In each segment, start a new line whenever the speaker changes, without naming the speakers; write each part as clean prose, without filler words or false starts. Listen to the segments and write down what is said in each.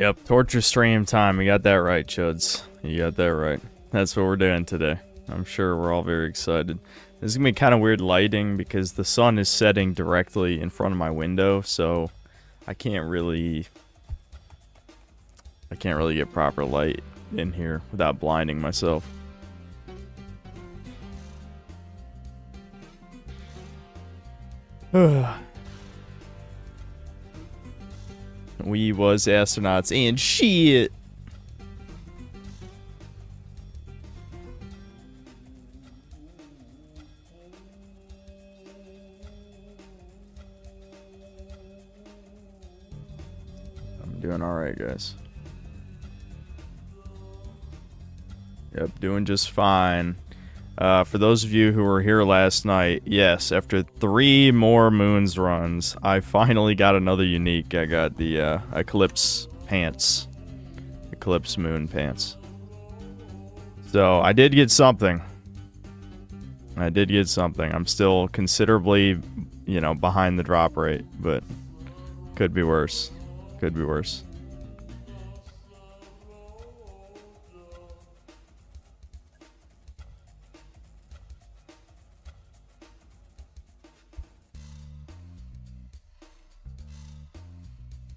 Yep, torture stream time. You got that right, Chuds. You got that right. That's what we're doing today. I'm sure we're all very excited. This is gonna be kind of weird lighting because the sun is setting directly in front of my window, so I can't really get proper light in here without blinding myself. We was astronauts and shit. I'm doing alright, guys. Yep, doing just fine. For those of you who were here last night, yes, after 3 more Moons runs, I finally got another unique. I got the Eclipse pants. Eclipse Moon pants. So, I did get something. I'm still considerably, you know, behind the drop rate, but could be worse. Could be worse.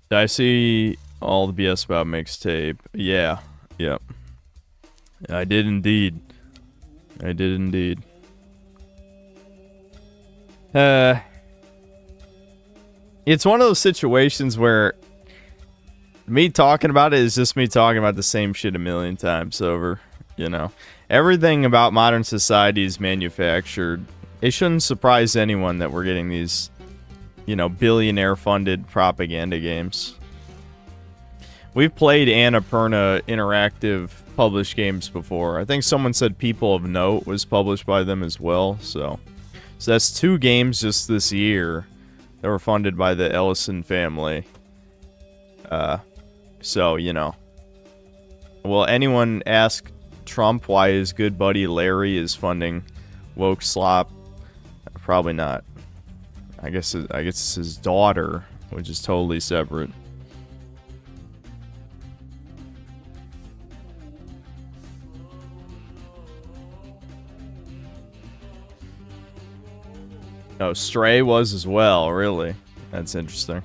Did I see all the BS about mixtape? Yeah. Yep. I did indeed. It's one of those situations where me talking about it is just me talking about the same shit a million times over, you know. Everything about modern society is manufactured. It shouldn't surprise anyone that we're getting these, you know, billionaire-funded propaganda games. We've played Annapurna Interactive published games before. I think someone said People of Note was published by them as well, so that's 2 games just this year that were funded by the Ellison family. So, you know. Will anyone ask Trump why his good buddy Larry is funding woke slop? Probably not. I guess it's his daughter, which is totally separate. Oh, Stray was as well, really? That's interesting.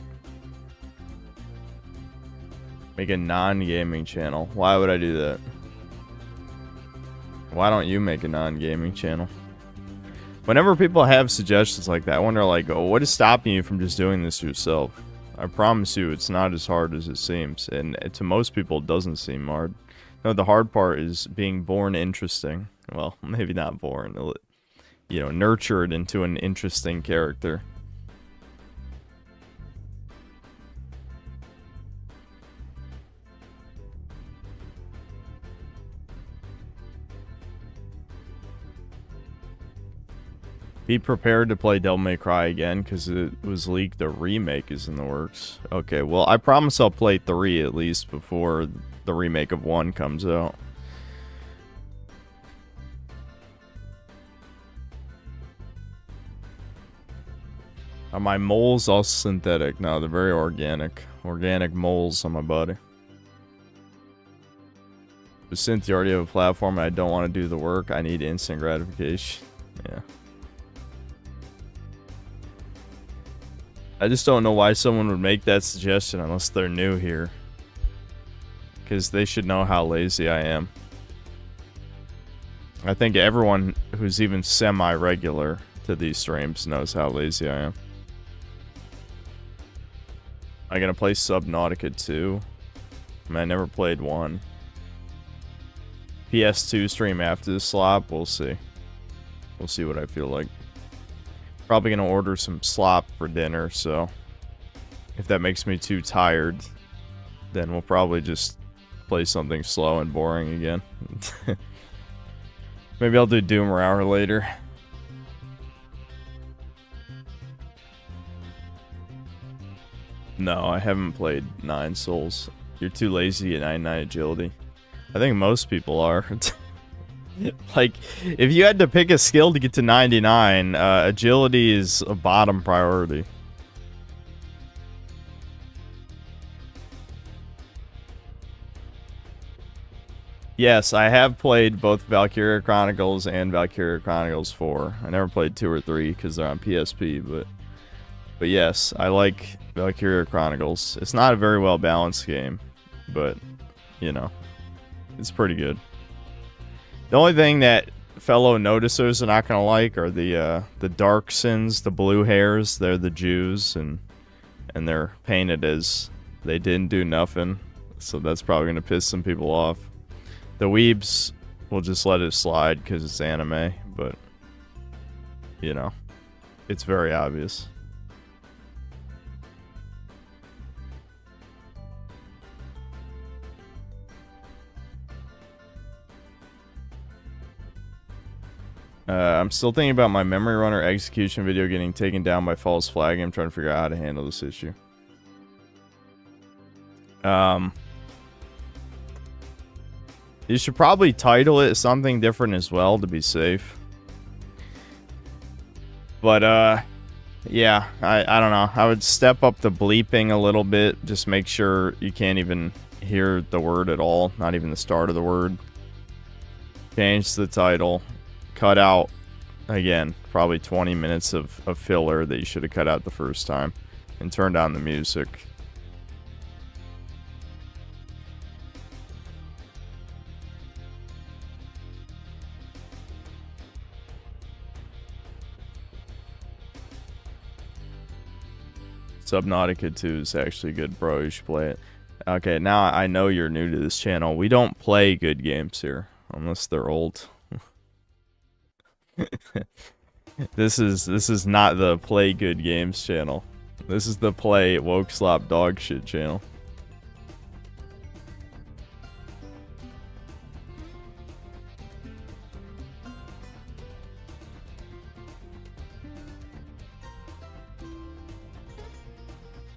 Make a non-gaming channel. Why would I do that? Why don't you make a non-gaming channel? Whenever people have suggestions like that, I wonder, like, oh, what is stopping you from just doing this yourself? I promise you, it's not as hard as it seems. And to most people, it doesn't seem hard. No, the hard part is being born interesting. Well, maybe not born. You know, nurtured into an interesting character. Be prepared to play Devil May Cry again, because it was leaked a remake is in the works. Okay, well, I promise I'll play 3 at least before the remake of 1 comes out. Are my moles all synthetic? No, they're very organic. Organic moles on my body. But since you already have a platform and I don't want to do the work, I need instant gratification. Yeah. I just don't know why someone would make that suggestion unless they're new here. Because they should know how lazy I am. I think everyone who's even semi-regular to these streams knows how lazy I am. Am I gonna play Subnautica 2? I mean, I never played 1. PS2 stream after the slop, we'll see. We'll see what I feel like. Probably gonna order some slop for dinner, so if that makes me too tired, then we'll probably just play something slow and boring again. Maybe I'll do Doomer Hour later. No, I haven't played 9 Souls. You're too lazy at 99 agility. I think most people are. Like, if you had to pick a skill to get to 99, agility is a bottom priority. Yes, I have played both Valkyria Chronicles and Valkyria Chronicles 4. I never played 2 or 3 because they're on PSP, but yes, I like Valkyria Chronicles. It's not a very well balanced game, but you know, it's pretty good. The only thing that fellow noticers are not gonna like are the dark sins, the blue hairs. They're the Jews, and they're painted as they didn't do nothing. So that's probably gonna piss some people off. The weebs will just let it slide because it's anime, but you know, it's very obvious. I'm still thinking about my memory runner execution video getting taken down by false flagging. I'm trying to figure out how to handle this issue. You should probably title it something different as well to be safe. But, yeah, I don't know. I would step up the bleeping a little bit. Just make sure you can't even hear the word at all. Not even the start of the word. Change the title. Cut out, again, probably 20 minutes of filler that you should have cut out the first time. And turn down the music. Subnautica 2 is actually good, bro. You should play it. Okay, now I know you're new to this channel. We don't play good games here, unless they're old. This is not the play good games channel. This is the play woke slop dog shit channel.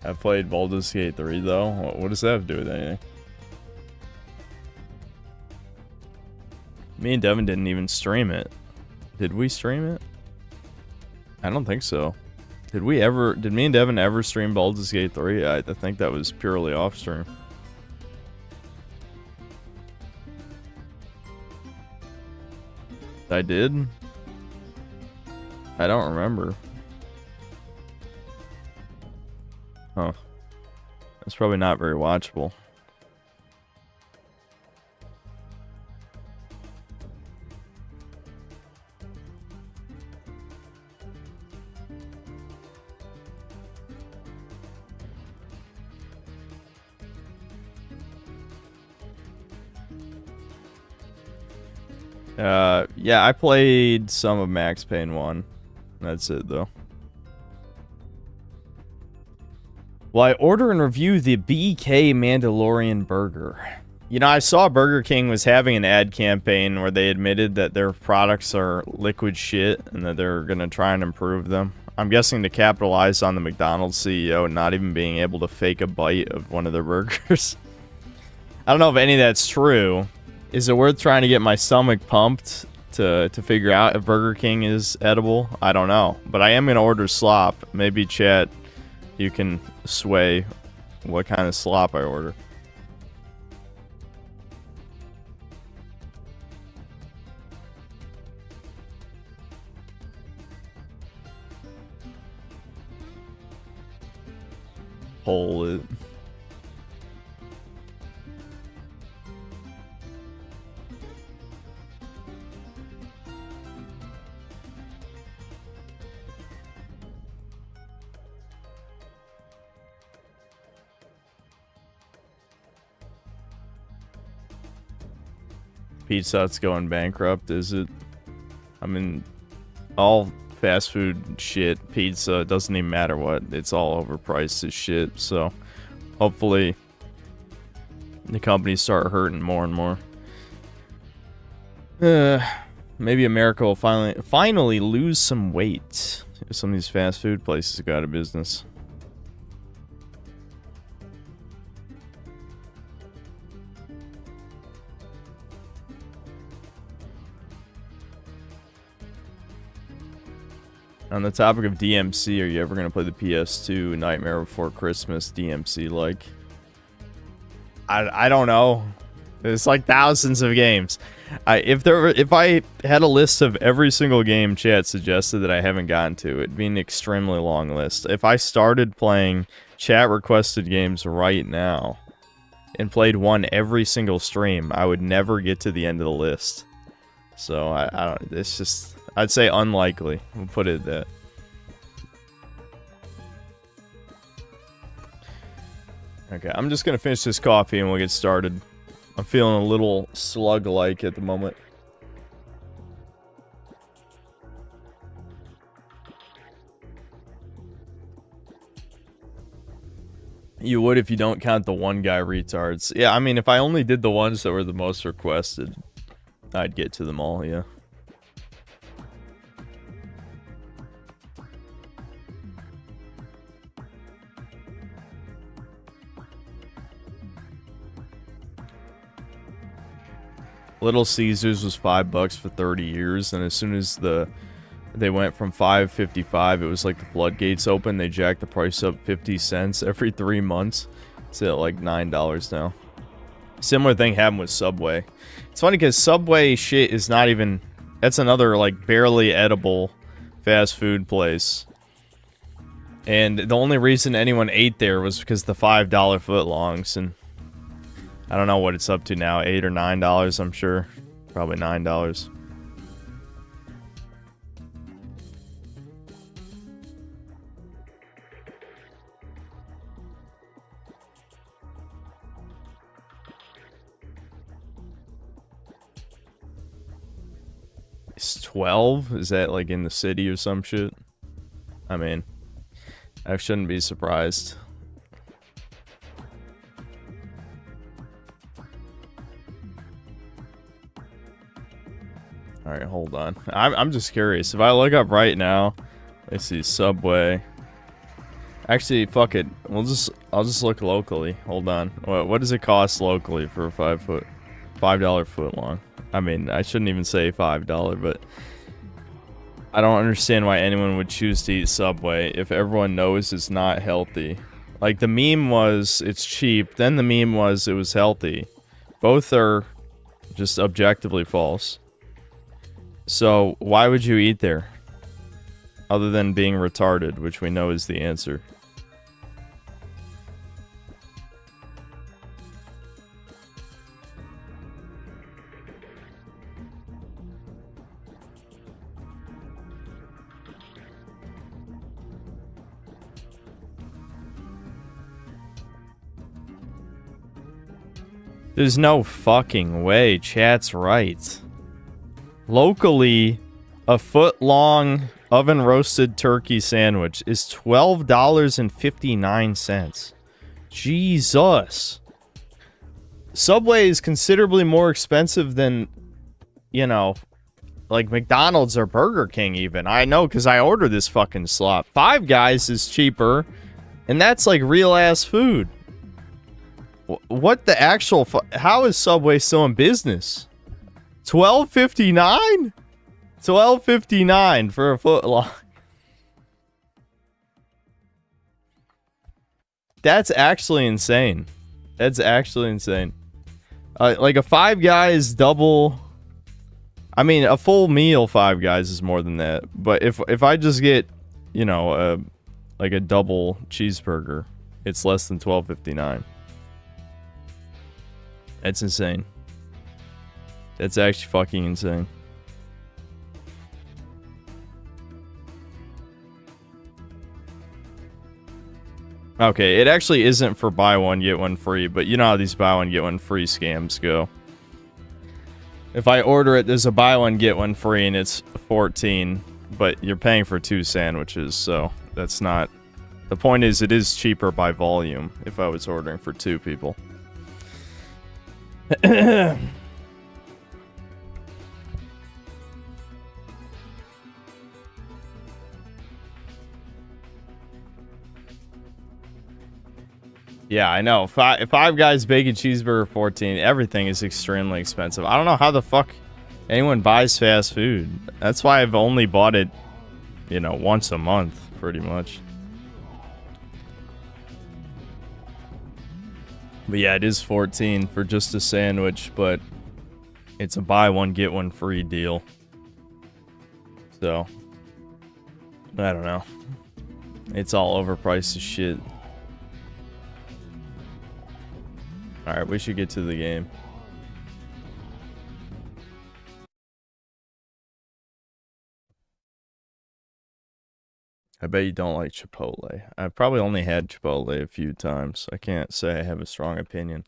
I played Baldur's Gate 3 though. What does that have to do with anything? Me and Devin didn't even stream it. Did we stream it? I don't think so. Did me and Devin ever stream Baldur's Gate 3? I think that was purely off stream. I did? I don't remember. Huh. That's probably not very watchable. Yeah, I played some of Max Payne 1. That's it, though. Well, I order and review the BK Mandalorian burger. You know, I saw Burger King was having an ad campaign where they admitted that their products are liquid shit and that they're going to try and improve them. I'm guessing to capitalize on the McDonald's CEO not even being able to fake a bite of one of their burgers. I don't know if any of that's true. Is it worth trying to get my stomach pumped to figure out if Burger King is edible? I don't know. But I am going to order slop. Maybe chat, you can sway what kind of slop I order. Pull it. Pizza Hut's going bankrupt, is it? I mean, all fast food shit, pizza, it doesn't even matter what. It's all overpriced as shit, so hopefully the companies start hurting more and more. Maybe America will finally lose some weight if some of these fast food places go out of business. On the topic of DMC, are you ever going to play the PS2 Nightmare Before Christmas DMC like? I don't know. It's like thousands of games. If I had a list of every single game chat suggested that I haven't gotten to, it'd be an extremely long list. If I started playing chat requested games right now and played one every single stream, I would never get to the end of the list. So I don't. It's just, I'd say unlikely. We'll put it at that. Okay, I'm just gonna finish this coffee and we'll get started. I'm feeling a little slug-like at the moment. You would if you don't count the one guy retards. Yeah, I mean, if I only did the ones that were the most requested, I'd get to them all, yeah. Little Caesars was $5 for 30 years, and as soon as they went from $5.55, it was like the floodgates open. They jacked the price up 50 cents every 3 months. It's at like $9 now. Similar thing happened with Subway. It's funny because Subway shit is not even... That's another like barely edible fast food place. And the only reason anyone ate there was because the $5 footlongs, and I don't know what it's up to now, $8 or $9, I'm sure. Probably $9. It's 12? Is that like in the city or some shit? I mean, I shouldn't be surprised. Alright, hold on. I'm just curious. If I look up right now, let's see, Subway. Actually, fuck it. I'll just look locally. Hold on. What does it cost locally for a $5 footlong? I mean, I shouldn't even say $5, but I don't understand why anyone would choose to eat Subway if everyone knows it's not healthy. Like, the meme was it's cheap, then the meme was it was healthy. Both are just objectively false. So, why would you eat there? Other than being retarded, which we know is the answer. There's no fucking way. Chat's right. Locally, a foot-long oven-roasted turkey sandwich is $12.59. Jesus. Subway is considerably more expensive than, you know, like McDonald's or Burger King even. I know because I ordered this fucking slop. Five Guys is cheaper, and that's like real-ass food. What the actual how is Subway still in business? $12.59? $12.59 for a footlong. That's actually insane. That's actually insane. Like a Five Guys double. I mean, a full meal Five Guys is more than that. But if I just get, you know, like a double cheeseburger, it's less than $12.59. That's insane. That's actually fucking insane. Okay, it actually isn't for buy one, get one free, but you know how these buy one, get one free scams go. If I order it, there's a buy one, get one free, and it's $14, but you're paying for 2 sandwiches, so that's not... The point is, it is cheaper by volume if I was ordering for 2 people. Yeah, I know. Five Guys bacon cheeseburger 14. Everything is extremely expensive. I don't know how the fuck anyone buys fast food. That's why I've only bought it, you know, once a month, pretty much. But yeah, it is 14 for just a sandwich, but it's a buy one get one free deal. So I don't know. It's all overpriced as shit. Alright, we should get to the game. I bet you don't like Chipotle. I've probably only had Chipotle a few times. I can't say I have a strong opinion.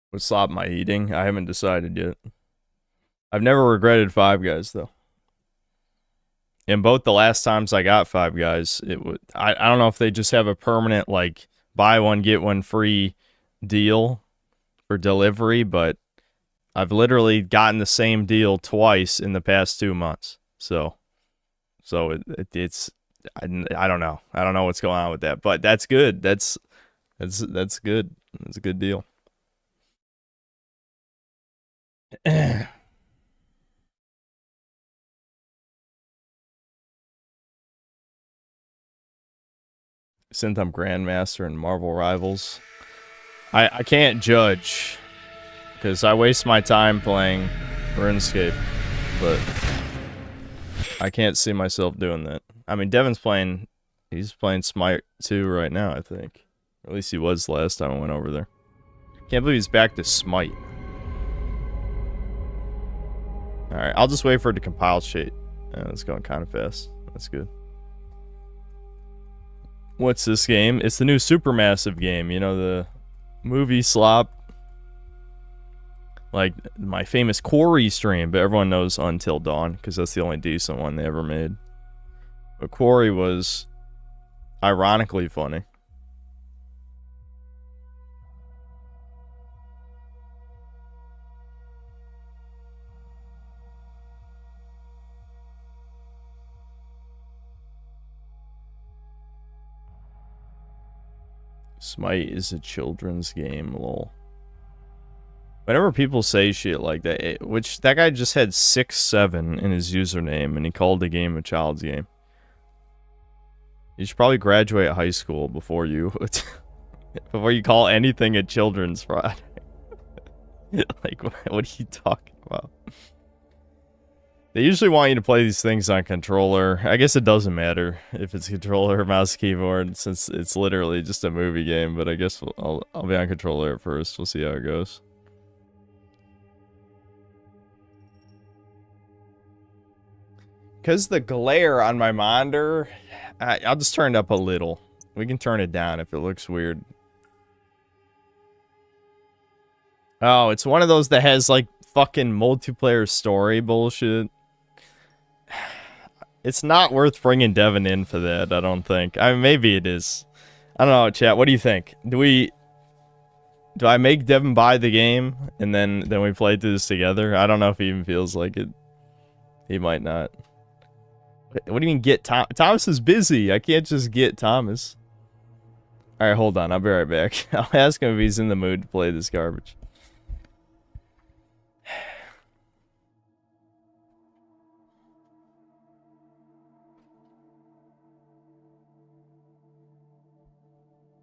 What stop am I eating? I haven't decided yet. I've never regretted Five Guys, though. And both the last times I got Five Guys, it would. I don't know if they just have a permanent, like, buy one, get one free deal for delivery, but I've literally gotten the same deal twice in the past 2 months. So it's I don't know. I don't know what's going on with that, but that's good. That's good. It's a good deal. Since I'm Grandmaster in Marvel Rivals, I can't judge because I waste my time playing RuneScape, but I can't see myself doing that. I mean, Devin's playing, he's playing Smite 2 right now, I think. Or at least he was last time I went over there. Can't believe he's back to Smite. Alright, I'll just wait for it to compile shit. It's going kind of fast. That's good. What's this game? It's the new Supermassive game. You know, the movie slop. Like my famous Quarry stream, but everyone knows Until Dawn because that's the only decent one they ever made. But Quarry was ironically funny. Smite is a children's game, lol. Whenever people say shit like that, which that guy just had 6'7" in his username, and he called the game a child's game. You should probably graduate high school before you call anything a children's product. Like, what are you talking about? They usually want you to play these things on controller. I guess it doesn't matter if it's controller or mouse keyboard since it's literally just a movie game, but I guess I'll be on controller at first. We'll see how it goes. Because the glare on my monitor, I'll just turn it up a little. We can turn it down if it looks weird. Oh, it's one of those that has like fucking multiplayer story bullshit. It's not worth bringing Devin in for that, I don't think. I mean, maybe it is. I don't know, chat. What do you think? Do I make Devin buy the game and then we play through this together? I don't know if he even feels like it. He might not. What do you mean get Tom? Thomas is busy. I can't just get Thomas. Alright, hold on. I'll be right back. I'll ask him if he's in the mood to play this garbage.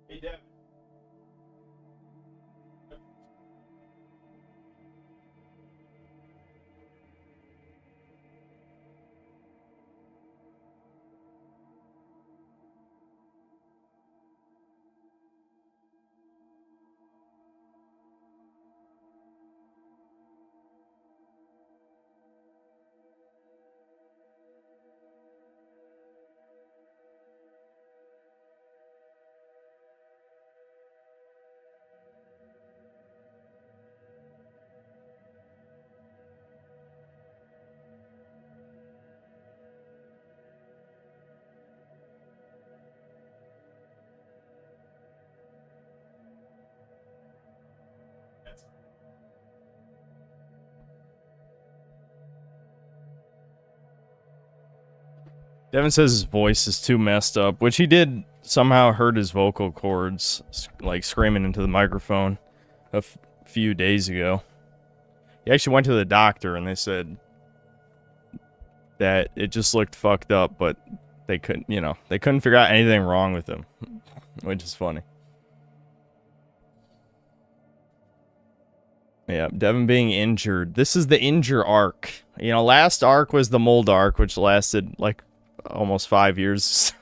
Hey, Devin. Devin says his voice is too messed up, which he did somehow hurt his vocal cords, like screaming into the microphone a few days ago. He actually went to the doctor and they said that it just looked fucked up, but they couldn't, you know, they couldn't figure out anything wrong with him, which is funny. Yeah, Devin being injured. This is the injure arc. You know, last arc was the mold arc, which lasted like almost 5 years.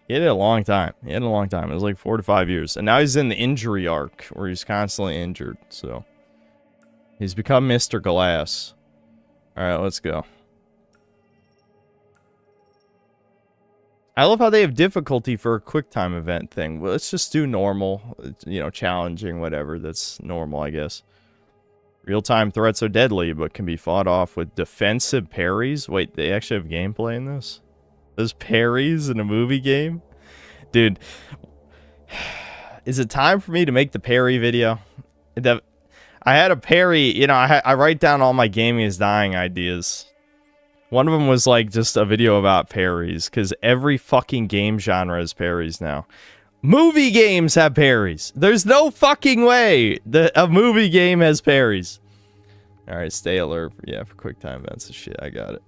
He had it a long time. It was like 4 to 5 years. And now he's in the injury arc, where he's constantly injured. So, he's become Mr. Glass. Alright, let's go. I love how they have difficulty for a quick time event thing. Well, let's just do normal. You know, challenging, whatever. That's normal, I guess. Real-time threats are deadly, but can be fought off with defensive parries. Wait, they actually have gameplay in this? There's parries in a movie game? Dude, is it time for me to make the parry video? I had a parry, you know, I write down all my gaming is dying ideas. One of them was like just a video about parries, because every fucking game genre has parries now. Movie games have parries. There's no fucking way that a movie game has parries. Alright, stay alert. Yeah, for quick time events and shit. I got it.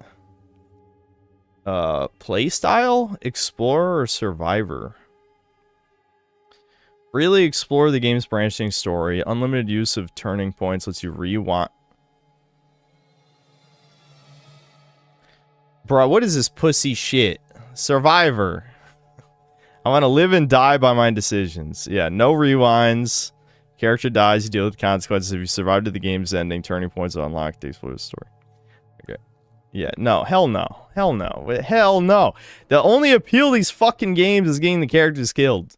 Playstyle? Explorer or Survivor? Really explore the game's branching story. Unlimited use of turning points lets you rewind. Bro, what is this pussy shit? Survivor. I want to live and die by my decisions. Yeah, no rewinds. Character dies, you deal with the consequences. If you survive to the game's ending, turning points are unlocked to explore the story. Okay. Yeah, no, hell no. Hell no. Hell no. The only appeal of these fucking games is getting the characters killed.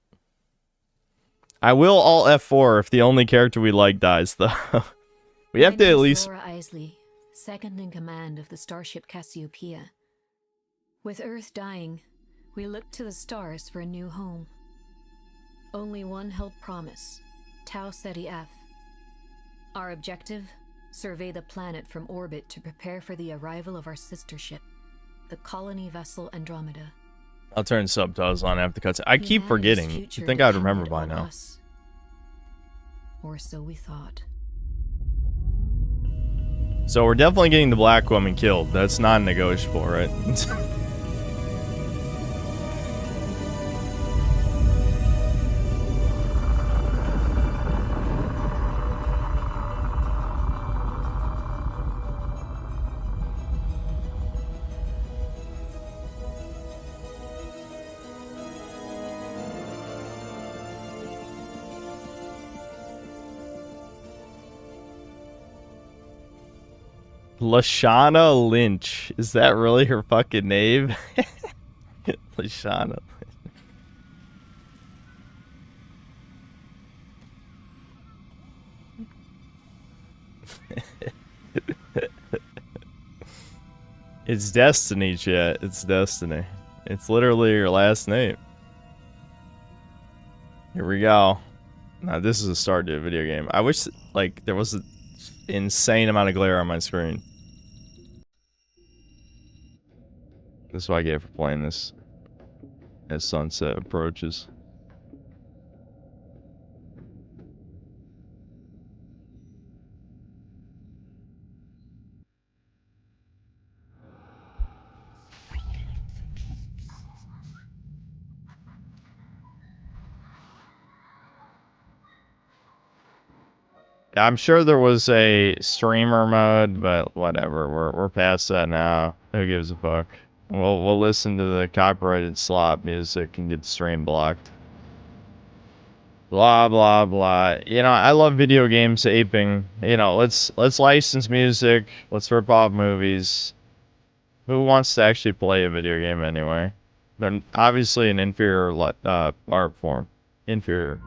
I will alt F4 if the only character we like dies, though. We have to at least...
Laura Isley, second in command of the starship Cassiopeia. With Earth dying, we looked to the stars for a new home. Only one held promise, Tau Ceti F. Our objective? Survey the planet from orbit to prepare for the arrival of our sister ship, the colony vessel Andromeda.
I'll turn subtitles on after the cuts. I keep forgetting. You think I'd remember by now.
Or so we thought.
So we're definitely getting the black woman killed. That's non-negotiable, right? Lashana Lynch. Is that really her fucking name? Lashana. It's Destiny, chat. It's Destiny. It's literally your last name. Here we go. Now this is a start to a video game. I wish, like, there was an insane amount of glare on my screen. This is what I get for playing this as sunset approaches. I'm sure there was a streamer mode, but whatever. We're past that now. Who gives a fuck? We'll listen to the copyrighted slop music and get the stream blocked. Blah blah blah. You know, I love video games aping. You know, let's license music. Let's rip off movies. Who wants to actually play a video game anyway? They're obviously an inferior art form. Inferior.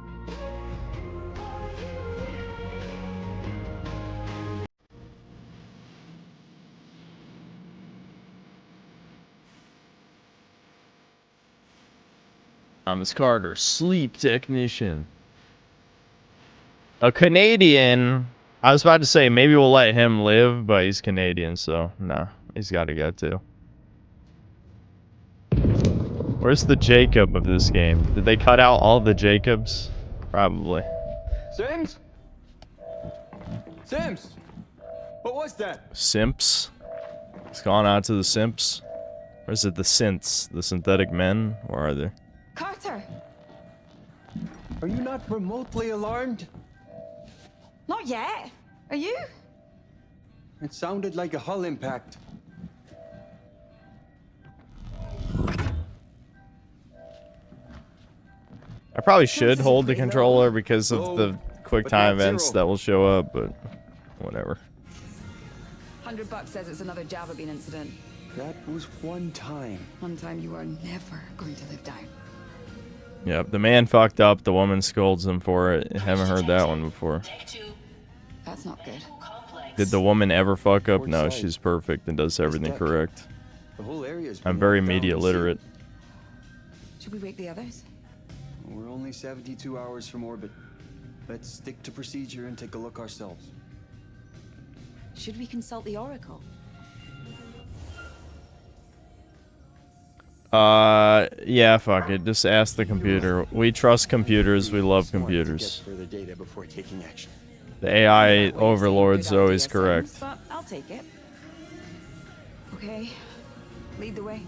Thomas Carter, sleep technician. A Canadian. I was about to say maybe we'll let him live, but he's Canadian, so nah, he's got to go too. Where's the Jacob of this game? Did they cut out all the Jacobs? Probably.
Sims? Sims? What was that?
Simps. It's gone out to the Simps. Or is it the synths? The synthetic men? Where are they?
Carter!
Are you not remotely alarmed?
Not yet. Are you?
It sounded like a hull impact.
I probably should hold the controller because of the quick time events that will show up, but whatever.
$100 says it's another Java Bean incident.
That was one time.
One time you are never going to live down.
Yep, the man fucked up, the woman scolds him for it. I haven't heard that one before.
That's not good.
Did the woman ever fuck up? No, she's perfect and does everything correct.
The whole area's
I'm very media literate.
Should we wake the others?
We're only 72 hours from orbit. Let's stick to procedure and take a look ourselves.
Should we consult the Oracle?
Yeah, fuck it. Just ask the computer. We trust computers. We love computers.
Further data before taking action.
The AI overlord's always correct.
But I'll take it. Okay, lead the way.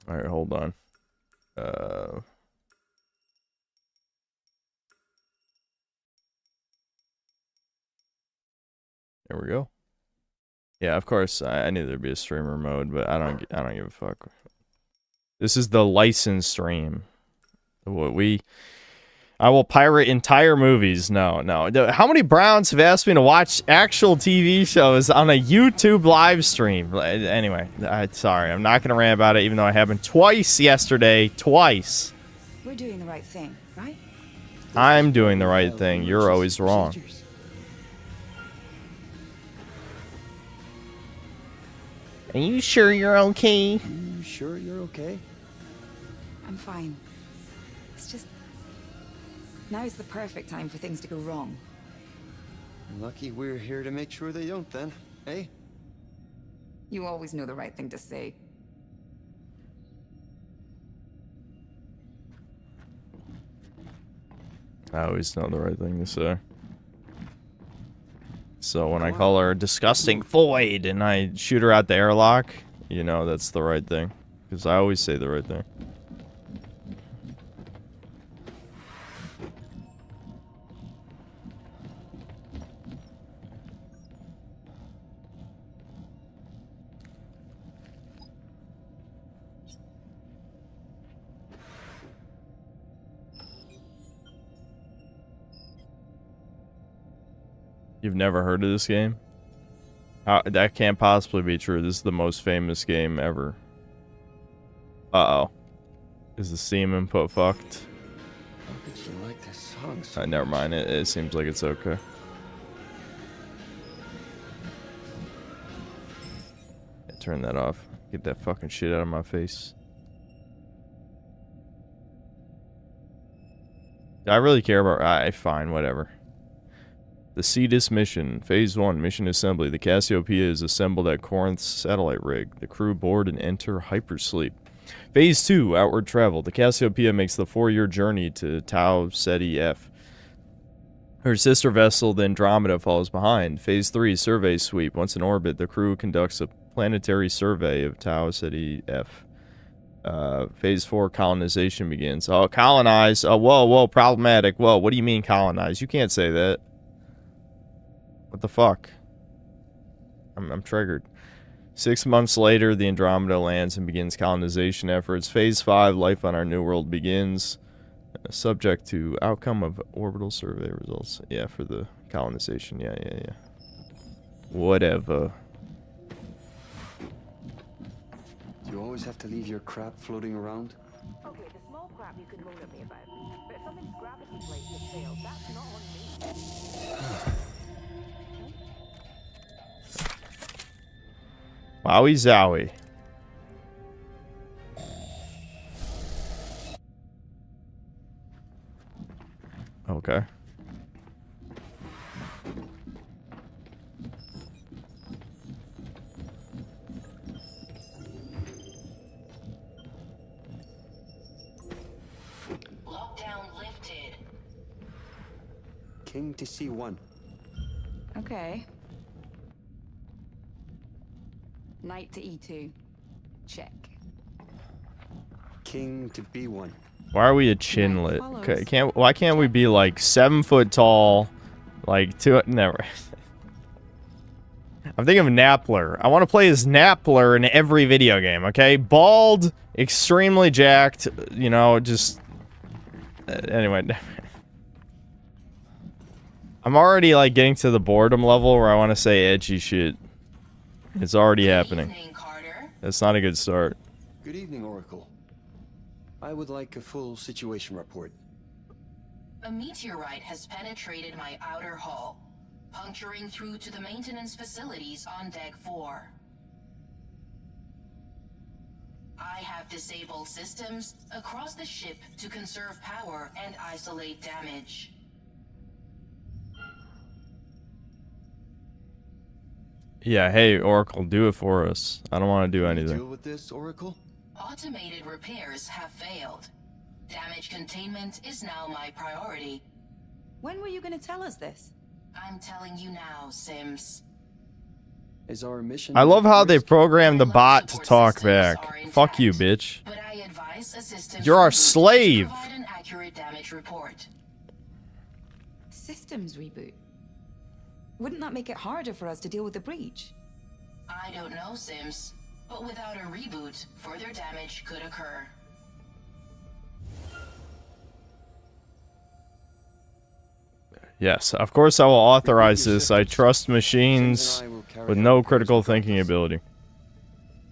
All right, hold on. There we go. Yeah, of course. I knew there'd be a streamer mode, but I don't give a fuck. This is the licensed stream. I will pirate entire movies. No. How many Browns have asked me to watch actual TV shows on a YouTube live stream? Anyway, sorry. I'm not going to rant about it, even though it happened twice yesterday. Twice.
We're doing the right thing, right?
I'm doing the right thing. You're always wrong. Are you sure you're okay?
You sure you're okay?
I'm fine. It's just... now is the perfect time for things to go wrong.
Lucky we're here to make sure they don't then, eh?
You always know the right thing to say.
I always know the right thing to say. So when I call her disgusting void and I shoot her out the airlock, you know that's the right thing. Because I always say the right thing. You've never heard of this game? That can't possibly be true. This is the most famous game ever. Uh-oh. Is the Steam input fucked?
How could you like this song so
Never mind. It seems like it's okay. Yeah, turn that off. Get that fucking shit out of my face. Do I really care about... fine, whatever. The Cetus mission. Phase 1. Mission assembly. The Cassiopeia is assembled at Corinth's satellite rig. The crew board and enter hypersleep. Phase 2. Outward travel. The Cassiopeia makes the 4-year journey to Tau Ceti F. Her sister vessel, the Andromeda, follows behind. Phase 3. Survey sweep. Once in orbit, the crew conducts a planetary survey of Tau Ceti F. Phase 4. Colonization begins. Oh, colonize. Oh, whoa, problematic. Whoa, what do you mean colonize? You can't say that. What the fuck? I'm triggered. 6 months later, the Andromeda lands and begins colonization efforts. Phase 5, life on our new world begins. Subject to outcome of orbital survey results. Yeah, for the colonization. Yeah. Whatever.
Do you always have to leave your crap floating around?
Okay, the small crap you can moan at me about. But if something's gravity plates have failed, that's not on me.
Wowie zowie. Okay.
Lockdown lifted.
King to C1.
Okay. Knight to E2. Check.
King to B1.
Why are we a chinlet? Okay, why can't we be like 7 foot tall, like never. I'm thinking of Nappler. I want to play as Nappler in every video game, okay? Bald, extremely jacked, you know, just anyway. I'm already like getting to the boredom level where I want to say edgy shit. It's already happening. That's not a good start.
Good evening, Oracle. I would like a full situation report.
A meteorite has penetrated my outer hull, puncturing through to the maintenance facilities on Deck 4. I have disabled systems across the ship to conserve power and isolate damage.
Yeah, hey, Oracle, do it for us. I don't want to do anything.
Deal with this, Oracle?
Automated repairs have failed. Damage containment is now my priority.
When were you going to tell us this?
I'm telling you now, Sims.
Is our mission...
I love how they programmed the bot to talk back. Fuck you, bitch.
But I advise a system
You're our slave.
to provide an accurate damage report.
Systems reboot. Wouldn't that make it harder for us to deal with the breach?
I don't know, Sims. But without a reboot, further damage could occur.
Yes, of course I will authorize this. I trust machines with no critical thinking ability.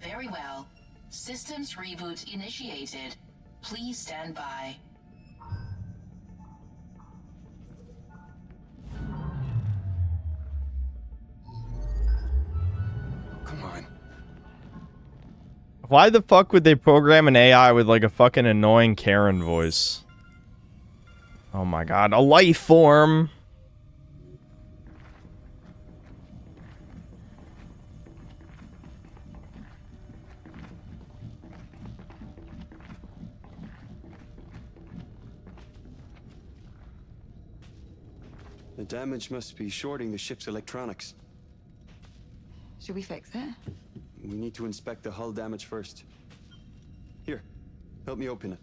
Very well. Systems reboot initiated. Please stand by.
Come on.
Why the fuck would they program an AI with like a fucking annoying Karen voice? Oh my god, a life form!
The damage must be shorting the ship's electronics.
Should we fix it?
We need to inspect the hull damage first. Here, help me open it.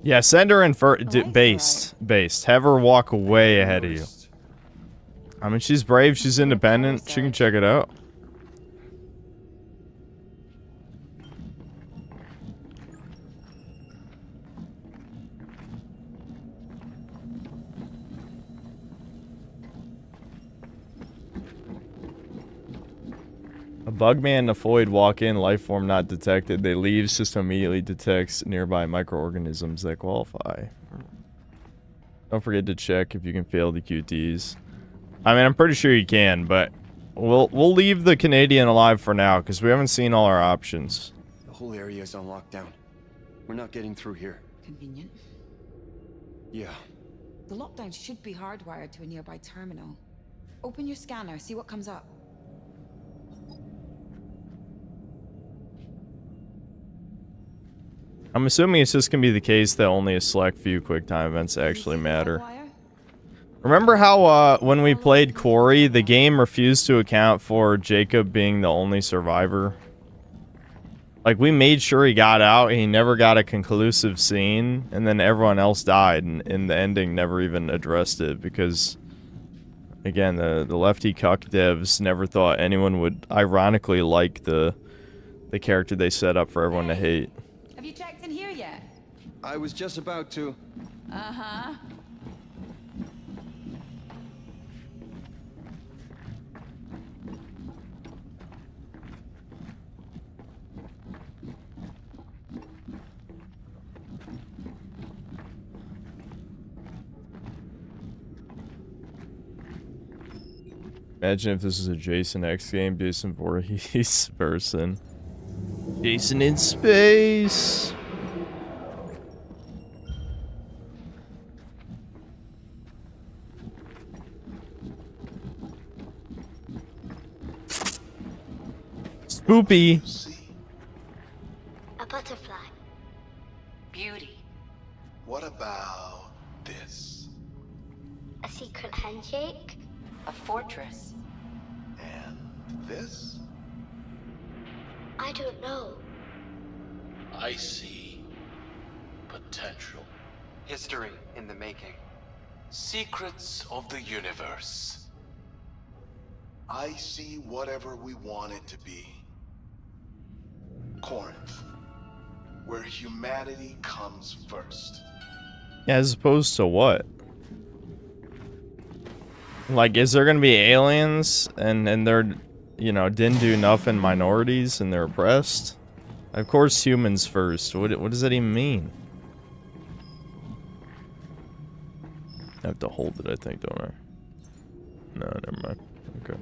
Yeah, send her in for based. Have her walk way ahead of you. I mean, she's brave, she's independent, she can check it out. A bugman and a Floyd walk in, life form not detected. They leave, system immediately detects nearby microorganisms that qualify. Don't forget to check if you can fail the QTs. I mean, I'm pretty sure you can, but we'll leave the Canadian alive for now because we haven't seen all our options.
The whole area is on lockdown. We're not getting through here.
Convenient.
Yeah.
The lockdown should be hardwired to a nearby terminal. Open your scanner, see what comes up.
I'm assuming it's just gonna be the case that only a select few QuickTime events actually matter. Remember how when we played Quarry, the game refused to account for Jacob being the only survivor? Like, we made sure he got out, and he never got a conclusive scene, and then everyone else died, and the ending never even addressed it, because, again, the lefty cuck devs never thought anyone would ironically like the character they set up for everyone to hate.
Have you checked in here yet?
I was just about to.
Uh-huh.
Imagine if this is a Jason X game, Jason Voorhees person. Jason in space! Poopy.
A butterfly.
Beauty.
What about this?
A secret handshake.
A fortress.
And this?
I don't know.
I see potential.
History in the making.
Secrets of the universe. I see whatever we want it to be. Corinth, where humanity comes first.
As opposed to what? Like, is there gonna be aliens and they're, you know, didn't do nothing minorities and they're oppressed? Of course humans first. What does that even mean? I have to hold it, I think, don't I? No, never mind. Okay.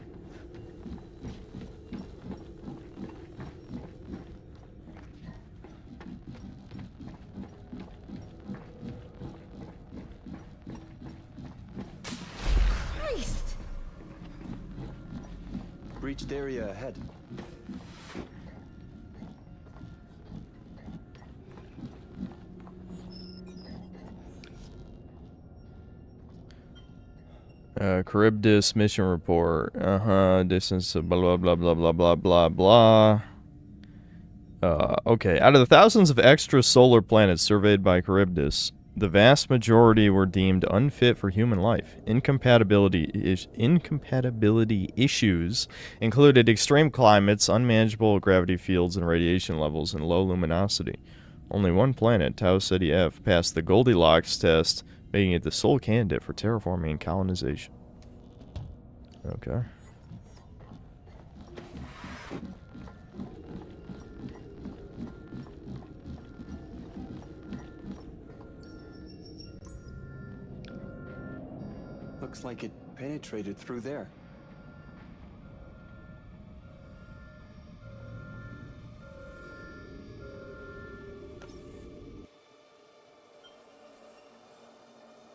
Christ!
Breached area ahead.
Charybdis mission report. Distance of blah blah blah blah blah blah blah. Okay. Out of the thousands of extrasolar planets surveyed by Charybdis, the vast majority were deemed unfit for human life. Incompatibility issues included extreme climates, unmanageable gravity fields and radiation levels, and low luminosity. Only one planet, Tau Ceti F, passed the Goldilocks test, making it the sole candidate for terraforming and colonization. Okay.
Looks like it penetrated through there.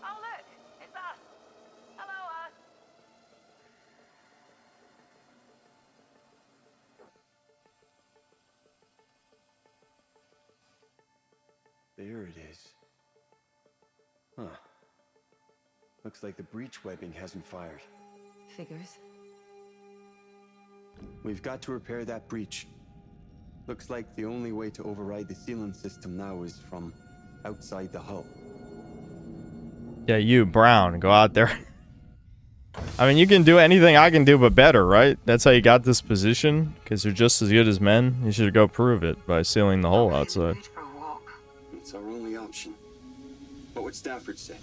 Oh, look! It's us! Hello, us!
There it is. Huh. Looks like the breach webbing hasn't fired.
Figures.
We've got to repair that breach. Looks like the only way to override the sealant system now is from outside the hull.
Yeah, you, Brown, go out there. I mean, you can do anything I can do but better, right? That's how you got this position? Because you're just as good as men? You should go prove it by sealing the hole outside.
It's our only option. What would Stafford say?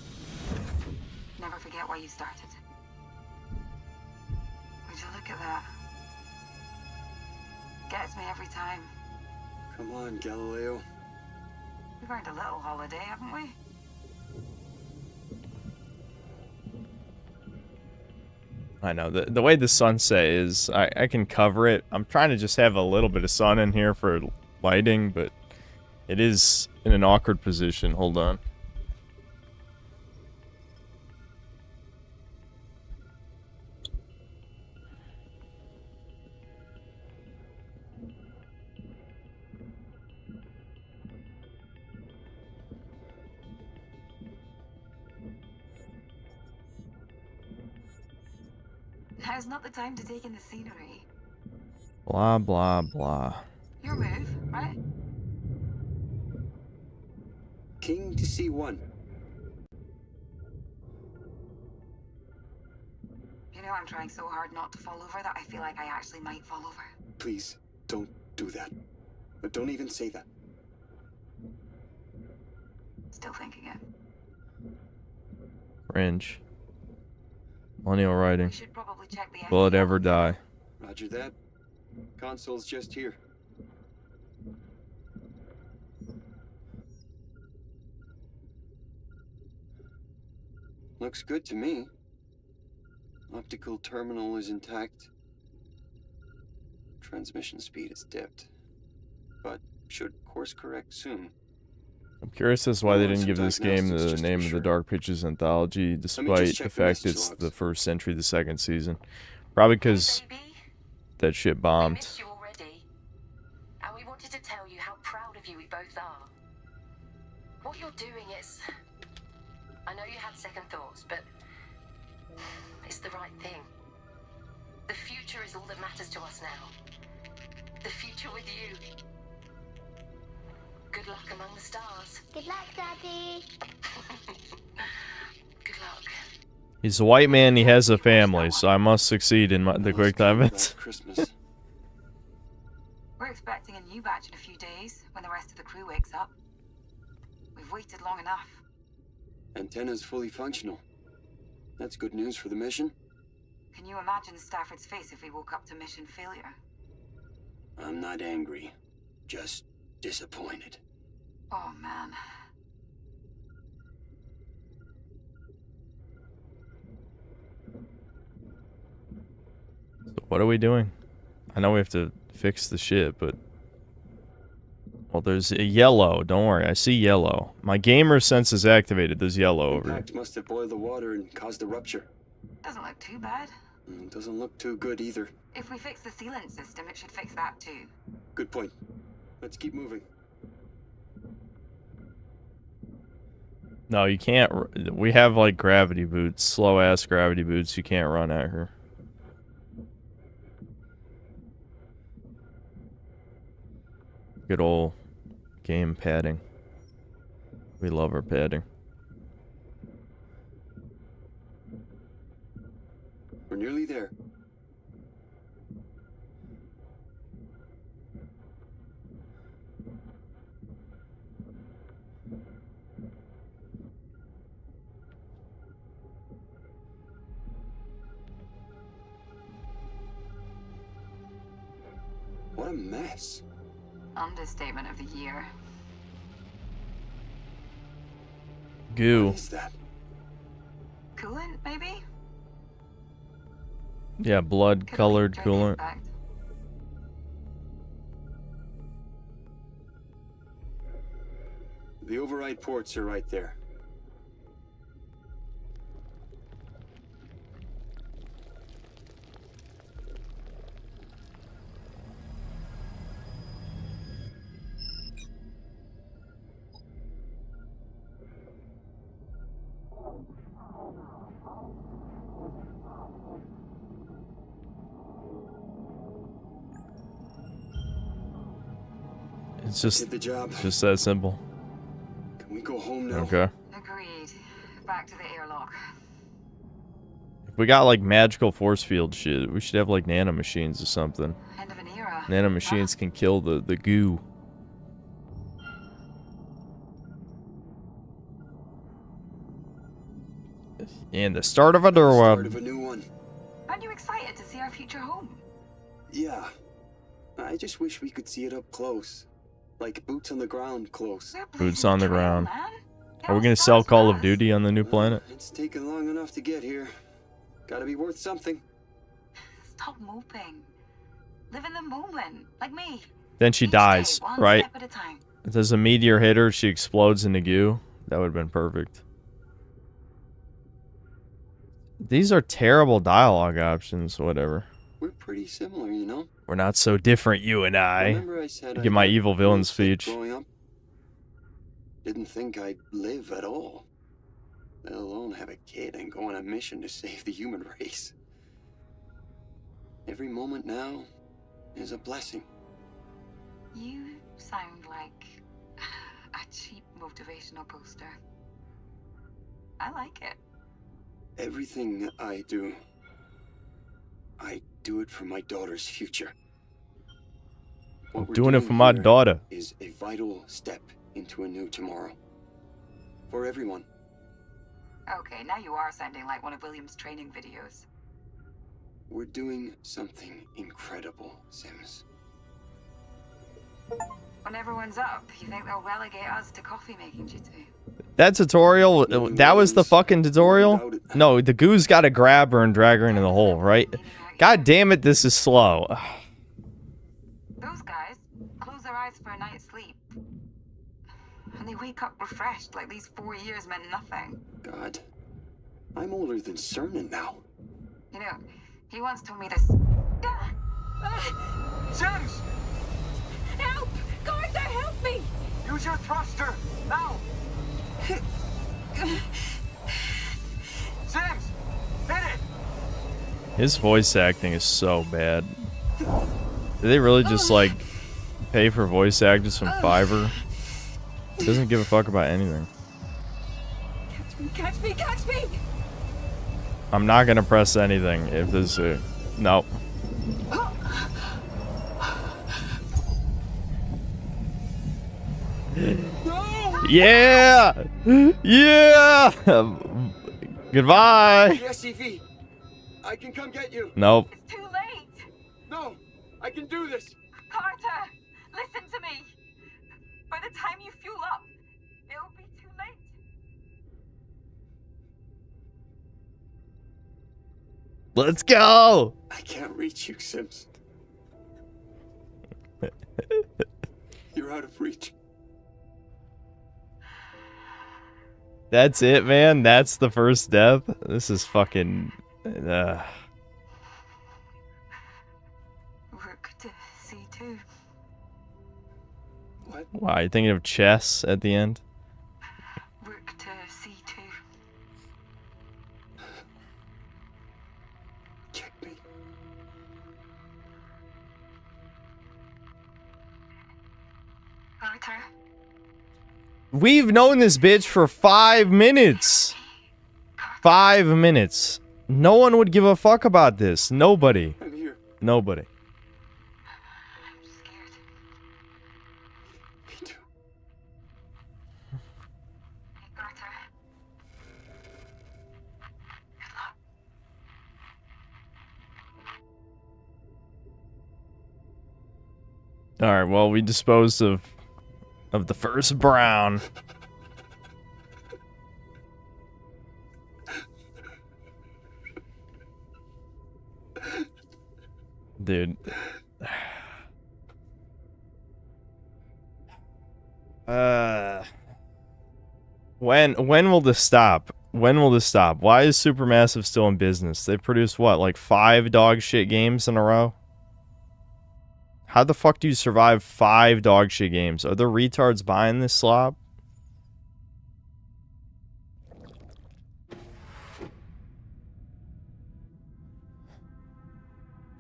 Never forget why you started. Would you look at that? Gets me every time.
Come on, Galileo.
We've earned a little holiday, haven't we?
I know, the way the sunset is, I can cover it. I'm trying to just have a little bit of sun in here for lighting, but it is in an awkward position. Hold on.
Now's not the time to take in the scenery.
Blah, blah, blah.
Your move, right?
King to C1.
You know, I'm trying so hard not to fall over that I feel like I actually might fall over.
Please, don't do that. But don't even say that.
Still thinking it.
Cringe. Millennial writing.
We should probably check the
Will it ever die?
Roger that. Console's just here. Looks good to me. Optical terminal is intact. Transmission speed is dipped, but should course correct soon.
I'm curious as to why they didn't
Some
give this game
diagnostics
the
just to
name
be
of the
sure.
Dark Pictures anthology,
just
despite
check
the
the
fact
message
it's
logs.
the first entry of the second season. Probably because
Baby,
that shit
I
bombed.
missed you already.
to tell you how proud of you we both are. What you're doing is... I know you had second thoughts, but it's the right thing. The future is all that matters to us now. The future with you. Good luck among the stars.
Good luck, Daddy.
Good luck.
He's a white man, he has a family, so I must succeed in the quick time events.
Christmas.
We're expecting a new batch in a few days, when the rest of the crew wakes up. We've waited long enough.
Antenna's fully functional. That's good news for the mission.
Can you imagine Stafford's face if we woke up to mission failure?
I'm not angry, just disappointed.
Oh, man.
So what are we doing? I know we have to fix the ship, but... Well, there's a yellow. Don't worry, I see yellow. My gamer sense is activated. There's yellow over here.
Impact must have boiled the water and caused a rupture.
Doesn't look too bad.
It doesn't look too good either.
If we fix the sealant system, it should fix that too.
Good point. Let's keep moving.
No, you can't. We have like gravity boots, slow ass gravity boots. You can't run at her. Good old game padding. We love our padding.
We're nearly there. What a mess.
Understatement of the year.
Goo.
What is that?
Coolant, maybe?
Yeah, blood-colored coolant.
The override ports are right there.
It's just,
Did the job.
it's just that simple.
Can we go home now?
Okay.
Agreed. Back to the airlock.
If we got like magical force field shit, we should have like nanomachines or something.
End of an era.
Nanomachines can kill the goo. And the start of a door
Start of
web.
a new one.
Aren't you excited to see our future home?
Yeah. I just wish we could see it up close. Like boots on the ground close.
We're
Boots
blazing
on the
trail,
ground.
man. Get
Are we
all
gonna
stars
sell Call of
fast.
Duty on the new planet?
It's taken long enough to get here. Gotta be worth something.
Stop moping. Live in the moment, like me.
Then she
Each day,
dies,
one
right?
step at a time.
Does a meteor hit her? She explodes into goo. That would have been perfect. These are terrible dialogue options. Whatever.
We're pretty similar, you know?
We're not so different, you and I.
Remember I said
Give my
got
evil villain
real sick
speech.
growing up? Didn't think I'd live at all. Let alone have a kid and go on a mission to save the human race. Every moment now is a blessing.
You sound like a cheap motivational poster. I like it.
Everything I do it for my daughter's future. What we're
Doing it for my
here
daughter.
is a vital step into a new tomorrow. For everyone.
Okay, now you are sounding like one of William's training videos.
We're doing something incredible, Sims.
When everyone's up, you think they'll relegate us to coffee making duty?
That tutorial, that was the fucking tutorial? No, the goo's gotta grab her and drag her into the hole, right? God damn it, this is slow.
Those guys close their eyes for a night's sleep. And they wake up refreshed like these 4 years meant nothing.
God, I'm older than Cernan now.
You know, he once told me this. Sims! Help! Go
Use your thruster! Now! Sims! Hit it!
His voice acting is so bad. Did they really just like pay for voice actors from Fiverr? Doesn't give a fuck about anything.
Catch me, catch me, catch me!
I'm not gonna press anything if this nope. Yeah! Yeah! Goodbye!
Yes, CV. I can come get you.
Nope.
It's too late!
No, I can do this.
Carter, listen to me! By the time you fuel up, it'll be too late.
Let's go!
I can't reach you, Sims. You're out of reach.
That's it, man. That's the first death. This is fucking.
Work to C2.
What?
Wow, you thinking of chess at the end?
Work to C2.
Checkmate.
Carter,
We've known this bitch for 5 minutes. 5 minutes. No one would give a fuck about this. Nobody.
I'm here.
Nobody.
I'm scared.
Me too.
Hey, Carter. Good luck.
Alright, well, we disposed of the first Brown. Dude. When will this stop? When will this stop? Why is Supermassive still in business? They produced what, like 5 dog shit games in a row? How the fuck do you survive 5 dog shit games? Are there retards buying this slop?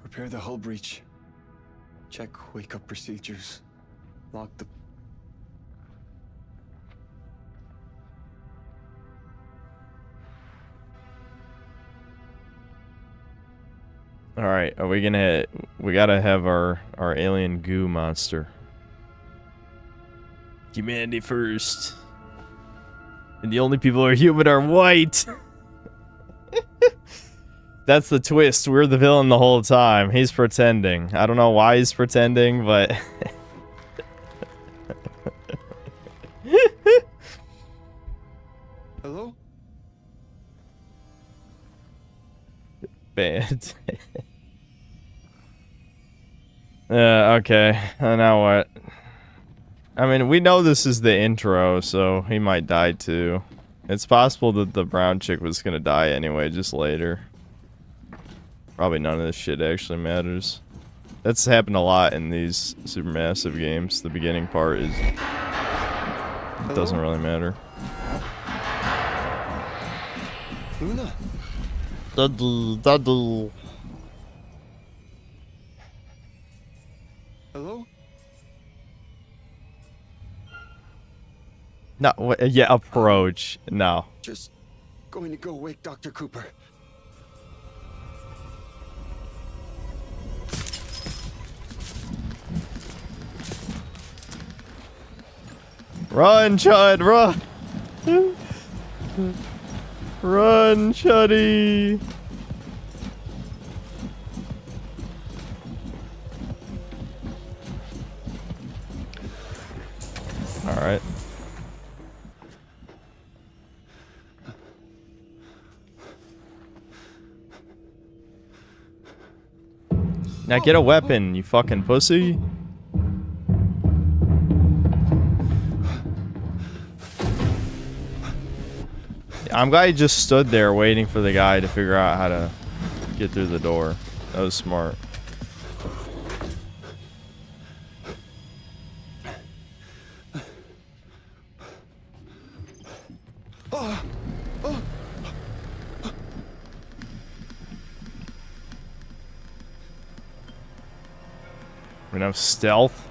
Repair the hull breach. Check wake-up procedures. Lock the...
Alright, are we gonna... We gotta have our alien goo monster. Humanity first. And the only people who are human are white! That's the twist. We're the villain the whole time. He's pretending. I don't know why he's pretending, but...
Hello?
Bad. Okay. Now what? I mean, we know this is the intro, so he might die too. It's possible that the brown chick was gonna die anyway, just later. Probably none of this shit actually matters. That's happened a lot in these Supermassive games. The beginning part is... It doesn't really matter.
Luna?
Duddle.
Hello?
No, yeah, approach. No.
Just going to go wake Dr. Cooper.
Run, Chud, run! Run, Chuddy! Alright. Now get a weapon, you fucking pussy. I'm glad he just stood there waiting for the guy to figure out how to get through the door. That was smart. We have stealth.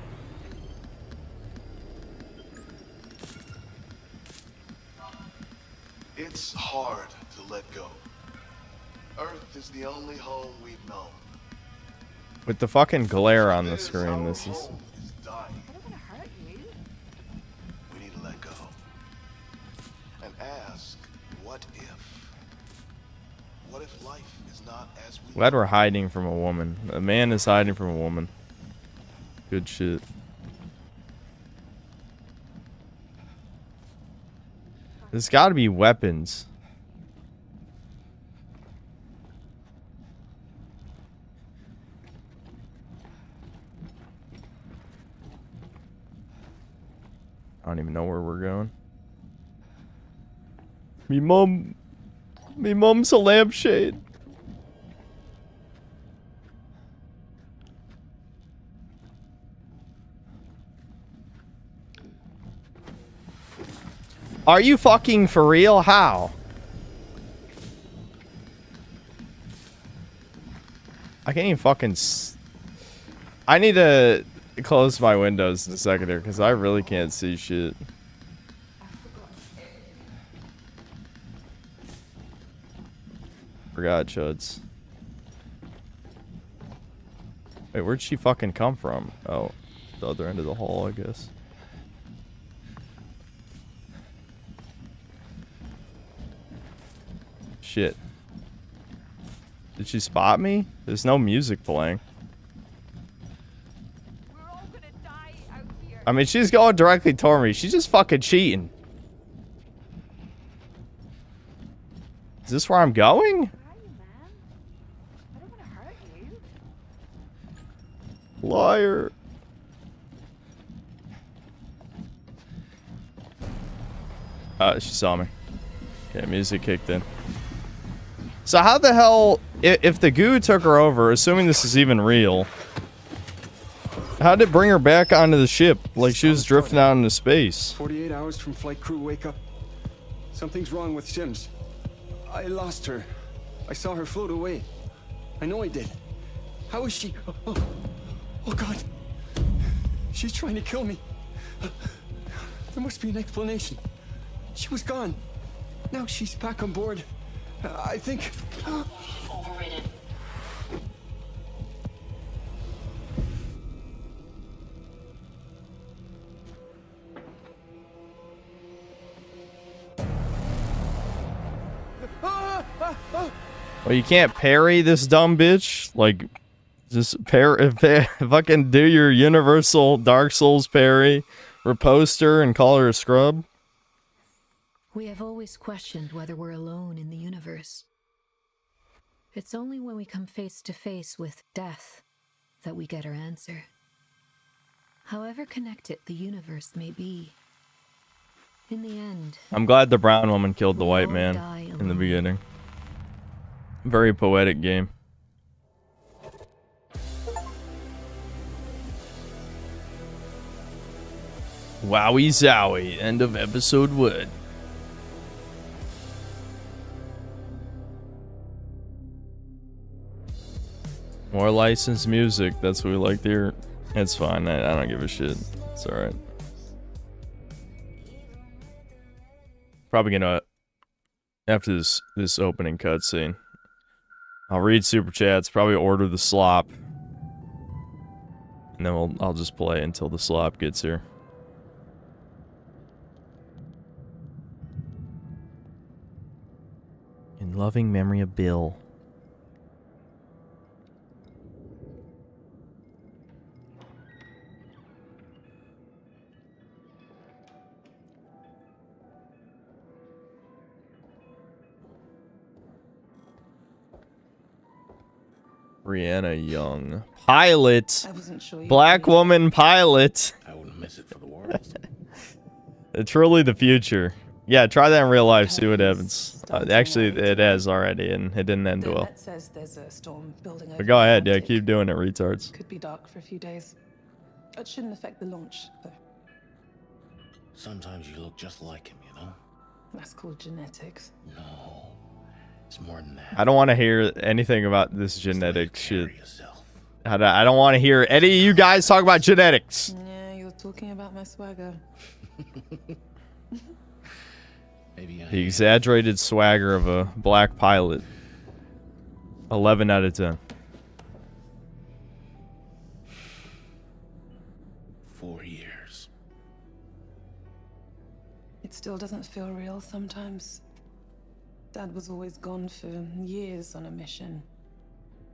It's hard to let go. Earth is the only home we've known.
With the fucking glare on the screen, this is...
Dying. We need to let go. And ask, what if? What if life is not as we...
Glad we're hiding from a woman. A man is hiding from a woman. Good shit. There's gotta be weapons. I don't even know where we're going. Me mom's a lampshade. Are you fucking for real? How? I can't even fucking... I need to close my windows in a second here, because I really can't see shit. Forgot, Chuds. Wait, where'd she fucking come from? Oh, the other end of the hall, I guess. Shit. Did she spot me? There's no music playing.
We're all gonna die out here.
I mean, she's going directly toward me. She's just fucking cheating. Is this where I'm going?
Where are you, man? I don't want to hurt you.
Liar. She saw me. Okay, music kicked in. So how the hell, if the goo took her over, assuming this is even real, how did it bring her back onto the ship? Like she was drifting out into space.
48 hours from flight crew wake up. Something's wrong with Sims. I lost her. I saw her float away. I know I did. How is she? Oh God. She's trying to kill me. There must be an explanation. She was gone. Now she's back on board. I think...
Overrated.
Well, you can't parry this dumb bitch. Like, just fucking do your universal Dark Souls parry, repost her, and call her a scrub.
We have always questioned whether we're alone in the universe. It's only when we come face to face with death that we get our answer. However connected the universe may be, in the end...
I'm glad the brown woman killed the white man in the beginning. Very poetic game. Wowie zowie, end of episode 1. More licensed music, that's what we like to hear. It's fine, I don't give a shit. It's alright. Probably gonna, after this opening cutscene, I'll read super chats, probably order the slop. And then I'll just play until the slop gets here. In loving memory of Bill. Brianna Young. Pilot. Black woman pilot.
I wouldn't miss it for the world.
It's truly the future. Yeah, try that in real life, see what happens. Actually, it has already, and it didn't end well.
Says there's a storm building over
But go ahead, yeah,
Atlantic.
keep doing it, retards.
Could be dark for a few days. It shouldn't affect the launch, though.
Sometimes you look just like him, you know?
That's called genetics.
No, it's more than that.
I don't want to hear anything about this genetic shit. I don't want to hear any of you guys talk about genetics.
Yeah, you're talking about my swagger.
Maybe
The exaggerated swagger of a black pilot. 11 out of 10.
4 years.
It still doesn't feel real sometimes. Dad was always gone for years on a mission.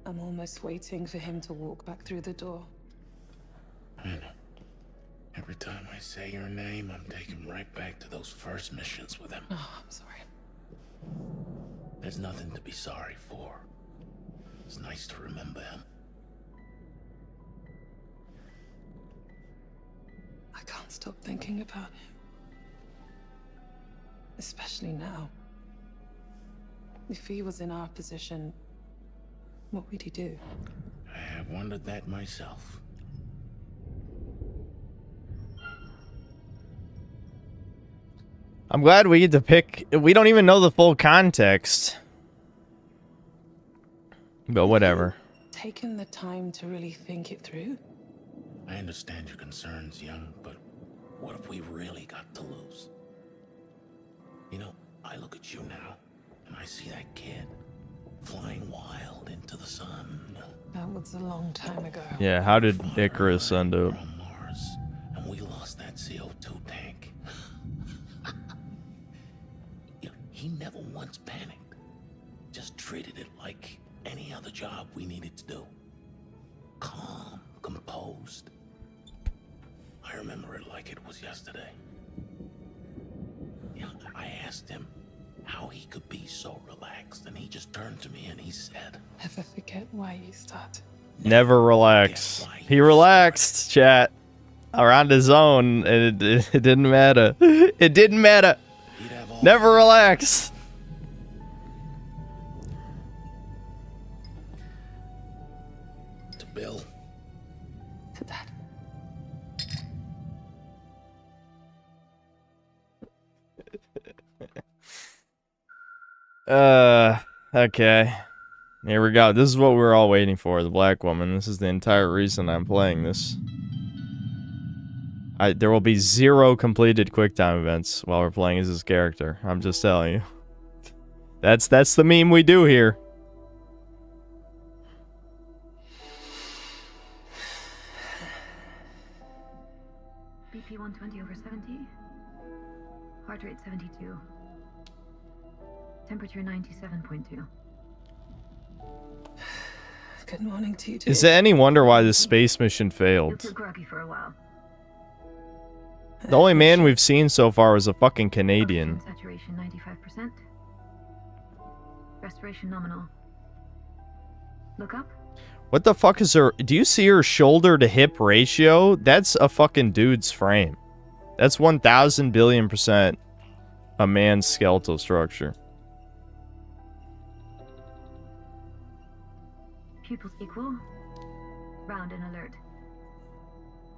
I'm almost waiting for him to walk back through the door.
I know. Every time I say your name, I'm taken right back to those first missions with him.
Oh, I'm sorry.
There's nothing to be sorry for. It's nice to remember him.
I can't stop thinking about him. Especially now. If he was in our position, what would he do?
I have wondered that myself.
I'm glad we get to pick. We don't even know the full context. But whatever.
Taken the time to really think it through?
I understand your concerns, young, but what if we really got to lose? You know, I look at you now, and I see that kid flying wild into the sun.
That was a long time ago.
Yeah, how did Icarus end up?
On Mars, and we lost that CO2 tank. You know, he never once panicked. Just treated it like any other job we needed to do. Calm, composed. I remember it like it was yesterday. You know, I asked him how he could be so relaxed, and he just turned to me and he said,
Never forget why you start.
Never relax. He relaxed, chat. Around his own, and it didn't matter. It didn't matter. Never relax.
To Bill.
To Dad.
Okay. Here we go. This is what we were all waiting for, the black woman. This is the entire reason I'm playing this. There will be 0 completed QuickTime events while we're playing as this character. I'm just telling you. That's the meme we do here.
BP 120/70. Heart rate 72. Temperature 97.2.
Good morning to you too.
Is it any wonder why this space mission
You're
failed?
too groggy for a while.
The only man we've seen so far was a fucking Canadian.
Oxygen saturation 95%. Respiration nominal. Look up.
What the fuck is her... Do you see her shoulder to hip ratio? That's a fucking dude's frame. That's 1,000 billion% a man's skeletal structure.
Pupils equal. Round and alert.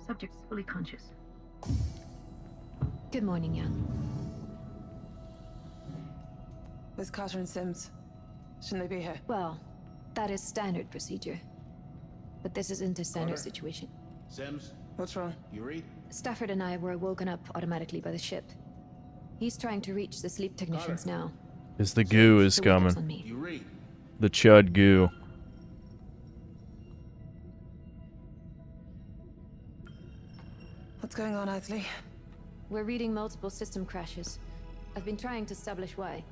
Subject is fully conscious. Good morning, young.
Where's Carter and Sims? Shouldn't they be here?
Well, that is standard procedure. But this isn't a standard
Carter.
situation.
Sims,
What's wrong?
you read?
Stafford and I were woken up automatically by the ship. He's trying to reach the sleep technicians now.
Because the goo is
The week up's
coming.
on me.
You read?
The chud goo.
What's going on, Isley?
We're reading multiple system crashes. I've been trying to establish why.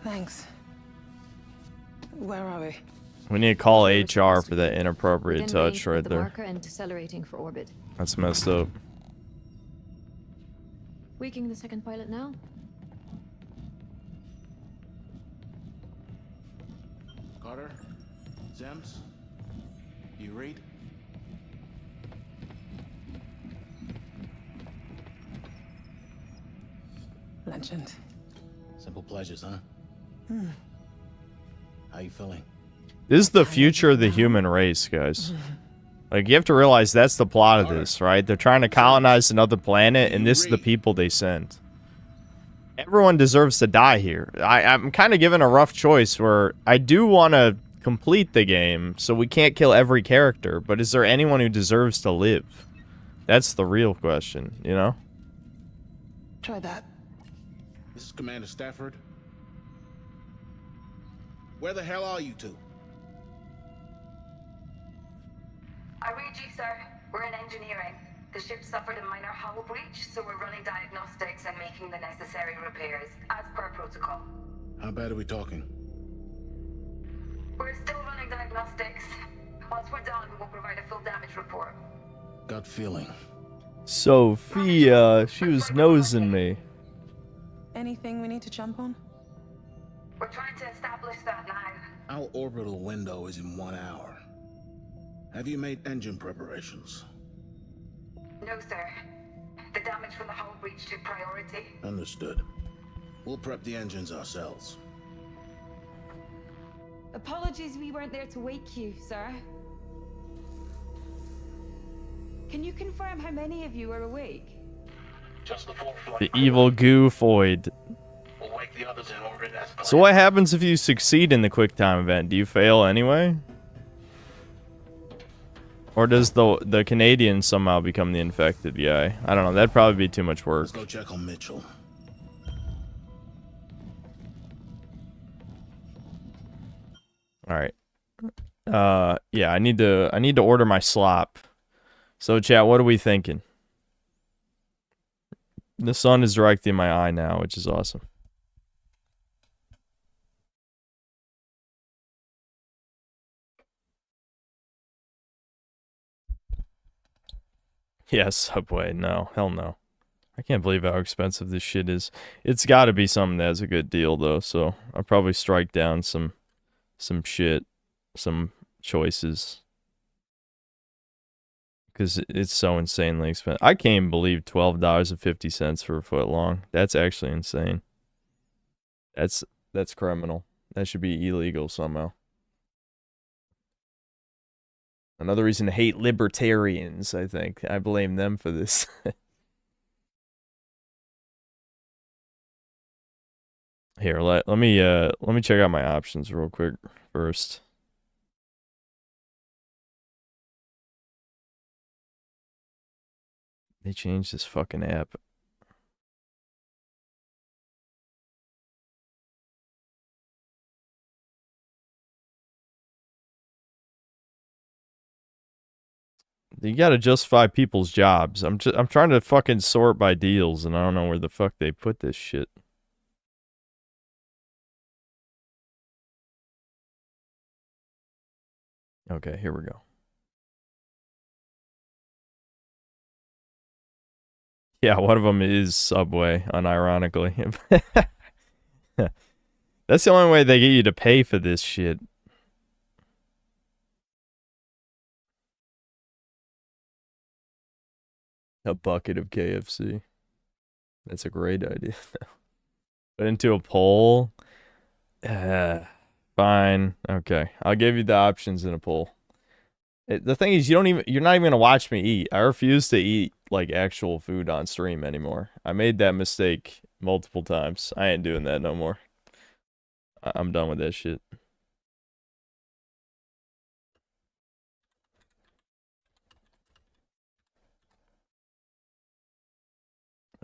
Thanks. Where are we?
We need to call HR for that inappropriate
Within
touch
range
right
with the
there.
marker and decelerating for orbit.
That's messed up.
Waking the second pilot now?
Carter? Sims? You read?
Legend.
Simple pleasures, huh? How you feeling?
This is the future of the human race, guys. Like, you have to realize that's the plot of this, right? They're trying to colonize another planet, and this is the people they send. everyone deserves to die here. I'm kind of given a rough choice where I do want to complete the game, so we can't kill every character, but is there anyone who deserves to live? That's the real question, you know?
Try that.
This is Commander Stafford. Where the hell are you two?
I read you, sir. We're in engineering. The ship suffered a minor hull breach, so we're running diagnostics and making the necessary repairs, as per protocol.
How bad are we talking?
We're still running diagnostics. Once we're done, we'll provide a full damage report.
Gut feeling.
Sophia, she was nosing me.
Anything we need to jump on?
We're trying to establish that now.
Our orbital window is in 1 hour. Have you made engine preparations?
No, sir. The damage from the hull breach took priority.
Understood. We'll prep the engines ourselves.
Apologies we weren't there to wake you, sir. Can you confirm how many of you are awake?
Just the 4 flight
The evil goofoid.
We'll wake the others in orbit as planned.
So what happens if you succeed in the quick time event? Do you fail anyway? Or does the Canadian somehow become the infected guy? I don't know. That'd probably be too much work.
Let's go check on Mitchell.
All right. Yeah, I need to order my slop. So chat, what are we thinking? The sun is directly in my eye now, which is awesome. Yeah, Subway. No, hell no. I can't believe how expensive this shit is. It's got to be something that has a good deal though, so I'll probably strike down some shit, some choices. Because it's so insanely expensive. I can't even believe $12.50 for a foot long. That's actually insane. That's criminal. That should be illegal somehow. Another reason to hate libertarians, I think. I blame them for this. Here, let me check out my options real quick first. They changed this fucking app. You gotta justify people's jobs. I'm trying to fucking sort by deals, and I don't know where the fuck they put this shit. Okay, here we go. Yeah, one of them is Subway, unironically. That's the only way they get you to pay for this shit. A bucket of KFC. That's a great idea. Put into a poll. Fine. Okay. I'll give you the options in a poll. The thing is, you're not even gonna watch me eat. I refuse to eat like actual food on stream anymore. I made that mistake multiple times. I ain't doing that no more. I'm done with that shit.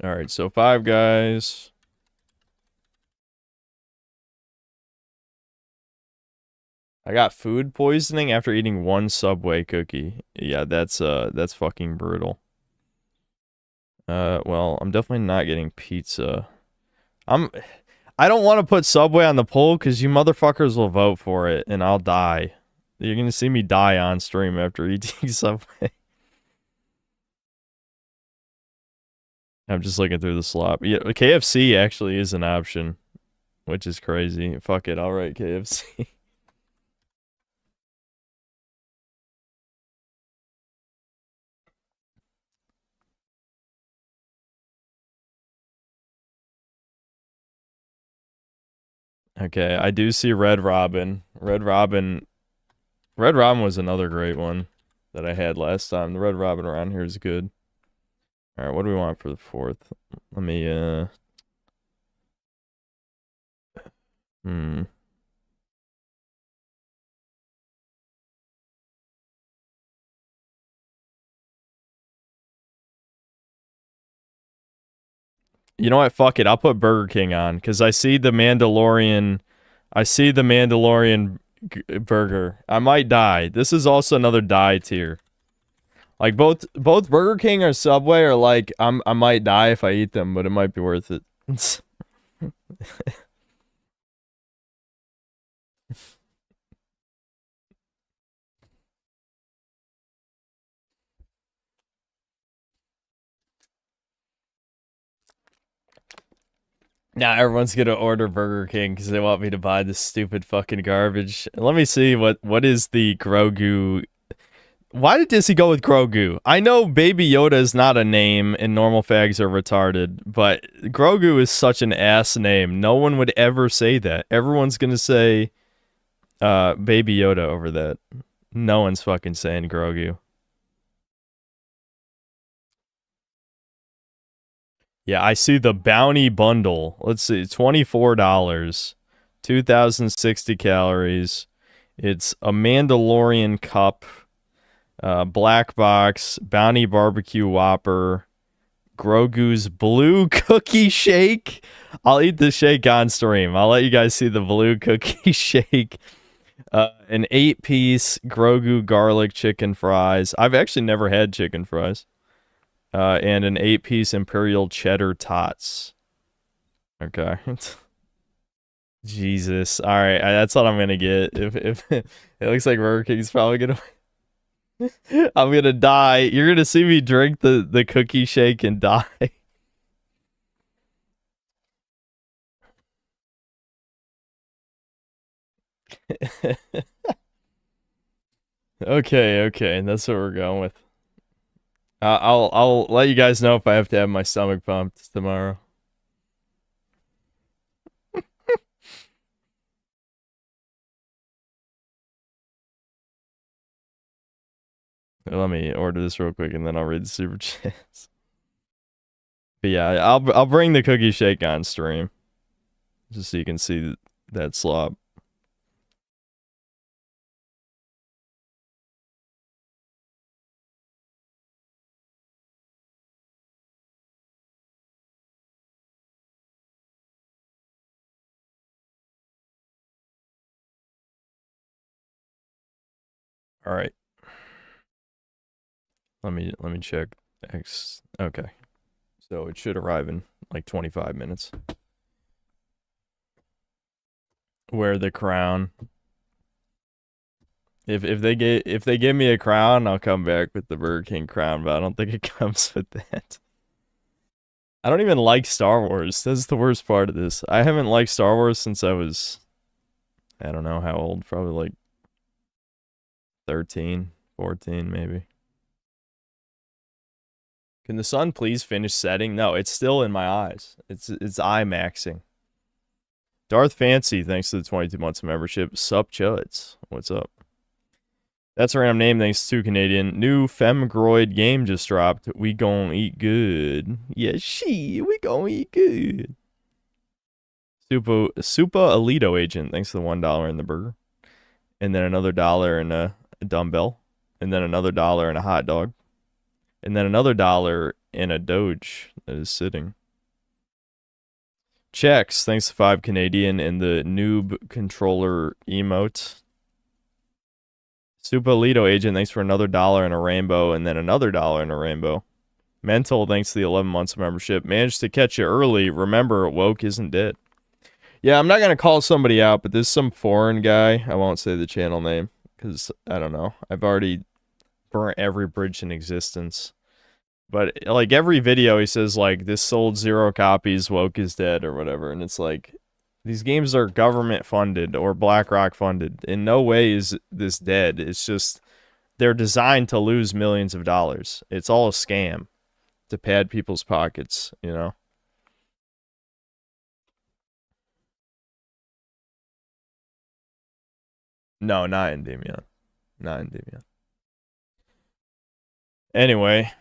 Alright, so Five Guys. I got food poisoning after eating one Subway cookie. Yeah, that's fucking brutal. Well, I'm definitely not getting pizza. I don't want to put Subway on the poll because you motherfuckers will vote for it and I'll die. You're gonna see me die on stream after eating Subway. I'm just looking through the slop. Yeah, KFC actually is an option, which is crazy. Fuck it, I'll write KFC. Okay, I do see Red Robin. Red Robin was another great one that I had last time. The Red Robin around here is good. Alright, what do we want for the 4th? Let me, Hmm. You know what? Fuck it. I'll put Burger King on because I see the Mandalorian. I see the Mandalorian burger. I might die. This is also another die tier. Like both Burger King or Subway are like I might die if I eat them, but it might be worth it. Now everyone's gonna order Burger King because they want me to buy this stupid fucking garbage. Let me see what is the Grogu. Why did Disney go with Grogu? I know Baby Yoda is not a name and normal fags are retarded, but Grogu is such an ass name. No one would ever say that. Everyone's gonna say Baby Yoda over that. No one's fucking saying Grogu. Yeah, I see the bounty bundle. Let's see, $24, 2,060 calories. It's a Mandalorian cup, black box, bounty barbecue whopper, Grogu's blue cookie shake. I'll eat the shake on stream. I'll let you guys see the blue cookie shake. An 8-piece Grogu garlic chicken fries. I've actually never had chicken fries. And an 8-piece Imperial cheddar tots. Okay. Jesus. All right, that's what I'm gonna get. If it looks like Burger King's probably gonna, I'm gonna die. You're gonna see me drink the cookie shake and die. Okay, and that's what we're going with. I'll let you guys know if I have to have my stomach pumped tomorrow. Let me order this real quick and then I'll read the super chats. But yeah, I'll bring the cookie shake on stream, just so you can see that slop. All right. Let me check. Okay. So it should arrive in like 25 minutes. Wear the crown. If they give me a crown, I'll come back with the Burger King crown, but I don't think it comes with that. I don't even like Star Wars. That's the worst part of this. I haven't liked Star Wars since I was, I don't know how old, probably like 13, 14 maybe. Can the sun please finish setting? No, it's still in my eyes. It's IMAXing. Darth Fancy, thanks to the 22 months of membership. Sup Chuds. What's up? That's a random name, thanks to Canadian. New Femgroid game just dropped. We gon' eat good. Yeah, we gon' eat good. Super Alito agent, thanks to the $1 in the burger. And then another $1 in a dumbbell. And then another $1 in a hot dog. And then another $1 in a Doge that is sitting. Checks, thanks to 5 Canadian and the noob controller emote. Super Alito agent, thanks for another $1 in a rainbow, and then another $1 in a rainbow. Mental, thanks to the 11 months of membership. Managed to catch you early. Remember, woke isn't dead. Yeah, I'm not going to call somebody out, but there's some foreign guy. I won't say the channel name, because, I don't know. I've already burnt every bridge in existence. But, like, every video he says, like, this sold 0 copies, woke is dead, or whatever. And it's like, these games are government funded or BlackRock funded. In no way is this dead. It's just they're designed to lose millions of dollars. It's all a scam to pad people's pockets, you know? No, not Endymion. Not Endymion. Anyway,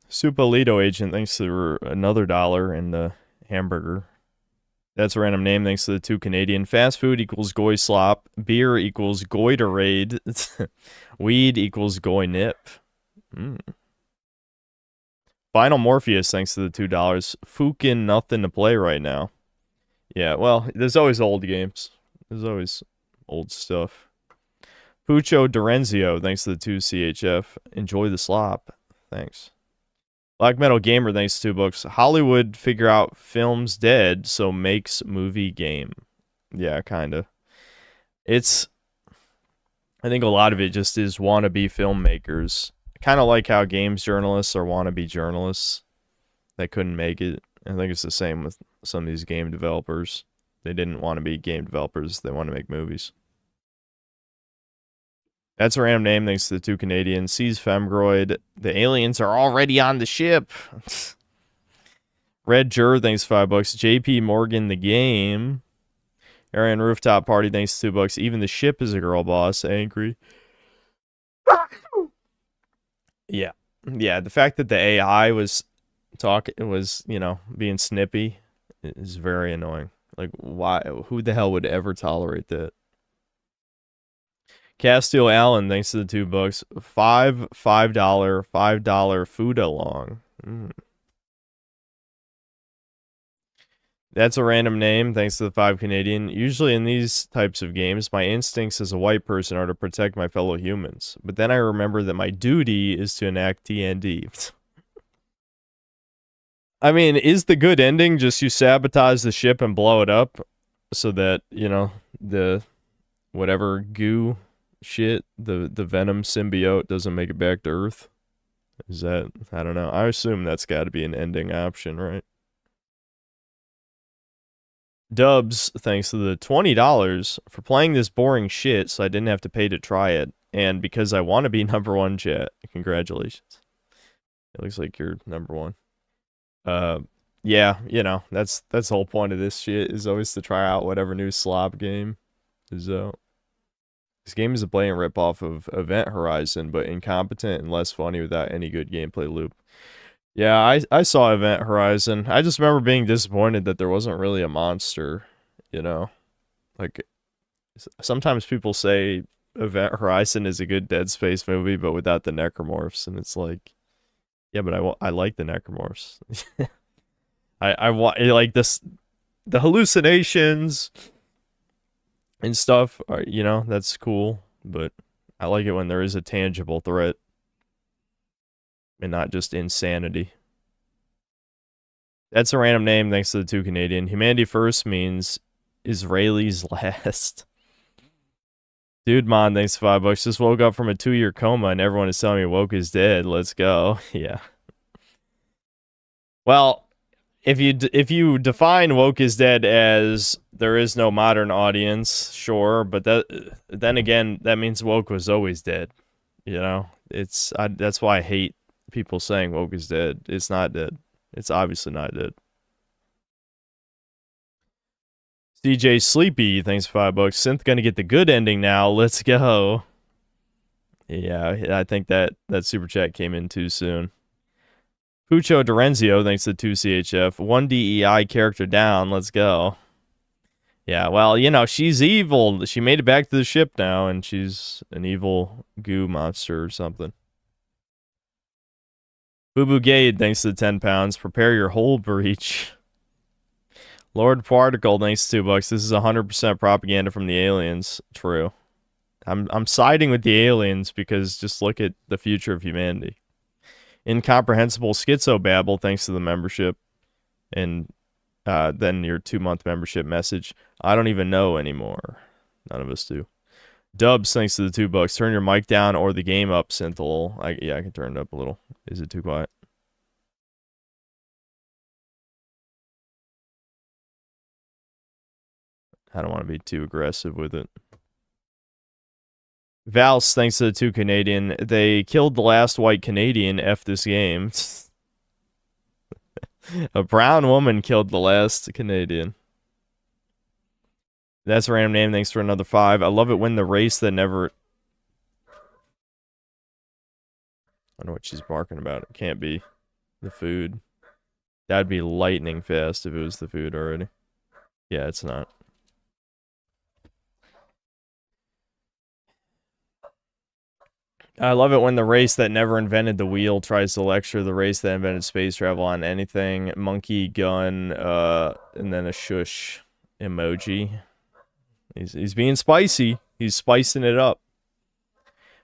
Super Alito agent, thanks to another $1 in the hamburger. That's a random name thanks to the 2 Canadian. Fast food equals goy slop. Beer equals goiterade. Weed equals goy nip. Final Morpheus thanks to the $2. Fucking nothing to play right now. Yeah, well, there's always old games. There's always old stuff. Pucho Dorenzio thanks to the 2 CHF. Enjoy the slop. Thanks. Black Metal Gamer, thanks to $2. Hollywood figure out film's dead, so makes movie game. Yeah, kind of. I think a lot of it just is wannabe filmmakers. Kind of like how games journalists are wannabe journalists that couldn't make it. I think it's the same with some of these game developers. They didn't want to be game developers. They want to make movies. That's a random name thanks to the 2 Canadians. Sees Femgroid. The aliens are already on the ship. Red Jur, thanks $5. JP Morgan, the game. Arian Rooftop Party, thanks $2. Even the ship is a girl boss. Angry. Yeah. Yeah, the fact that the AI was being snippy is very annoying. Like, why? Who the hell would ever tolerate that? Castile Allen, thanks to the $2. $5 food along. That's a random name, thanks to the 5 Canadian. Usually in these types of games, my instincts as a white person are to protect my fellow humans. But then I remember that my duty is to enact TND. I mean, is the good ending just you sabotage the ship and blow it up so that, the whatever goo shit, the Venom symbiote doesn't make it back to Earth? Is that, I don't know. I assume that's got to be an ending option, right? Dubs, thanks to the $20 for playing this boring shit so I didn't have to pay to try it. And because I want to be #1 chat. Congratulations. It looks like you're #1. Yeah, that's the whole point of this shit, is always to try out whatever new slop game is out. This game is a blatant ripoff of Event Horizon, but incompetent and less funny without any good gameplay loop. Yeah, I saw Event Horizon. I just remember being disappointed that there wasn't really a monster, Like, sometimes people say Event Horizon is a good Dead Space movie, but without the necromorphs, and it's like, yeah, but I like the necromorphs. I want, like, this, the hallucinations and stuff are, that's cool, but I like it when there is a tangible threat and not just insanity. That's a random name thanks to the 2 Canadian. Humanity first means Israelis last. Dude, man, thanks for $5. Just woke up from a 2-year coma and everyone is telling me woke is dead. Let's go. Yeah. Well, if you define woke is dead as there is no modern audience, sure, but then again, that means woke was always dead. That's why I hate people saying woke is dead. It's not dead. It's obviously not dead. CJ Sleepy, thanks for $5. Synth gonna get the good ending now. Let's go. Yeah, I think that super chat came in too soon. Pucho Dorenzio, thanks to 2 CHF. 1 DEI character down. Let's go. Yeah, well, she's evil. She made it back to the ship now, and she's an evil goo monster or something. Boo Boo Gade, thanks to the 10 pounds. Prepare your whole breach. Lord Particle, thanks to $2. This is 100% propaganda from the aliens. True. I'm siding with the aliens because just look at the future of humanity. Incomprehensible Schizobabble, thanks to the membership. And then your 2-month membership message. I don't even know anymore. None of us do. Dubs, thanks to the $2. Turn your mic down or the game up, Synthol. I can turn it up a little. Is it too quiet? I don't want to be too aggressive with it. Vals, thanks to the 2 Canadian. They killed the last white Canadian. F this game. A brown woman killed the last Canadian. That's a random name. Thanks for another 5. I love it when the race that never... I don't know what she's barking about. It can't be the food. That'd be lightning fast if it was the food already. Yeah, it's not. I love it when the race that never invented the wheel tries to lecture the race that invented space travel on anything. Monkey, gun, and then a shush emoji. He's being spicy. He's spicing it up.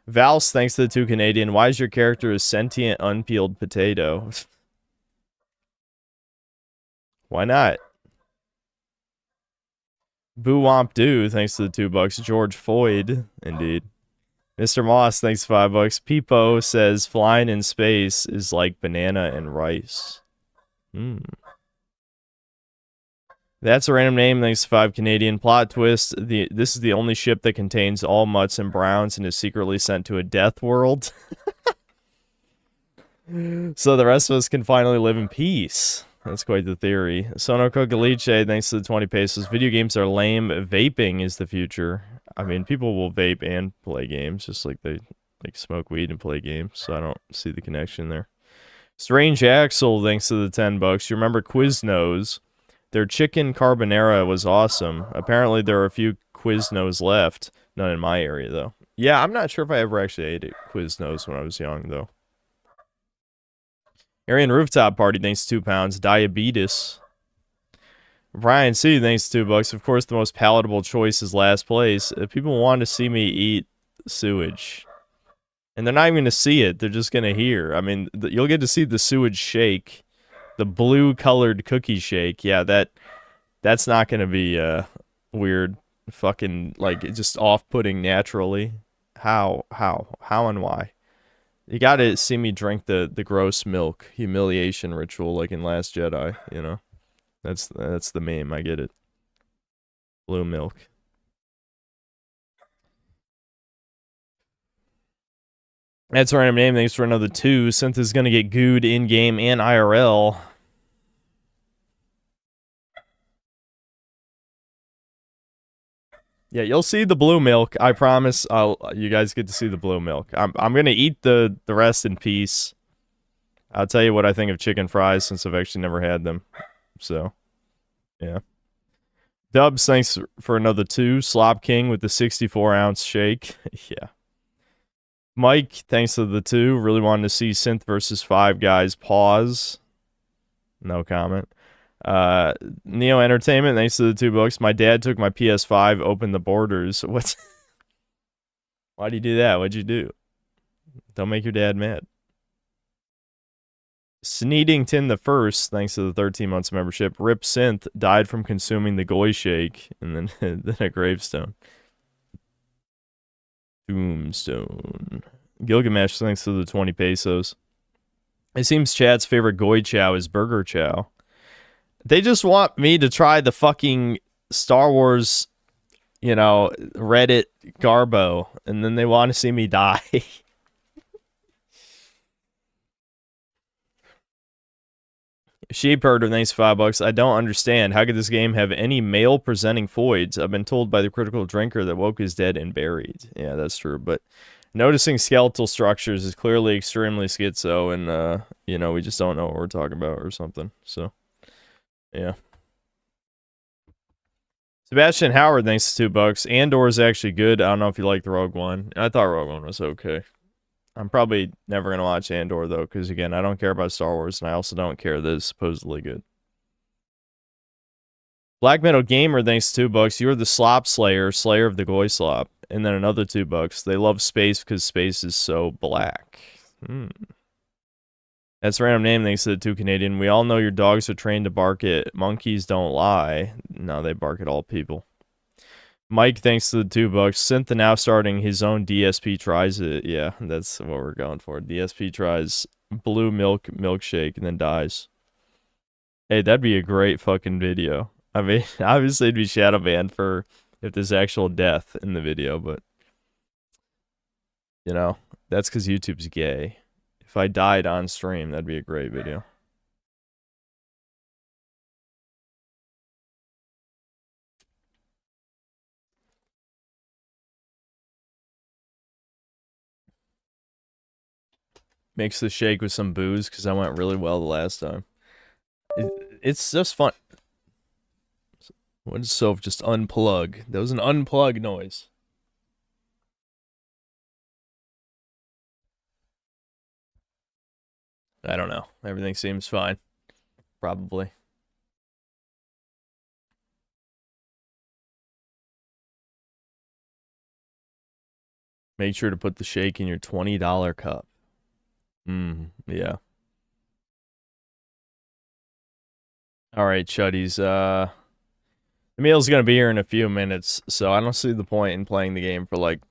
Vals, thanks to the 2 Canadian. Why is your character a sentient, unpeeled potato? Why not? Boo Womp Doo, thanks to the $2. George Foyd, indeed. Mr. Moss, thanks $5. Peepo says flying in space is like banana and rice. That's a random name, thanks to 5 Canadian. Plot twist, this is the only ship that contains all mutts and browns and is secretly sent to a death world. So the rest of us can finally live in peace. That's quite the theory. Sono Cocaliche, thanks to the 20 pesos. Video games are lame. Vaping is the future. I mean, people will vape and play games, just like they smoke weed and play games, so I don't see the connection there. Strange Axel, thanks to the $10. You remember Quiznos? Their chicken carbonara was awesome. Apparently there are a few Quiznos left. None in my area, though. Yeah, I'm not sure if I ever actually ate it Quiznos when I was young, though. Aryan Rooftop Party, thanks to £2. Diabetes. Brian C, thanks to $2. Of course, the most palatable choice is last place. If people want to see me eat sewage, and they're not even going to see it, they're just going to hear. I mean, you'll get to see the sewage shake, the blue-colored cookie shake. Yeah, that's not going to be weird, fucking, like, just off-putting naturally. How and why? You gotta see me drink the gross milk humiliation ritual like in Last Jedi, you know? That's the meme, I get it. Blue milk. That's a random name, thanks for another 2. Synth is gonna get gooed in-game and IRL. Yeah, you'll see the blue milk. I promise. You guys get to see the blue milk. I'm gonna eat the rest in peace. I'll tell you what I think of chicken fries since I've actually never had them. So, yeah. Dubs, thanks for another 2. Slop King with the 64-ounce shake. Yeah. Mike, thanks to the 2. Really wanted to see Synth versus 5 Guys. Pause. No comment. Neo Entertainment, thanks to the $2. My dad took my PS5, opened the borders. What's... Why'd you do that? What'd you do? Don't make your dad mad. Sneedington the First, thanks to the 13 months membership. Rip Synth died from consuming the Goy Shake, and then, then a gravestone. Tombstone. Gilgamesh, thanks to the 20 pesos. It seems Chad's favorite Goy Chow is Burger Chow. They just want me to try the fucking Star Wars, you know, Reddit Garbo, and then they want to see me die. Sheepherder, thanks $5. I don't understand. How could this game have any male-presenting voids? I've been told by the critical drinker that Woke is dead and buried. Yeah, that's true, but noticing skeletal structures is clearly extremely schizo, and, you know, we just don't know what we're talking about or something, so... Yeah. Sebastian Howard, thanks to $2. Andor is actually good. I don't know if you like the Rogue One. I thought Rogue One was okay. I'm probably never going to watch Andor, though, because, again, I don't care about Star Wars, and I also don't care that it's supposedly good. Black Metal Gamer, thanks to $2. You're the Slop Slayer, Slayer of the Goy Slop. And then another $2. They love space because space is so black. That's a random name, thanks to the 2 Canadian. We all know your dogs are trained to bark at monkeys don't lie. No, they bark at all people. Mike, thanks to the $2. Synth now starting his own DSP tries it. Yeah, that's what we're going for. DSP tries blue milk milkshake and then dies. Hey, that'd be a great fucking video. I mean, obviously it'd be shadow banned for if there's actual death in the video, but you know, that's because YouTube's gay. If I died on stream, that'd be a great video. Makes the shake with some booze because I went really well the last time. It's just fun. What did Soph just unplug? That was an unplug noise. I don't know. Everything seems fine. Probably. Make sure to put the shake in your $20 cup. Yeah. All right, Chuddies. The meal's gonna be here in a few minutes, so I don't see the point in playing the game for like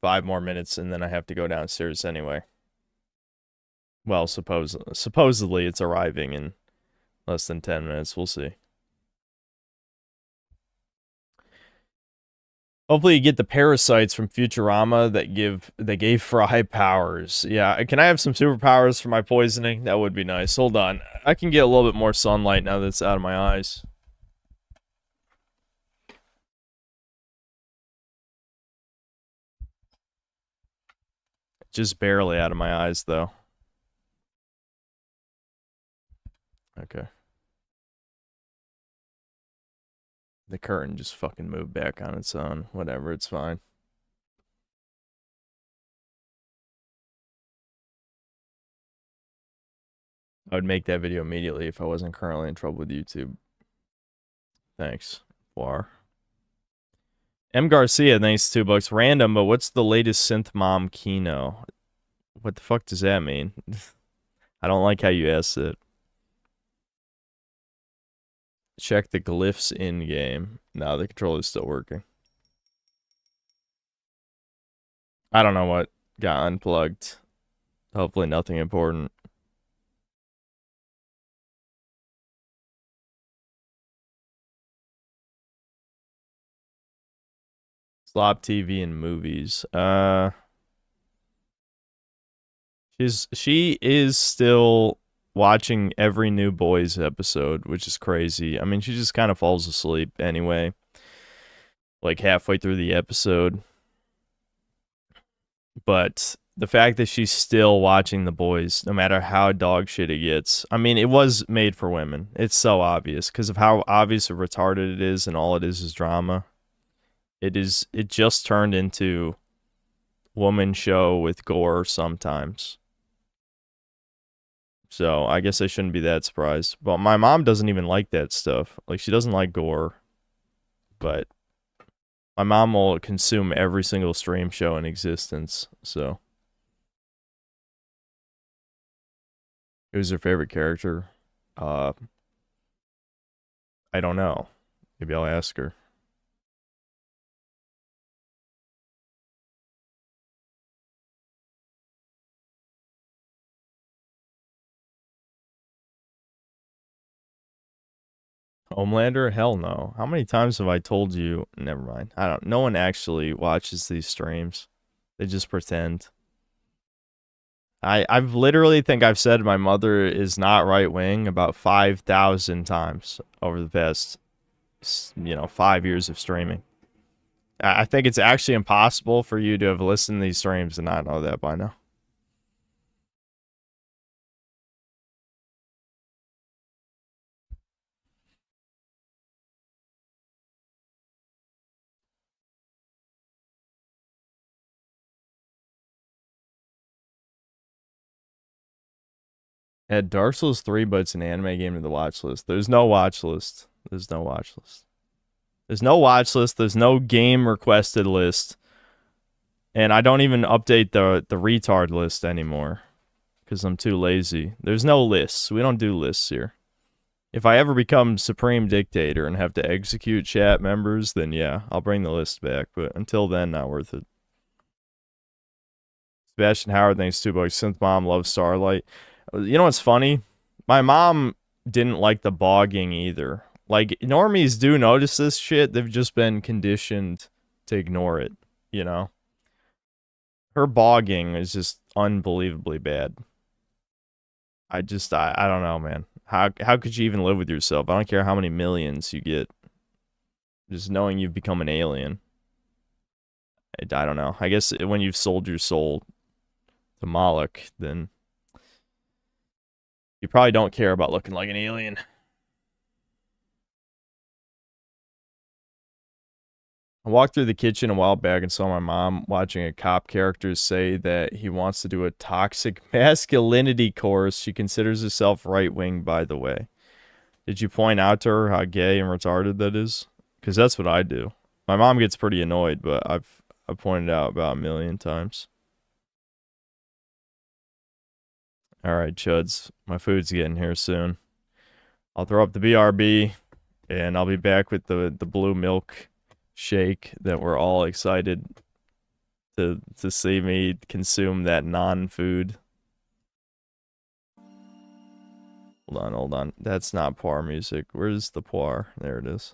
5 more minutes, and then I have to go downstairs anyway. Well, supposedly it's arriving in less than 10 minutes. We'll see. Hopefully you get the parasites from Futurama that gave Fry powers. Yeah, can I have some superpowers for my poisoning? That would be nice. Hold on. I can get a little bit more sunlight now that it's out of my eyes. Just barely out of my eyes, though. Okay. The curtain just fucking moved back on its own. Whatever, it's fine. I would make that video immediately if I wasn't currently in trouble with YouTube. Thanks, War. M. Garcia, thanks $2. Random, but what's the latest synth mom Kino? What the fuck does that mean? I don't like how you asked it. Check the glyphs in game. No, the controller's still working. I don't know what got unplugged. Hopefully nothing important. Slop TV and movies. She is still watching every new Boys episode, which is crazy. I mean, she just kind of falls asleep anyway. Like halfway through the episode. But the fact that she's still watching The Boys, no matter how dog shit it gets. I mean, it was made for women. It's so obvious because of how obvious and retarded it is, and all it is drama. It just turned into woman show with gore sometimes. So I guess I shouldn't be that surprised. But my mom doesn't even like that stuff. Like, she doesn't like gore. But my mom will consume every single stream show in existence. So who's her favorite character? I don't know. Maybe I'll ask her. Homelander? Hell no. How many times have I told you? Never mind. No one actually watches these streams. They just pretend. I've literally think I've said my mother is not right wing about 5,000 times over the past 5 years of streaming. I think it's actually impossible for you to have listened to these streams and not know that by now. Add Dark Souls 3, but it's an anime game to the watch list. There's no watch list. There's no watch list. There's no watch list. There's no game requested list. And I don't even update the retard list anymore. Because I'm too lazy. There's no lists. We don't do lists here. If I ever become supreme dictator and have to execute chat members, then yeah, I'll bring the list back. But until then, not worth it. Sebastian Howard, thanks $2. Synth Mom loves Starlight. You know what's funny? My mom didn't like the bogging either. Like, normies do notice this shit. They've just been conditioned to ignore it, you know? Her bogging is just unbelievably bad. I don't know, man. How could you even live with yourself? I don't care how many millions you get. Just knowing you've become an alien. I don't know. I guess when you've sold your soul to Moloch, then you probably don't care about looking like an alien. I walked through the kitchen a while back and saw my mom watching a cop character say that he wants to do a toxic masculinity course. She considers herself right-wing, by the way. Did you point out to her how gay and retarded that is? Because that's what I do. My mom gets pretty annoyed, but I've pointed out about a million times. All right, chuds. My food's getting here soon. I'll throw up the BRB, and I'll be back with the blue milk shake that we're all excited to see me consume that non-food. Hold on. That's not Poir music. Where's the Poir? There it is.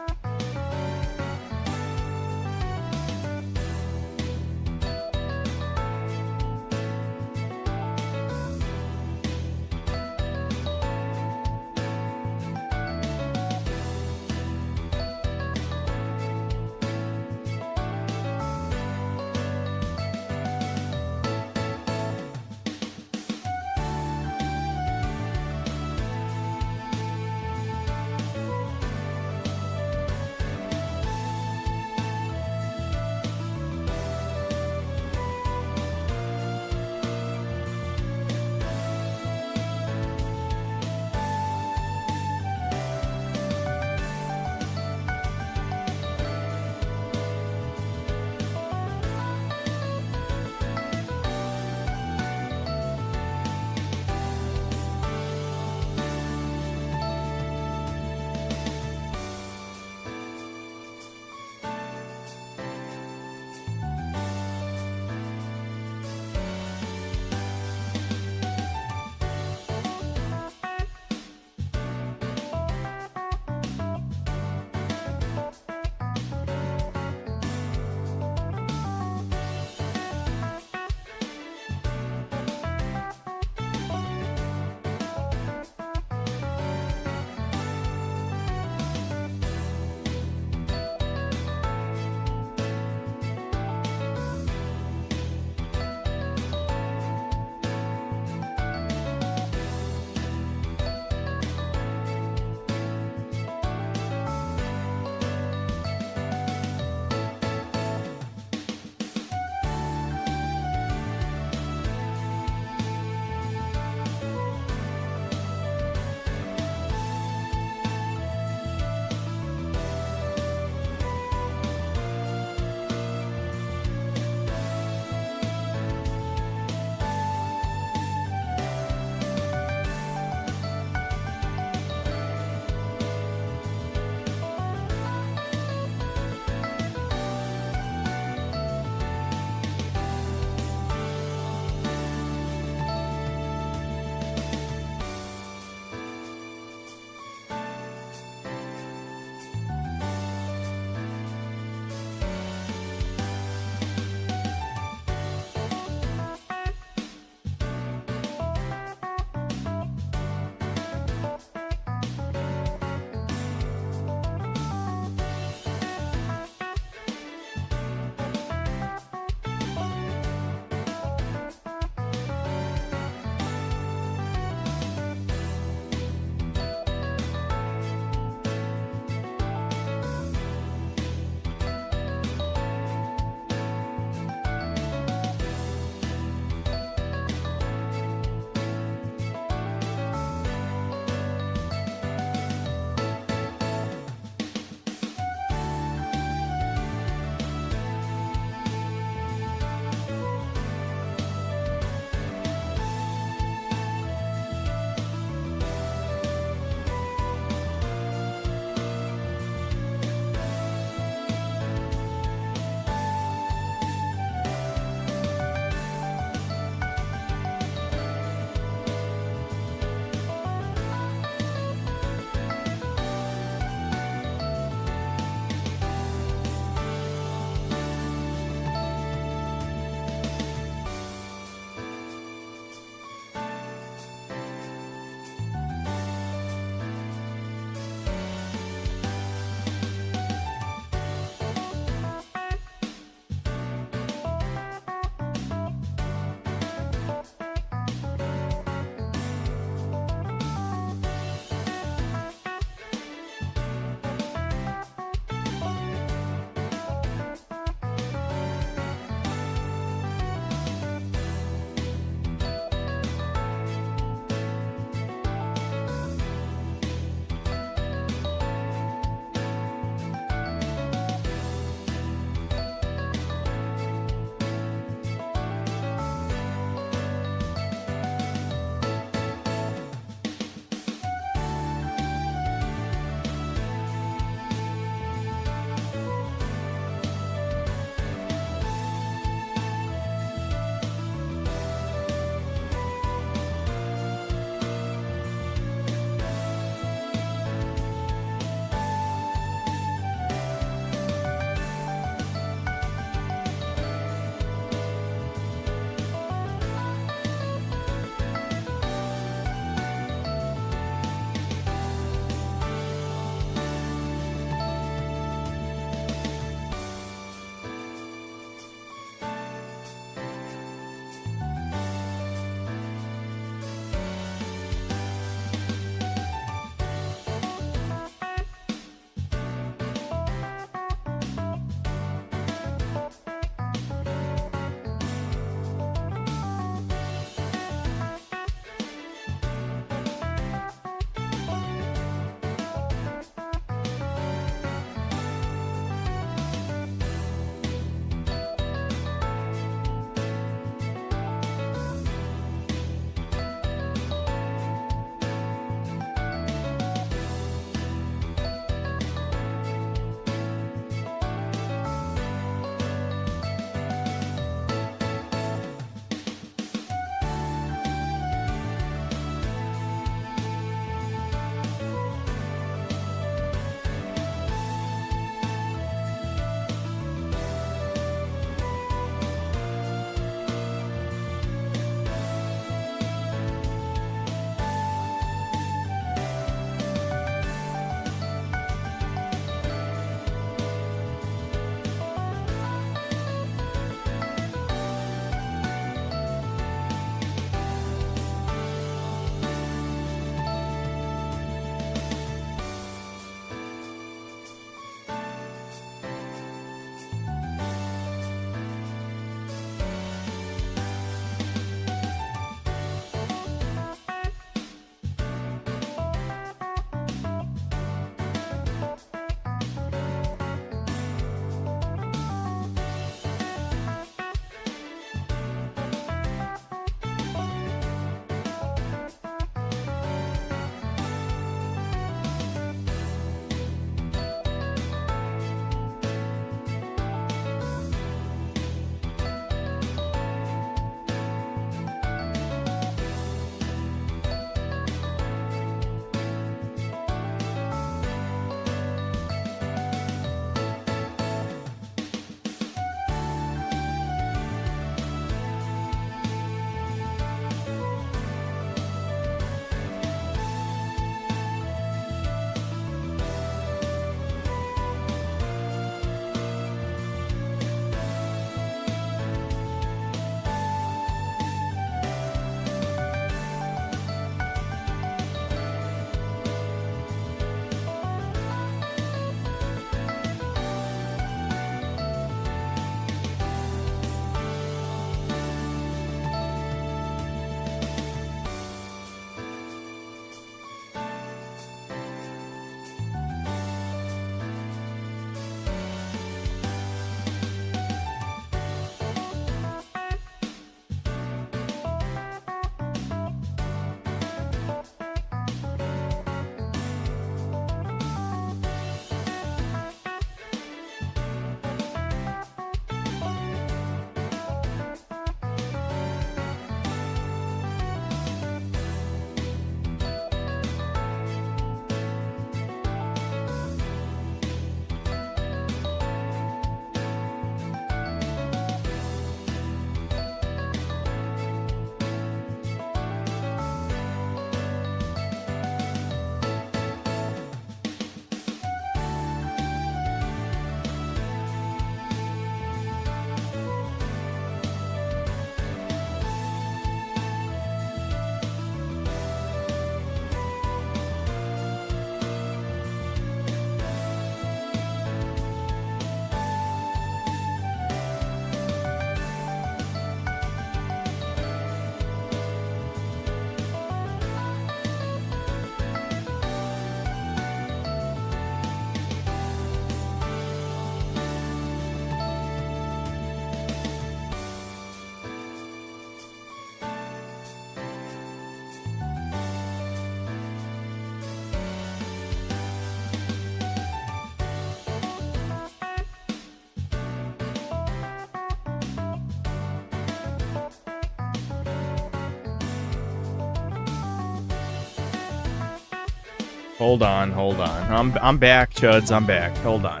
Hold on. I'm back, Chuds. I'm back. Hold on.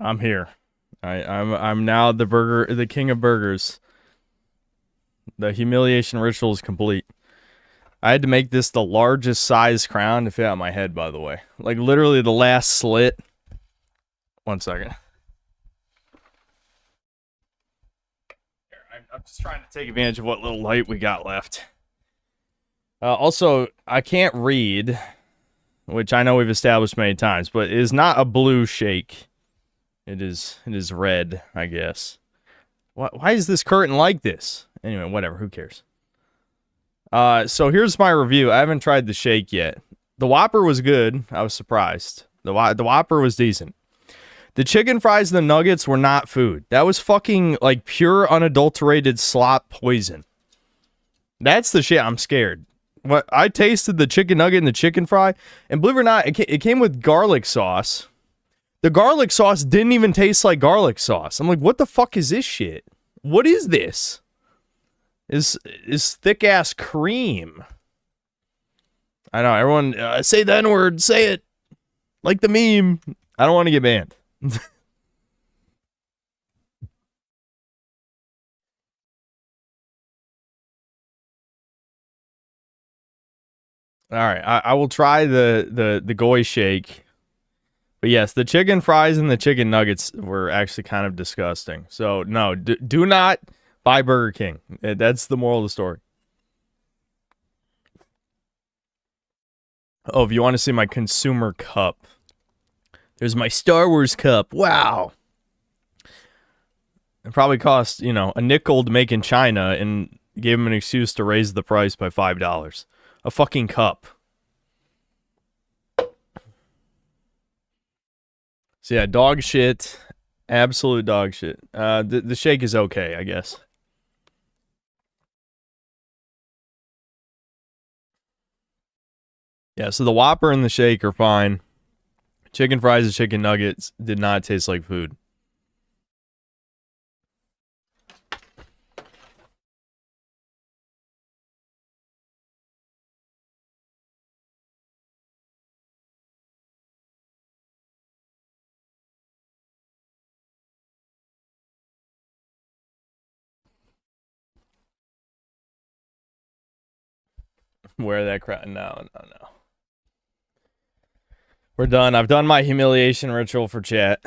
I'm here. I'm now the king of burgers. The humiliation ritual is complete. I had to make this the largest size crown to fit on my head, by the way. Like, literally the last slit. 1 second. I'm just trying to take advantage of what little light we got left. Also, I can't read, which I know we've established many times, but it is not a blue shake. It is red, I guess. Why is this curtain like this? Anyway, whatever. Who cares? So here's my review. I haven't tried the shake yet. The Whopper was good. I was surprised. The Whopper was decent. The chicken fries and the nuggets were not food. That was fucking like pure unadulterated slop poison. That's the shit. I'm scared. What I tasted the chicken nugget and the chicken fry, and believe it or not, it came with garlic sauce. The garlic sauce didn't even taste like garlic sauce. I'm like, what the fuck is this shit? What is this? Is thick ass cream? I know everyone say the N-word. Say it like the meme. I don't want to get banned. All right, I will try the goy shake. But yes, the chicken fries and the chicken nuggets were actually kind of disgusting. So no, do not buy Burger King. That's the moral of the story. Oh, if you want to see my consumer cup, there's my Star Wars cup. Wow. It probably cost, a nickel to make in China and gave them an excuse to raise the price by $5. A fucking cup. So yeah, dog shit. Absolute dog shit. The shake is okay, I guess. Yeah, so the Whopper and the shake are fine. Chicken fries and chicken nuggets did not taste like food. Wear that crap. No. We're done. I've done my humiliation ritual for chat.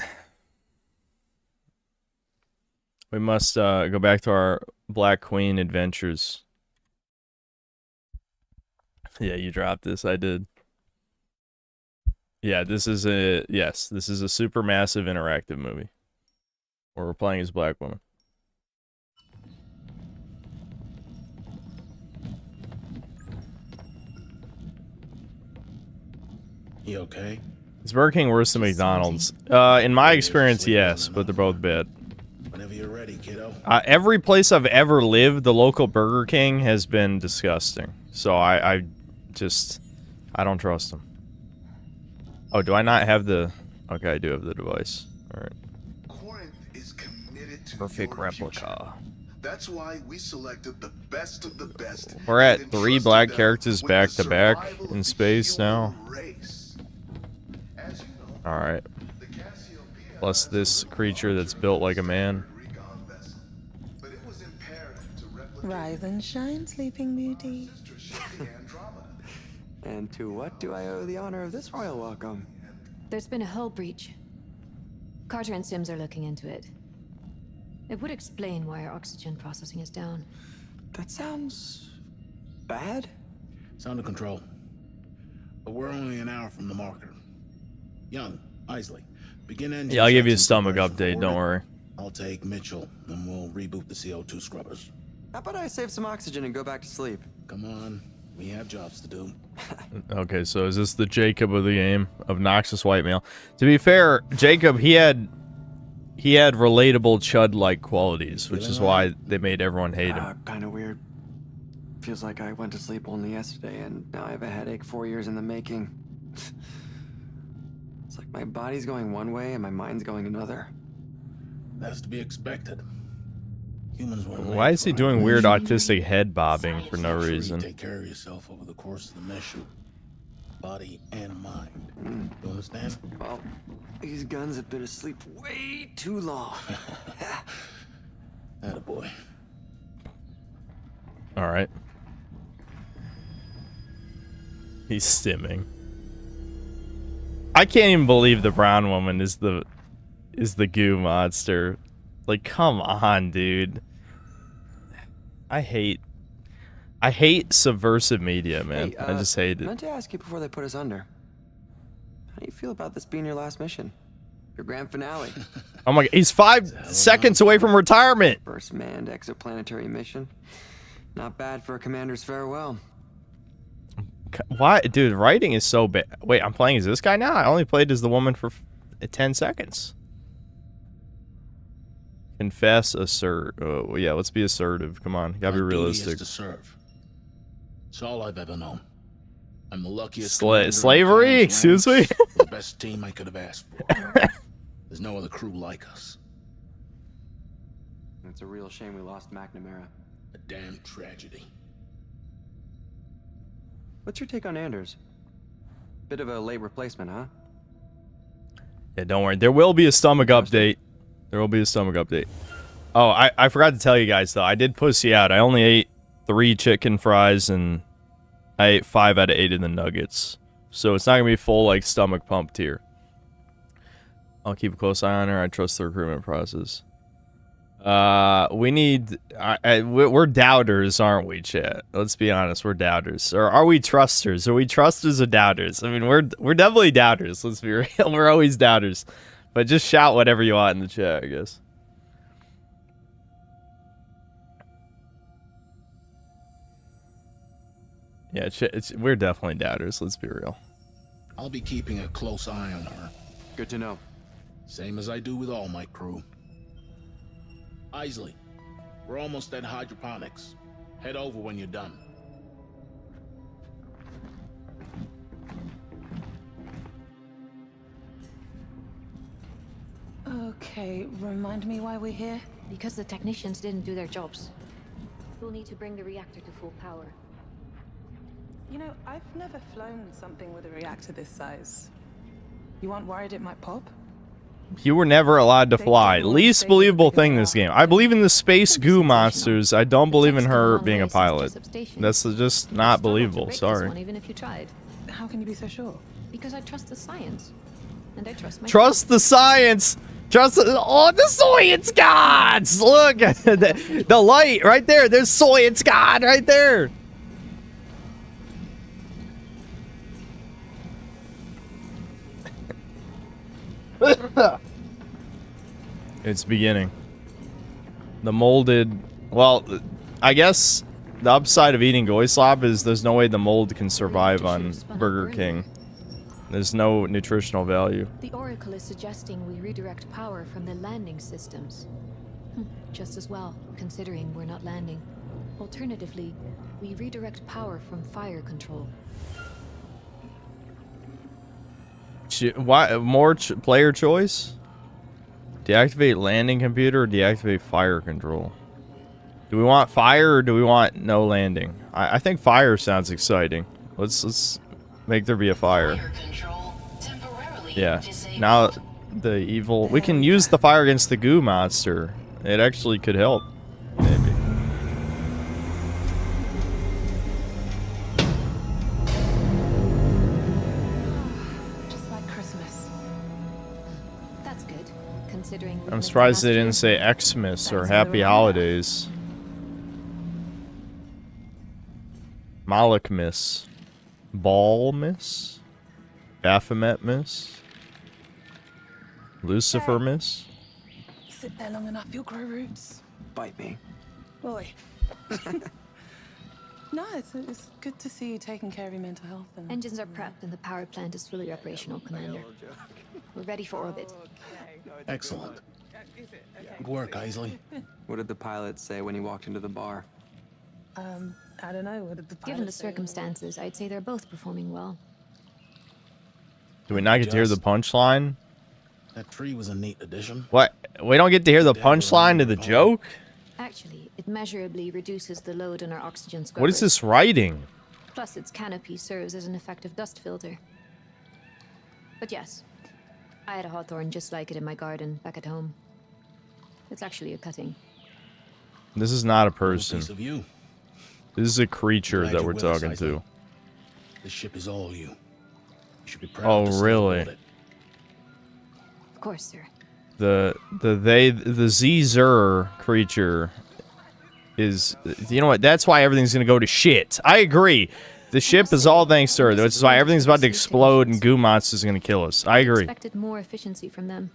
We must go back to our Black Queen adventures. Yeah, you dropped this. I did. Yeah, this is a super massive interactive movie where we're playing as black women.
You okay?
Is Burger King worse than McDonald's? In my experience, yes, but they're both bad.
Whenever you're ready, kiddo.
Every place I've ever lived, the local Burger King has been disgusting. So I don't trust them. Oh, do I not have the... Okay, I do have the device. Alright.
Corinth is committed to
Perfect replica.
That's why we selected the best of the best.
We're at 3 black characters back to back in space now. Alright. Plus this creature that's built like a man.
Rise and shine, Sleeping Beauty.
And to what do I owe the honor of this royal welcome?
There's been a hull breach. Carter and Sims are looking into it. It would explain why our oxygen processing is down.
That sounds... bad?
It's under control. But we're only an hour from the marker. Young, Isley, begin engine.
Yeah, I'll give you a stomach update, don't worry.
I'll take Mitchell, and we'll reboot the CO2 scrubbers.
How about I save some oxygen and go back to sleep?
Come on, we have jobs to do.
Okay, so is this the Jacob of the game? Obnoxious white male. To be fair, Jacob, he had relatable Chud-like qualities, which is why they made everyone hate him.
Kind of weird. Feels like I went to sleep only yesterday, and now I have a headache 4 years in the making. It's like my body's going one way and my mind's going another.
That's to be expected. Humans weren't
Why
made
is he
for
doing weird
isolation.
autistic head bobbing for no
Make sure you
reason?
take care of yourself over the course of the mission. Body and mind. You understand?
Well, these guns have been asleep way too long.
Attaboy.
All right. He's stimming. I can't even believe the brown woman is the goo monster. Like, come on, dude. I hate subversive media, man.
Hey,
I just hate it.
Meant to ask you before they put us under. How do you feel about this being your last mission? Your grand finale?
Oh my god, he's 5 seconds away from retirement.
First manned exoplanetary mission. Not bad for a commander's farewell.
Why, dude? Writing is so bad. Wait, I'm playing as this guy now. I only played as the woman for 10 seconds. Confess, assert. Oh yeah, let's be assertive. Come on, gotta be
My duty
realistic.
is to serve. It's all I've ever known. I'm the luckiest.
Slavery? Excuse me?
The best team I could have asked for. There's no other crew like us.
It's a real shame we lost McNamara.
A damn tragedy.
What's your take on Anders? Bit of a late replacement, huh?
Yeah, don't worry. There will be a stomach update. There will be a stomach update. Oh, I forgot to tell you guys, though. I did pussy out. I only ate 3 chicken fries, and I ate 5 out of 8 of the nuggets. So it's not going to be full, like, stomach pump tier. I'll keep a close eye on her. I trust the recruitment process. We need... we're doubters, aren't we, chat? Let's be honest. We're doubters. Or are we trusters? Are we trusters or doubters? I mean, we're definitely doubters. Let's be real. We're always doubters. But just shout whatever you want in the chat, I guess. Yeah, we're definitely doubters. Let's be real.
I'll be keeping a close eye on her.
Good to know.
Same as I do with all my crew. Isley, we're almost at hydroponics. Head over when you're done.
Okay, remind me why we're here?
Because the technicians didn't do their jobs. We'll need to bring the reactor to full power.
You know, I've never flown something with a reactor this size. You aren't worried it might pop?
You were never allowed to fly. Least believable thing in this game. I believe in the space goo monsters. I don't believe in her being a pilot. That's just not believable. Sorry.
Even if you tried.
How can you be so sure?
Because I trust the science. And I trust my
Trust the science. Trust the, oh, the science gods. Look, the light right there. There's science god right there. It's beginning. The molded... Well, I guess the upside of eating Goyslop is there's no way the mold can survive on Burger King. There's no nutritional value.
The Oracle is suggesting we redirect power from the landing systems. Just as well, considering we're not landing. Alternatively, we redirect power from fire control.
Why more player choice? Deactivate landing computer or deactivate fire control? Do we want fire or do we want no landing? I think fire sounds exciting. Let's make there be a fire. Yeah. Now the evil, we can use the fire against the goo monster. It actually could help. Maybe. I'm surprised they didn't say Xmas or Happy Holidays. Malakmas. Baalmas? Baphomet-mas? Lucifer-mas?
Sit there long enough, you'll grow roots.
Bite me.
Boy. No, it's good to see you taking care of your mental health. And
Engines are prepped and the power plant is fully operational, Commander. We're ready for orbit.
Excellent. Good work, Isley.
What did the pilot say when he walked into the bar?
I don't know. What did the
Given the circumstances, I'd say they're both performing well.
Do we not get to hear the punchline?
That tree was a neat addition.
What? We don't get to hear the punchline to the joke?
Actually, it measurably reduces the load on our oxygen scrubbers.
What is this writing?
Plus, its canopy serves as an effective dust filter. But yes, I had a hawthorn just like it in my garden back at home. It's actually a cutting.
This is not a person.
Piece of you.
This is a creature
Glad
that
you're
we're
with us,
talking
Isla.
to.
This ship is all you. You should be proud
Oh,
to still
really?
hold it.
Of course, sir.
The Zer creature is, you know what? That's why everything's gonna go to shit. I agree. The ship is all thanks to her, which is why everything's about to explode and goo monsters are gonna kill us. I agree.
Expected more efficiency from them.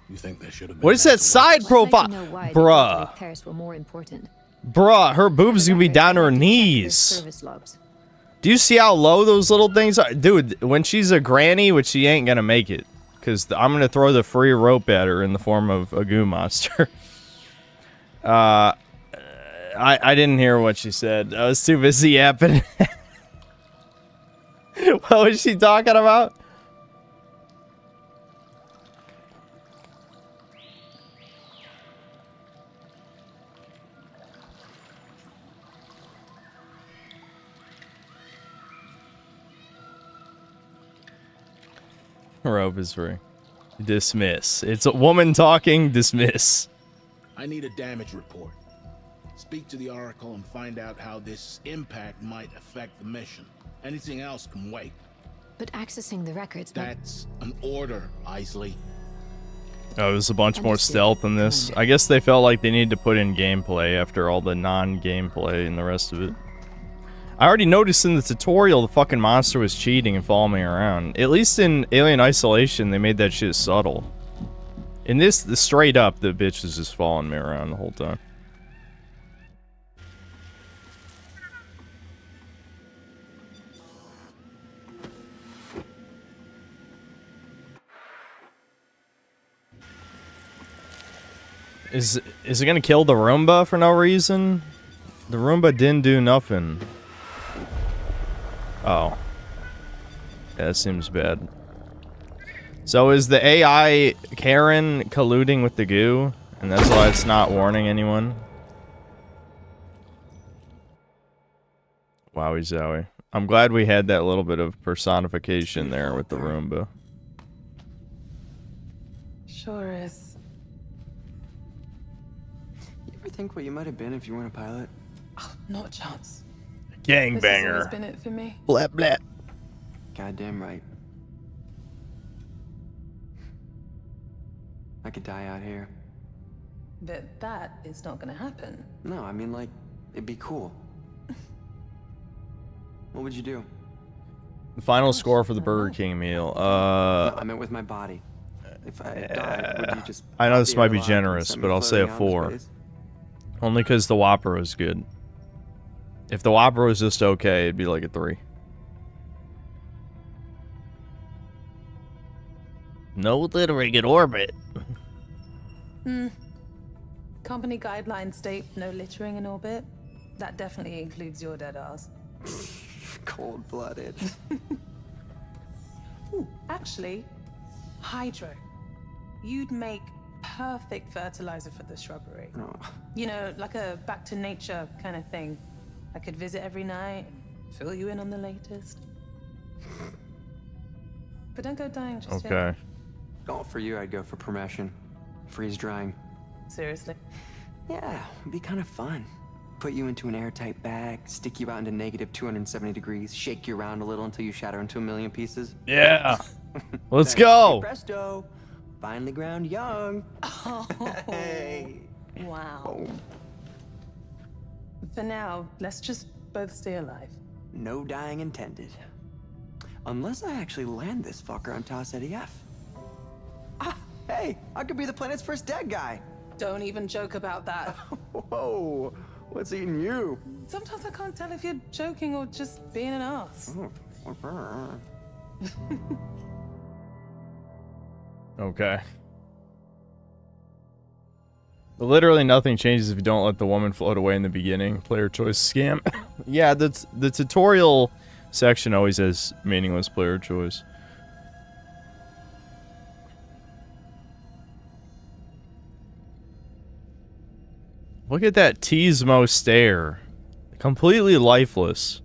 You think there should have been
What is that side profile? Bruh.
Repairs were more important.
Bruh, her boobs gonna be down to her knees.
Service logs.
Do you see how low those little things are? Dude, when she's a granny, which she ain't gonna make it. Because I'm gonna throw the free rope at her in the form of a goo monster. I didn't hear what she said. I was too busy yapping. What was she talking about? Rope is free. Dismiss. It's a woman talking. Dismiss.
I need a damage report. Speak to the Oracle and find out how this impact might affect the mission. Anything else can wait.
But accessing the records...
That's an order, Isley.
Oh, there's a bunch more stealth in this. I guess they felt like they needed to put in gameplay after all the non-gameplay and the rest of it. I already noticed in the tutorial the fucking monster was cheating and following me around. At least in Alien Isolation, they made that shit subtle. In this, straight up, the bitch is just following me around the whole time. Is it gonna kill the Roomba for no reason? The Roomba didn't do nothing. Oh. Yeah, that seems bad. So is the AI Karen colluding with the goo? And that's why it's not warning anyone? Wowie zowie. I'm glad we had that little bit of personification there with the Roomba.
Sure is.
You ever think what you might have been if you weren't a pilot?
Oh, not a chance.
Gangbanger.
This has always been it for me.
Blah, blah.
Goddamn right. I could die out here.
But that is not gonna happen.
No, I mean, like, it'd be cool. What would you do?
The final score for the Burger King meal.
No, I meant with my body. If I died, would you just...
I know this might be
alive and
generous,
send me
but I'll say a
floating out
4.
into space?
Only because the Whopper was good. If the Whopper was just okay, it'd be like a 3. No littering in orbit.
Company guidelines state no littering in orbit. That definitely includes your dead ass.
Cold-blooded.
Ooh, actually, hydro. You'd make perfect fertilizer for the shrubbery.
Oh.
You know, like a back to nature kind of thing. I could visit every night and fill you in on the latest. But don't go dying just yet.
Okay.
Oh, for you, I'd go for permission. Freeze drying.
Seriously?
Yeah, it'd be kind of fun. Put you into an airtight bag, stick you out into negative 270 degrees, shake you around a little until you shatter into a million pieces.
Yeah. Let's go.
Presto. Finally ground young.
Oh.
Hey.
Wow. For now, let's just both stay alive.
No dying intended. Unless I actually land this fucker on Taos F. Ah, hey, I could be the planet's first dead guy.
Don't even joke about that.
Whoa, what's eating you?
Sometimes I can't tell if you're joking or just being an ass.
Okay. Literally nothing changes if you don't let the woman float away in the beginning. Player choice scam. Yeah, that's the tutorial section always has meaningless player choice. Look at that Teasmo stare. Completely lifeless.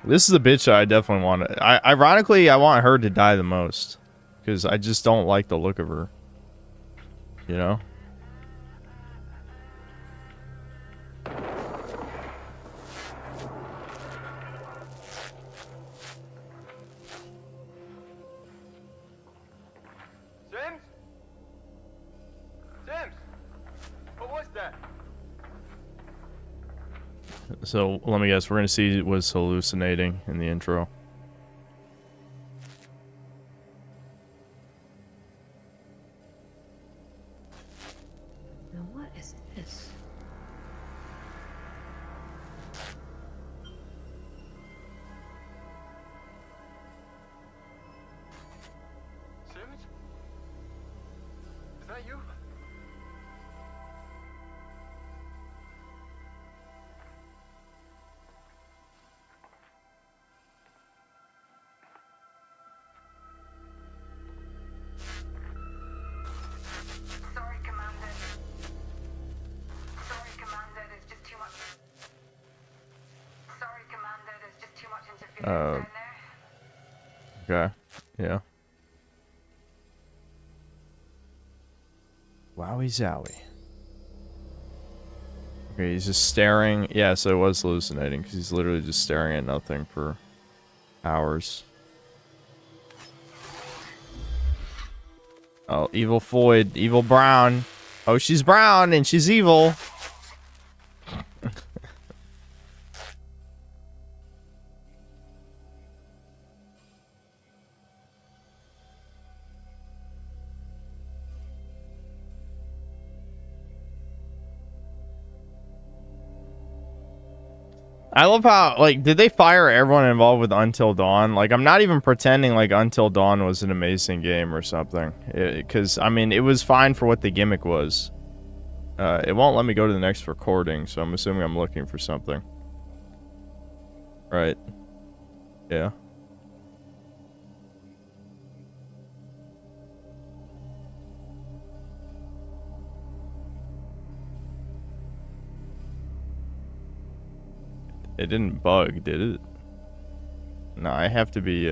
This is a bitch I definitely want to... Ironically, I want her to die the most. Because I just don't like the look of her. You know?
Sims? Sims? What was that?
So, let me guess. We're going to see what's hallucinating in the intro.
Now what is this?
Sims? Is that you?
Sorry, Commander. Sorry, Commander, there's just too much. Sorry, Commander, there's just too much interference down there.
Okay. Yeah. Wowie zowie. Okay, he's just staring. Yeah, so it was hallucinating because he's literally just staring at nothing for hours. Oh, evil Floyd, evil Brown. Oh, she's brown and she's evil. I love how, like, did they fire everyone involved with Until Dawn? Like, I'm not even pretending like Until Dawn was an amazing game or something. Because, I mean, it was fine for what the gimmick was. It won't let me go to the next recording, so I'm assuming I'm looking for something. Right. Yeah. It didn't bug, did it? No, I have to be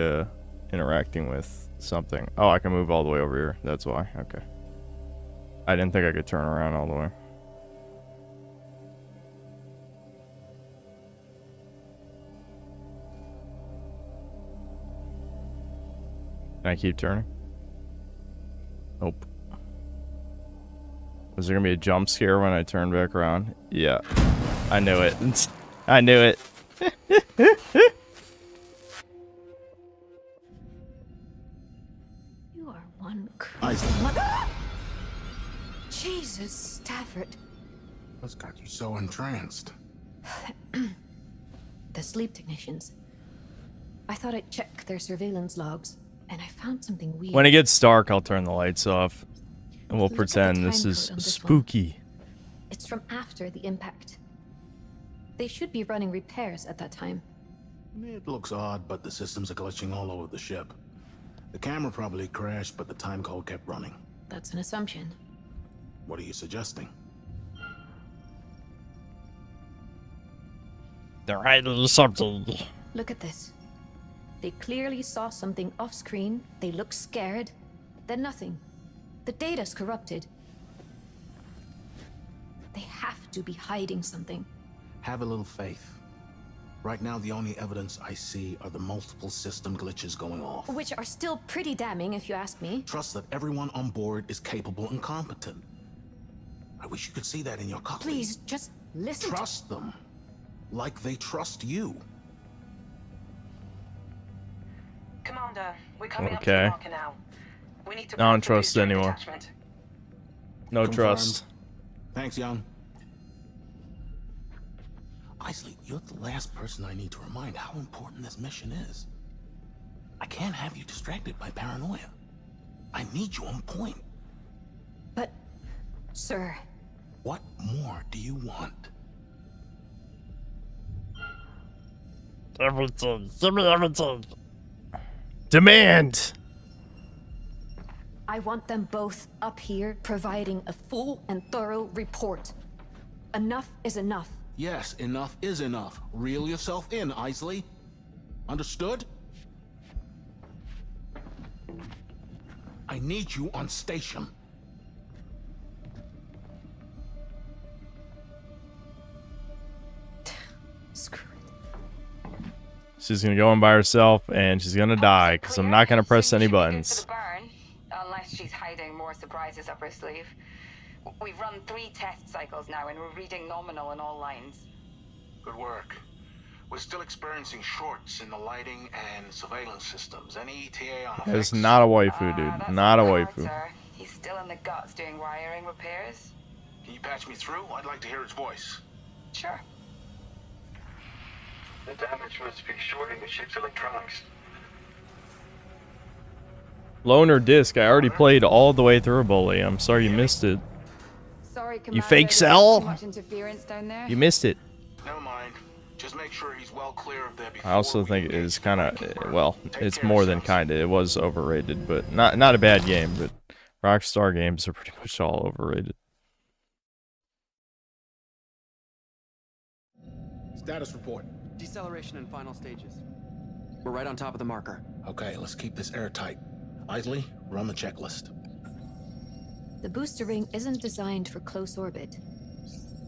interacting with something. Oh, I can move all the way over here. That's why. Okay. I didn't think I could turn around all the way. Can I keep turning? Nope. Was there gonna be a jump scare when I turn back around? Yeah. I knew it. I knew it.
You are one crazy mother. Jesus, Stafford.
What's got you so entranced?
The sleep technicians. I thought I'd check their surveillance logs, and I found something weird.
When it gets dark, I'll turn the lights off. And we'll
Look at the
pretend this
time
is
code on this
spooky.
It's from after the impact. They should be running repairs at that time.
It looks odd, but the systems are glitching all over the ship. The camera probably crashed, but the time code kept running.
That's an assumption.
What are you suggesting?
They're hiding something.
Look at this. They clearly saw something off screen. They look scared. Then nothing. The data's corrupted. They have to be hiding something.
Have a little faith. Right now, the only evidence I see are the multiple system glitches going off.
Which are still pretty damning, if you ask me.
Trust that everyone on board is capable and competent. I wish you could see that in your colleagues.
Please, just listen.
Trust them. Like they trust you.
Commander, we're coming up to
Okay.
the marker now. We need to
I don't trust anyone. No
Confirmed.
trust.
Thanks, Young. Isley, you're the last person I need to remind how important this mission is. I can't have you distracted by paranoia. I need you on point.
But, sir...
What more do you want?
Everything. Give me everything. Demand.
I want them both up here providing a full and thorough report. Enough is enough.
Yes, enough is enough. Reel yourself in, Isley. Understood? I need you on station.
Screw it.
She's gonna go in by herself, and she's gonna die, because I'm not gonna press any buttons.
Unless she's hiding more surprises up her sleeve. We've run 3 test cycles now, and we're reading nominal in all lines.
Good work. We're still experiencing shorts in the lighting and surveillance systems. Any ETA on effects?
It's not a waifu, dude. Not a waifu.
Sir. He's still in the guts doing wiring repairs.
Can you patch me through? I'd like to hear his voice.
Sure.
The damage must be shorting the ship's electronics.
Loner disc. I already played all the way through Bully. I'm sorry you missed it.
Sorry,
You fake sell? You missed it.
Never mind. Just make sure he's well clear of there before.
I also think it is kind of, well, it's more than kind of. It was overrated, but not a bad game. But Rockstar games are pretty much all overrated.
Status report.
Deceleration in final stages. We're right on top of the marker.
Okay, let's keep this airtight. Isley, run the checklist.
The booster ring isn't designed for close orbit.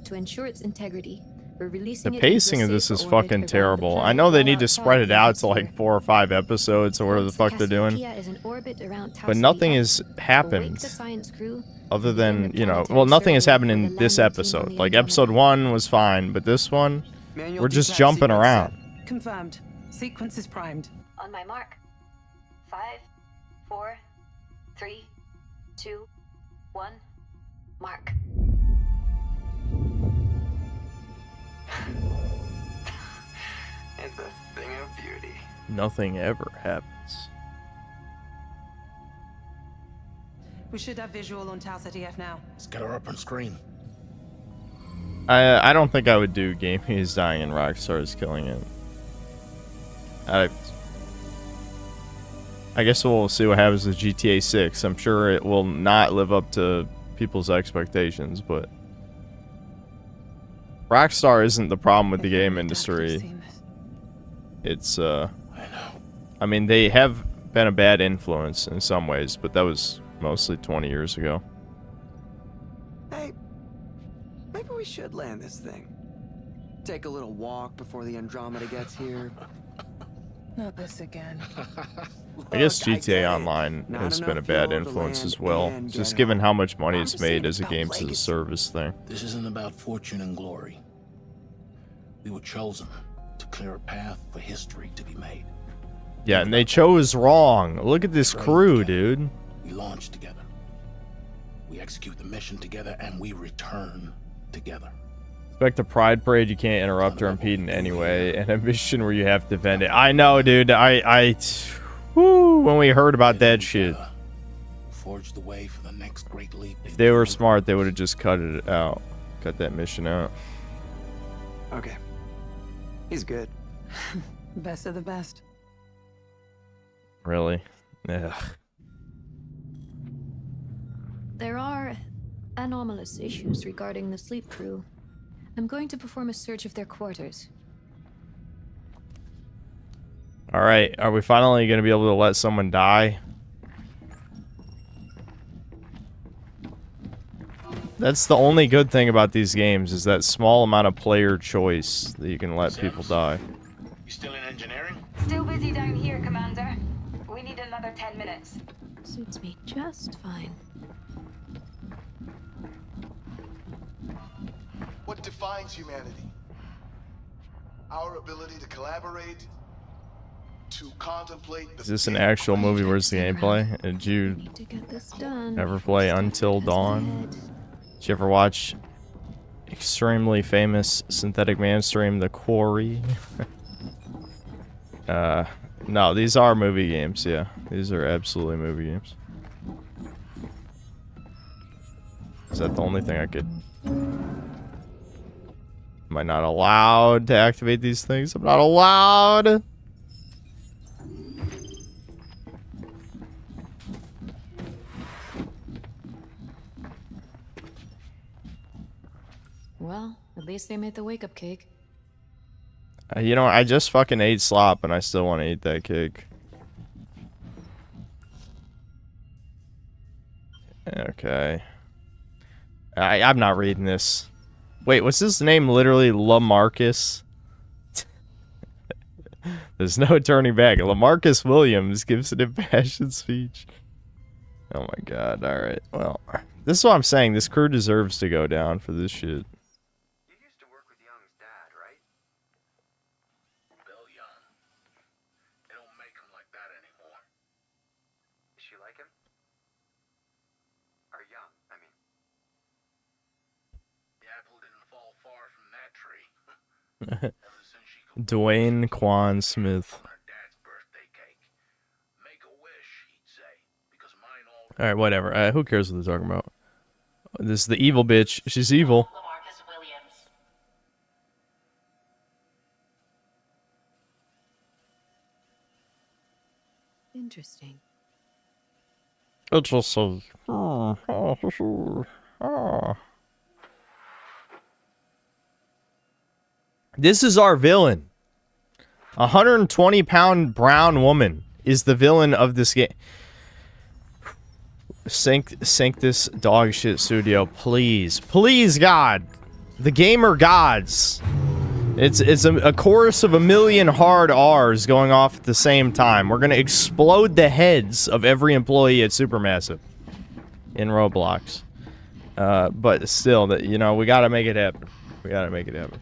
To ensure its integrity, we're releasing
The
it into a
pacing of this
safer
is
orbit
fucking
around the
terrible.
planet
I know they
while
need to
our
spread it
target
out
is
to like
here.
4 or 5 episodes or whatever the
Once
fuck they're doing.
Cassiopeia is in orbit around
But nothing
Cassiopeia,
has
awake
happened
the science crew,
other
begin
than,
the
you know,
planetary
well, nothing has
survey
happened
for
in
the
this
landing team
episode.
on the
Like,
Andromeda.
episode 1 was fine, but this one,
Manual
we're just
detach
jumping
sequence
around.
set. Confirmed. Sequence is primed.
On my mark. 5, 4, 3, 2, 1. Mark.
It's a thing of beauty.
Nothing ever happens.
We should have visual on Tau ZDF now.
Let's get her up on screen.
I don't think I would do Game He's dying and Rockstar is killing it. I guess we'll see what happens with GTA 6. I'm sure it will not live up to people's expectations, but Rockstar isn't the problem with the game industry. It's I mean, they have been a bad influence in some ways, but that was mostly 20 years ago.
Hey, maybe we should land this thing. Take a little walk before the Andromeda gets here.
Not this again.
I guess GTA Online has been a bad influence as well, just given how much money it's made as a games as a service thing.
This isn't about fortune and glory. We were chosen to clear a path for history to be made.
Yeah, and they chose wrong. Look at this crew, dude.
We launch together. We execute the mission together, and we return together.
Expect a pride parade you can't interrupt or impede in any way, and a mission where you have to defend it. I know, dude. Whew, when we heard about that shit.
Forge the way for the next great leap.
If they were smart, they would have just cut it out. Cut that mission out.
Okay. He's good.
Best of the best.
Really? Ugh.
There are anomalous issues regarding the sleep crew. I'm going to perform a search of their quarters.
Alright, are we finally going to be able to let someone die? That's the only good thing about these games, is that small amount of player choice that you can let people die.
You still in engineering?
Still busy down here, Commander. We need another 10 minutes.
Suits me just fine.
What defines humanity? Our ability to collaborate, to contemplate the
Is this an actual movie? Where's the gameplay? Did you
To get this done.
ever play Until Dawn? Did you ever watch extremely famous Synthetic Man stream The Quarry? No, these are movie games, yeah. These are absolutely movie games. Is that the only thing I could... Am I not allowed to activate these things? I'm not allowed!
Well, at least they made the wake-up cake.
You know, I just fucking ate slop and I still want to eat that cake. Okay. I'm not reading this. Wait, what's his name? Literally LaMarcus? There's no turning back. LaMarcus Williams gives an impassioned speech. Oh my god, alright. Well, this is what I'm saying. This crew deserves to go down for this shit.
You used to work with Young's dad, right?
Bill Young. They don't make him like that anymore.
Is she like him? Or Young, I mean.
The apple didn't fall far from that tree.
Dwayne Quan Smith. Alright, whatever. Who cares what they're talking about? This is the evil bitch. She's evil.
Interesting.
It just says... This is our villain. 120-pound brown woman is the villain of this game. Sink this dog shit studio, please. Please, God. The gamer gods. It's a chorus of a million hard R's going off at the same time. We're gonna explode the heads of every employee at Supermassive in Roblox. But still, that you know, we gotta make it happen. We gotta make it happen.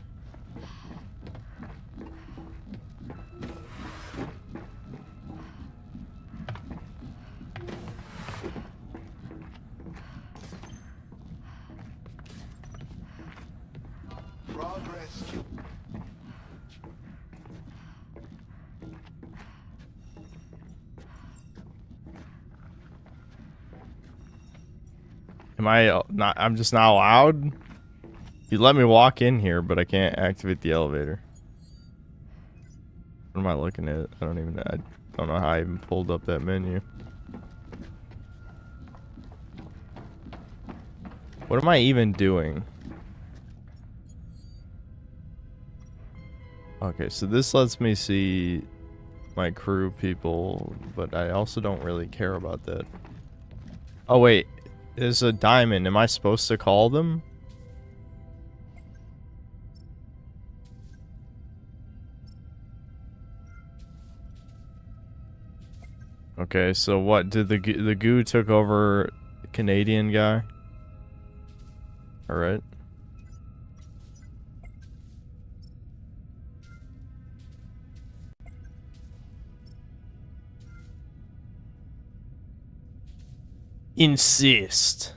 Am I not? I'm just not allowed? You let me walk in here, but I can't activate the elevator. What am I looking at? I don't even know. I don't know how I even pulled up that menu. What am I even doing? Okay, so this lets me see my crew people, but I also don't really care about that. Oh wait, there's a diamond. Am I supposed to call them? Okay, so what did the goo took over the Canadian guy? All right. Insist.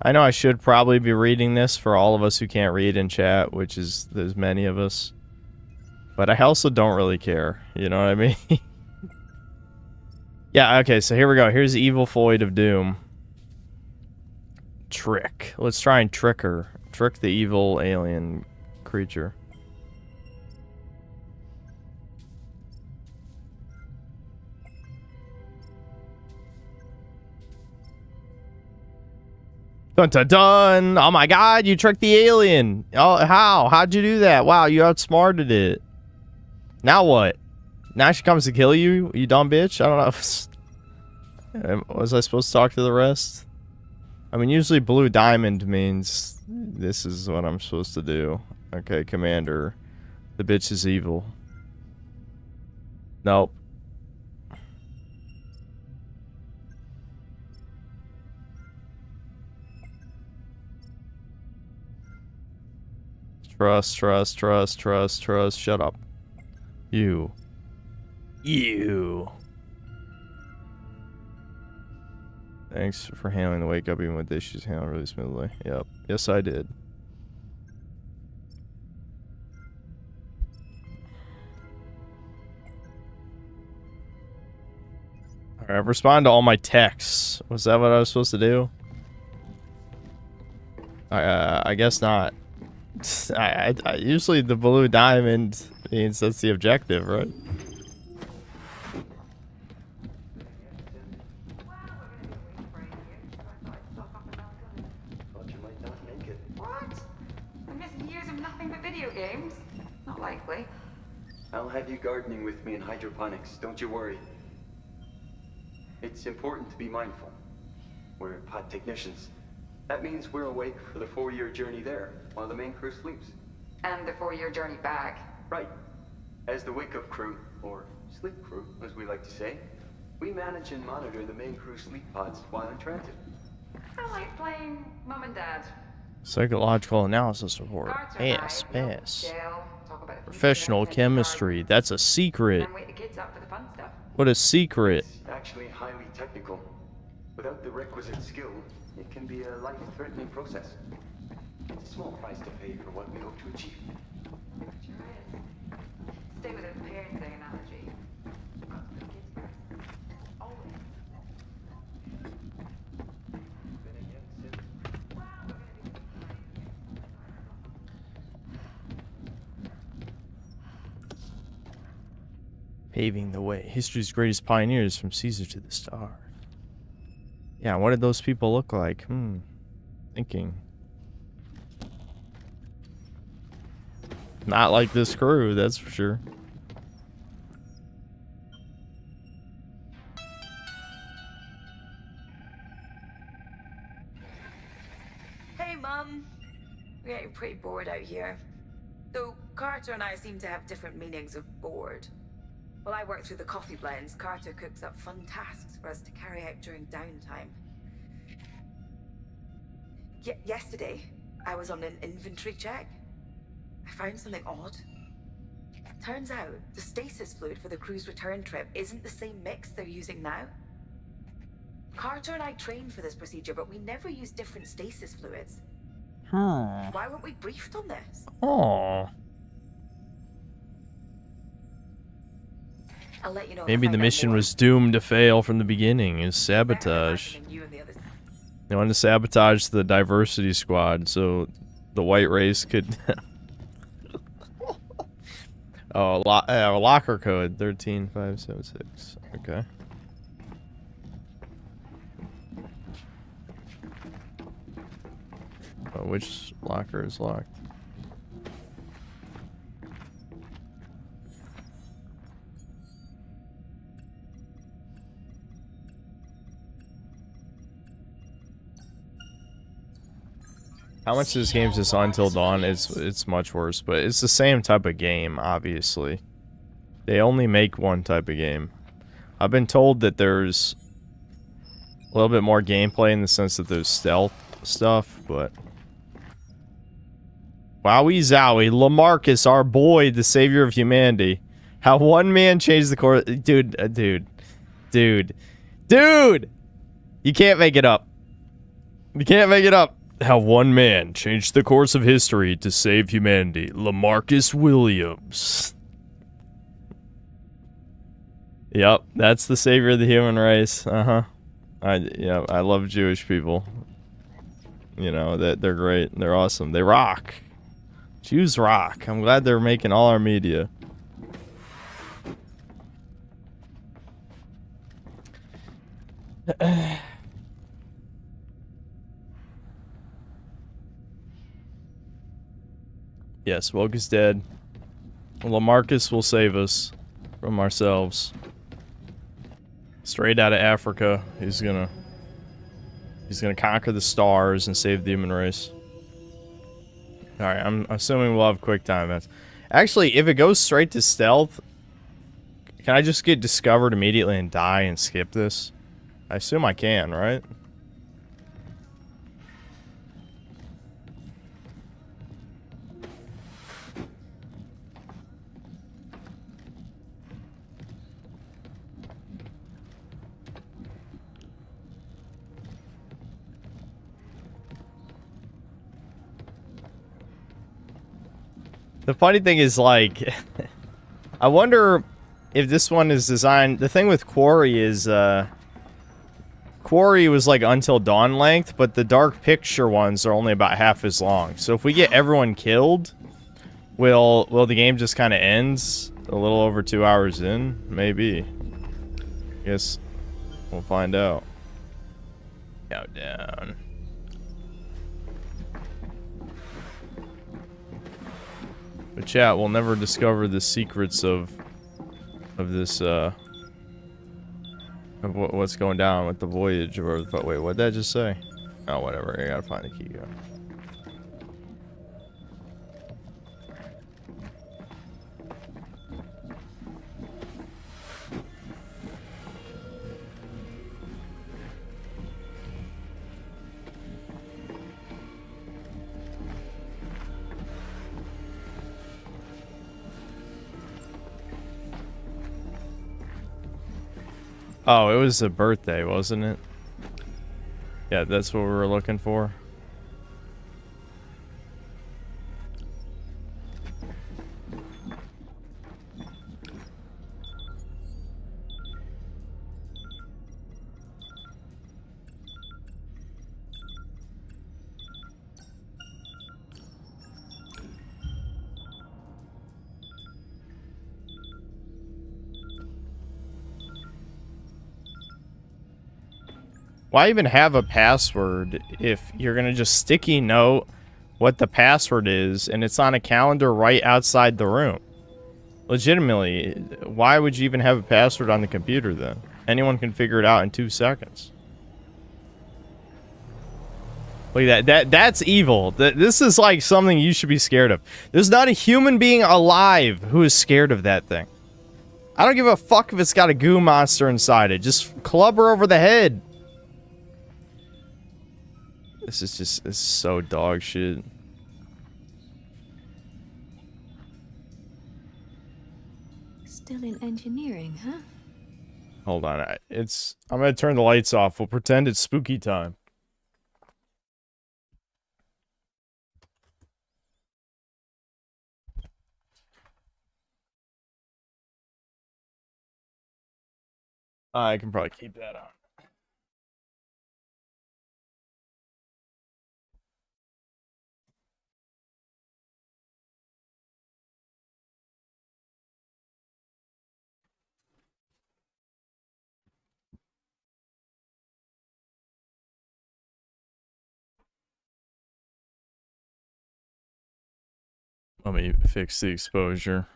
I know I should probably be reading this for all of us who can't read in chat, which is there's many of us. But I also don't really care. You know what I mean? Yeah, okay, so here we go. Here's Evil Void of Doom. Trick. Let's try and trick her. Trick the evil alien creature. Dun dun dun! Oh my god, you tricked the alien! Oh, how? How'd you do that? Wow, you outsmarted it. Now what? Now she comes to kill you, you dumb bitch? I don't know. Was I supposed to talk to the rest? I mean, usually blue diamond means this is what I'm supposed to do. Okay, Commander. The bitch is evil. Nope. Trust, trust, trust, trust, trust. Shut up. You. Thanks for handling the wake up even with dishes handled really smoothly. Yep. Yes, I did. Alright, respond to all my texts. Was that what I was supposed to do? I guess not. I usually the blue diamond means that's the objective, right?
Video games? Not likely.
I'll have you gardening with me in hydroponics, don't you worry. It's important to be mindful. We're pod technicians. That means we're awake for the 4-year journey there, while the main crew sleeps.
And the 4-year journey back.
Right. As the wake-up crew, or sleep crew, as we like to say, we manage and monitor the main crew sleep pods while in transit.
I like playing Mum and Dad.
Psychological analysis report.
Carter and
Pass,
I,
pass.
chill, talk about the
Professional
future,
chemistry. That's a secret.
and wake the kids up for the fun stuff.
What a secret.
It's actually highly technical. Without the requisite skill, it can be a life-threatening process. It's a small price to pay for what we hope to achieve.
Sure is. Stay with the parenting analogy. Got to put the kids first. Always.
Paving the way. History's greatest pioneers from Caesar to the stars. Yeah, what did those people look like? Thinking. Not like this crew, that's for sure.
Hey, Mum. We're getting pretty bored out here. Though Carter and I seem to have different meanings of bored. While I work through the coffee blends, Carter cooks up fun tasks for us to carry out during downtime. Yesterday, I was on an inventory check. I found something odd. Turns out, the stasis fluid for the crew's return trip isn't the same mix they're using now. Carter and I trained for this procedure, but we never used different stasis fluids. Why weren't we briefed on this?
Aww.
I'll let you know.
Maybe the mission was doomed to fail from the beginning. Is sabotage. They wanted to sabotage the diversity squad so the white race could. Oh, locker code 13576. Okay. Oh, which locker is locked? How much this game's just on Until Dawn? It's much worse, but it's the same type of game, obviously. They only make one type of game. I've been told that there's a little bit more gameplay in the sense that there's stealth stuff, but wowie zowie, Lamarcus, our boy, the savior of humanity. How one man changed the course. Dude. You can't make it up. You can't make it up. How one man changed the course of history to save humanity. Lamarcus Williams. Yep, that's the savior of the human race. I love Jewish people. You know, that they're great. They're awesome. They rock. Jews rock. I'm glad they're making all our media. Yes, Woke is dead. Lamarcus will save us from ourselves. Straight out of Africa, he's gonna conquer the stars and save the human race. All right, I'm assuming we'll have quick time. Actually, if it goes straight to stealth, can I just get discovered immediately and die and skip this? I assume I can, right? The funny thing is, like, I wonder if this one is designed... The thing with Quarry is, Quarry was like Until Dawn length, but the Dark Picture ones are only about half as long. So if we get everyone killed, will the game just kind of ends a little over 2 hours in? Maybe. Guess we'll find out. Countdown. But chat, we'll never discover the secrets of this, of what's going down with the voyage, or, wait, what'd that just say? Oh, whatever, I gotta find the key. Oh, it was a birthday, wasn't it? Yeah, that's what we were looking for. Why even have a password if you're gonna just sticky note what the password is and it's on a calendar right outside the room? Legitimately, why would you even have a password on the computer then? Anyone can figure it out in 2 seconds. Look at that. That's evil. This is like something you should be scared of. There's not a human being alive who is scared of that thing. I don't give a fuck if it's got a goo monster inside it. Just club her over the head. This is so dog shit.
Still in engineering, huh?
Hold on, I'm gonna turn the lights off. We'll pretend it's spooky time. I can probably keep that on. Let me fix the exposure.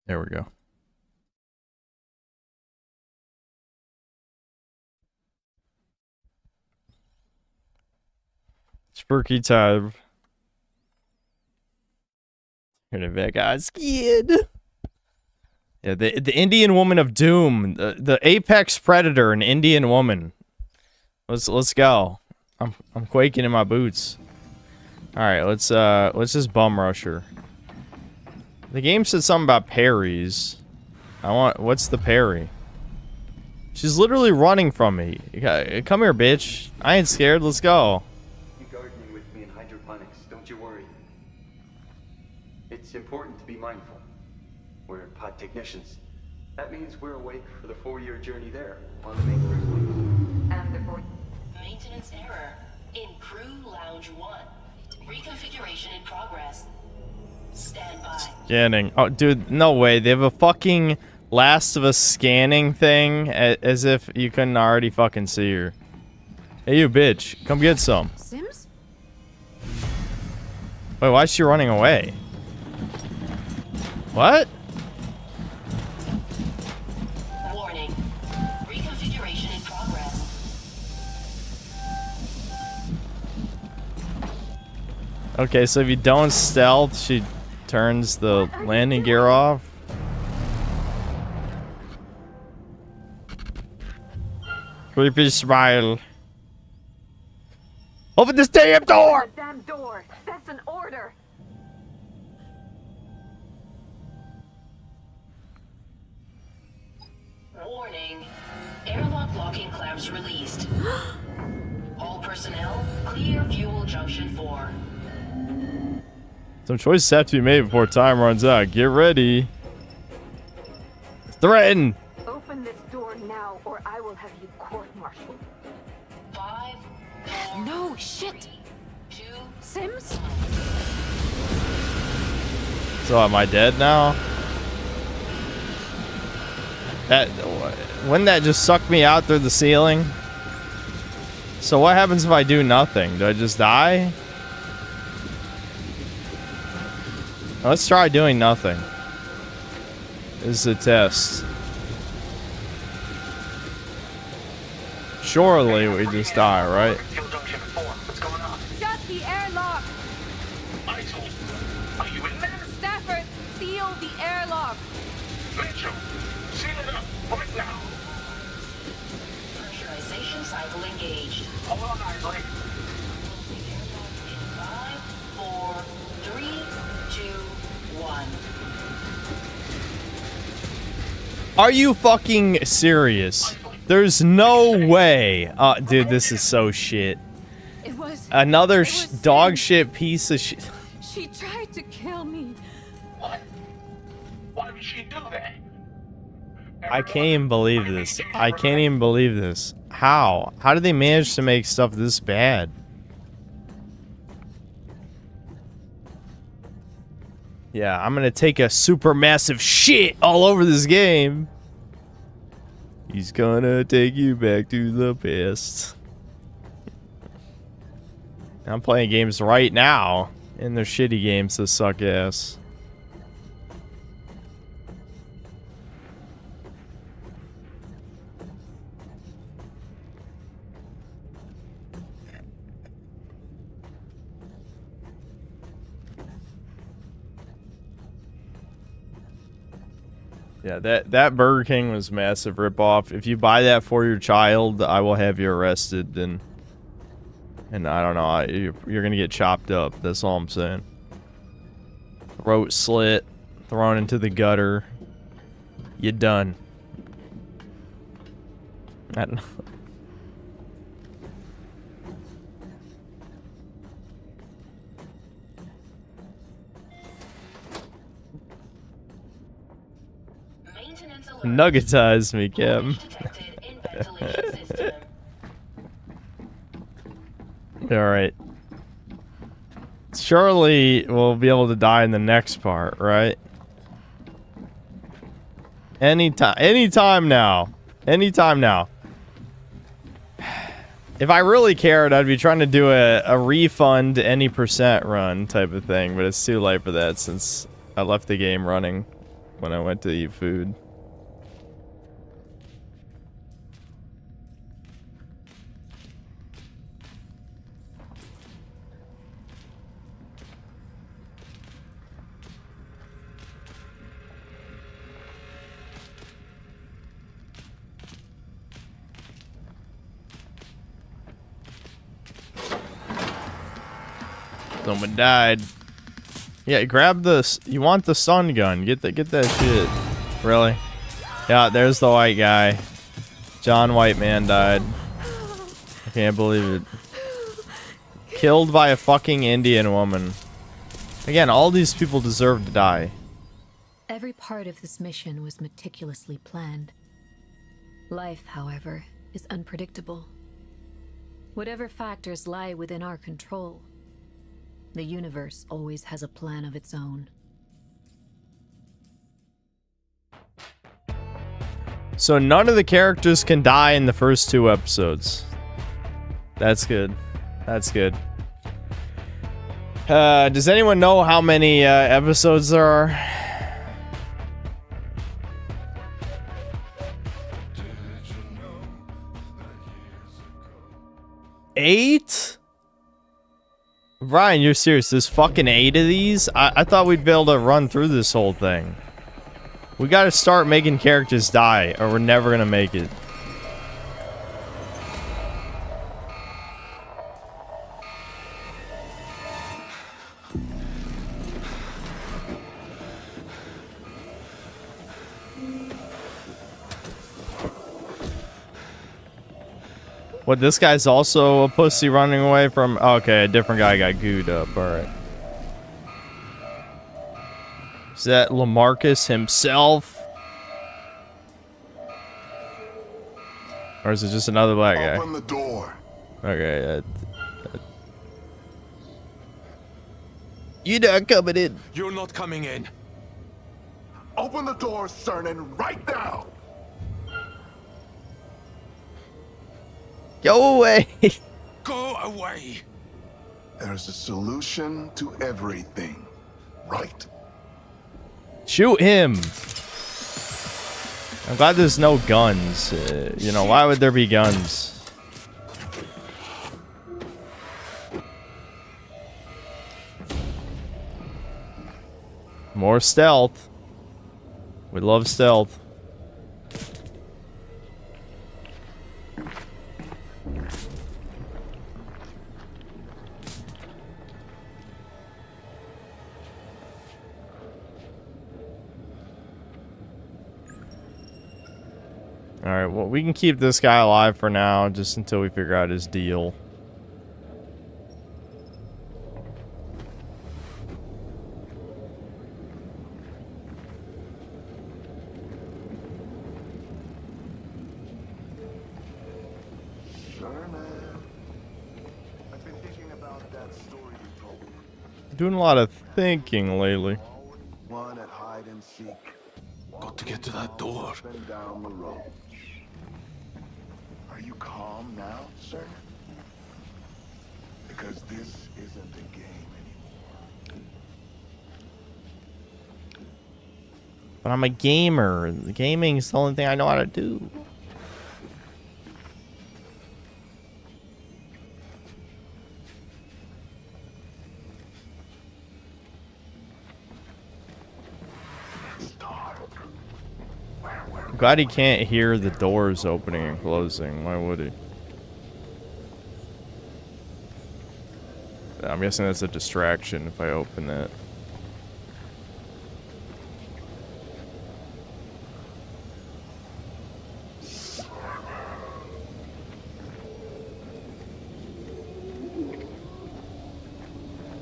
There we go. Spooky time. Gonna back out scared. Yeah, the Indian woman of doom, the apex predator, an Indian woman. Let's go. I'm quaking in my boots. All right, let's just bum rush her. The game said something about parries. What's the parry? She's literally running from me. Come here, bitch. I ain't scared. Let's go.
You're gardening with me in hydroponics. Don't you worry. It's important to be mindful. We're pod technicians. That means we're awake for the 4-year journey there on the main first.
And the maintenance error in Crew Lounge 1. Reconfiguration in progress. Stand by.
Scanning. Oh, dude, no way. They have a fucking Last of Us scanning thing as if you couldn't already fucking see her. Hey, you bitch. Come get some.
Sims?
Wait, why is she running away? What?
Warning. Reconfiguration in progress.
Okay, so if you don't stealth, she turns the landing gear off. Creepy smile. Open this damn door!
Damn door! That's an order!
Warning. Airlock locking clamps released. All personnel, clear fuel junction 4.
Some choices have to be made before time runs out. Get ready. Threaten!
Open this door now, or I will have you court-martialed.
5, 4,
No, shit!
2,
Sims?
So am I dead now? That wouldn't that just suck me out through the ceiling? So what happens if I do nothing? Do I just die? Let's try doing nothing. This is a test. Surely we just die, right?
Shut the airlock!
Are you in there?
Stafford, seal the airlock!
Mitchell, seal it up right now.
Pressurization cycle engaged.
Hold on, Isley.
In 5, 4, 3, 2, 1.
Are you fucking serious? There's no way. Dude, this is so shit.
It was
Another dog shit piece of shit.
She tried to kill me.
What? Why would she do that?
I can't even believe this. I can't even believe this. How? How did they manage to make stuff this bad? Yeah, I'm gonna take a super massive shit all over this game. He's gonna take you back to the past. I'm playing games right now, and they're shitty games that suck ass. Yeah, that Burger King was a massive ripoff. If you buy that for your child, I will have you arrested and I don't know, you're gonna get chopped up. That's all I'm saying. Throat slit, thrown into the gutter. You're done. I don't know. Nuggetize me, Kim. Alright. Surely we'll be able to die in the next part, right? Anytime now. Anytime now. If I really cared, I'd be trying to do a refund any percent run type of thing, but it's too late for that since I left the game running when I went to eat food. Someone died. Yeah, grab this. You want the stun gun? Get that shit. Really? Yeah, there's the white guy. John White Man died. I can't believe it. Killed by a fucking Indian woman. Again, all these people deserve to die.
Every part of this mission was meticulously planned. Life, however, is unpredictable. Whatever factors lie within our control, the universe always has a plan of its own.
So none of the characters can die in the first 2 episodes. That's good. That's good. Does anyone know how many episodes there are? Eight? Brian, you're serious? There's fucking 8 of these? I thought we'd be able to run through this whole thing. We gotta start making characters die, or we're never gonna make it. What, this guy's also a pussy running away from... Okay, a different guy got gooed up, alright. Is that LaMarcus himself? Or is it just another black guy?
Open the door.
Okay, you're not coming in.
You're not coming in. Open the door, Cernan, right now.
Go away.
Go away. There's a solution to everything, right?
Shoot him. I'm glad there's no guns. You know, why would there be guns? More stealth. We love stealth. Alright, well, we can keep this guy alive for now, just until we figure out his deal.
I've been thinking about that story you told me.
Doing a lot of thinking lately.
One at hide and seek. Got to get to that door. Down the road. Are you calm now, sir? Because this isn't a game anymore.
But I'm a gamer. The gaming is the only thing I know how to do. I'm glad he can't hear the doors opening and closing. Why would he? I'm guessing that's a distraction if I open that.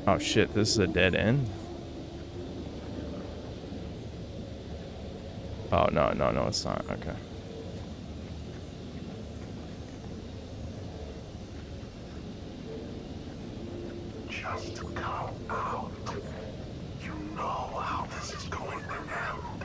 Oh shit, this is a dead end? Oh, no, it's not. Okay.
Just come out. You know how this is going to end.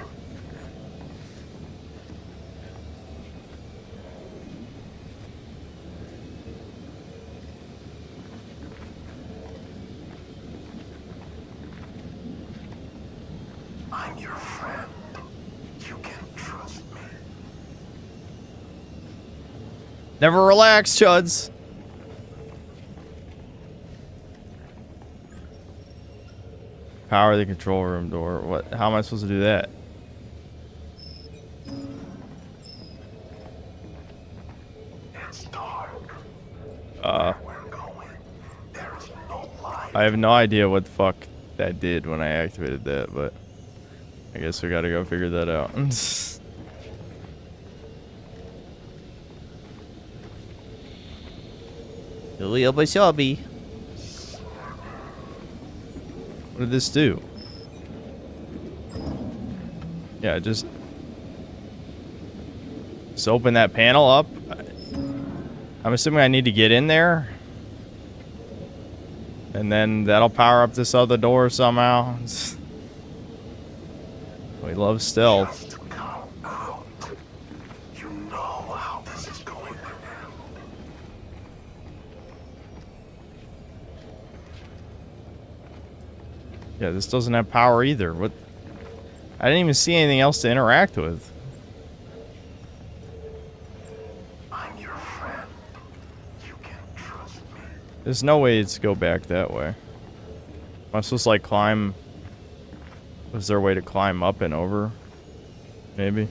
I'm your friend. You can trust me.
Never relax, Chuds. Power the control room door. What? How am I supposed to do that?
It's dark.
I have no idea what the fuck that did when I activated that, but I guess we gotta go figure that out. What did this do? Yeah, just open that panel up. I'm assuming I need to get in there. And then that'll power up this other door somehow. We love stealth.
You know how this is going to end.
Yeah, this doesn't have power either. What? I didn't even see anything else to interact with.
I'm your friend. You can trust me.
There's no way to go back that way. Am I supposed to like climb? Was there a way to climb up and over? Maybe.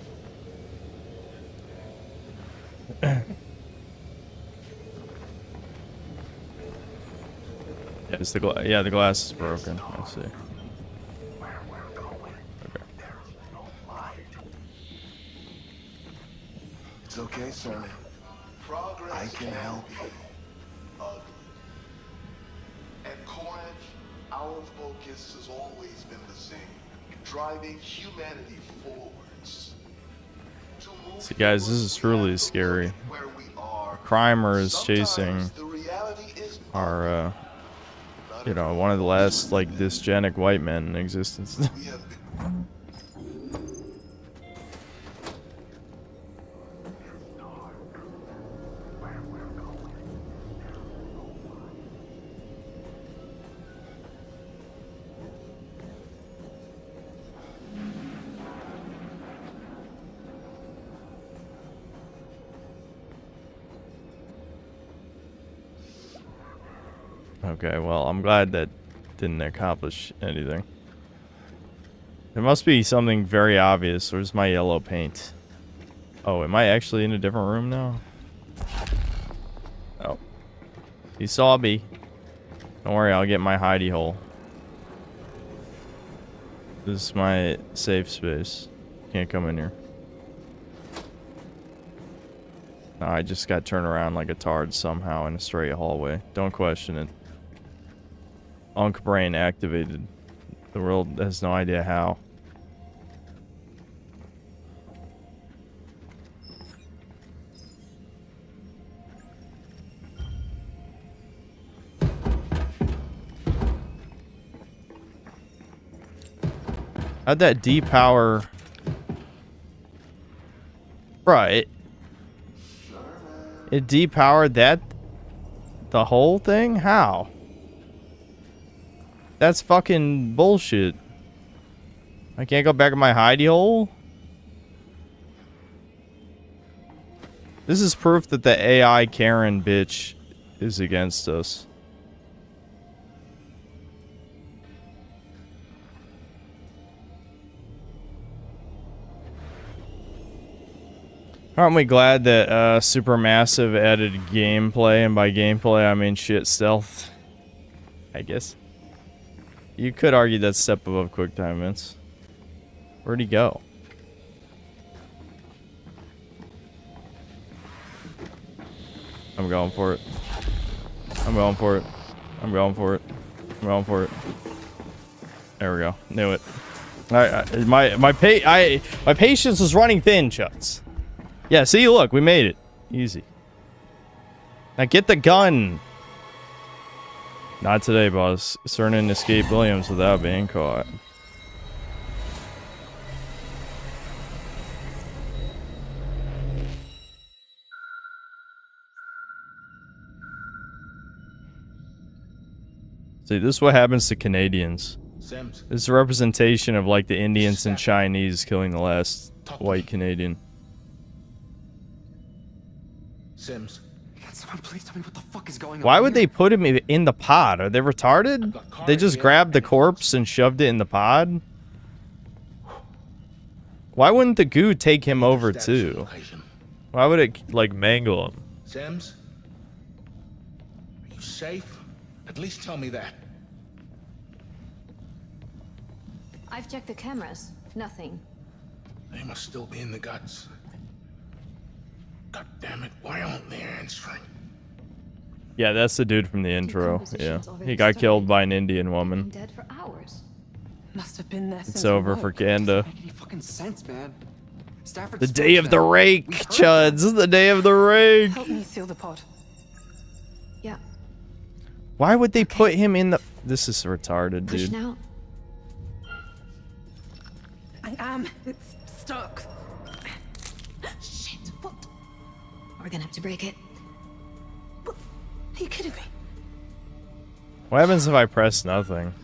Yeah, it's the the glass is broken. I see. Okay.
It's okay, sir. I can help you. Ugly. At Corinth, our focus has always been the same. Driving humanity forwards.
See, guys, this is truly scary. Crimer is chasing our, you know, one of the last, like, dysgenic white men in existence. Okay, well, I'm glad that didn't accomplish anything. There must be something very obvious. Where's my yellow paint? Oh, am I actually in a different room now? Oh. He saw me. Don't worry, I'll get my hidey hole. This is my safe space. Can't come in here. No, I just got turned around like a tard somehow in a straight hallway. Don't question it. Unk brain activated. The world has no idea how. How'd that depower? Right. It depowered that? The whole thing? How? That's fucking bullshit. I can't go back in my hidey hole? This is proof that the AI Karen bitch is against us. Aren't we glad that Supermassive added gameplay, and by gameplay I mean shit stealth? I guess. You could argue that's a step above QuickTime events. Where'd he go? I'm going for it. I'm going for it. I'm going for it. I'm going for it. There we go. Knew it. My patience is running thin, Chuts. Yeah, see, look, we made it. Easy. Now get the gun. Not today, boss. Cernan escaped Williams without being caught. See, this is what happens to Canadians.
Sims.
This is a representation of like the Indians and Chinese killing the last white Canadian.
Sims.
Someone please tell me what the fuck is going on.
Why would they put him in the pod? Are they retarded? They just grabbed the corpse and shoved it in the pod? Why wouldn't the goo take him over too? Why would it like mangle him?
Sims? Are you safe? At least tell me that.
I've checked the cameras. Nothing.
They must still be in the guts. God damn it, why aren't they answering?
Yeah, that's the dude from the intro. Yeah. He got killed by an Indian woman.
Dead for hours.
Must have been there
It's over for Kanda.
Doesn't make any fucking sense, man. Stafford
The day of the rake, Chuds. This is the day of the rake.
Help me seal the pod.
Yeah.
Why would they put him in the... This is retarded,
Push
dude.
now.
I am. It's stuck.
Shit. What? We're gonna have to break it.
Are you kidding me?
What happens if I press nothing?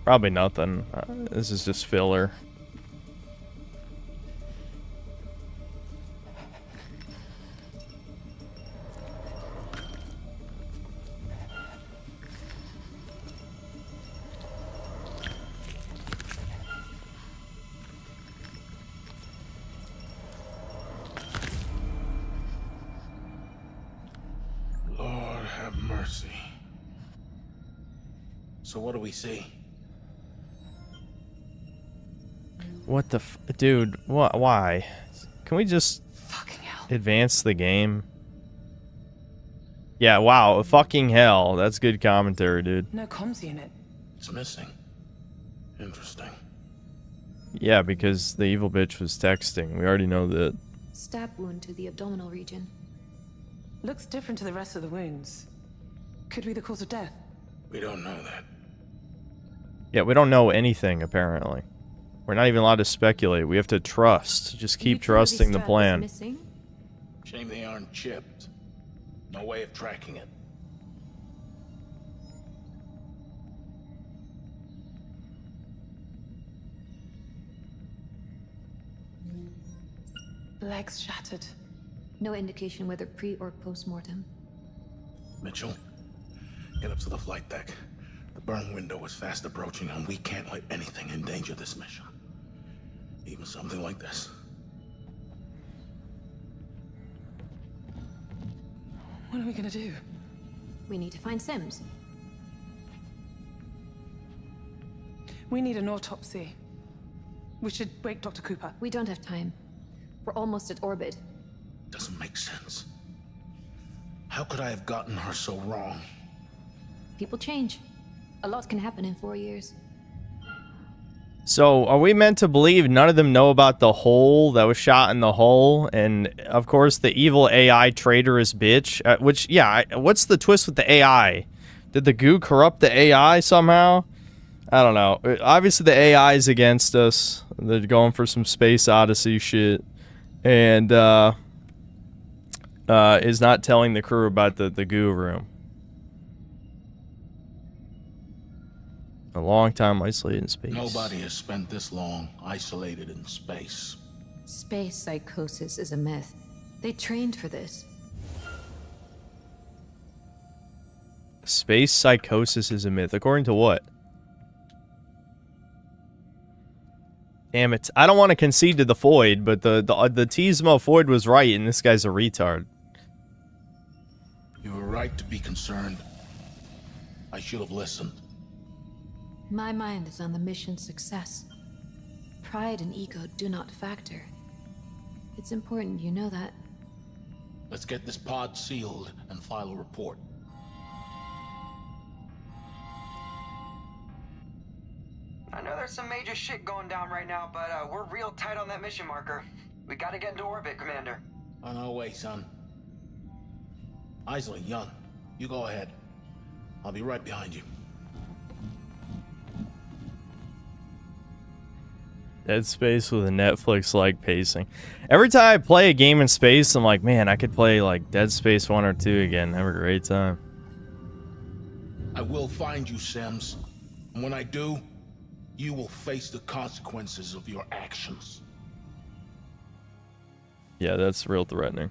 Probably nothing. This is just filler.
Lord have mercy. So what do we see?
What the dude, what? Why? Can we just advance the game? Yeah, wow, fucking hell. That's good commentary, dude.
No comms unit.
It's missing. Interesting.
Yeah, because the evil bitch was texting. We already know that.
Stab wound to the abdominal region.
Looks different to the rest of the wounds. Could be the cause of death.
We don't know that.
Yeah, we don't know anything, apparently. We're not even allowed to speculate. We have to trust. Just keep trusting the plan.
Shame they aren't chipped. No way of tracking it.
Legs shattered.
No indication whether pre or post-mortem.
Mitchell, Get up to the flight deck. The burn window is fast approaching, and we can't let anything endanger this mission. Even something like this.
What are we gonna do?
We need to find Sims.
We need an autopsy. We should wake Dr. Cooper.
We don't have time. We're almost at orbit.
Doesn't make sense. How could I have gotten her so wrong?
People change. A lot can happen in 4 years.
So, are we meant to believe none of them know about the hole that was shot in the hull? And, of course, the evil AI traitorous bitch. Which, yeah, what's the twist with the AI? Did the goo corrupt the AI somehow? I don't know. Obviously, the AI is against us. They're going for some Space Odyssey shit. And, is not telling the crew about the goo room. A long time isolated in space.
Nobody has spent this long isolated in space.
Space psychosis is a myth. They trained for this.
Space psychosis is a myth. According to what? Damn it. I don't want to concede to the Foyd, but the Tismo Foyd was right, and this guy's a retard.
You were right to be concerned. I should have listened.
My mind is on the mission's success. Pride and ego do not factor. It's important you know that.
Let's get this pod sealed and file a report.
I know there's some major shit going down right now, but we're real tight on that mission marker. We gotta get into orbit, Commander.
On our way, son. Isley, Young, you go ahead. I'll be right behind you.
Dead Space with a Netflix-like pacing. Every time I play a game in space, I'm like, man, I could play like Dead Space 1 or 2 again. Have a great time.
I will find you, Sims. And when I do, you will face the consequences of your actions.
Yeah, that's real threatening.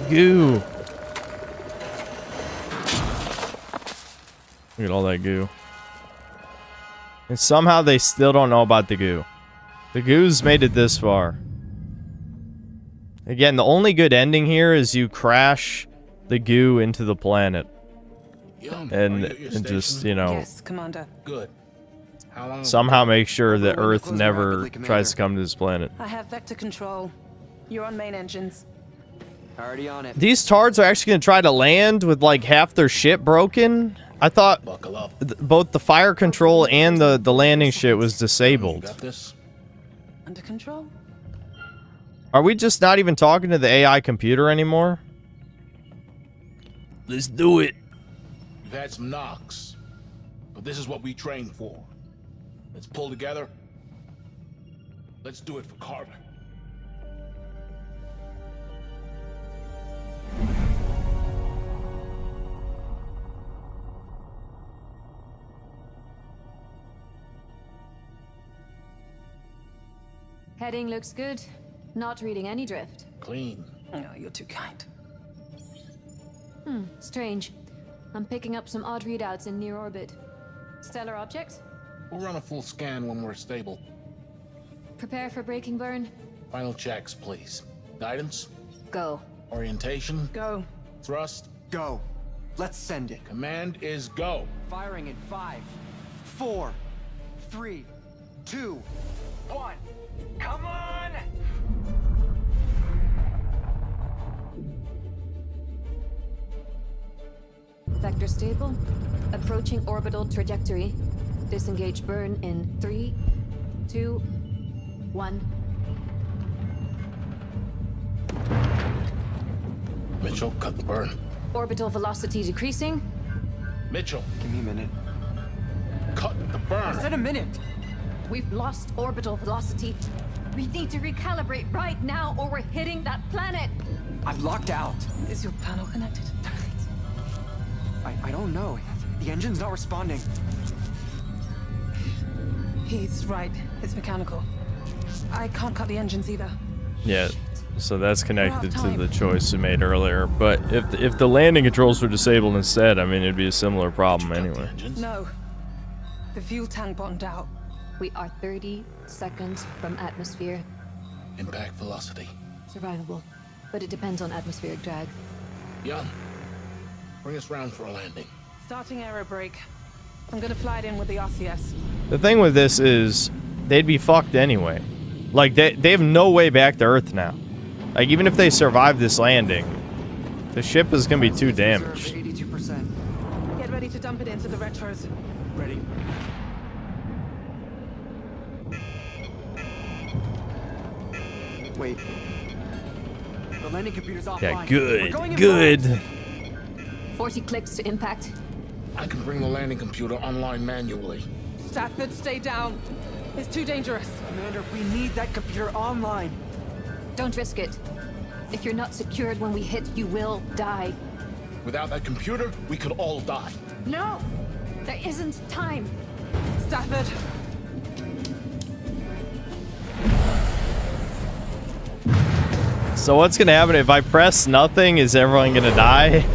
Goo. Look at all that goo. And somehow they still don't know about the goo. The goo's made it this far. Again, the only good ending here is you crash the goo into the planet. And just, you know,
Yes, Commander.
Good. How long
somehow make sure that Earth never tries to come to this planet.
I have vector control. You're on main engines.
Already on it.
These tards are actually going to try to land with like half their shit broken. I thought both the fire control and the landing shit was disabled.
Got this?
Under control?
Are we just not even talking to the AI computer anymore? Let's do it.
We've had some knocks, but this is what we trained for. Let's pull together. Let's do it for Carter.
Heading looks good. Not reading any drift.
Clean.
No, you're too kind.
Strange. I'm picking up some odd readouts in near orbit. Stellar objects?
We'll run a full scan when we're stable.
Prepare for braking burn.
Final checks, please. Guidance?
Go.
Orientation?
Go.
Thrust?
Go. Let's send it.
Command is go.
Firing in 5, 4, 3, 2, 1. Come on!
Vector stable. Approaching orbital trajectory. Disengage burn in 3, 2, 1.
Mitchell, cut the burn.
Orbital velocity decreasing.
Mitchell,
Give me a minute.
cut the burn.
I said a minute!
We've lost orbital velocity. We need to recalibrate right now or we're hitting that planet.
I'm locked out.
Is your panel connected?
I don't know. The engine's not responding.
He's right. It's mechanical. I can't cut the engines either.
Yeah, so that's connected to the choice we made earlier. But if the landing controls were disabled instead, I mean, it'd be a similar problem anyway.
No. The fuel tank bottomed out.
We are 30 seconds from atmosphere.
Impact velocity.
Survivable, but it depends on atmospheric drag.
Jan, bring us round for a landing.
Starting aero brake. I'm gonna fly it in with the RCS.
The thing with this is, they'd be fucked anyway. Like, they have no way back to Earth now. Like, even if they survive this landing, the ship is gonna be too damaged.
82%.
Get ready to dump it into the retros.
Ready.
Wait. The landing computer's offline.
Yeah,
We're going
good,
in
40 clicks to impact.
I can bring the landing computer online manually.
Stafford, stay down. It's too dangerous.
Commander, we need that computer online.
Don't risk it. If you're not secured when we hit, you will die.
Without that computer, we could all die.
No! There isn't time.
Stafford.
So what's gonna happen if I press nothing? Is everyone gonna die?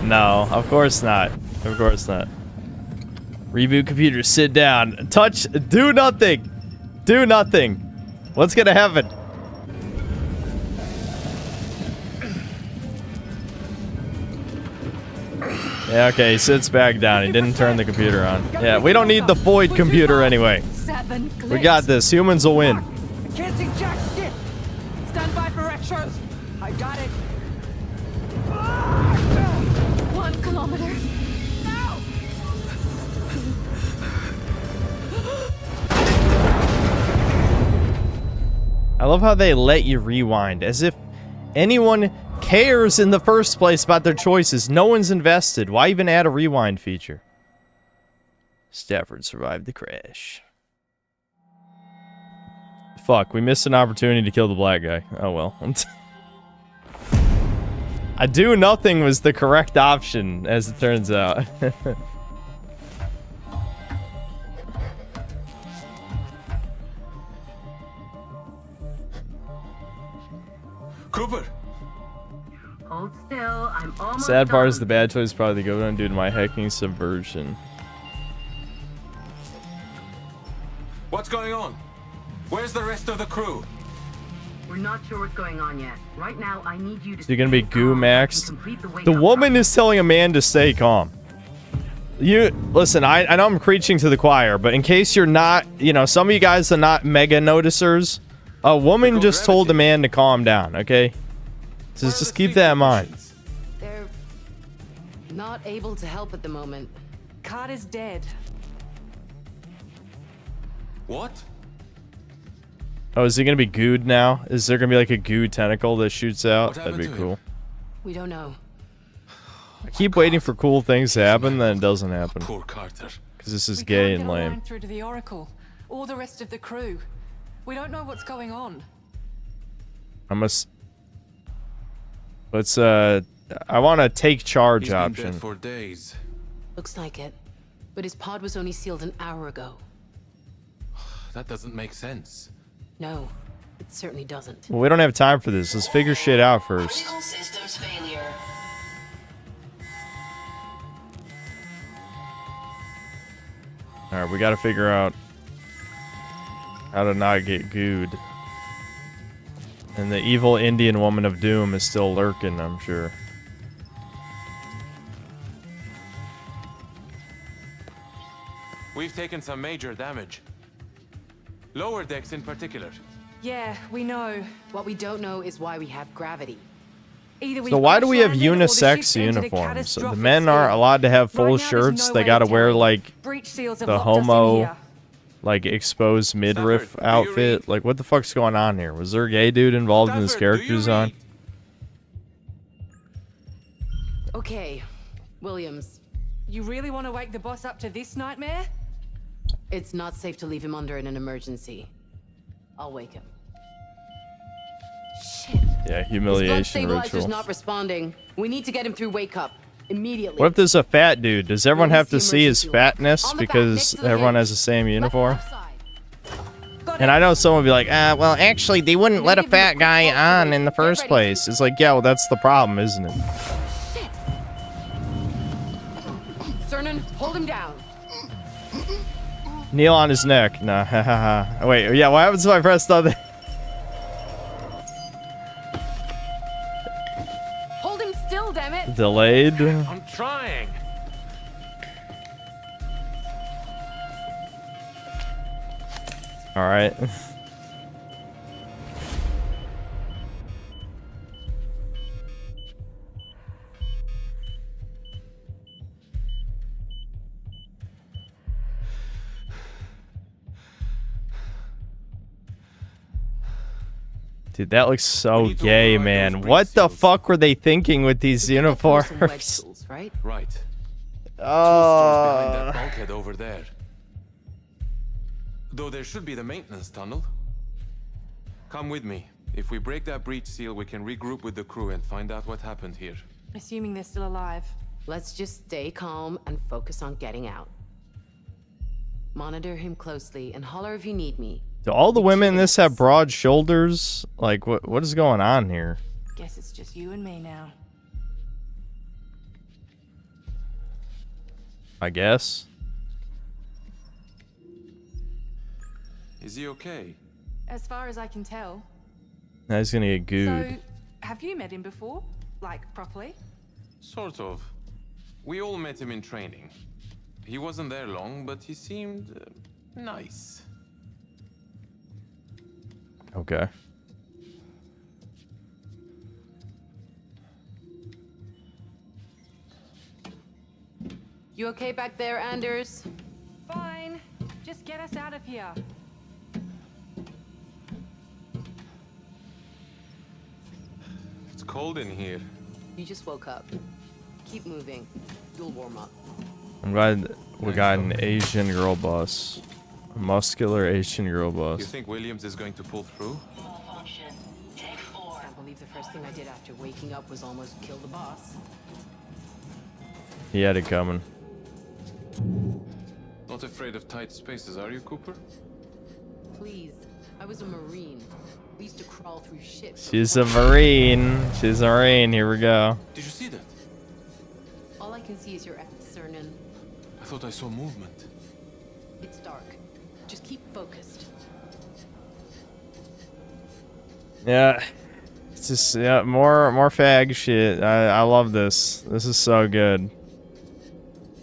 No, of course not. Of course not. Reboot computer, sit down. Touch, do nothing. Do nothing. What's gonna happen? Yeah, okay, he sits back down. He didn't turn the computer on. Yeah, we don't need the void computer anyway.
7 clicks.
We got this. Humans will win.
I can't see jack shit. Stand by for retros. I got it.
1 kilometer.
No!
I love how they let you rewind, as if anyone cares in the first place about their choices. No one's invested. Why even add a rewind feature? Stafford survived the crash. Fuck, we missed an opportunity to kill the black guy. Oh well. I do nothing was the correct option, as it turns out.
Cooper!
Hold still, I'm almost
Sad part
done.
is the bad choice is probably the good one due to my hacking subversion.
What's going on? Where's the rest of the crew?
We're not sure what's going on yet. Right now, I need you to
So you're gonna be
stay
goo
calm
maxed?
and complete the
The
wake-up
woman is telling a man to stay calm. You listen, I know I'm preaching to the choir, but in case you're not, you know, some of you guys are not mega noticers, a woman just told a man to calm down, okay? So just keep that in mind.
They're not able to help at the moment.
Carter's dead.
What?
Oh, is he gonna be gooed now? Is there gonna be like a goo tentacle that shoots out?
What
That'd
happened
be
to him?
cool.
We don't know.
I keep waiting for cool things to happen, then it doesn't happen.
Poor Carter.
Because this is
We
gay
can't
and
get a
lame.
line through to the Oracle or the rest of the crew. We don't know what's going on.
I must. Let's I want to take charge
He's been
option.
dead for days.
Looks like it. But his pod was only sealed an hour ago.
That doesn't make sense.
No, it certainly doesn't.
Well, we don't have time for this. Let's figure shit out first.
Critical systems failure.
All right, we got to figure out how to not get gooed. And the evil Indian woman of doom is still lurking, I'm sure.
We've taken some major damage. Lower decks in particular.
Yeah, we know.
What we don't know is why we have gravity.
Either
So why do we have unisex uniforms? So the men aren't allowed to have full shirts. They got to wear like the homo, like exposed midriff outfit. Like what the fuck's going on here? Was there a gay dude involved in this character design?
Okay, Williams.
You really want to wake the boss up to this nightmare?
It's not safe to leave him under in an emergency. I'll wake him.
Yeah,
His blood
humiliation
stabilizer's
ritual.
not responding. We need to get him through wake up.
Immediately.
What if there's a fat dude? Does everyone have to see his fatness because everyone has the same uniform? And I know someone would be like, well, actually, they wouldn't let a fat guy on in the first place. It's like, yeah, well, that's the problem, isn't it?
Cernan, hold him down.
Kneel on his neck. Nah, hahaha. Wait, yeah, what happens if I press the other?
Hold him still, damn it.
Delayed.
I'm trying.
All right. Dude, that looks so gay, man. What the fuck were they thinking with these uniforms?
Right?
Right. Two stores behind that bulkhead over there. Though there should be the maintenance tunnel. Come with me. If we break that breach seal, we can regroup with the crew and find out what happened here.
Assuming they're still alive.
Let's just stay calm and focus on getting out. Monitor him closely and holler if you need me.
Do all the women in this have broad shoulders? Like, what is going on here?
Guess it's just you and me now.
I guess.
Is he okay?
As far as I can tell.
Now he's gonna get gooed.
So, have you met him before? Like, properly?
Sort of. We all met him in training. He wasn't there long, but he seemed nice.
Okay.
You okay back there, Anders?
Fine. Just get us out of here.
It's cold in here.
You just woke up. Keep moving. You'll warm up.
I'm glad we got an Asian girl boss. A muscular Asian girl
You
boss.
think Williams is going to pull through?
I can't believe the first thing I did after waking up was almost kill the boss.
He had it coming.
Not afraid of tight spaces, are you, Cooper?
Please. I was a Marine. We used to crawl through shit.
She's a Marine. She's a Marine. Here we go.
Did you see that?
All I can see is your act, Cernan.
I thought I saw movement.
It's dark. Just keep focused.
Yeah. It's just, yeah, more fag shit. I love this. This is so good.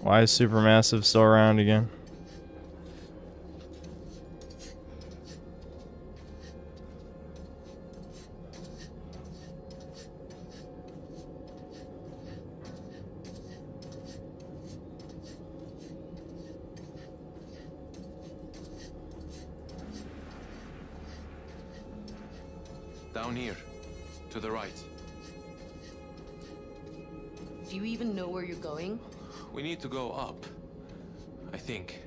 Why is Supermassive still around again?
Down here. To the right.
Do you even know where you're going?
We need to go up. I think.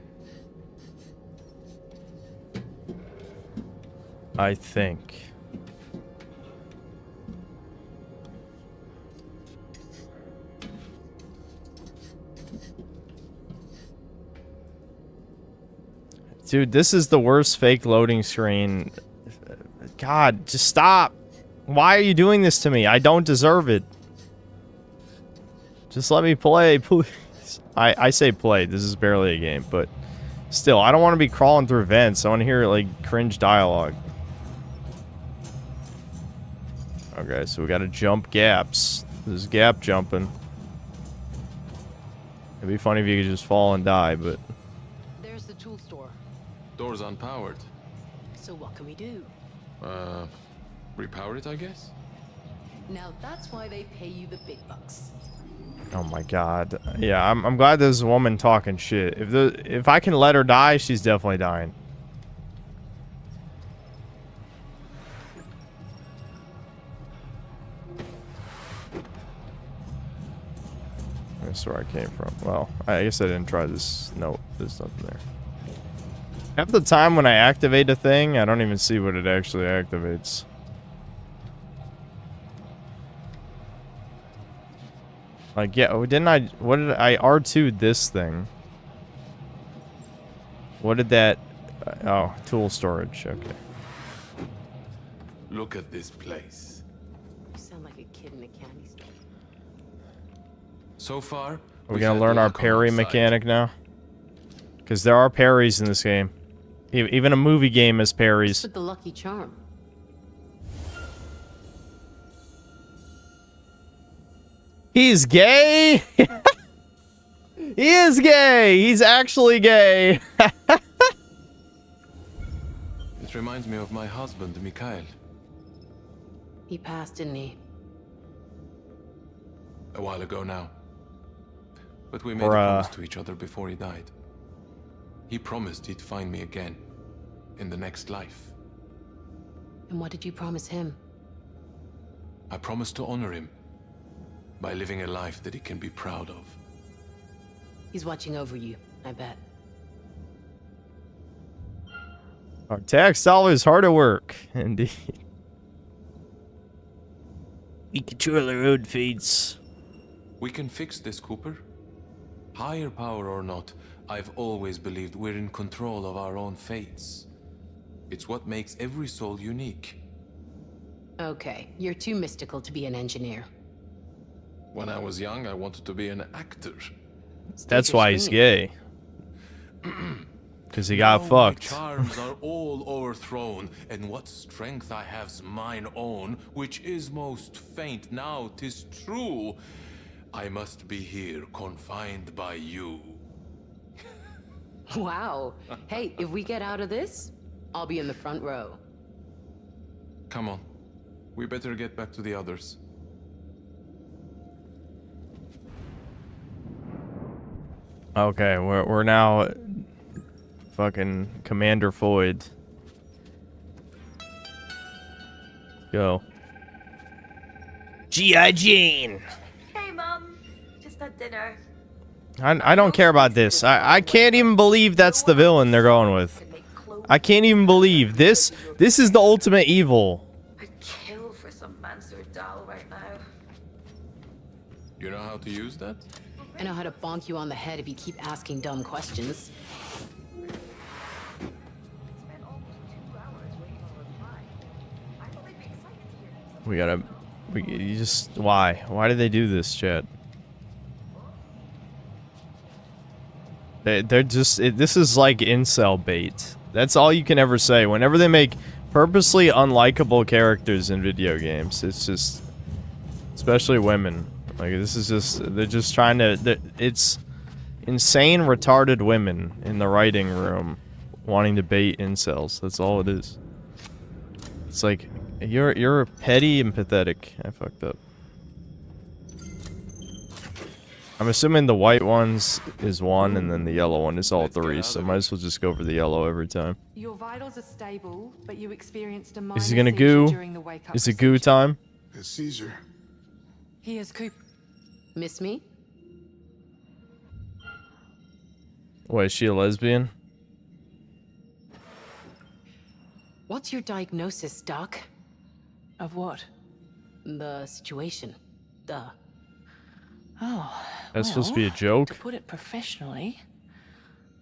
I think. Dude, this is the worst fake loading screen. God, just stop. Why are you doing this to me? I don't deserve it. Just let me play, please. I say play. This is barely a game, but still, I don't want to be crawling through vents. I want to hear, like, cringe dialogue. Okay, so we got to jump gaps. This is gap jumping. It'd be funny if you could just fall and die, but...
There's the tool store.
Door's unpowered.
So what can we do?
Repower it, I guess?
Now that's why they pay you the big bucks.
Oh my god. Yeah, I'm glad there's a woman talking shit. If I can let her die, she's definitely dying. That's where I came from. Well, I guess I didn't try this. No, there's nothing there. Half the time when I activate a thing, I don't even see what it actually activates. Like, yeah, didn't I... What did I... R2'd this thing. What did that... Oh, tool storage. Okay.
Look at this place.
You sound like a kid in a candy store.
So far,
Are we
we've
gonna
had
learn our
luck on
parry
side.
mechanic now? Because there are parries in this game. Even a movie game has parries.
With the lucky charm.
He's gay! He is gay! He's actually gay!
It reminds me of my husband, Mikhail.
He passed, didn't he?
A while ago now. But we made a
Bruh.
promise to each other before he died. He promised he'd find me again. In the next life.
And what did you promise him?
I promised to honor him. By living a life that he can be proud of.
He's watching over you, I bet.
Our tax dollars hard at work. Indeed. We control our own fates.
We can fix this, Cooper. Higher power or not, I've always believed we're in control of our own fates. It's what makes every soul unique.
Okay, you're too mystical to be an engineer.
When I was young, I wanted to be an actor.
That's why he's gay. Because he got
Now
fucked.
My charms are all overthrown, and what strength I have's mine own, which is most faint. Now 'tis true, I must be here, confined by you.
Wow. Hey, if we get out of this, I'll be in the front row.
Come on, we better get back to the others.
Okay, we're now fucking Commander Foyd. Go. G.I. Jane.
Hey, Mum. Just had dinner.
I don't care about this. I can't even believe that's the villain they're going with. I can't even believe this. This is the ultimate evil.
I'd kill for some Mansur Dal right now.
You know how to use that?
I know how to bonk you on the head if you keep asking dumb questions.
We gotta. You just. Why? Why did they do this, Chad? They're just. This is like incel bait. That's all you can ever say. Whenever they make purposely unlikable characters in video games, it's just. Especially women. Like, this is just. They're just trying to. It's insane, retarded women in the writing room wanting to bait incels. That's all it is. It's like. You're petty and pathetic. I fucked up. I'm assuming the white ones is one and then the yellow one is all three, so might as well just go for the yellow every time.
Your vitals are stable, but you experienced a minor
Is he gonna
seizure
goo?
during the wake-up
Is it goo time?
A seizure.
He is Coop.
Miss me?
What, is she a lesbian?
What's your diagnosis, Doc?
Of what?
The situation. Duh.
Oh,
That's supposed to be a joke?
To put it professionally,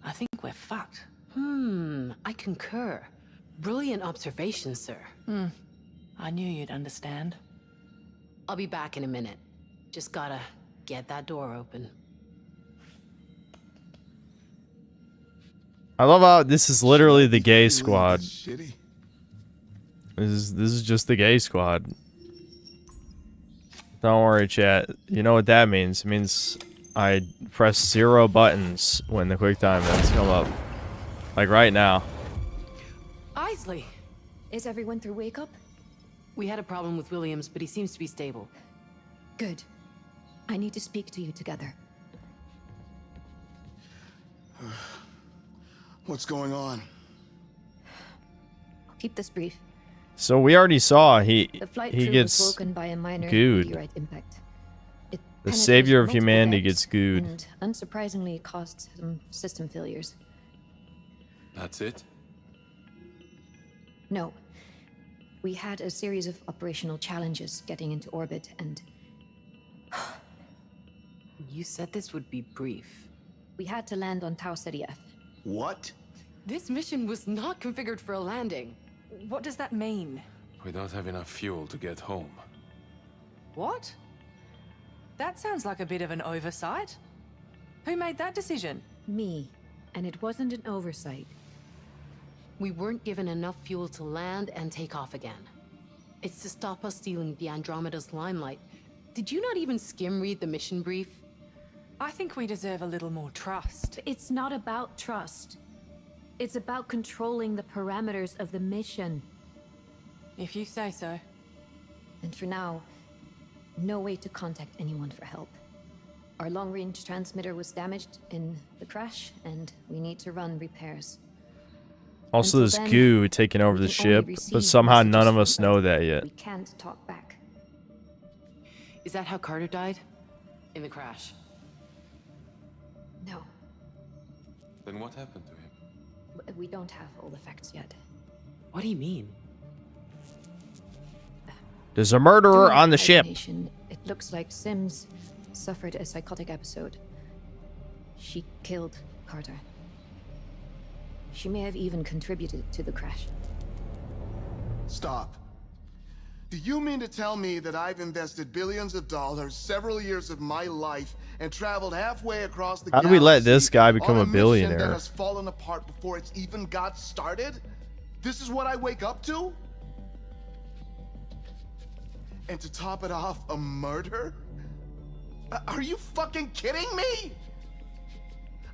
I think we're fucked.
I concur. Brilliant observation, sir.
I knew you'd understand.
I'll be back in a minute. Just gotta get that door open.
I love how this is literally the gay squad. This is just the gay squad. Don't worry, chat. You know what that means. It means I press 0 buttons when the QuickTime events come up. Like right now.
Isley!
Is everyone through wake up?
We had a problem with Williams, but he seems to be stable.
Good. I need to speak to you together.
What's going on?
I'll keep this brief.
So we already saw he
crew was
gets
woken by a minor
gooed.
meteorite impact. It
The
penetrated
savior of
multiple
humanity
decks
gets gooed.
And unsurprisingly caused some system failures.
That's it?
No. We had a series of operational challenges getting into orbit and...
You said this would be brief.
We had to land on Tau Cetieth.
What?
This mission was not configured for a landing.
What does that mean?
We don't have enough fuel to get home.
What? That sounds like a bit of an oversight. Who made that decision?
Me. And it wasn't an oversight.
We weren't given enough fuel to land and take off again. It's to stop us stealing the Andromeda's limelight. Did you not even skim read the mission brief?
I think we deserve a little more trust.
It's not about trust. It's about controlling the parameters of the mission.
If you say so.
And for now, no way to contact anyone for help. Our long-range transmitter was damaged in the crash, and we need to run repairs.
Also,
Until
there's
then,
goo taking over
we
the
can only
ship,
receive
but somehow none
messages
of us
from
know
Earth.
that yet.
We can't talk back.
Is that how Carter died? In the crash?
No,
Then what happened to him?
we don't have all the facts yet.
What do you mean?
There's a murderer
During
on the ship.
hibernation, it looks like Sims suffered a psychotic episode. She killed Carter. She may have even contributed to the crash.
Stop. Do you mean to tell me that I've invested billions of dollars, several years of my life, and traveled halfway across the
How do we let
galaxy
this guy become
on
a
mission
billionaire?
that has fallen apart before it's even got started? This is what I wake up to? And to top it off, a murder? Are you fucking kidding me?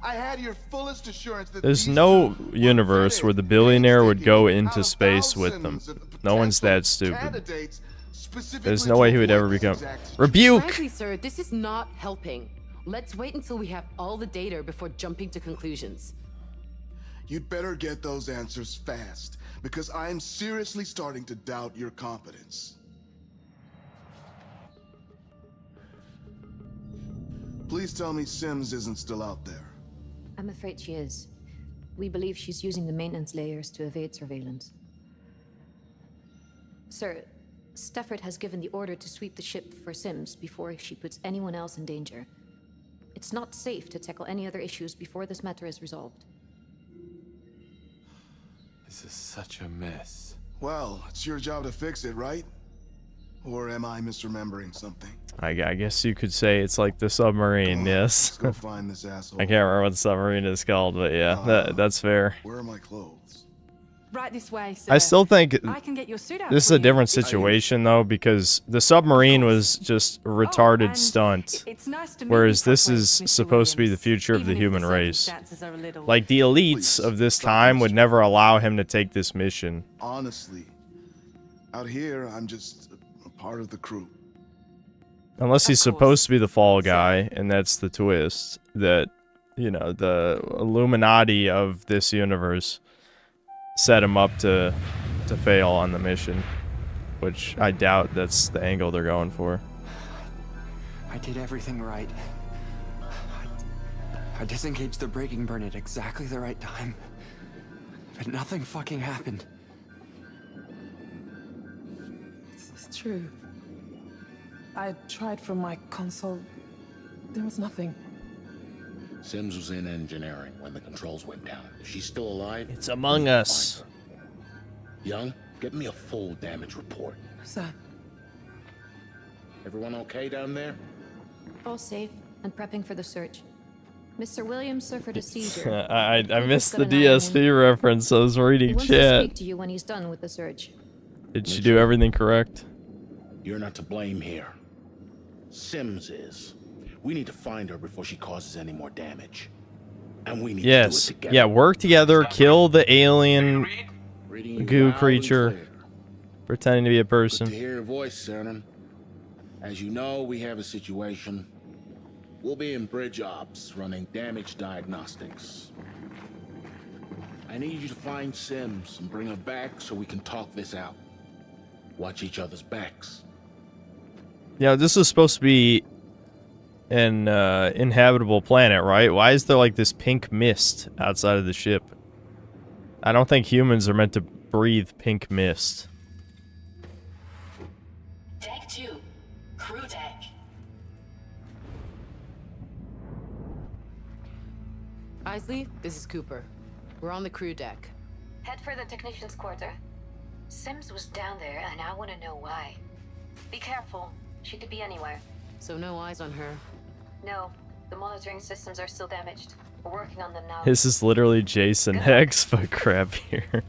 I had your fullest assurance that
There's
these
no
two
universe where the billionaire would go into space with them. No one's that stupid.
candidates specifically
There's no way he would
to
ever
avoid
become...
this exact
Rebuke!
Frankly, sir, this is not helping. Let's wait until we have all the data before jumping to conclusions.
You'd better get those answers fast, because I'm seriously starting to doubt your competence. Please tell me Sims isn't still out there.
I'm afraid she is. We believe she's using the maintenance layers to evade surveillance. Sir, Stafford has given the order to sweep the ship for Sims before she puts anyone else in danger. It's not safe to tackle any other issues before this matter is resolved.
This is such a mess.
Well, it's your job to fix it, right? Or am I misremembering something?
I guess you could say it's like the submarine, yes.
Let's go find this asshole.
I can't remember what the submarine is called, but yeah, that's fair.
Where are my clothes?
Right this way, sir.
I still think
I can get your suit out
this is
for
a
you.
different situation, though, because the submarine was just a retarded
and
stunt,
it's nice to meet
whereas
you
this
properly,
is
Mr.
supposed to be the
Williams,
future of the
even if
human race.
circumstances are a little-
Like, the elites of this time would never allow him to take this mission.
Honestly, out here, I'm just a part of the crew.
Unless he's supposed to be the fall guy, and that's the twist, that, you know, the Illuminati of this universe set him up to fail on the mission, which I doubt that's the angle they're going for.
I did everything right. I disengaged the braking burn at exactly the right time. But nothing fucking happened.
It's true. I tried from my console. There was nothing.
Sims was in engineering when the controls went down. If she's still alive,
It's Among Us.
Young, get me a full damage report.
Sir.
Everyone okay down there?
All safe and prepping for the search. Mr. Williams suffered a seizure.
I
We've
missed
got
the
an eye on him.
DSP reference. I was
He
reading
wants to
chat.
speak to you when he's done with the search.
Did she do everything correct?
You're not to blame here. Sims is. We need to find her before she causes any more damage. And we need
Yes.
to do it together.
Yeah, work together, kill the alien
Reading
goo
loud and
creature
clear.
pretending to be a
Good to
person.
hear your voice, Cernan. As you know, we have a situation. We'll be in bridge ops running damage diagnostics. I need you to find Sims and bring her back so we can talk this out. Watch each other's backs.
Yeah, this is supposed to be an inhabitable planet, right? Why is there like this pink mist outside of the ship? I don't think humans are meant to breathe pink mist.
Deck 2. Crew deck.
Isley, this is Cooper. We're on the crew deck.
Head for the technician's quarter. Sims was down there, and I want to know why. Be careful. She could be anywhere.
So no eyes on her.
No, the monitoring systems are still damaged. We're working on them now.
This is literally Jason X, but crappier.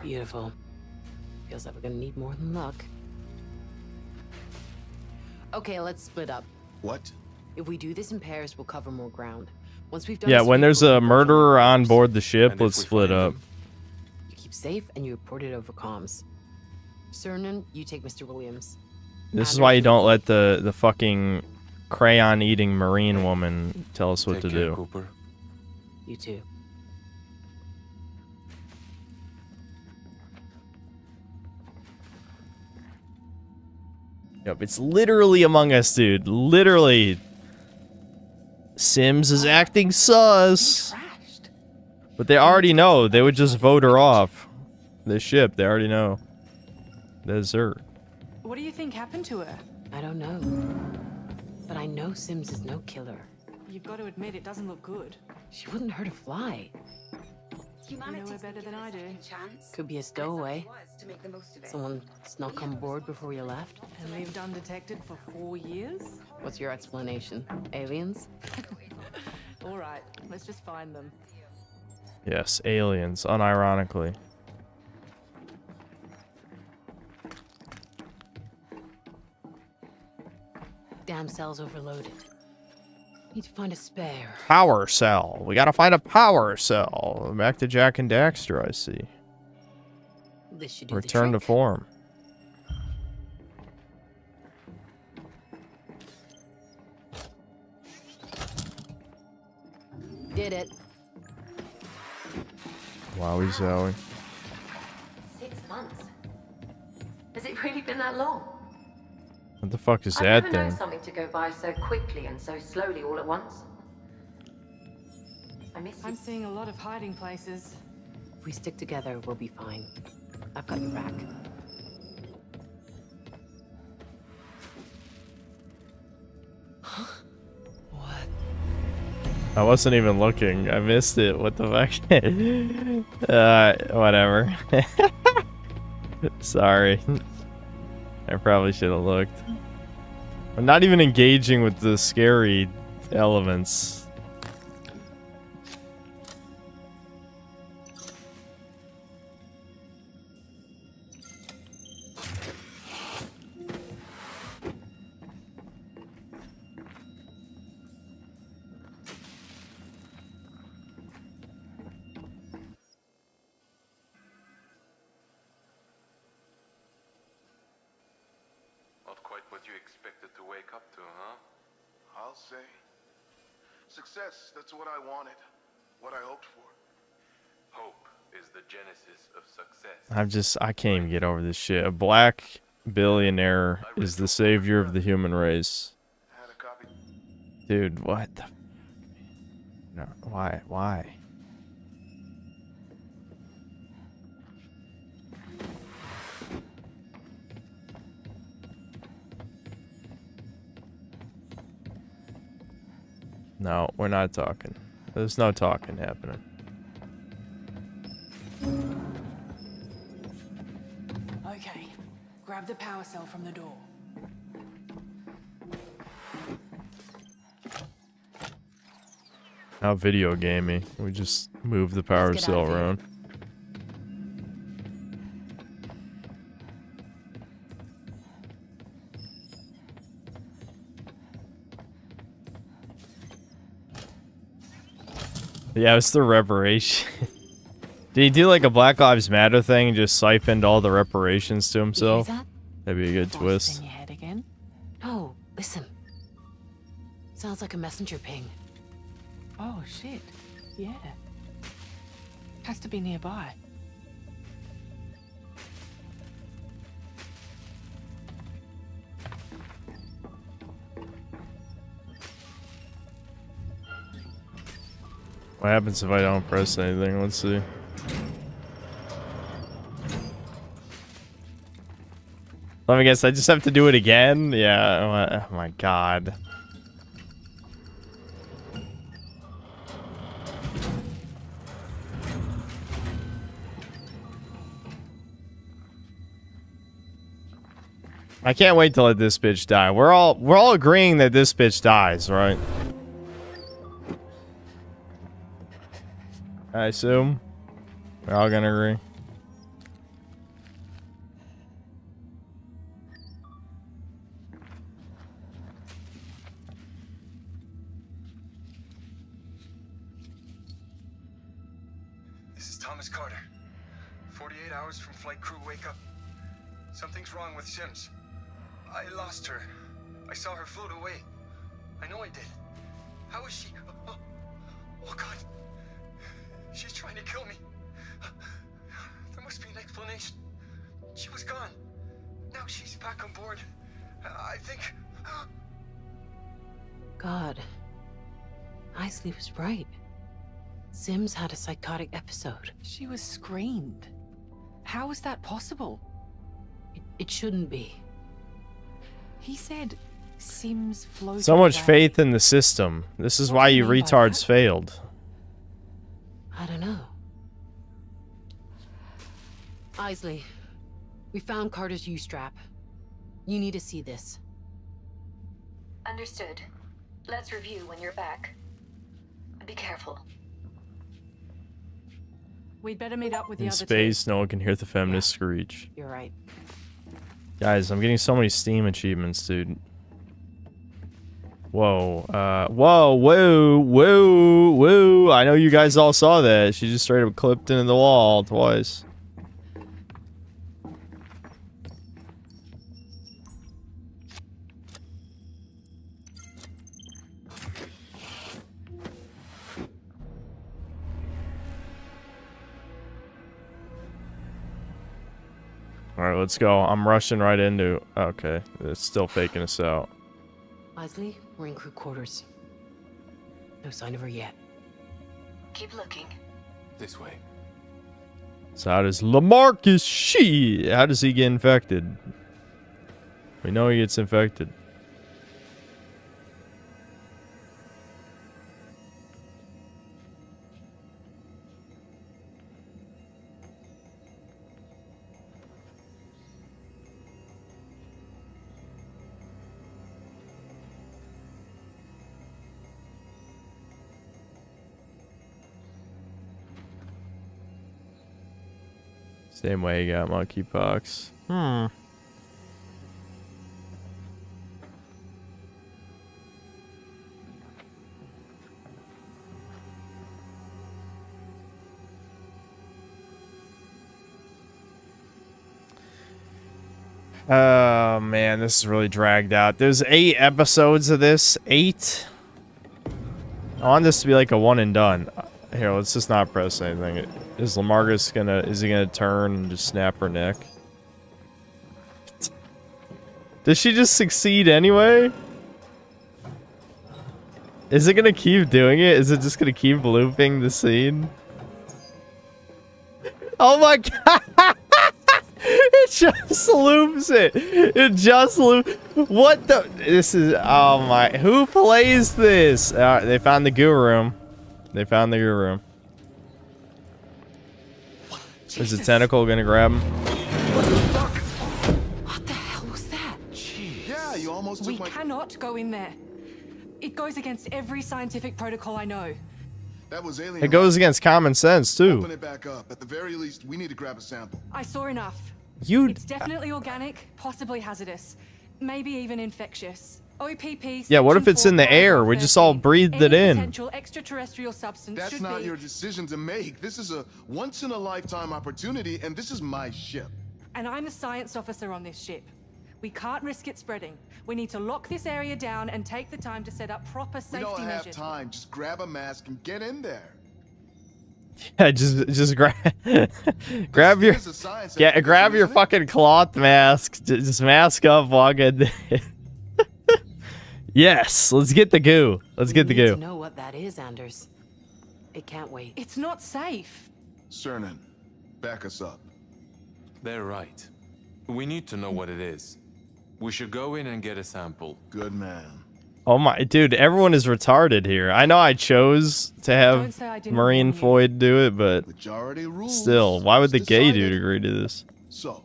Beautiful. Feels like we're gonna need more than luck. Okay, let's split up.
What?
If we do this in pairs, we'll cover more ground. Once we've done
Yeah,
this,
when there's a murderer on board the ship,
And
let's
if we
split
find
up.
you keep safe and you report it over comms. Cernan, you take Mr. Williams.
This is why you don't let the fucking crayon-eating marine woman tell us what to do.
Cooper.
You too.
Yep, it's literally Among Us, dude. Literally. Sims is acting sus. But they already know. They would just vote her off. The ship, they already know. Desert.
What do you think happened to her?
I don't know. But I know Sims is no killer.
You've got to admit it doesn't look good.
She wouldn't hurt a fly.
You know her better than I do.
Could be a stowaway. Someone snuck on board before you left.
And lived undetected for 4 years?
What's your explanation? Aliens?
All right, let's just find them.
Yes, aliens, unironically.
Damn cell's overloaded. Need to find a spare.
Power cell. We gotta find a power cell. Back to Jack and Daxter, I see.
This should do
Return to form.
Did it.
Wowie zowie.
6 months. Has it really been that long?
What the fuck is
I've
that
never known
thing?
something to go by so quickly and so slowly all at once. I miss you.
I'm seeing a lot of hiding places.
If we stick together, we'll be fine. I've got your back.
I wasn't even looking. I missed it. What the fuck? Whatever. Sorry. I probably should have looked. I'm not even engaging with the scary elements.
Not quite what you expected to wake up to, huh?
I'll say. Success, that's what I wanted. What I hoped for.
Hope is the genesis of success.
I can't even get over this shit. A black billionaire is the savior of the human race. Dude, what the... No, why? No, we're not talking. There's no talking happening.
Okay, grab the power cell from the door.
How video gamey. We just move the power
get
cell
out of here.
around. Yeah, it's the reparation. Did he do like a Black Lives Matter thing and just siphoned all the reparations to himself?
that?
That'd be a good twist.
In your head again?
No, listen. Sounds like a messenger ping.
Oh, shit. Yeah. Has to be nearby.
What happens if I don't press anything? Let's see. Let me guess, I just have to do it again? Yeah, oh my god. I can't wait to let this bitch die. We're all agreeing that this bitch dies, right? I assume. We're all gonna agree.
This is Thomas Carter. 48 hours from flight crew wake up. Something's wrong with Sims. I lost her. I saw her float away. I know I did. How is she? Oh God. She's trying to kill me. There must be an explanation. She was gone. Now she's back on board. I think...
God. Isley was right. Sims had a psychotic episode.
She was screened. How is that possible?
It shouldn't be.
He said Sims floated
So much
away.
faith in the system. This is why you
do you mean by
retards
that?
failed.
I don't know. Isley, we found Carter's U-strap. You need to see this.
Understood. Let's review when you're back. Be careful.
We'd better meet up with the
In
other
space, no one can hear the feminist screech.
You're right.
Guys, I'm getting so many Steam achievements, dude. Whoa, whoa, whoa, whoa, whoa. I know you guys all saw that. She just straight up clipped into the wall twice. Alright, let's go. I'm rushing right into... Okay, it's still faking us out.
Isley, we're in crew quarters. No sign of her yet.
Keep looking.
This way.
So how does LaMarcus how does he get infected? We know he gets infected. Same way he got monkeypox. Oh man, this is really dragged out. There's 8 episodes of this. 8? I want this to be like a one and done. Here, let's just not press anything. Is Lamarcus gonna... Is he gonna turn and just snap her neck? Does she just succeed anyway? Is it gonna keep doing it? Is it just gonna keep looping the scene? Oh my god! It just loops it! It just loops... What the... This is... Oh my... Who plays this? They found the goo room. They found the goo room. Is the tentacle gonna grab him?
What the hell was that?
Yeah, you almost took
We cannot go in there. It goes against every scientific protocol I know.
That was alien.
It goes against common sense, too.
Open it back up. At the very least, we need to grab a sample.
I saw enough.
You...
It's definitely organic, possibly hazardous, maybe even infectious. OPP.
Yeah, what if it's in the air? We just all breathed it in.
Potential extraterrestrial substance
That's
should
not
be...
your decision to make. This is a once-in-a-lifetime opportunity, and this is my ship.
And I'm the science officer on this ship. We can't risk it spreading. We need to lock this area down and take the time to set up proper
We
safety
don't have
measures.
time. Just grab a mask and get in there.
Yeah, just grab grab your grab your fucking cloth mask. Just mask up, walk in. Yes, let's get the goo. Let's get the
We need
goo.
to know what that is, Anders. It can't wait.
It's not safe.
Cernan, back us up.
They're right. We need to know what it is. We should go in and get a sample.
Good man.
Oh my, dude, everyone is retarded here. I know I chose to
Don't say I
have
didn't
Marine Floyd do it, but
Majority rules.
still, why would the gay
Decided.
dude agree to this?
So,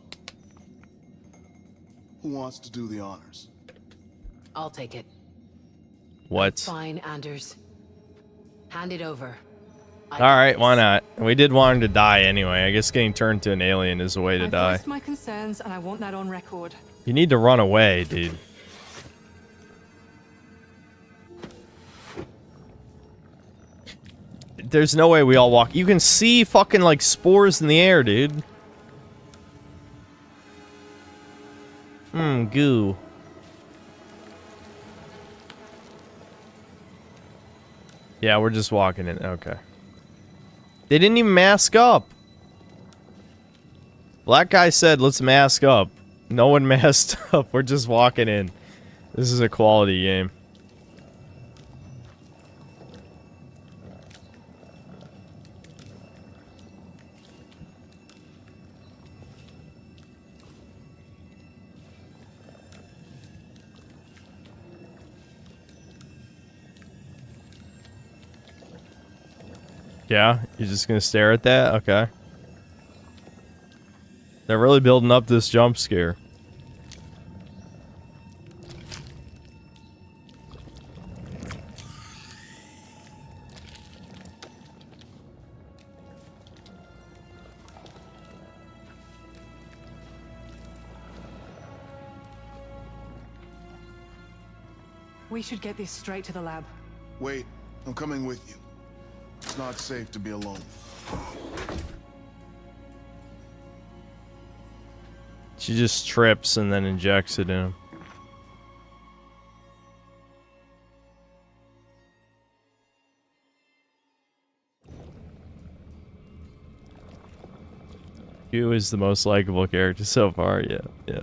Who wants to do the honors?
I'll take it.
What?
Fine, Anders. Hand it over.
All right, why not? We did want him to die anyway. I guess getting turned to an alien is a way to
I
die.
voiced my concerns, and I want that on record.
You need to run away, dude. There's no way we all walk. You can see fucking like spores in the air, dude. Goo. Yeah, we're just walking in. Okay. They didn't even mask up. Black guy said, let's mask up. No one masked up. We're just walking in. This is a quality game. Yeah, you're just gonna stare at that? Okay. They're really building up this jump scare.
We should get this straight to the lab.
Wait, I'm coming with you. It's not safe to be alone.
She just trips and then injects it in him. Q is the most likable character so far, yeah.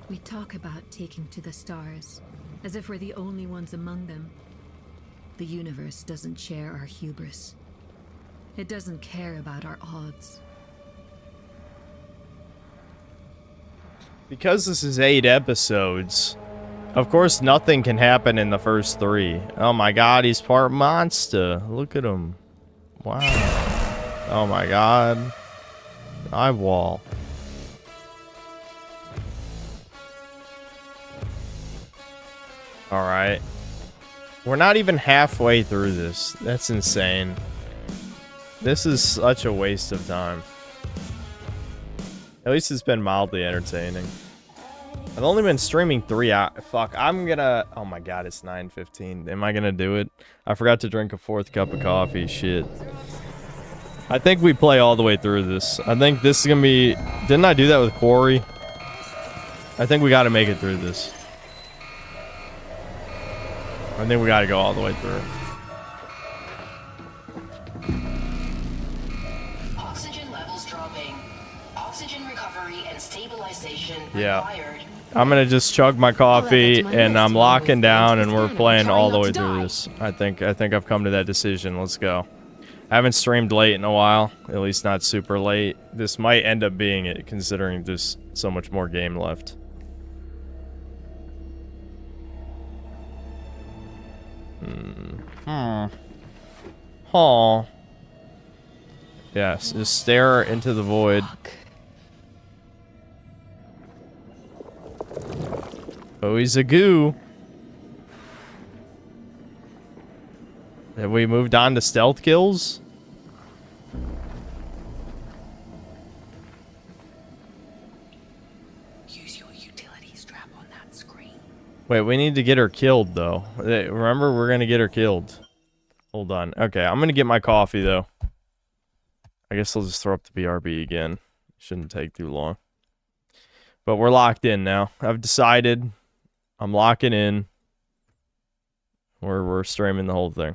We talk about taking to the stars, as if we're the only ones among them. The universe doesn't share our hubris. It doesn't care about our odds.
Because this is 8 episodes, of course nothing can happen in the first 3. Oh my god, he's part monster. Look at him. Wow. Oh my god. Eyewall. Alright. We're not even halfway through this. That's insane. This is such a waste of time. At least it's been mildly entertaining. I've only been streaming 3 hours. Fuck, I'm gonna... Oh my god, it's 9:15. Am I gonna do it? I forgot to drink a 4th cup of coffee. Shit. I think we play all the way through this. I think this is gonna be... Didn't I do that with Quarry? I think we gotta make it through this. I think we gotta go all the way through.
Oxygen levels dropping. Oxygen recovery and stabilization
Yeah.
required.
I'm gonna just chug my coffee and I'm locking down and we're playing all the way through this. I think I've come to that decision. Let's go. I haven't streamed late in a while, at least not super late. This might end up being it considering there's so much more game left. Huh. Yes, just stare into the void. Oh, he's a goo. Have we moved on to stealth kills?
Use your utility strap on that screen.
Wait, we need to get her killed, though. Remember, we're gonna get her killed. Hold on. Okay, I'm gonna get my coffee, though. I guess I'll just throw up the BRB again. Shouldn't take too long. But we're locked in now. I've decided. I'm locking in. We're streaming the whole thing.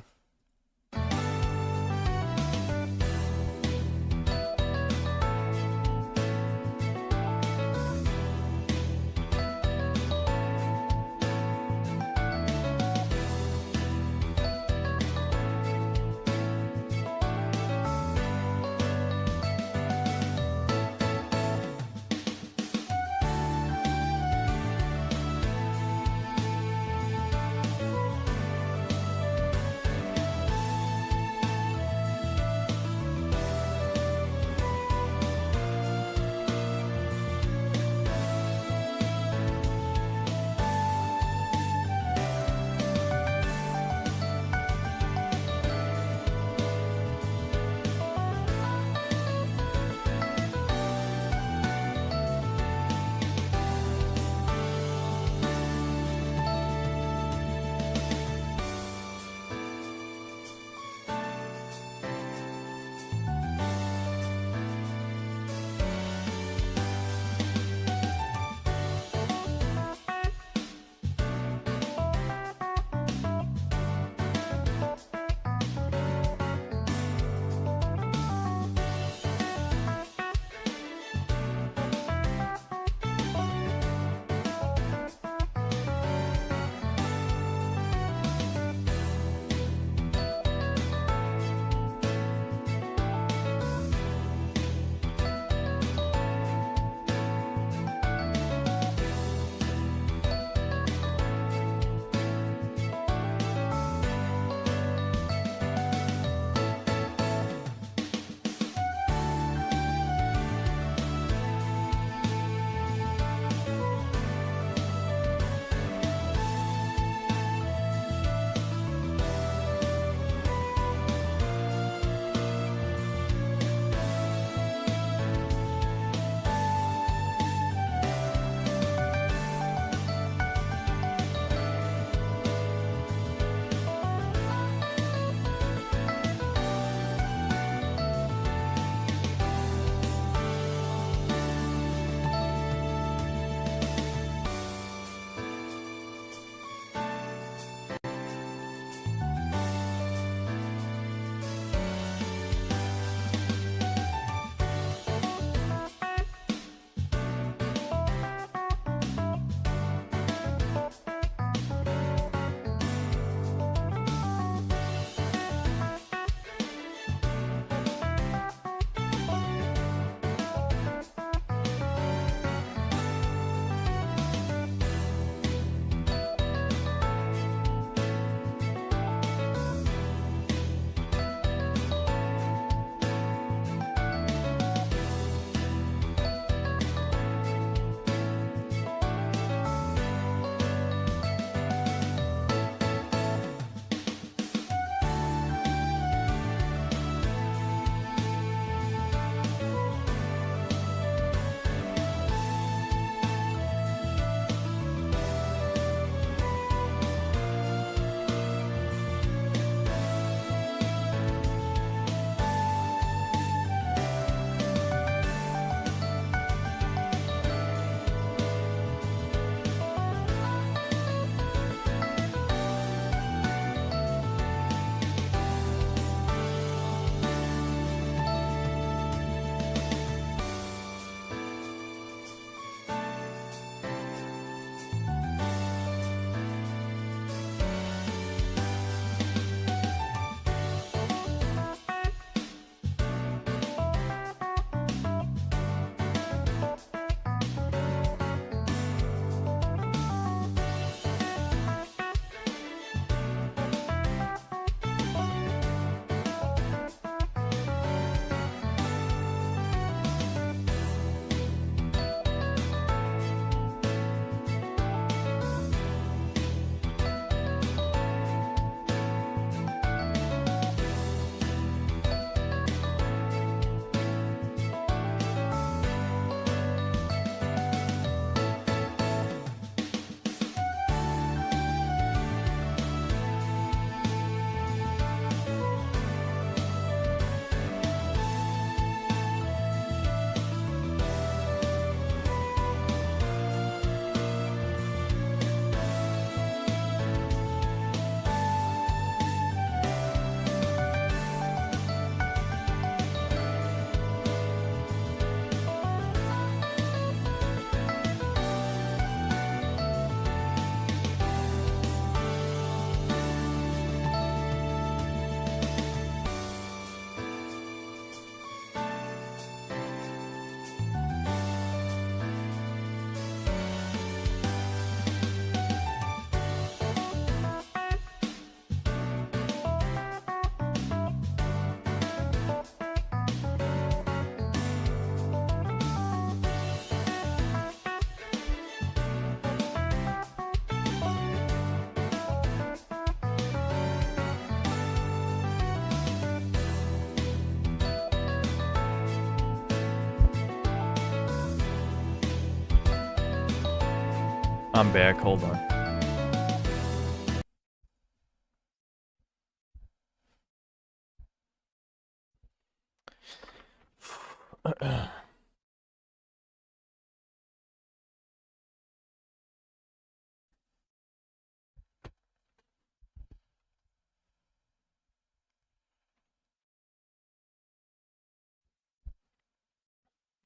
I'm back. Hold on.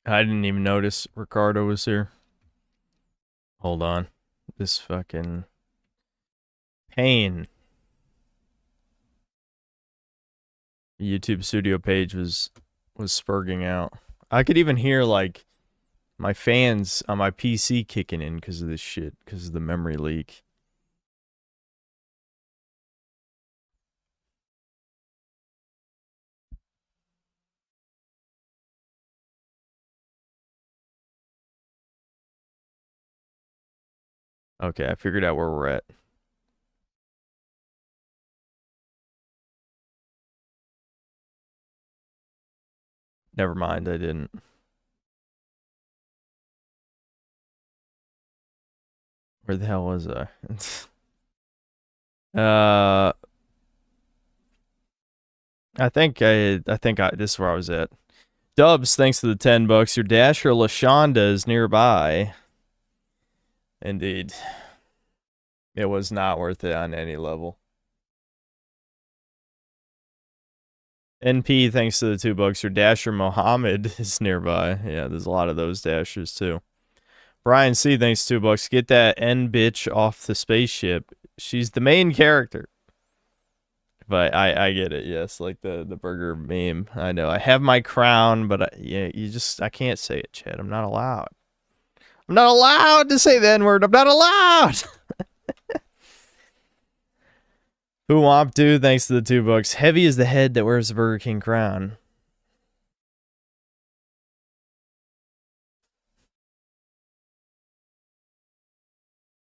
I didn't even notice Ricardo was here. Hold on. This fucking pain. YouTube studio page was spurging out. I could even hear like my fans on my PC kicking in because of this shit, because of the memory leak. Okay, I figured out where we're at. Never mind, I didn't. Where the hell was I? I think this is where I was at. Dubs, thanks to the $10. Your Dasher LaShonda is nearby. Indeed. It was not worth it on any level. NP, thanks to the $2. Your Dasher Mohammed is nearby. Yeah, there's a lot of those Dashers too. Brian C, thanks to $2. Get that N bitch off the spaceship. She's the main character. But I get it, yes, like the burger meme. I know. I have my crown, but I can't say it, Chad. I'm not allowed. I'm not allowed to say the N-word. I'm not allowed. Who womp dude, thanks to the $2. Heavy is the head that wears the Burger King crown.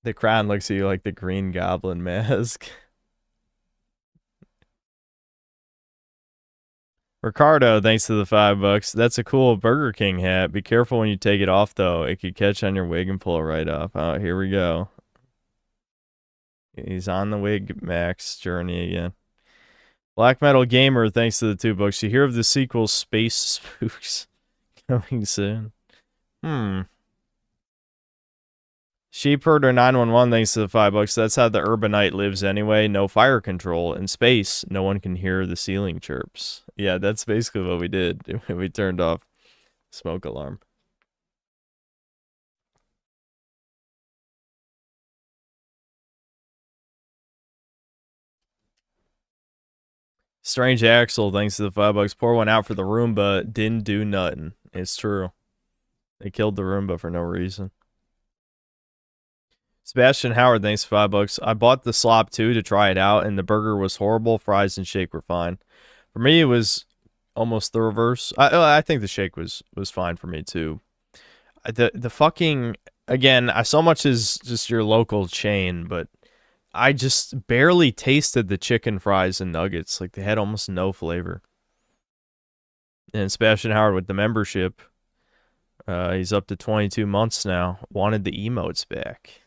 The crown looks at you like the Green Goblin mask. Ricardo, thanks to the $5. That's a cool Burger King hat. Be careful when you take it off, though. It could catch on your wig and pull it right off. Oh, here we go. He's on the Wig Max journey again. Black Metal Gamer, thanks to the $2. You hear of the sequel Space Spooks coming soon? Sheepherder 911, thanks to the $5. That's how the urbanite lives anyway. No fire control. In space, no one can hear the ceiling chirps. Yeah, that's basically what we did. We turned off smoke alarm. Strange Axel, thanks to the $5. Pour one out for the Roomba. Didn't do nothing. It's true. They killed the Roomba for no reason. Sebastian Howard, thanks for $5. I bought the slop too to try it out, and the burger was horrible. Fries and shake were fine. For me, it was almost the reverse. I think the shake was fine for me too. The fucking, again, so much is just your local chain, but I just barely tasted the chicken fries and nuggets. Like, they had almost no flavor. And Sebastian Howard with the membership, he's up to 22 months now. Wanted the emotes back.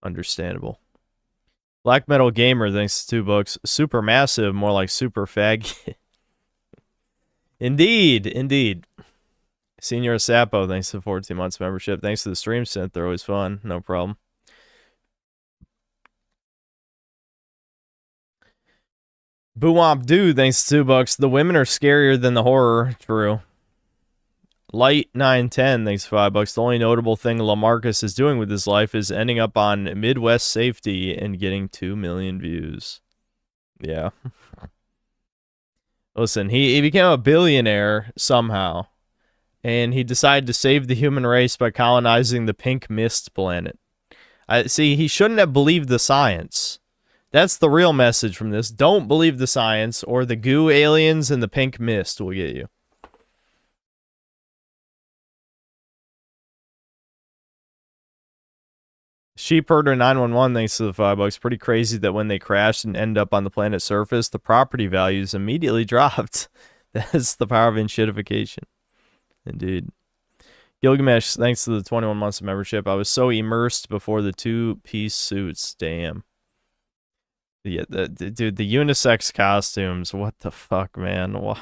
Understandable. Black Metal Gamer, thanks to $2. Super massive, more like super faggot. Indeed. Senior Sapo, thanks to 14 months membership. Thanks to the stream synth, they're always fun. No problem. Boowomp Dude, thanks to $2. The women are scarier than the horror. True. Light 910, thanks for $5. The only notable thing Lamarcus is doing with his life is ending up on Midwest Safety and getting 2 million views. Yeah. Listen, he became a billionaire somehow, and he decided to save the human race by colonizing the Pink Mist planet. See, he shouldn't have believed the science. That's the real message from this. Don't believe the science, or the goo aliens and the Pink Mist will get you. Sheepherder 911, thanks to the $5. Pretty crazy that when they crashed and end up on the planet's surface, the property values immediately dropped. That's the power of enshittification. Indeed. Gilgamesh, thanks to the 21 months of membership. I was so immersed before the two-piece suits. Damn. Yeah, dude, the unisex costumes. What the fuck, man? Why?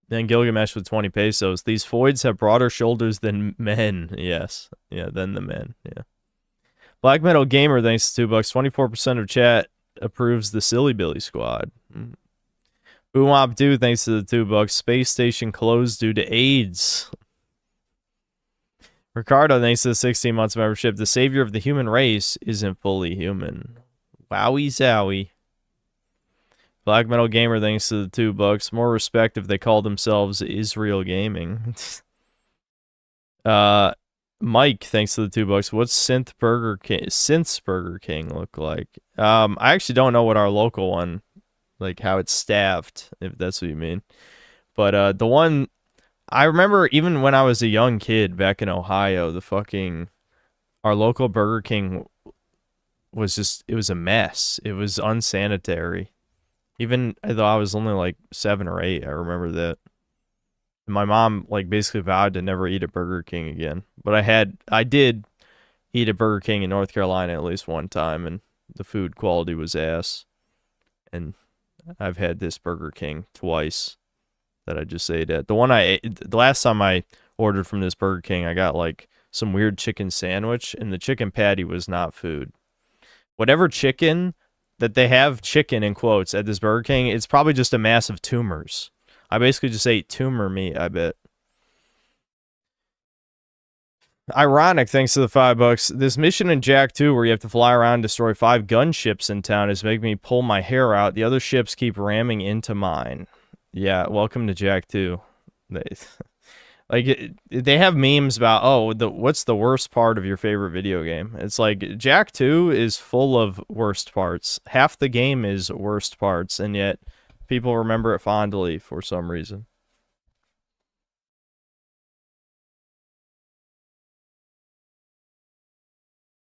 Then Gilgamesh with 20 pesos. These foids have broader shoulders than men. Yes. Yeah, than the men. Yeah. Black Metal Gamer, thanks to $2. 24% of chat approves the Silly Billy Squad. Boomop 2, thanks to the $2. Space station closed due to AIDS. Ricardo, thanks to the 16 months membership. The savior of the human race isn't fully human. Wowie zowie. Black Metal Gamer, thanks to the $2. More respect if they call themselves Israel Gaming. Mike, thanks to the $2. What's Synth's Burger King look like? I actually don't know what our local one, like how it's staffed, if that's what you mean. But the one I remember, even when I was a young kid back in Ohio, our local Burger King was it was a mess. It was unsanitary. Even though I was only like 7 or 8, I remember that. My mom like basically vowed to never eat at Burger King again. But I did eat at Burger King in North Carolina at least one time, and the food quality was ass. And I've had this Burger King twice that I just ate at. The last time I ordered from this Burger King, I got like some weird chicken sandwich, and the chicken patty was not food. Whatever chicken that they have, chicken in quotes, at this Burger King, it's probably just a mass of tumors. I basically just ate tumor meat, I bet. Ironic, thanks to the $5. This mission in Jack 2 where you have to fly around and destroy 5 gunships in town is making me pull my hair out. The other ships keep ramming into mine. Yeah, welcome to Jack 2. They have memes about, what's the worst part of your favorite video game? It's like, Jack 2 is full of worst parts. Half the game is worst parts, and yet people remember it fondly for some reason.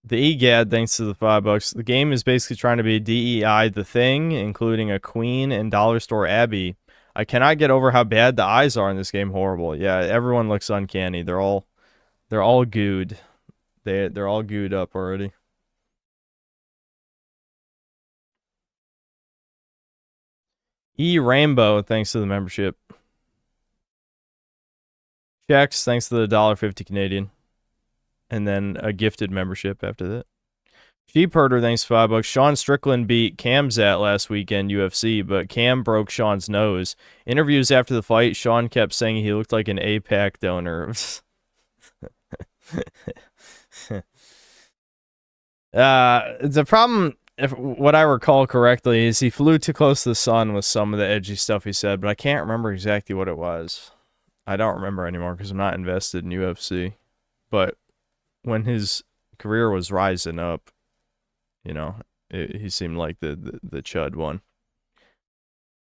The EGAD, thanks to the $5. The game is basically trying to be DEI The Thing, including a queen and dollar store Abby. I cannot get over how bad the eyes are in this game. Horrible. Yeah, everyone looks uncanny. They're all gooed. They're all gooed up already. Rainbow, thanks to the membership. Checks, thanks to the $1.50 Canadian. And then a gifted membership after that. Sheep Herder, thanks to $5. Sean Strickland beat Kamzat last weekend UFC, but Cam broke Sean's nose. Interviews after the fight, Sean kept saying he looked like an APAC donor. The problem, if what I recall correctly, is he flew too close to the sun with some of the edgy stuff he said, but I can't remember exactly what it was. I don't remember anymore because I'm not invested in UFC. But when his career was rising up, you know, he seemed like the chud one.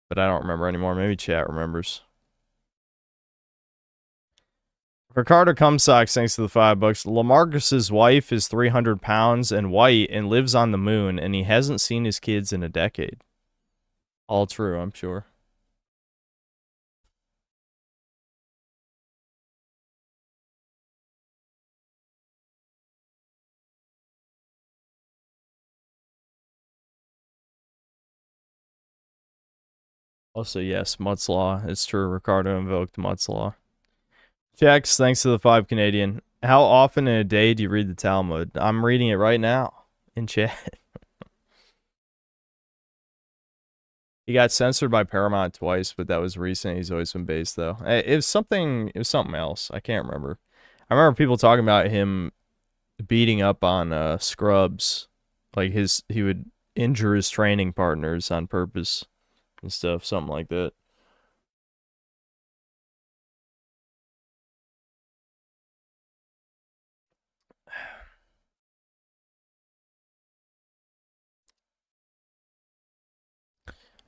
But I don't remember anymore. Maybe chat remembers. Ricardo Cumsocks, thanks to the $5. LaMarcus's wife is 300 pounds and white and lives on the moon, and he hasn't seen his kids in a decade. All true, I'm sure. Also, yes, Mutt's Law. It's true. Ricardo invoked Mutt's Law. Checks, thanks to the 5 Canadian. How often in a day do you read the Talmud? I'm reading it right now in chat. He got censored by Paramount twice, but that was recent. He's always been based, though. It was something else. I can't remember. I remember people talking about him beating up on Scrubs. Like he would injure his training partners on purpose and stuff, something like that.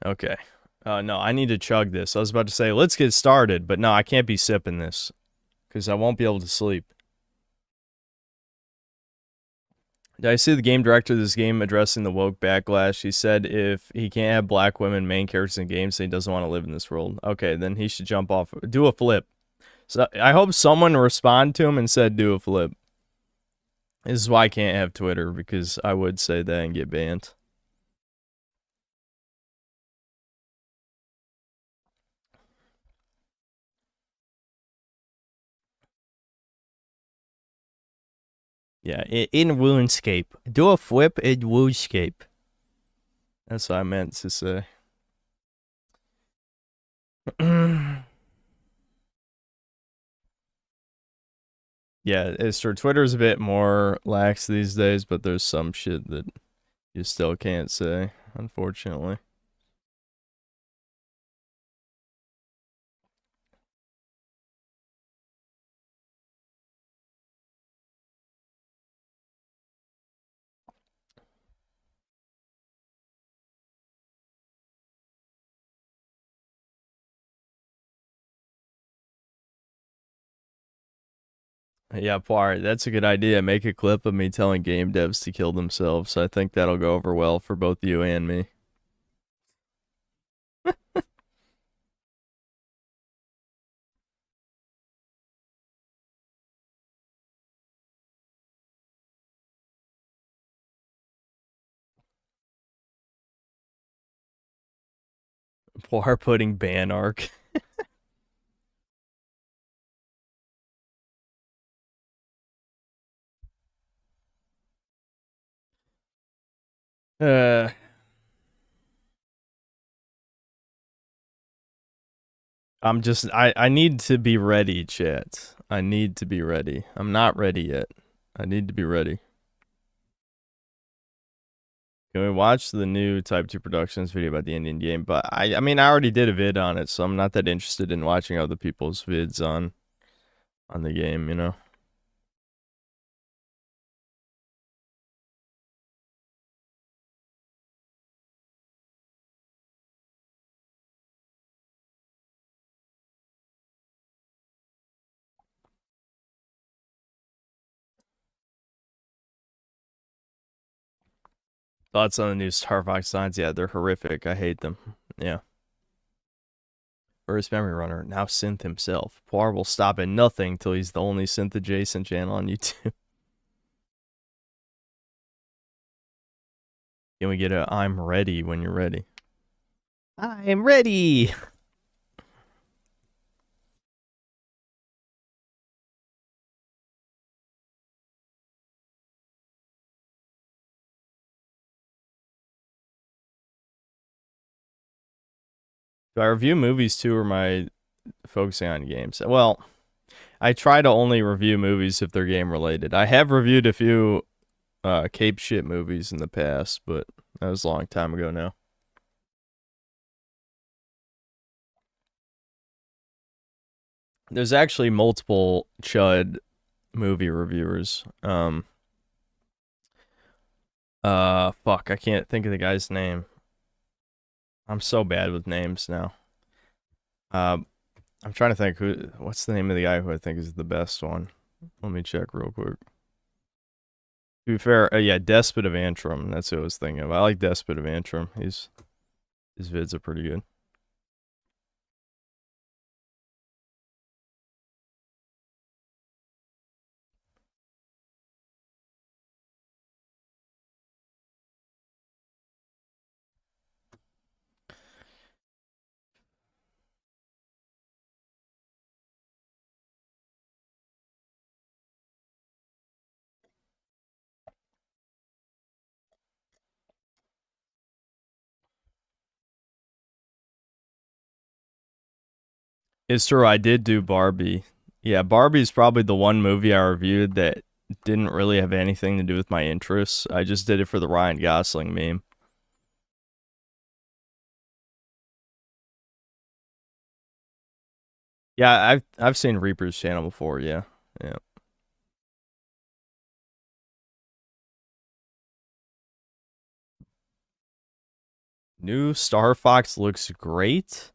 Okay. No, I need to chug this. I was about to say, let's get started, but no, I can't be sipping this because I won't be able to sleep. Did I see the game director of this game addressing the woke backlash? He said if he can't have black women main characters in games, then he doesn't want to live in this world. Okay, then he should jump off. Do a flip. So I hope someone responded to him and said do a flip. This is why I can't have Twitter, because I would say that and get banned. Yeah, in RuneScape. Do a flip in RuneScape. That's what I meant to say. Yeah, it's true. Twitter's a bit more lax these days, but there's some shit that you still can't say, unfortunately. Yeah, Poir, that's a good idea. Make a clip of me telling game devs to kill themselves. I think that'll go over well for both you and me. Poir putting ban arc. I need to be ready, chat. I need to be ready. I'm not ready yet. I need to be ready. Can we watch the new Type 2 Productions video about the Indian game? But I mean, I already did a vid on it, so I'm not that interested in watching other people's vids on the game, you know? Thoughts on the new Star Fox signs? Yeah, they're horrific. I hate them. Yeah. First memory runner, now synth himself. Poir will stop at nothing till he's the only synth adjacent channel on YouTube. Can we get a I'm ready when you're ready? I'm ready! Do I review movies too, or am I focusing on games? Well, I try to only review movies if they're game related. I have reviewed a few Cape shit movies in the past, but that was a long time ago now. There's actually multiple Chud movie reviewers. Fuck, I can't think of the guy's name. I'm so bad with names now. I'm trying to think what's the name of the guy who I think is the best one. Let me check real quick. To be fair, yeah, Despot of Antrim. That's what I was thinking of. I like Despot of Antrim. His vids are pretty good. It's true, I did do Barbie. Yeah, Barbie's probably the one movie I reviewed that didn't really have anything to do with my interests. I just did it for the Ryan Gosling meme. Yeah, I've seen Reaper's channel before, yeah. Yeah. New Star Fox looks great.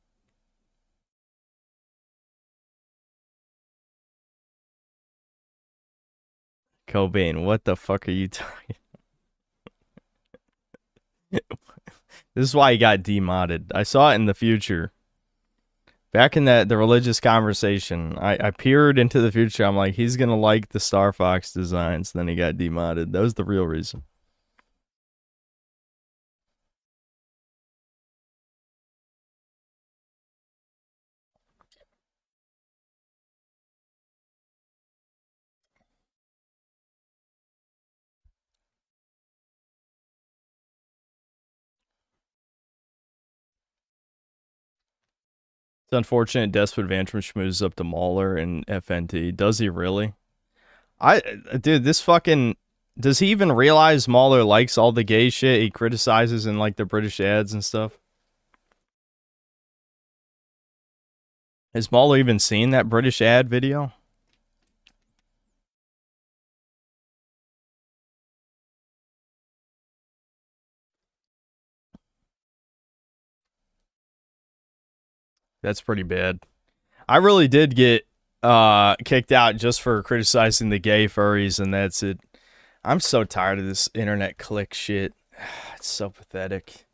Cobain, what the fuck are you talking? This is why he got demodded. I saw it in the future. Back in the religious conversation, I peered into the future. I'm like, he's gonna like the Star Fox designs. Then he got demodded. That was the real reason. It's unfortunate Despot Vantrum schmoozes up to Mauler and FNT. Does he really? Dude, this fucking... Does he even realize Mauler likes all the gay shit he criticizes in, like, the British ads and stuff? Has Mauler even seen that British ad video? That's pretty bad. I really did get kicked out just for criticizing the gay furries, and that's it. I'm so tired of this internet click shit. It's so pathetic.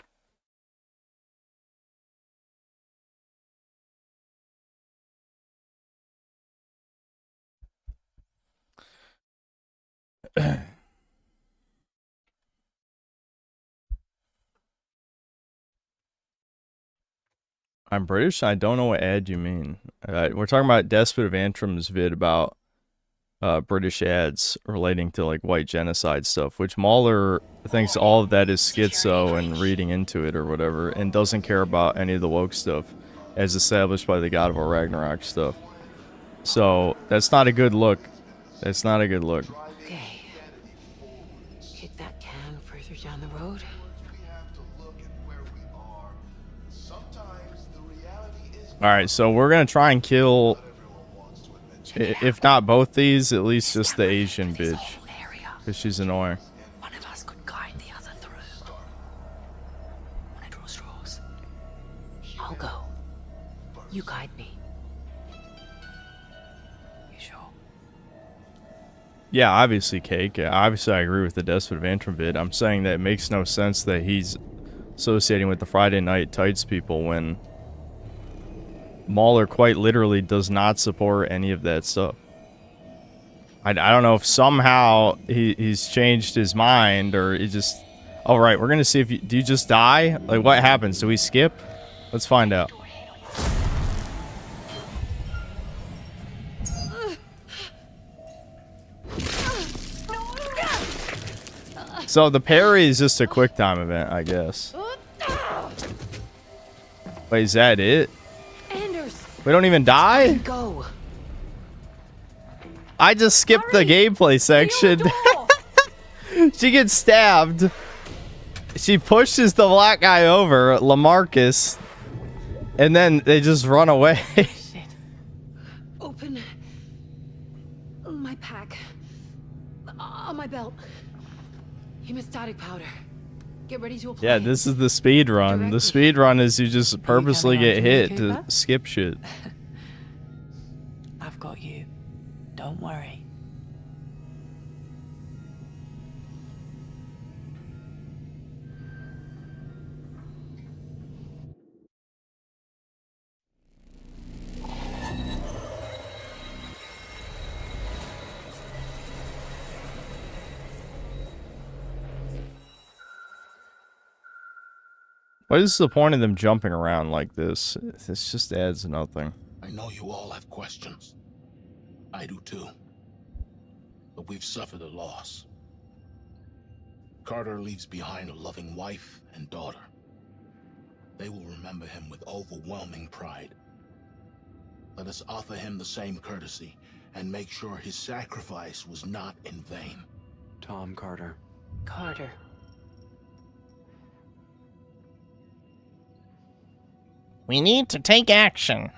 I'm British. I don't know what ad you mean. We're talking about Despot of Antrum's vid about British ads relating to like white genocide stuff, which Mauler thinks all of that is schizo and reading into it or whatever, and doesn't care about any of the woke stuff as established by the God of War Ragnarok stuff. So that's not a good look. That's not a good look.
Okay. Kick that can further down the road.
Alright, so we're gonna try and kill, if not both these, at least just the Asian bitch. Because she's annoying.
One of us could guide the other through. Wanna draw straws? I'll go. You guide me. You sure?
Yeah, obviously, Cake. Obviously, I agree with the Despot of Antrim bit. I'm saying that it makes no sense that he's associating with the Friday Night Tights people when Mauler quite literally does not support any of that stuff. I don't know if somehow he's changed his mind or he just... Oh, right, we're gonna see if you... Do you just die? Like, what happens? Do we skip? Let's find out. So the parry is just a quick time event, I guess. Wait, is that it? We don't even die?
Go.
I just skipped the gameplay section. She gets stabbed. She pushes the black guy over, Lamarcus, and then they just run away.
Open my pack. On my belt. Hemostatic powder. Get ready to apply.
Yeah, this is the speed run. The speed run is you just purposely get hit to skip shit.
I've got you. Don't worry.
What is the point of them jumping around like this? This just adds nothing.
I know you all have questions. I do too. But we've suffered a loss. Carter leaves behind a loving wife and daughter. They will remember him with overwhelming pride. Let us offer him the same courtesy and make sure his sacrifice was not in vain.
Tom Carter.
Carter.
We need to take action.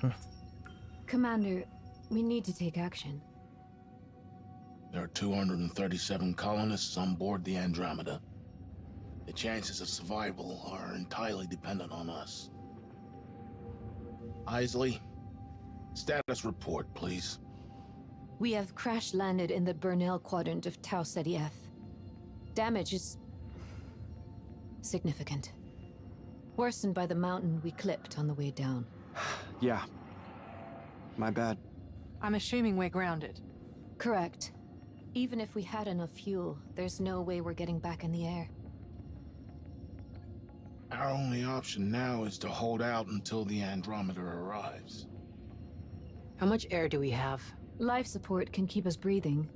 Commander, we need to take action.
There are 237 colonists on board the Andromeda. The chances of survival are entirely dependent on us. Isley, status report, please.
We have crash-landed in the Burnell quadrant of Tau Ceti F. Damage is significant. Worsened by the mountain we clipped on the way down.
Yeah,
My bad.
I'm assuming we're grounded.
Correct. Even if we had enough fuel, there's no way we're getting back in the air.
Our only option now is to hold out until the Andromeda arrives.
How much air do we have?
Life support can keep us breathing,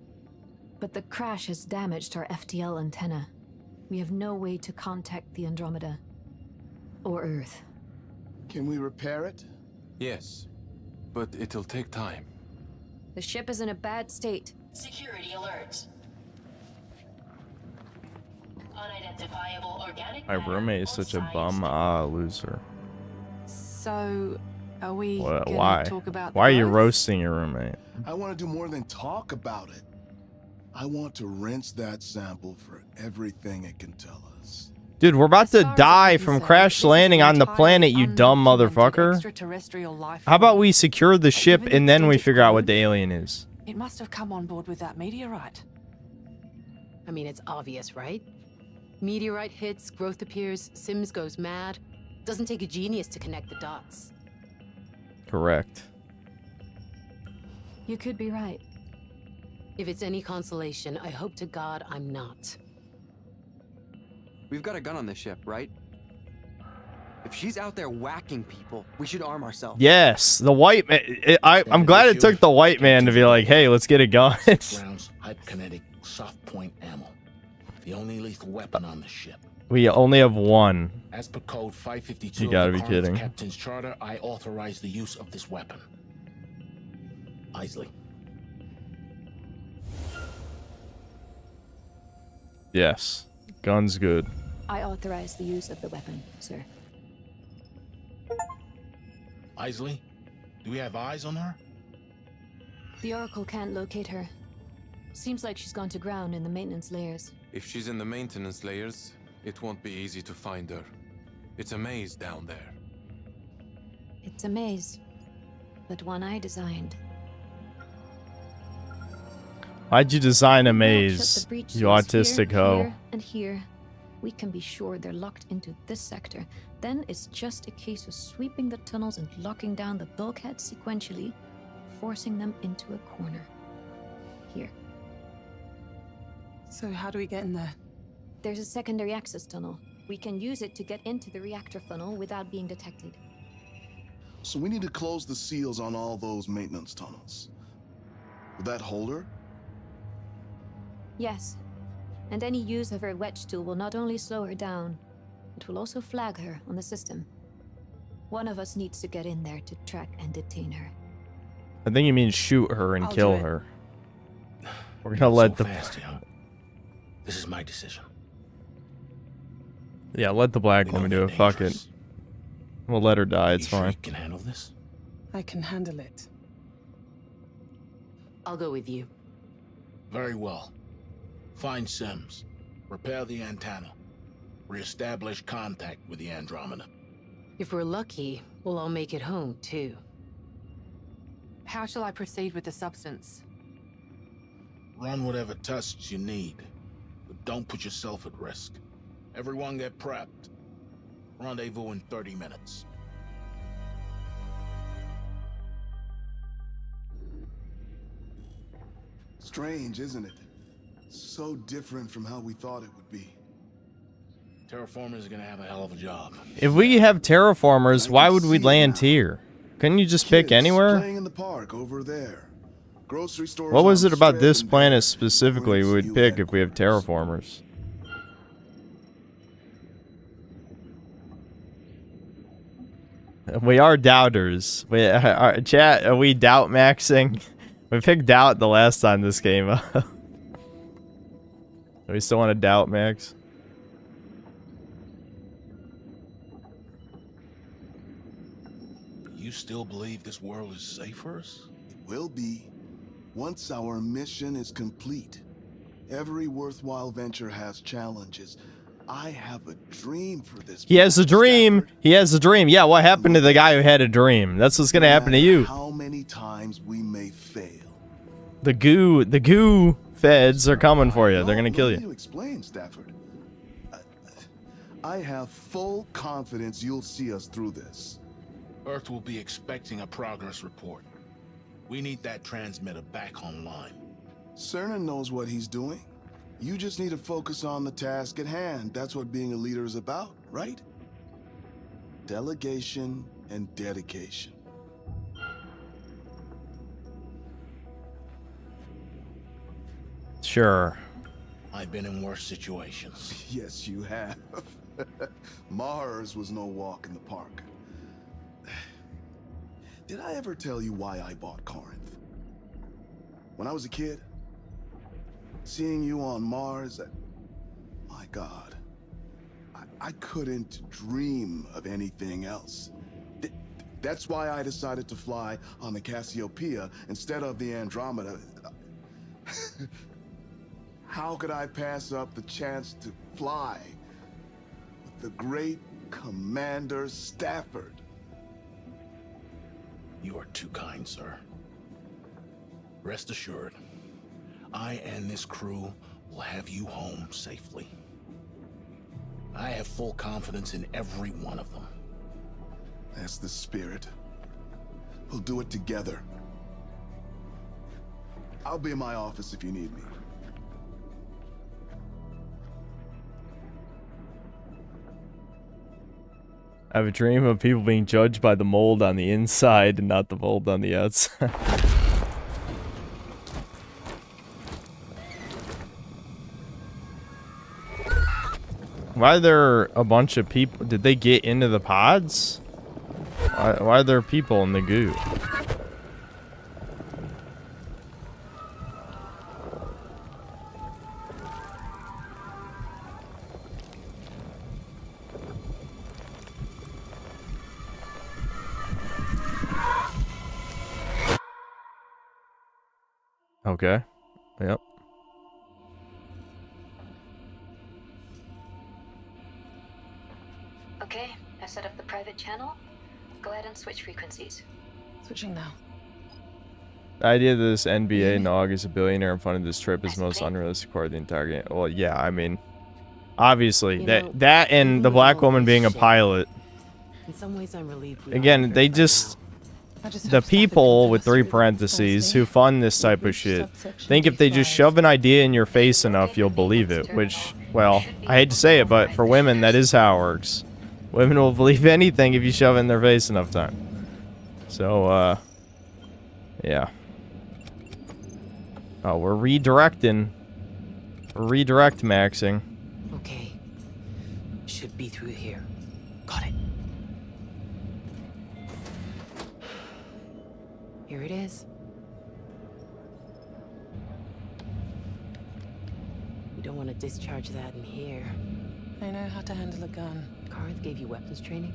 but the crash has damaged our FTL antenna. We have no way to contact the Andromeda. Or Earth.
Can we repair it?
Yes, but it'll take time.
The ship is in a bad state.
Security alert. Unidentifiable organic
My roommate is such a bum. Loser.
So, are we
What,
gonna
why?
talk about
Why are you
growth?
roasting your roommate?
I want to do more than talk about it. I want to rinse that sample for everything it can tell us.
Dude, we're about to die from crash landing on the planet, you dumb motherfucker.
Extraterrestrial life
How about
form.
we secure the ship and then we figure out what the alien is?
It must have come on board with that meteorite.
I mean, it's obvious, right? Meteorite hits, growth appears, Sims goes mad. Doesn't take a genius to connect the dots.
Correct.
You could be right.
If it's any consolation, I hope to God I'm not.
We've got a gun on this ship, right? If she's out there whacking people, we should arm ourselves.
Yes, the white man. I'm glad it took the white man to be like, hey, let's get a gun.
6 rounds, hyperkinetic, soft point ammo. The only lethal weapon on the ship.
We only have one.
As per code 552
You gotta
of
be
the Corinth
kidding.
Captain's Charter, I authorize the use of this weapon. Isley.
Yes, gun's good.
I authorize the use of the weapon, sir.
Isley, do we have eyes on her?
The Oracle can't locate her. Seems like she's gone to ground in the maintenance layers.
If she's in the maintenance layers, it won't be easy to find her. It's a maze down there.
It's a maze, but one I designed.
Why'd you design a
Shut
maze,
the breach
you
zones
autistic
here,
hoe?
Here, and here. We can be sure they're locked into this sector. Then it's just a case of sweeping the tunnels and locking down the bulkheads sequentially, forcing them into a corner. Here.
So how do we get in there?
There's a secondary access tunnel. We can use it to get into the reactor funnel without being detected.
So we need to close the seals on all those maintenance tunnels. Will that hold her?
Yes. And any use of her wedge tool will not only slow her down, it will also flag her on the system. One of us needs to get in there to track and detain her.
I think you mean shoot her and
I'll
kill
do it.
her. We're gonna let the
Fast, young. This is my decision.
let the black woman do it. Fuck it. We'll let her die. It's fine.
Can handle this?
I can handle it.
I'll go with you.
Very well. Find Sims. Repair the antenna. Reestablish contact with the Andromeda.
If we're lucky, we'll all make it home, too.
How shall I proceed with the substance?
Run whatever tests you need, but don't put yourself at risk. Everyone get prepped. Rendezvous in 30 minutes.
Strange, isn't it? So different from how we thought it would be.
Terraformers are gonna have a hell of a job.
If we have terraformers, why would we land here? Couldn't you just pick anywhere?
Playing in the park over there. Grocery stores
What was
on
it
the
about
strip
this
and
planet specifically we would pick if we have terraformers? We are doubters. Our chat, are we doubt maxing? We picked doubt the last time this came up. Do we still want to doubt max?
You still believe this world is safe for us?
It will be. Once our mission is complete. Every worthwhile venture has challenges. I have a dream for this.
He has a dream. He has a dream. Yeah, what happened to the guy who had a dream? That's what's gonna happen to you.
How many times we may fail.
The goo feds are coming for you. They're gonna kill you.
Explain, Stafford. I have full confidence you'll see us through this.
Earth will be expecting a progress report. We need that transmitter back online.
Cernan knows what he's doing. You just need to focus on the task at hand. That's what being a leader is about, right? Delegation and dedication.
Sure.
I've been in worse situations.
Yes, you have. Mars was no walk in the park. Did I ever tell you why I bought Corinth? When I was a kid, seeing you on Mars, my God, I couldn't dream of anything else. That's why I decided to fly on the Cassiopeia instead of the Andromeda. How could I pass up the chance to fly with the great Commander Stafford?
You are too kind, sir. Rest assured, I and this crew will have you home safely. I have full confidence in every one of them.
That's the spirit. We'll do it together. I'll be in my office if you need me.
I have a dream of people being judged by the mold on the inside and not the mold on the outside. Why are there a bunch of people? Did they get into the pods? Why are there people in the goo? Okay. Yep.
Okay, I set up the private channel. Go ahead and switch frequencies.
Switching now.
The idea that this NBA Nog is a billionaire and funded this trip is the most unrealistic part of the entire game. Well, yeah, I mean, obviously, that and the black woman being a pilot.
In some ways, I'm relieved.
Again, they just... The people, with 3 parentheses, who fund this type of shit, think if they just shove an idea in your face enough, you'll believe it. Which, well, I hate to say it, but for women, that is how it works. Women will believe anything if you shove it in their face enough time. So, yeah. Oh, we're redirecting. We're redirect maxing.
Okay. Should be through here. Got it. Here it is. You don't want to discharge that in here.
I know how to handle a gun.
Corinth gave you weapons training?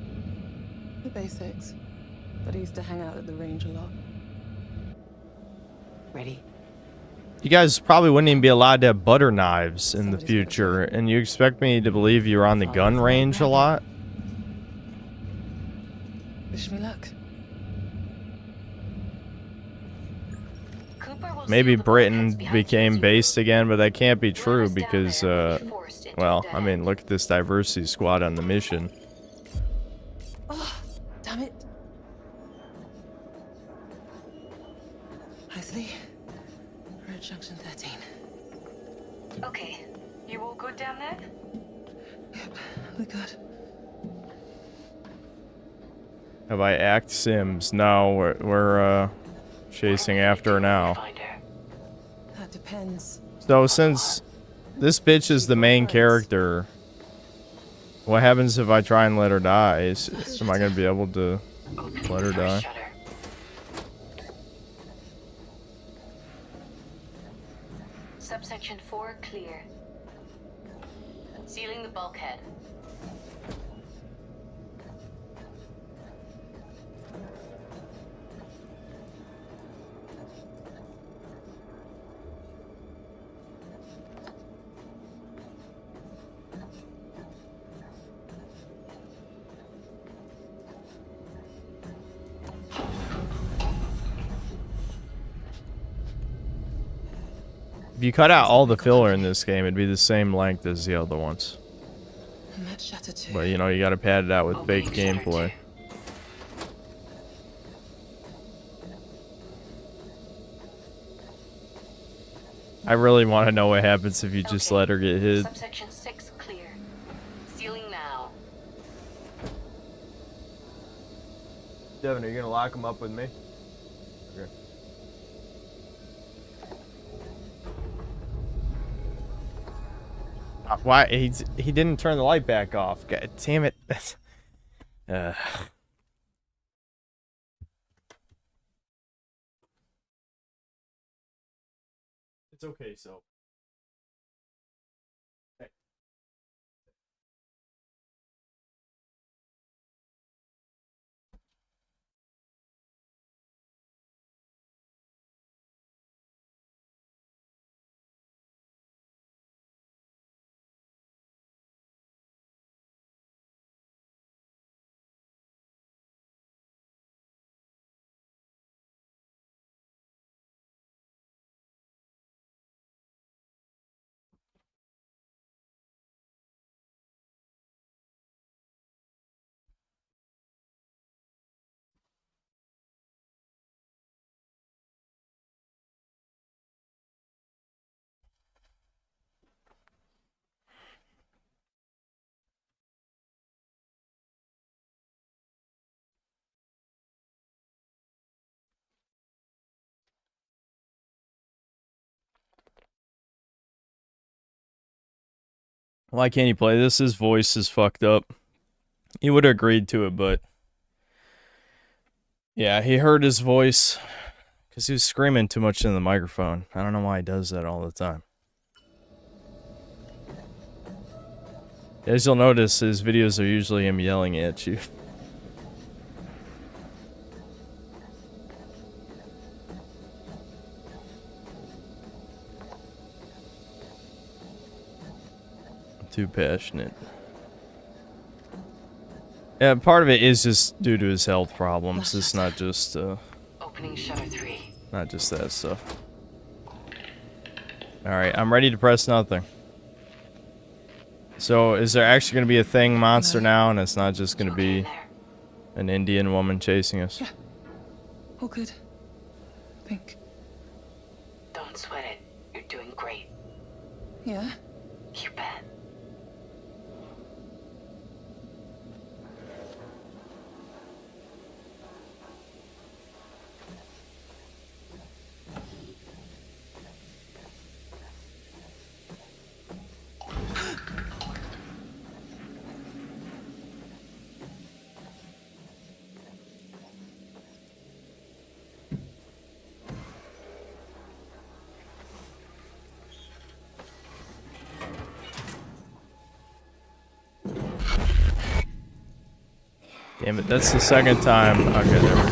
The basics. But I used to hang out at the range a lot.
Ready?
You guys probably wouldn't even be allowed to have butter knives in the future, and you expect me to believe you're on the gun range a lot?
Wish me luck.
Maybe Britain became based again, but that can't be true because, well, I mean, look at this diversity squad on the mission.
Oh, damn it. Isley, we're at Junction 13.
Okay, you all good down there?
Yep, we good.
Have I act Sims? No, we're chasing after her now.
That depends.
So since this bitch is the main character, what happens if I try and let her die? Am I gonna be able to let her die?
Subsection 4 clear. Sealing the bulkhead.
If you cut out all the filler in this game, it'd be the same length as the other ones.
And that shattered too.
But you know, you gotta pad it out with fake gameplay. I really want to know what happens if you just let her get hit.
Subsection 6 clear. Sealing now.
Devin, are you gonna lock him up with me? Okay. Why he didn't turn the light back off? God damn it! It's okay, so. Hey. Why can't he play this? His voice is fucked up. He would have agreed to it, but yeah, he heard his voice because he was screaming too much in the microphone. I don't know why he does that all the time. As you'll notice, his videos are usually him yelling at you. Too passionate. Yeah, part of it is just due to his health problems. It's not just
Opening shutter 3.
not just that stuff. Alright, I'm ready to press nothing. So is there actually gonna be a thing monster now, and it's not just gonna be an Indian woman chasing us?
Yeah. All good. I think.
Don't sweat it. You're doing great.
Yeah?
You bet.
Damn it, that's the second time. Okay, there we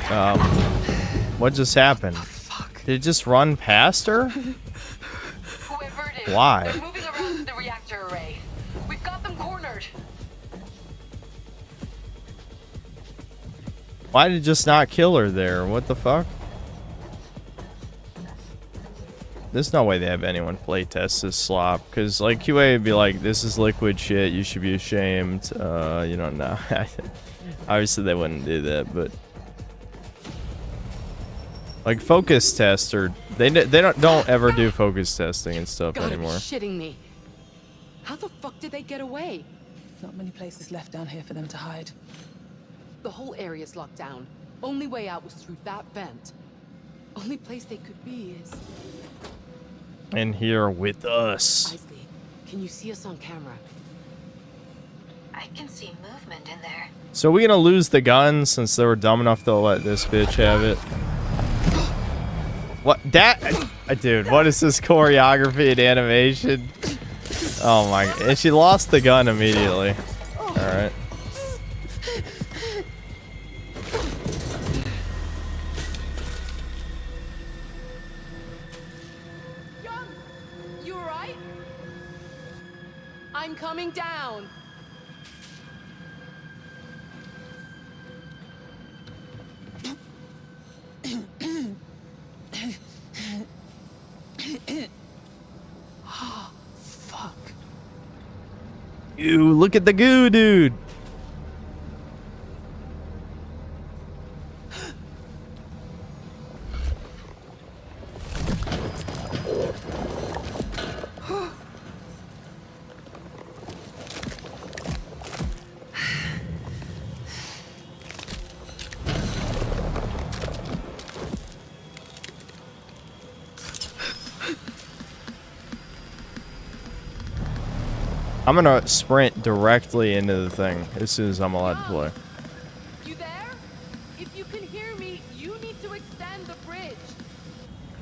go. What just happened? Did it just run past her?
Whoever it is,
Why?
they're moving around the reactor array. We've got them cornered.
Why did it just not kill her there? What the fuck? There's no way they have anyone playtest this slop, because like QA would be like, this is liquid shit, you should be ashamed. You don't know. Obviously they wouldn't do that, but like focus test, or they don't ever do focus testing and stuff
God,
anymore.
you're shitting me. How the fuck did they get away?
Not many places left down here for them to hide.
The whole area's locked down. Only way out was through that vent. Only place they could be is...
And here with us.
Isley, can you see us on camera?
I can see movement in there.
So are we gonna lose the gun since they were dumb enough to let this bitch have it? What that dude, what is this choreography and animation? Oh my, and she lost the gun immediately. Alright.
You alright? I'm coming down.
Oh, fuck.
Ew, look at the goo, dude. I'm gonna sprint directly into the thing as soon as I'm allowed to play.
You there? If you can hear me, you need to extend the bridge.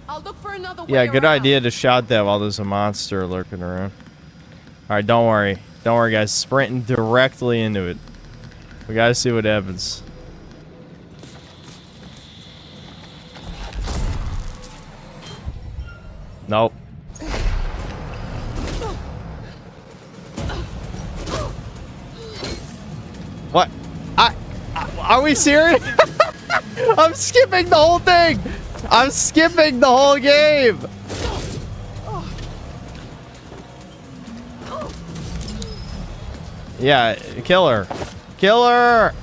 I'll look for another way
Yeah, good
around.
idea to shout that while there's a monster lurking around. Alright, don't worry. Don't worry, guys. Sprinting directly into it. We gotta see what happens. Nope. What? Are we serious? I'm skipping the whole thing! I'm skipping the whole game! Yeah, kill her. Kill her!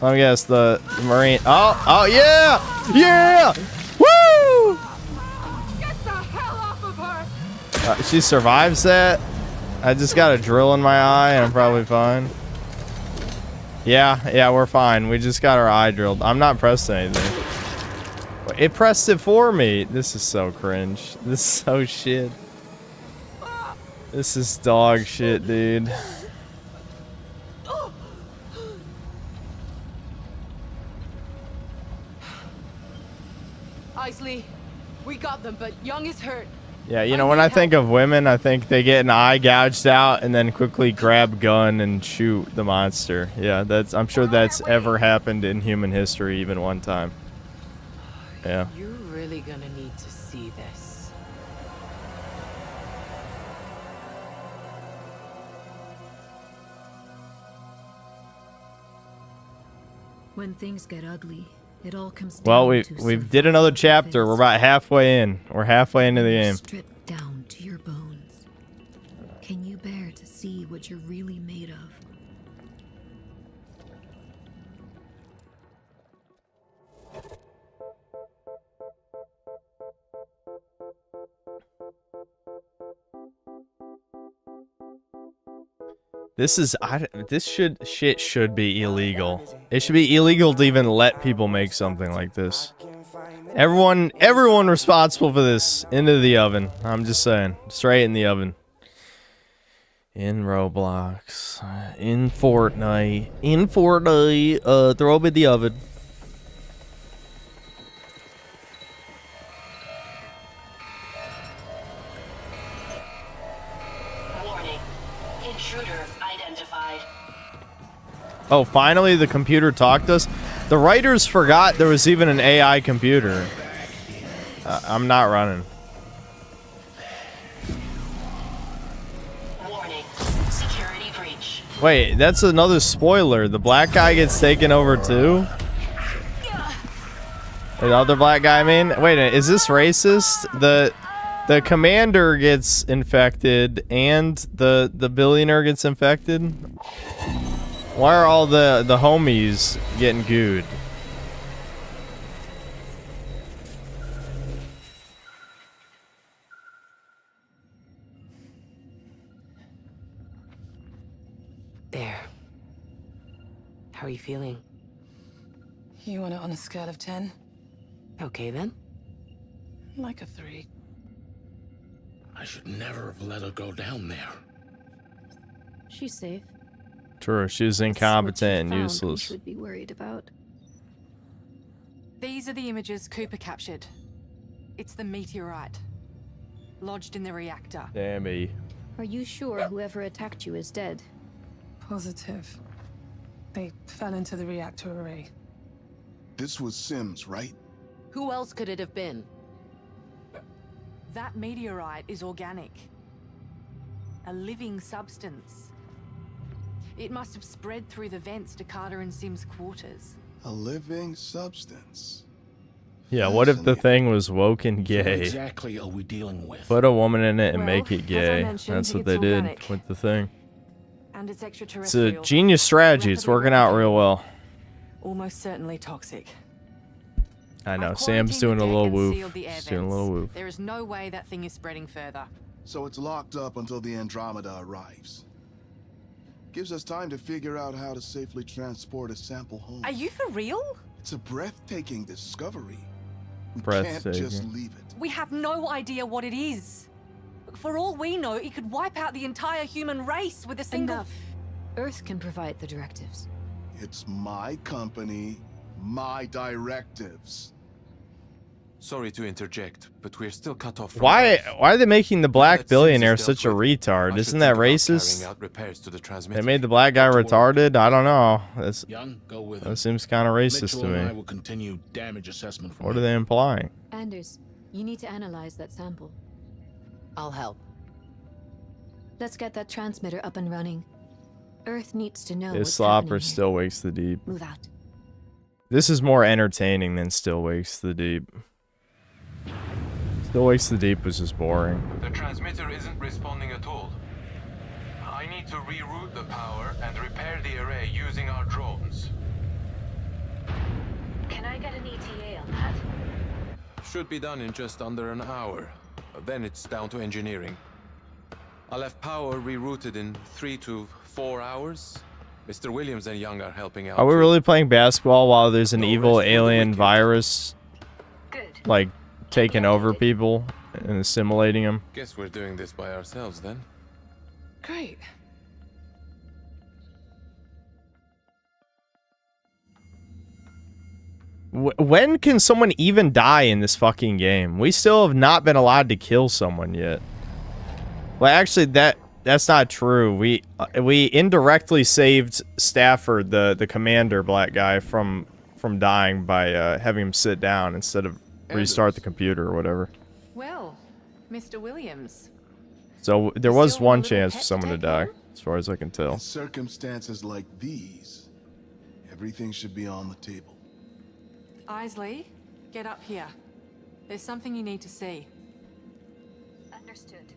Let me guess, the Marine. Oh, yeah! Yeah! Woo!
Get the hell off of her!
She survives that. I just got a drill in my eye and I'm probably fine. Yeah, we're fine. We just got our eye drilled. I'm not pressing anything. It pressed it for me. This is so cringe. This is so shit. This is dog shit, dude.
Isley, we got them, but Young is hurt.
Yeah, you know, when I think of women, I think they get an eye gouged out and then quickly grab gun and shoot the monster. Yeah, I'm sure that's ever happened in human history even one time. Yeah.
You're really gonna need to see this.
When things get ugly, it all comes down
Well,
to
we've did another chapter. We're about halfway in. We're halfway into the game.
stripped down to your bones. Can you bear to see what you're really made of?
This shit should be illegal. It should be illegal to even let people make something like this. Everyone responsible for this into the oven. I'm just saying, straight in the oven. In Roblox, in Fortnite, throw them in the oven. Oh, finally the computer talked to us. The writers forgot there was even an AI computer. I'm not running.
Warning. Security breach.
Wait, that's another spoiler. The black guy gets taken over too? The other black guy, I mean? Wait, is this racist? The commander gets infected and the billionaire gets infected? Why are all the homies getting gooed?
There. How are you feeling?
You want it on a scale of 10?
Okay then.
Like a 3.
I should never have let her go down there.
She's safe.
True, she's incompetent and
We
useless.
should be worried about.
These are the images Cooper captured. It's the meteorite. Lodged in the reactor.
Damn me.
Are you sure whoever attacked you is dead?
Positive. They fell into the reactor array.
This was Sims, right?
Who else could it have been?
That meteorite is organic. A living substance. It must have spread through the vents to Carter and Sim's quarters.
A living substance.
Yeah, what if the thing was woke and
What
gay?
exactly are we dealing with?
Put a woman in it and
Well,
make it
as I
gay.
mentioned,
That's what
it's
they did
organic.
with the thing.
And it's
It's a
extraterrestrial.
genius strategy. It's working out real well.
Almost certainly toxic.
I know.
I've
Sam's
quarantined
doing
the
a
deck
little
and
woof.
sealed the air
She's doing a little
vents.
woof.
There is no way that thing is spreading further.
So it's locked up until the Andromeda arrives. Gives us time to figure out how to safely transport a sample home.
Are you for real?
It's a breathtaking discovery. We can't
Breathtaking.
just leave it.
We have no idea what it is. For all we know, it could wipe out the entire human race with a single...
Enough. Earth can provide the directives.
It's my company, my directives.
Sorry to interject, but we're still cut off from
Why
Earth.
are they making the black
That
billionaire
Sims is
such a
dealt with.
retard?
I
Isn't
should
that
think about
racist?
carrying out repairs to the
They
transmitter.
made the black guy retarded? I don't know.
Young, go with him.
That seems kind of racist
Mitchell
to
and I
me.
will continue damage assessment from
What are
here.
they implying?
Anders, you need to analyze that sample.
I'll help.
Let's get that transmitter up and running. Earth needs to know
This
what's
slopper
happening
still wakes the deep.
here. Move out.
This is more entertaining than Still Wakes the Deep. Still Wakes the Deep was just boring.
The transmitter isn't responding at all. I need to reroute the power and repair the array using our drones.
Can I get an ETA on that?
Should be done in just under an hour. Then it's down to engineering. I'll have power rerouted in 3 to 4 hours. Mr. Williams and Young are helping out.
Are we
too.
really playing basketball while there's an evil alien virus, like, taking over people and assimilating them?
Guess we're doing this by ourselves then.
Great.
When can someone even die in this fucking game? We still have not been allowed to kill someone yet. Well, actually, that's not true. We indirectly saved Stafford, the commander black guy, from dying by having him sit down instead of restart the computer or whatever.
Well, Mr. Williams.
So there was one chance for someone to die, as far as I can tell.
In circumstances like these, everything should be on the table.
Isley, get up here. There's something you need to see.
Understood.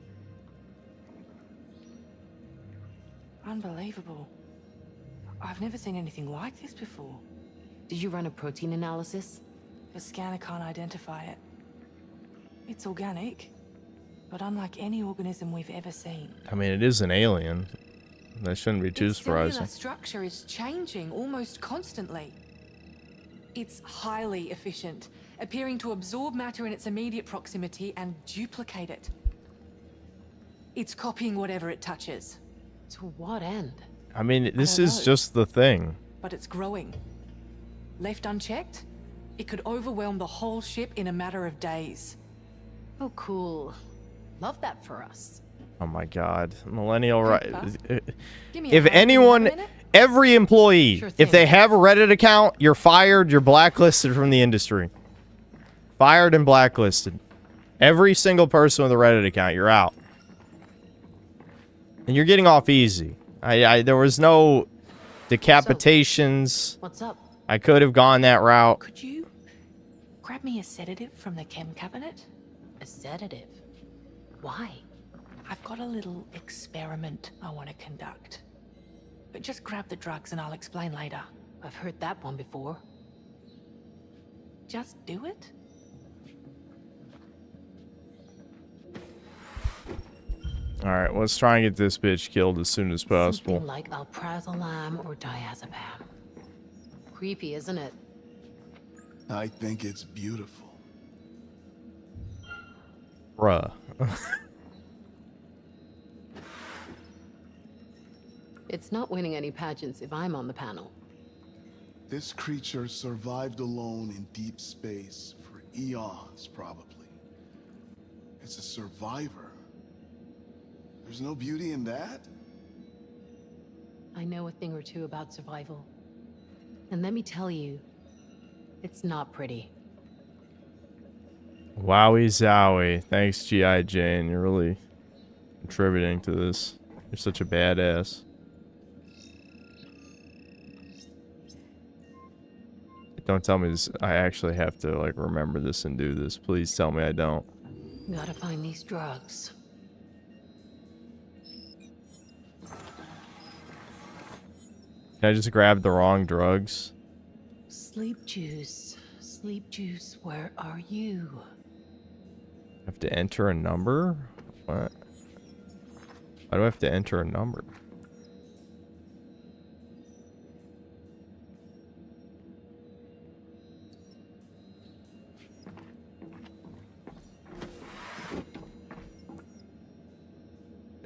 Unbelievable. I've never seen anything like this before.
Did you run a protein analysis?
The scanner can't identify it. It's organic, but unlike any organism we've ever seen.
I mean, it is an alien. That shouldn't be too
Its cellular
surprising.
structure is changing almost constantly. It's highly efficient, appearing to absorb matter in its immediate proximity and duplicate it. It's copying whatever it touches.
To what end?
I mean, this
don't
is
know.
just the thing.
But it's growing. Left unchecked, it could overwhelm the whole ship in a matter of days.
Oh, cool. Love that for us.
Oh my god. Millennial right.
Give me a
If
hand.
anyone,
Can you have a minute?
every employee,
Sure
if
thing.
they have a Reddit account, you're fired, you're blacklisted from the industry. Fired and blacklisted. Every single person with a Reddit account, you're out. And you're getting off easy. There was no decapitations.
What's up?
I could have gone that route.
Could you grab me a sedative from the chem cabinet?
A sedative? Why?
I've got a little experiment I want to conduct. But just grab the drugs and I'll explain later.
I've heard that one before.
Just do it?
Alright, let's try and get this bitch killed as soon as possible.
Something like alprazolam or diazepam. Creepy, isn't it?
I think it's beautiful.
Bruh.
It's not winning any pageants if I'm on the panel.
This creature survived alone in deep space for eons, probably. It's a survivor. There's no beauty in that?
I know a thing or two about survival. And let me tell you, it's not pretty.
Wowie zowie. Thanks, G.I. Jane. You're really contributing to this. You're such a badass. Don't tell me this. I actually have to, like, remember this and do this. Please tell me I don't.
Gotta find these drugs.
Can I just grab the wrong drugs?
Sleep juice. Sleep juice, where are you?
I have to enter a number? What? Why do I have to enter a number?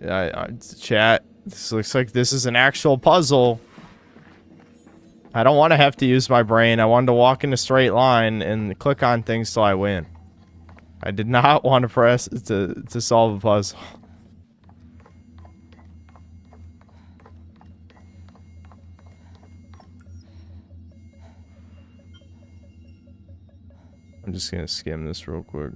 Chat, this looks like this is an actual puzzle. I don't want to have to use my brain. I wanted to walk in a straight line and click on things till I win. I did not want to press to solve a puzzle. I'm just gonna skim this real quick.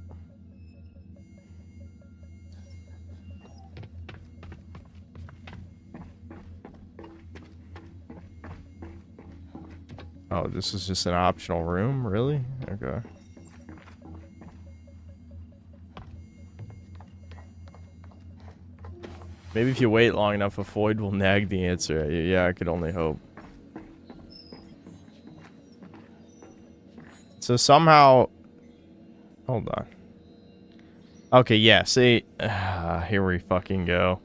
Oh, this is just an optional room? Really? Okay. Maybe if you wait long enough, a void will nag the answer at you. Yeah, I could only hope. So somehow... Hold on. Okay, yeah, see... here we fucking go.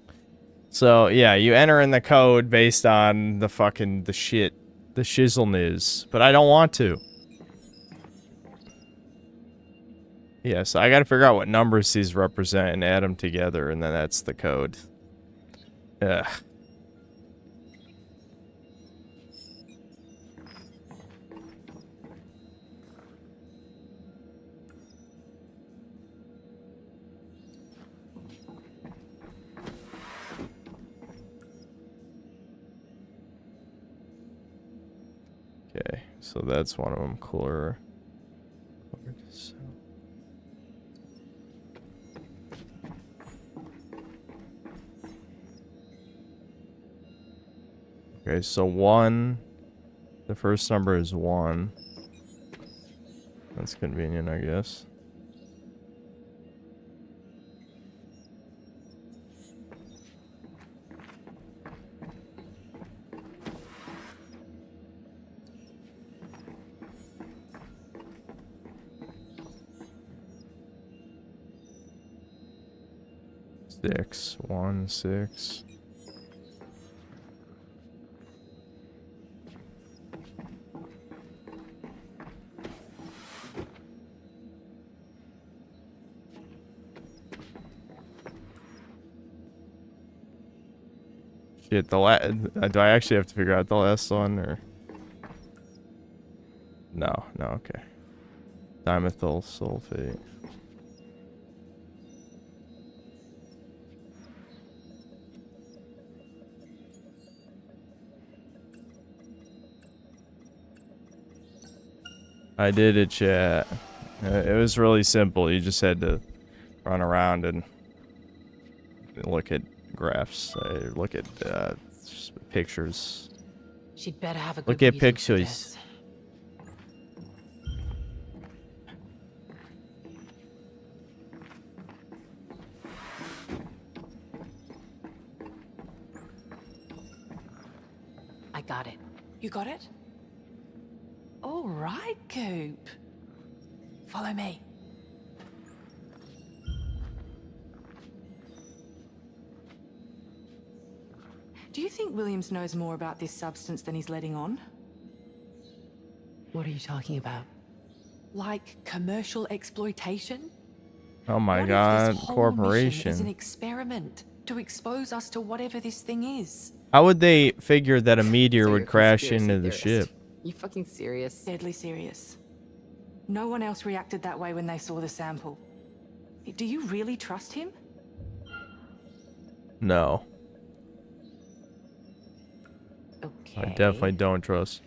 So, yeah, you enter in the code based on the fucking... the shizzle niz. But I don't want to. Yeah, so I gotta figure out what numbers these represent and add them together, and then that's the code. Ugh. Okay, so that's one of them. Cooler. Okay, so 1. The first number is 1. That's convenient, I guess. Six. 1, 6. Shit, do I actually have to figure out the last one, or? No, okay. Dimethyl sulfate. I did it, chat. It was really simple. You just had to run around and look at graphs. Look at pictures.
She'd better have a good
Look at
reason for
pictures.
this. I got it.
You got it? All right, Coop. Follow me. Do you think Williams knows more about this substance than he's letting on?
What are you talking about?
Like commercial exploitation?
Oh my
What if
god,
this whole mission is an
corporation.
experiment to expose us to whatever this thing is?
How would they figure that a meteor
So you're
would
a
crash
conspiracy
into the
theorist.
ship?
You fucking serious?
Deadly serious. No one else reacted that way when they saw the sample. Do you really trust him?
No.
Okay.
I definitely don't trust.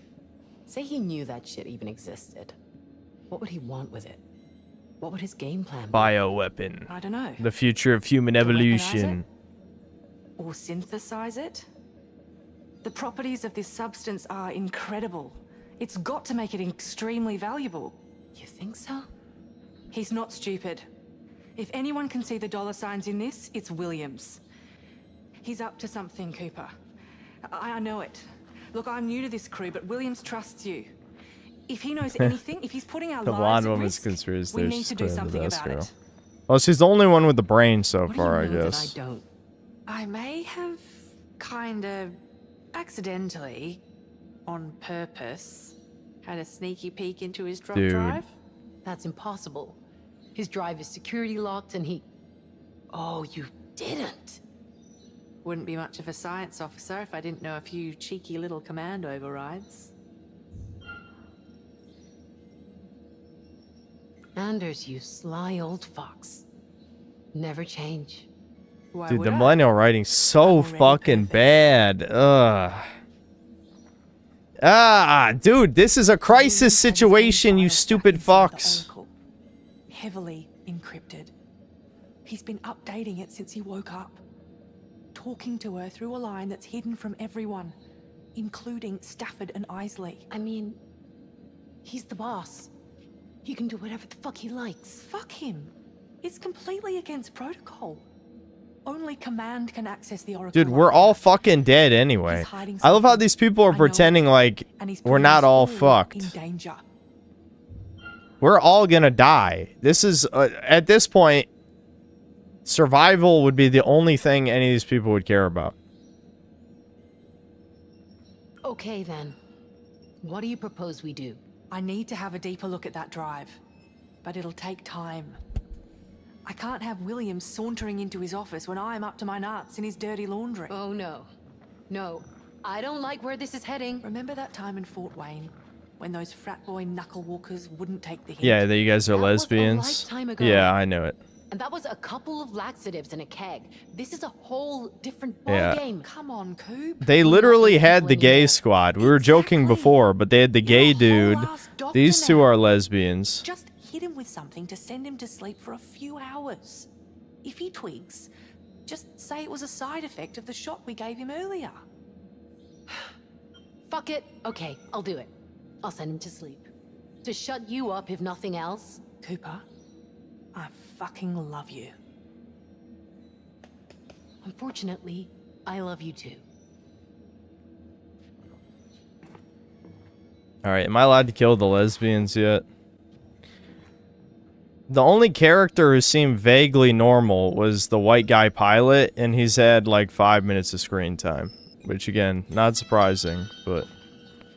Say he knew that shit even existed. What would he want with it? What would his game plan be?
Bioweapon.
I don't know.
The future of human
To weaponize
evolution.
it? Or synthesize it? The properties of this substance are incredible. It's got to make it extremely valuable.
You think so?
He's not stupid. If anyone can see the dollar signs in this, it's Williams. He's up to something, Cooper. I know it. Look, I'm new to this crew, but Williams trusts you. If he knows anything, if he's putting our
The
lives
blonde
at
woman's
risk,
conspiracy
we
theorist
need
is
to do
clearly the
something
best
about
girl.
it.
Well, she's the only one with the brain so
What
far, I
do you know
guess.
that I don't?
I may have kinda accidentally, on purpose, had a sneaky peek into his drop
Dude.
drive.
That's impossible. His drive is security locked and he... Oh, you didn't.
Wouldn't be much of a science officer if I didn't know a few cheeky little command overrides.
Anders, you sly old fox. Never change.
Why
Dude,
would
the
I?
millennial writing's so fucking bad. Ugh. Ah, dude, this is a crisis situation, you stupid fucks.
Heavily encrypted. He's been updating it since he woke up. Talking to her through a line that's hidden from everyone, including Stafford and Isley.
I mean, he's the boss. He can do whatever the fuck he likes.
Fuck him. It's completely against protocol. Only command can access the Oracle.
Dude, we're all fucking dead anyway. I love how these people are pretending like we're not all fucked.
In danger.
We're all gonna die. This is, at this point, survival would be the only thing any of these people would care about.
Okay then. What do you propose we do?
I need to have a deeper look at that drive, but it'll take time. I can't have William sauntering into his office when I'm up to my nuts in his dirty laundry.
Oh no. No, I don't like where this is heading.
Remember that time in Fort Wayne when those frat boy knuckle-walkers wouldn't take the hint?
Yeah, that you guys are
That was a
lesbians.
lifetime ago.
Yeah, I knew it.
And that was a couple of laxatives in a keg. This is a whole different
Yeah.
ballgame.
Come on, Coop.
They literally had the gay squad. We were joking before, but they had the gay dude. These two are lesbians.
Just hit him with something to send him to sleep for a few hours. If he twigs, just say it was a side effect of the shot we gave him earlier.
Fuck it. Okay, I'll do it. I'll send him to sleep. To shut you up, if nothing else.
Cooper, I fucking love you.
Unfortunately, I love you too.
Alright, am I allowed to kill the lesbians yet? The only character who seemed vaguely normal was the white guy pilot, and he's had like 5 minutes of screen time. Which again, not surprising, but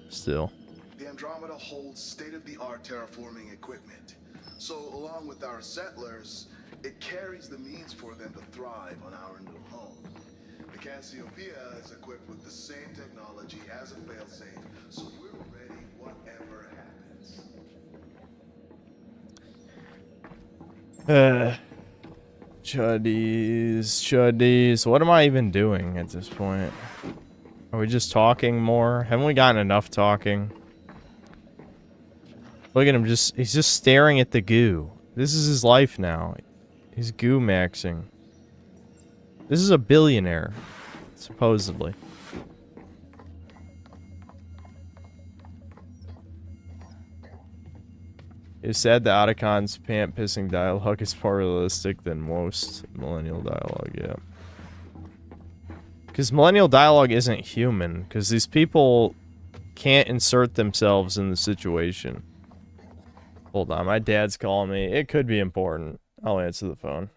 still.
The Andromeda holds state-of-the-art terraforming equipment. So along with our settlers, it carries the means for them to thrive on our new home. The Cassiopeia is equipped with the same technology as a failsafe, so we're ready whatever happens.
Chuddies. What am I even doing at this point? Are we just talking more? Haven't we gotten enough talking? Look at him, he's just staring at the goo. This is his life now. He's goo maxing. This is a billionaire, supposedly. It's sad that Otacon's pant-pissing dialogue is more realistic than most millennial dialogue, yeah. Because millennial dialogue isn't human, because these people can't insert themselves in the situation. Hold on, my dad's calling me. It could be important. I'll answer the phone.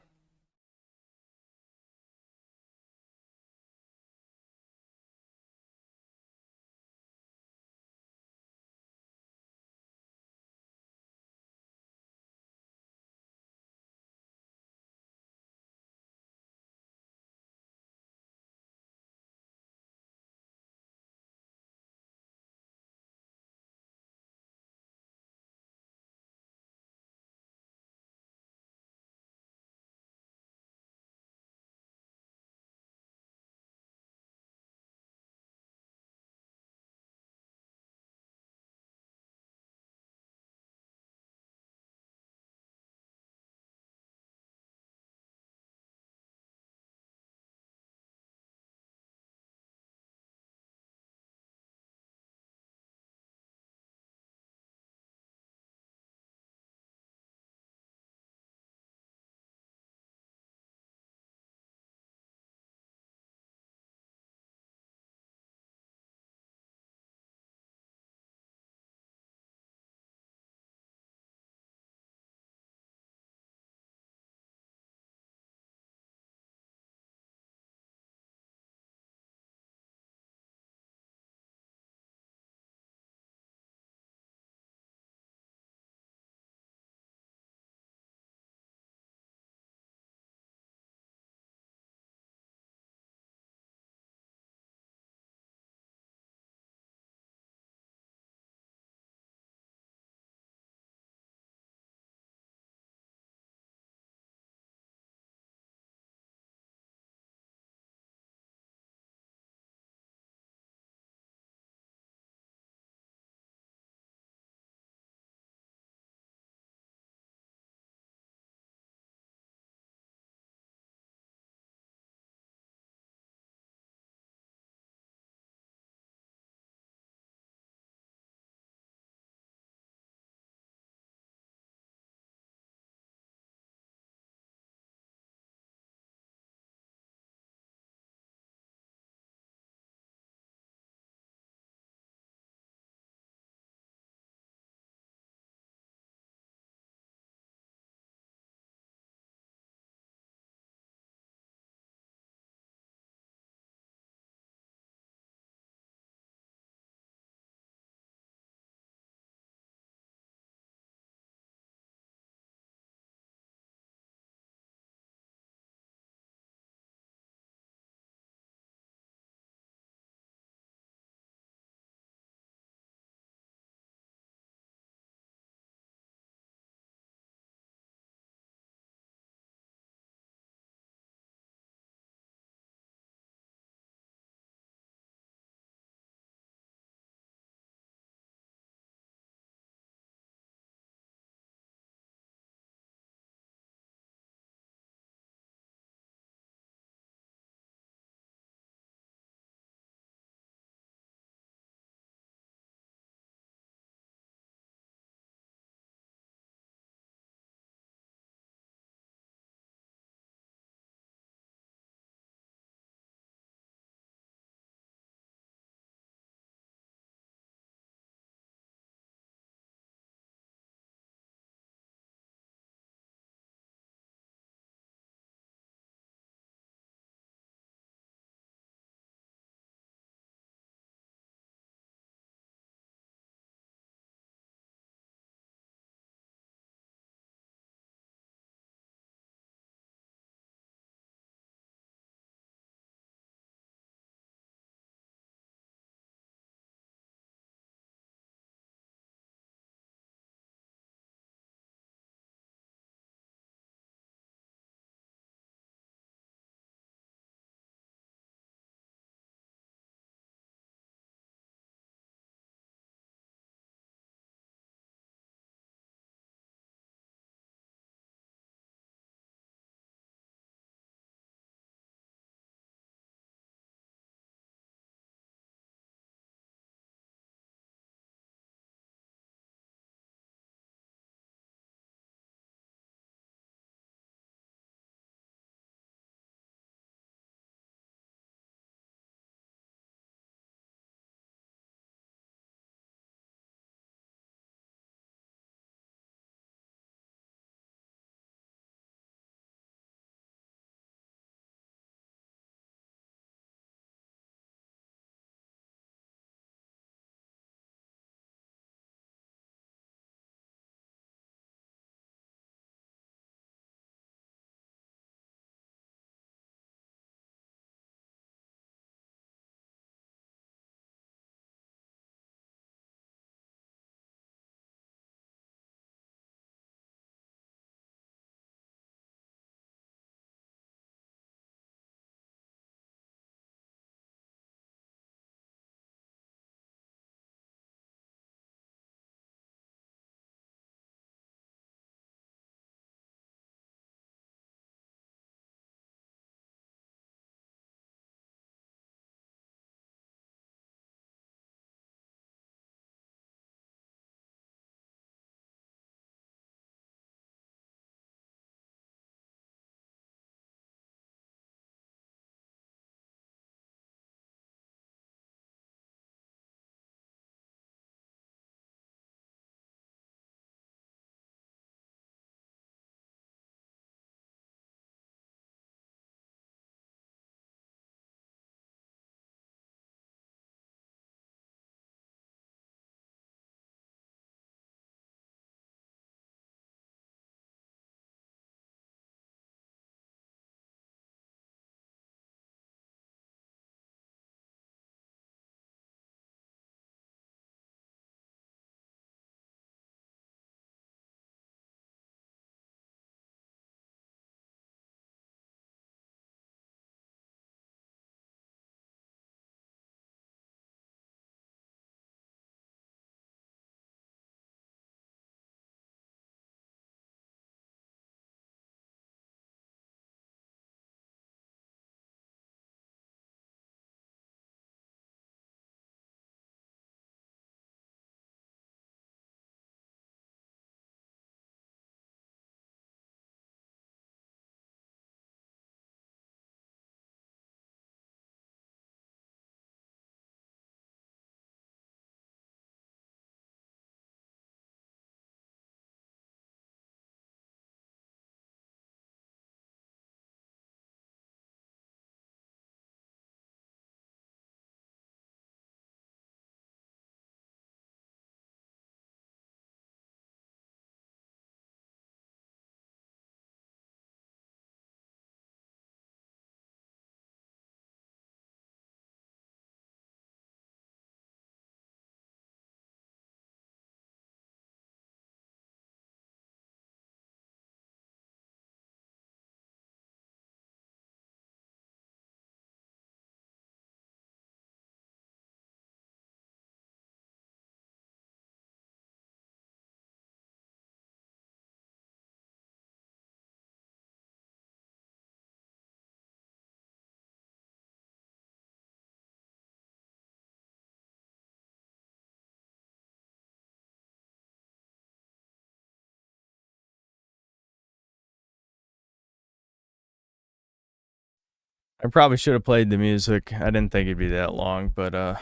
I probably should have played the music. I didn't think it'd be that long, but I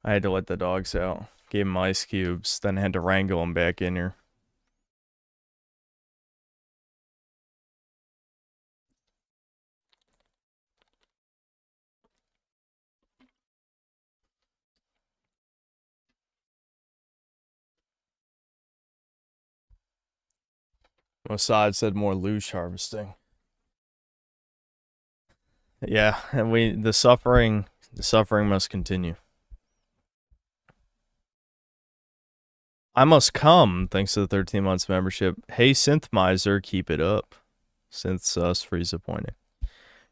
had to let the dogs out. Gave them ice cubes, then had to wrangle them back in here. Mossad said more loosh harvesting. Yeah, and the suffering must continue. I must come, thanks to the 13 months membership. Hey, Synth Miser, keep it up. Synth sus, freeze appointed.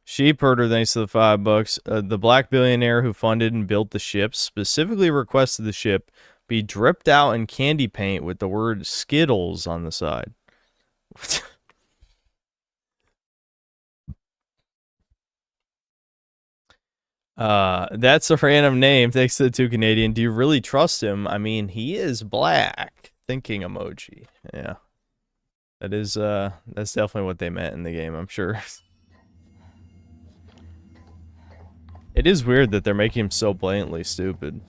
Sheep Herder, thanks to the $5. The black billionaire who funded and built the ship specifically requested the ship be dripped out in candy paint with the word Skittles on the side. That's a random name. Thanks to the 2 Canadian. Do you really trust him? I mean, he is black. Thinking emoji. Yeah. That is, that's definitely what they meant in the game, I'm sure. It is weird that they're making him so blatantly stupid.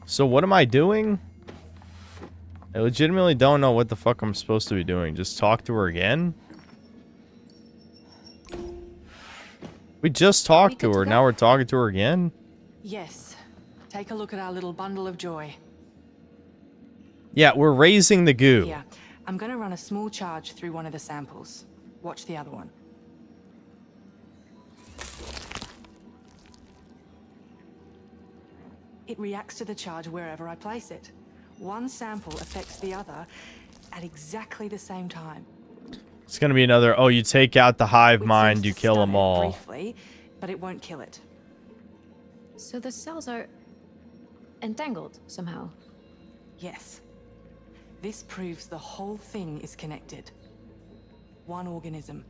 So what am I doing? I legitimately don't know what the fuck I'm supposed to be doing. Just talk to her again? We just talked to her. Now we're talking to her again?
Yes. Take a look at our little bundle of joy.
Yeah, we're raising the goo.
Here, I'm going to run a small charge through one of the samples. Watch the other one. It reacts to the charge wherever I place it. One sample affects the other at exactly the same time.
It's gonna be another, oh, you take out the hive mind, you kill them all.
Briefly, but it won't kill it.
So the cells are entangled somehow.
Yes. This proves the whole thing is connected. One organism.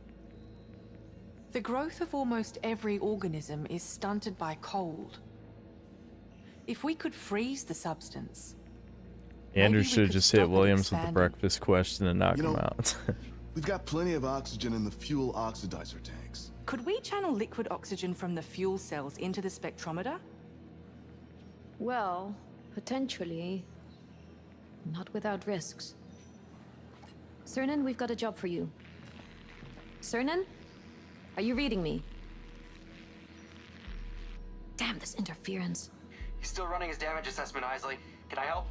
The growth of almost every organism is stunted by cold. If we could freeze the substance...
Andrew should have just hit Williams with the breakfast question and knock him out.
We've got plenty of oxygen in the fuel oxidizer tanks.
Could we channel liquid oxygen from the fuel cells into the spectrometer?
Well, potentially. Not without risks. Cernan, we've got a job for you. Cernan? Are you reading me? Damn, this interference.
He's still running his damage assessment, Isley. Can I help?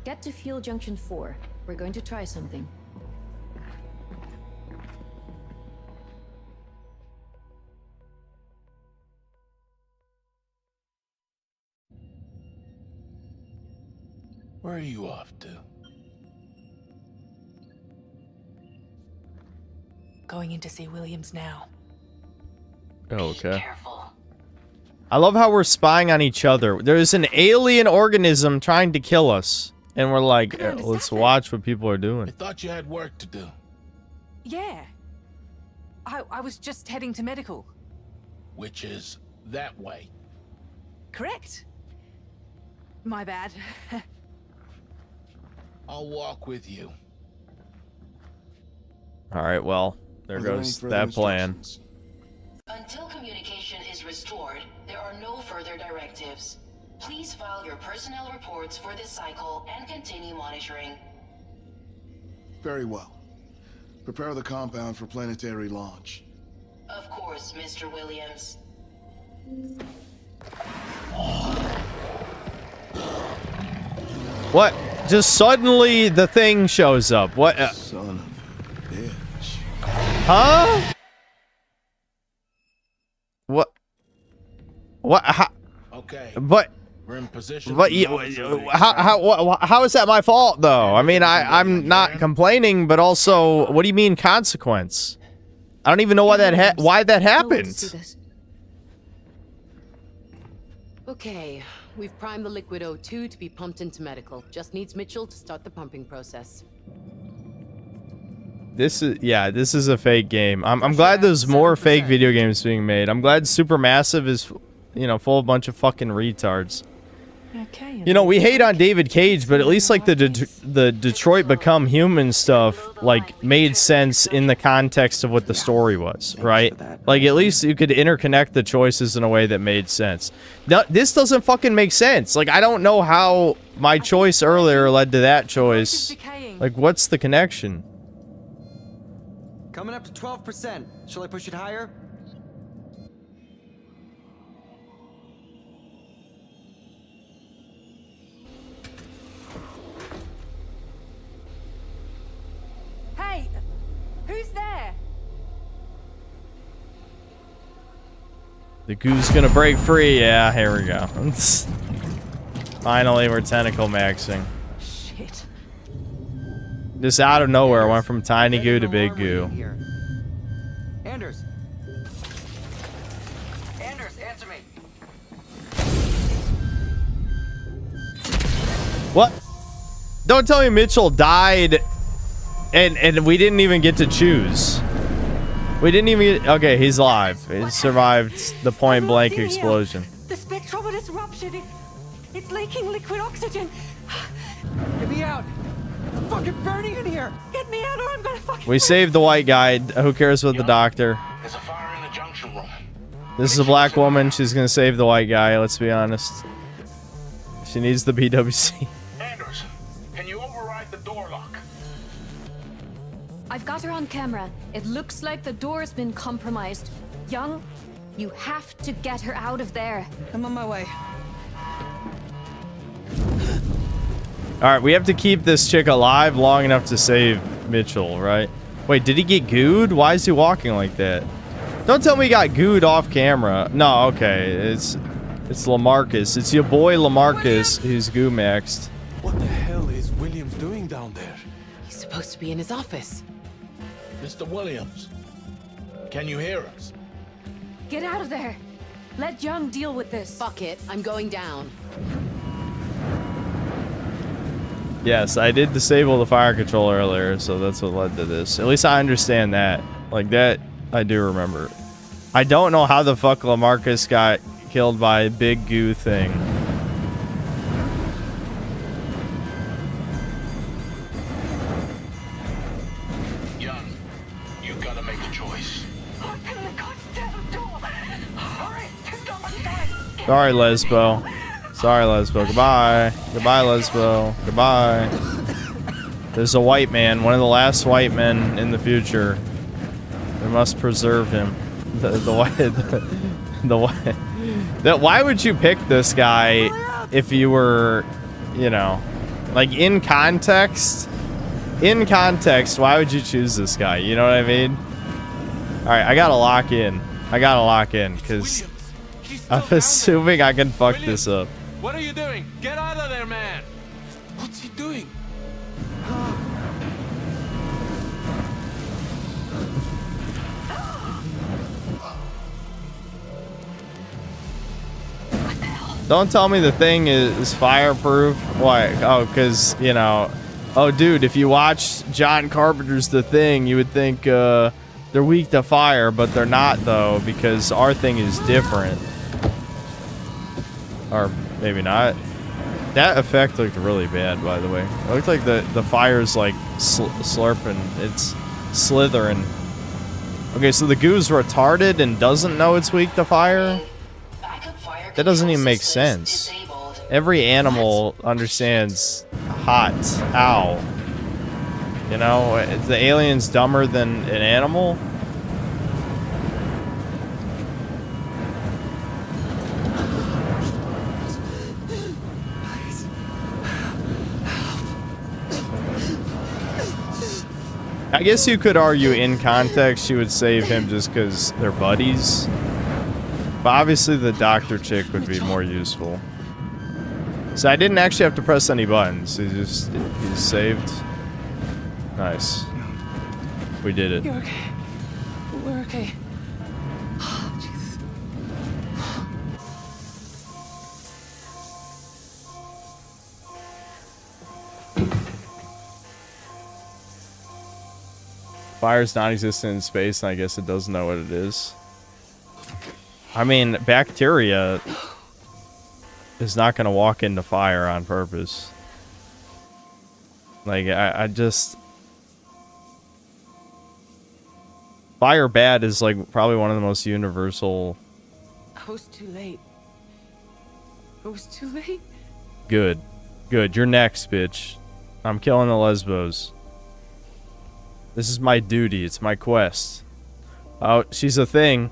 Get to Fuel Junction 4. We're going to try something.
Where are you off to?
Going in to see Williams now.
Oh, okay. I love how we're spying on each other. There's an alien organism trying to kill us. And we're like, let's watch what people are doing.
I thought you had work to do.
Yeah. I was just heading to medical.
Which is that way.
Correct. My bad.
I'll walk with you.
Alright, well, there goes that plan.
Until communication is restored, there are no further directives. Please file your personnel reports for this cycle and continue monitoring.
Very well. Prepare the compound for planetary launch.
Of course, Mr. Williams.
What? Just suddenly the thing shows up. What?
Son of a bitch.
Huh? What? What? How?
Okay.
But.
We're in position.
But how is that my fault though? I mean, I'm not complaining, but also, what do you mean consequence? I don't even know why that happened.
Okay, we've primed the liquid O2 to be pumped into medical. Just needs Mitchell to start the pumping process.
This is a fake game. I'm glad there's more fake video games being made. I'm glad Supermassive is, full of a bunch of fucking retards.
Okay.
You know, we hate on David Cage, but at least like the Detroit Become Human stuff like made sense in the context of what the story was, right? Like at least you could interconnect the choices in a way that made sense. Now, this doesn't fucking make sense. Like I don't know how my choice earlier led to that choice. Like what's the connection?
Coming up to 12%. Shall I push it higher?
Hey, who's there?
The goo's gonna break free. Yeah, here we go. Finally, we're tentacle maxing.
Shit.
Just out of nowhere, went from tiny goo to big goo.
Anders.
Anders, answer me.
What? Don't tell me Mitchell died and we didn't even get to choose. We didn't even get... Okay, he's alive. He survived the point blank explosion.
The spectrometer's ruptured. It's leaking liquid oxygen.
Get me out. I'm fucking burning in here.
Get me out or I'm gonna fucking...
We saved the white guy. Who cares about the doctor?
There's a fire in the junction room.
This is a black woman. She's gonna save the white guy, let's be honest. She needs the BWC.
Anders, can you override the door lock?
I've got her on camera. It looks like the door's been compromised. Young, you have to get her out of there.
I'm on my way.
Alright, we have to keep this chick alive long enough to save Mitchell, right? Wait, did he get gooed? Why is he walking like that? Don't tell me he got gooed off camera. No, okay. It's LaMarcus. It's your boy LaMarcus who's goo maxed.
What the hell is Williams doing down there?
He's supposed to be in his office.
Mr. Williams, can you hear us?
Get out of there. Let Young deal with this.
Fuck it. I'm going down.
Yes, I did disable the fire control earlier, so that's what led to this. At least I understand that. Like that, I do remember. I don't know how the fuck LaMarcus got killed by a big goo thing.
Young, you gotta make a choice.
Sorry, Lesbo. Sorry, Lesbo. Goodbye. Goodbye, Lesbo. Goodbye. There's a white man, one of the last white men in the future. We must preserve him. The white. Why would you pick this guy if you were, you know, like in context? In context, why would you choose this guy? You know what I mean? All right, I gotta lock in. Because I'm assuming I can fuck this up.
What are you doing? Get out of there, man! What's he doing?
Don't tell me the thing is fireproof. Why? Oh, because, you know... Oh, dude, if you watch John Carpenter's The Thing, you would think they're weak to fire, but they're not, though, because our thing is different. Or maybe not. That effect looked really bad, by the way. It looked like the fire's, like, slurping. It's slithering. Okay, so the goo's retarded and doesn't know it's weak to fire? That doesn't even make sense. Every animal understands hot. Ow. You know, is the alien's dumber than an animal? I guess you could argue in context she would save him just because they're buddies. But obviously the doctor chick would be more useful. So I didn't actually have to press any buttons. He's saved. Nice. We did it.
You're okay. We're okay. Oh, Jesus.
Fire's non-existent in space, and I guess it doesn't know what it is. I mean, bacteria is not going to walk into fire on purpose. Like, I just... Fire bad is, like, probably one of the most universal...
I was too late. I was too late.
Good. Good. You're next, bitch. I'm killing the lesbos. This is my duty. It's my quest. Oh, she's a thing.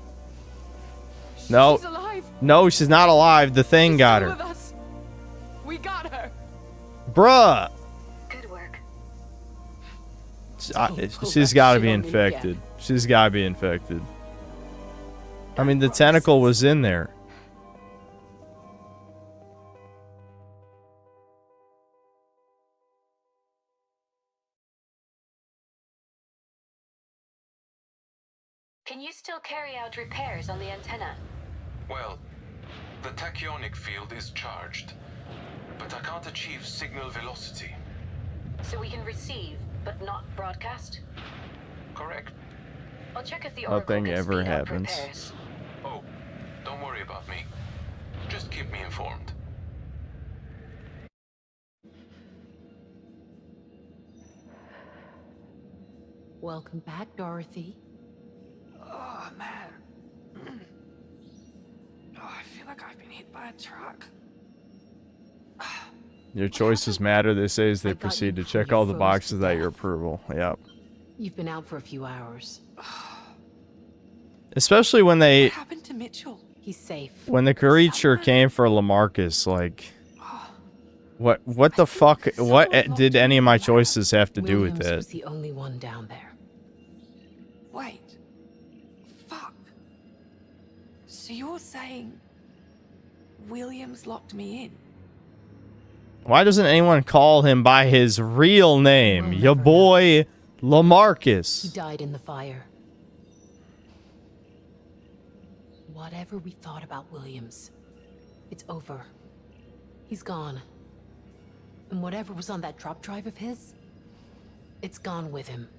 No.
She's alive.
No, she's not alive. The thing
She's
got
still
her.
with us. We got her.
Bruh.
Good work.
She's got to be infected. She's got to be infected. I mean, the tentacle was in there.
Can you still carry out repairs on the antenna?
Well, the tachyonic field is charged, but I can't achieve signal velocity.
So we can receive, but not broadcast?
Correct.
I'll check if the Oracle
Nothing
can
ever
speed up
happens.
repairs.
Oh, don't worry about me. Just keep me informed.
Welcome back, Dorothy.
Oh, man. Oh, I feel like I've been hit by a truck.
Your choices matter, they say as they proceed to check all the boxes at your approval. Yep.
You've been out for a few hours.
Especially when they...
What happened to Mitchell?
He's safe.
When the creature came for Lamarcus, like... What the fuck? What did any of my choices have to do with
Williams
it?
was the only one down there.
Wait. Fuck. So you're saying Williams locked me in?
Why doesn't anyone call him by his real name? Your boy,
He
Lamarcus.
died in the fire. Whatever we thought about Williams, it's over. He's gone. And whatever was on that drop drive of his, it's gone with him.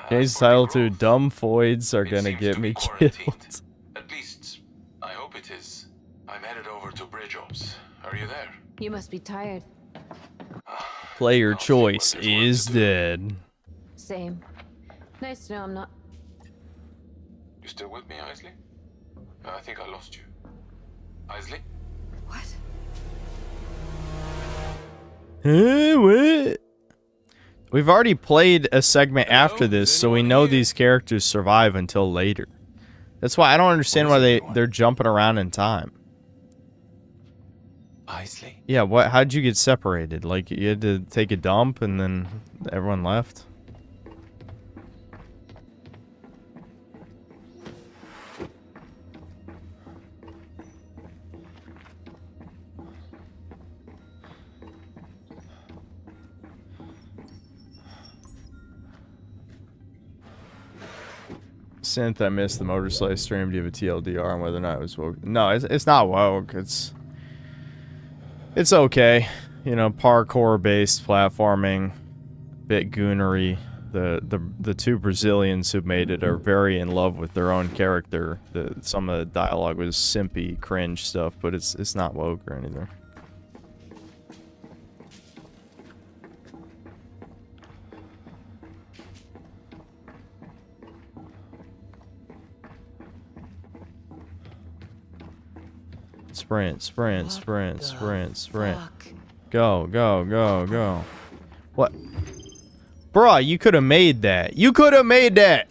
Change the title to Dumb Foids Are Gonna Get Me Killed.
At least, I hope it is. I'm headed over to Bridge Ops. Are you there?
You must be tired.
Player choice is dead.
Same. Nice to know I'm not.
You still with me, Isley? I think I lost you. Isley?
What?
What? We've already played a segment after this, so we know these characters survive until later. That's why I don't understand why they're jumping around in time.
Isley?
Yeah, what? How'd you get separated? Like, you had to take a dump and then everyone left? Synth, I missed the Motor Slice stream. Do you have a TLDR on whether or not it was woke? No, it's not woke. It's okay. You know, parkour-based platforming, bit goonery. The two Brazilians who made it are very in love with their own character. Some of the dialogue was simpy, cringe stuff, but it's not woke or anything. Sprint, sprint, sprint, sprint, sprint. Go, go, go, go. What? Bruh, you could have made that. You could have made that!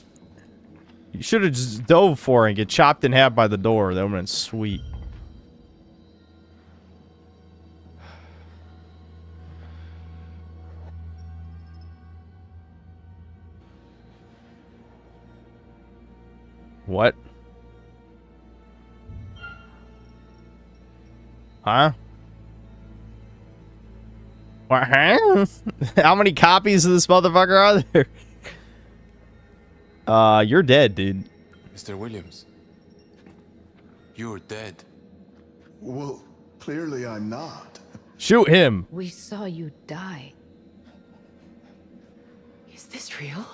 You should have just dove for it and get chopped in half by the door. That would have been sweet. What? Huh? What? Huh? How many copies of this motherfucker are there? You're dead, dude.
Mr. Williams. You're dead.
Well, clearly I'm not.
Shoot him.
We saw you die.
Is this real?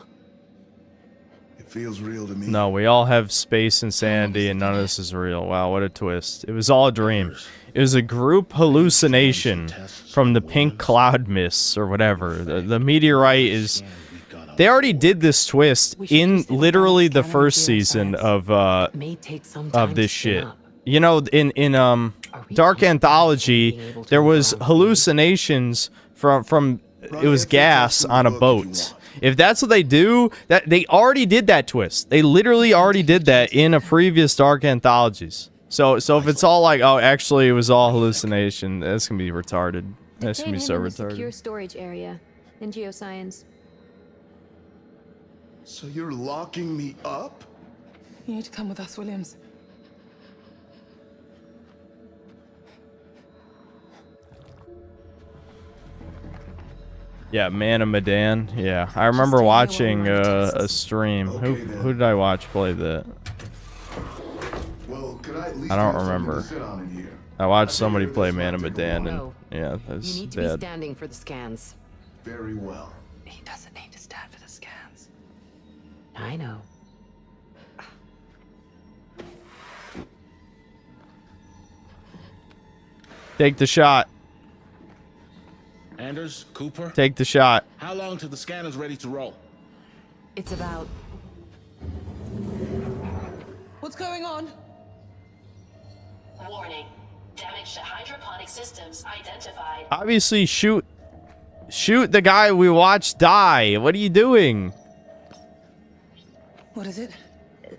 If Feels real to me.
No, we all have space insanity and none of this is real. Wow, what a twist. It was all a dream. It was a group hallucination from the pink cloud mists or whatever. The meteorite is... They already did this twist in literally the first season of this shit. You know, in Dark Anthology, there was hallucinations from it was gas on a boat. If that's what they do, that they already did that twist. They literally already did that in a previous Dark Anthologies. So if it's all like, oh, actually it was all hallucination, that's gonna be retarded. That's gonna be so retarded.
Secure storage area in geoscience.
So you're locking me up?
You need to come with us, Williams.
Yeah, Man of Medan. Yeah, I remember watching a stream. Who did I watch play that?
Well, could I at least
I don't
have something
remember.
to sit on in here?
I watched somebody play Man of Medan, and yeah, that's
You need to be
bad.
standing for the scans.
Very well.
He doesn't need to stand for the scans.
I know.
Take the shot.
Anders, Cooper.
Take the shot.
How long till the scanner's ready to roll?
It's about...
What's going on?
Warning. Damage to hydroponic systems identified.
Obviously, shoot the guy we watched die. What are you doing?
What is it?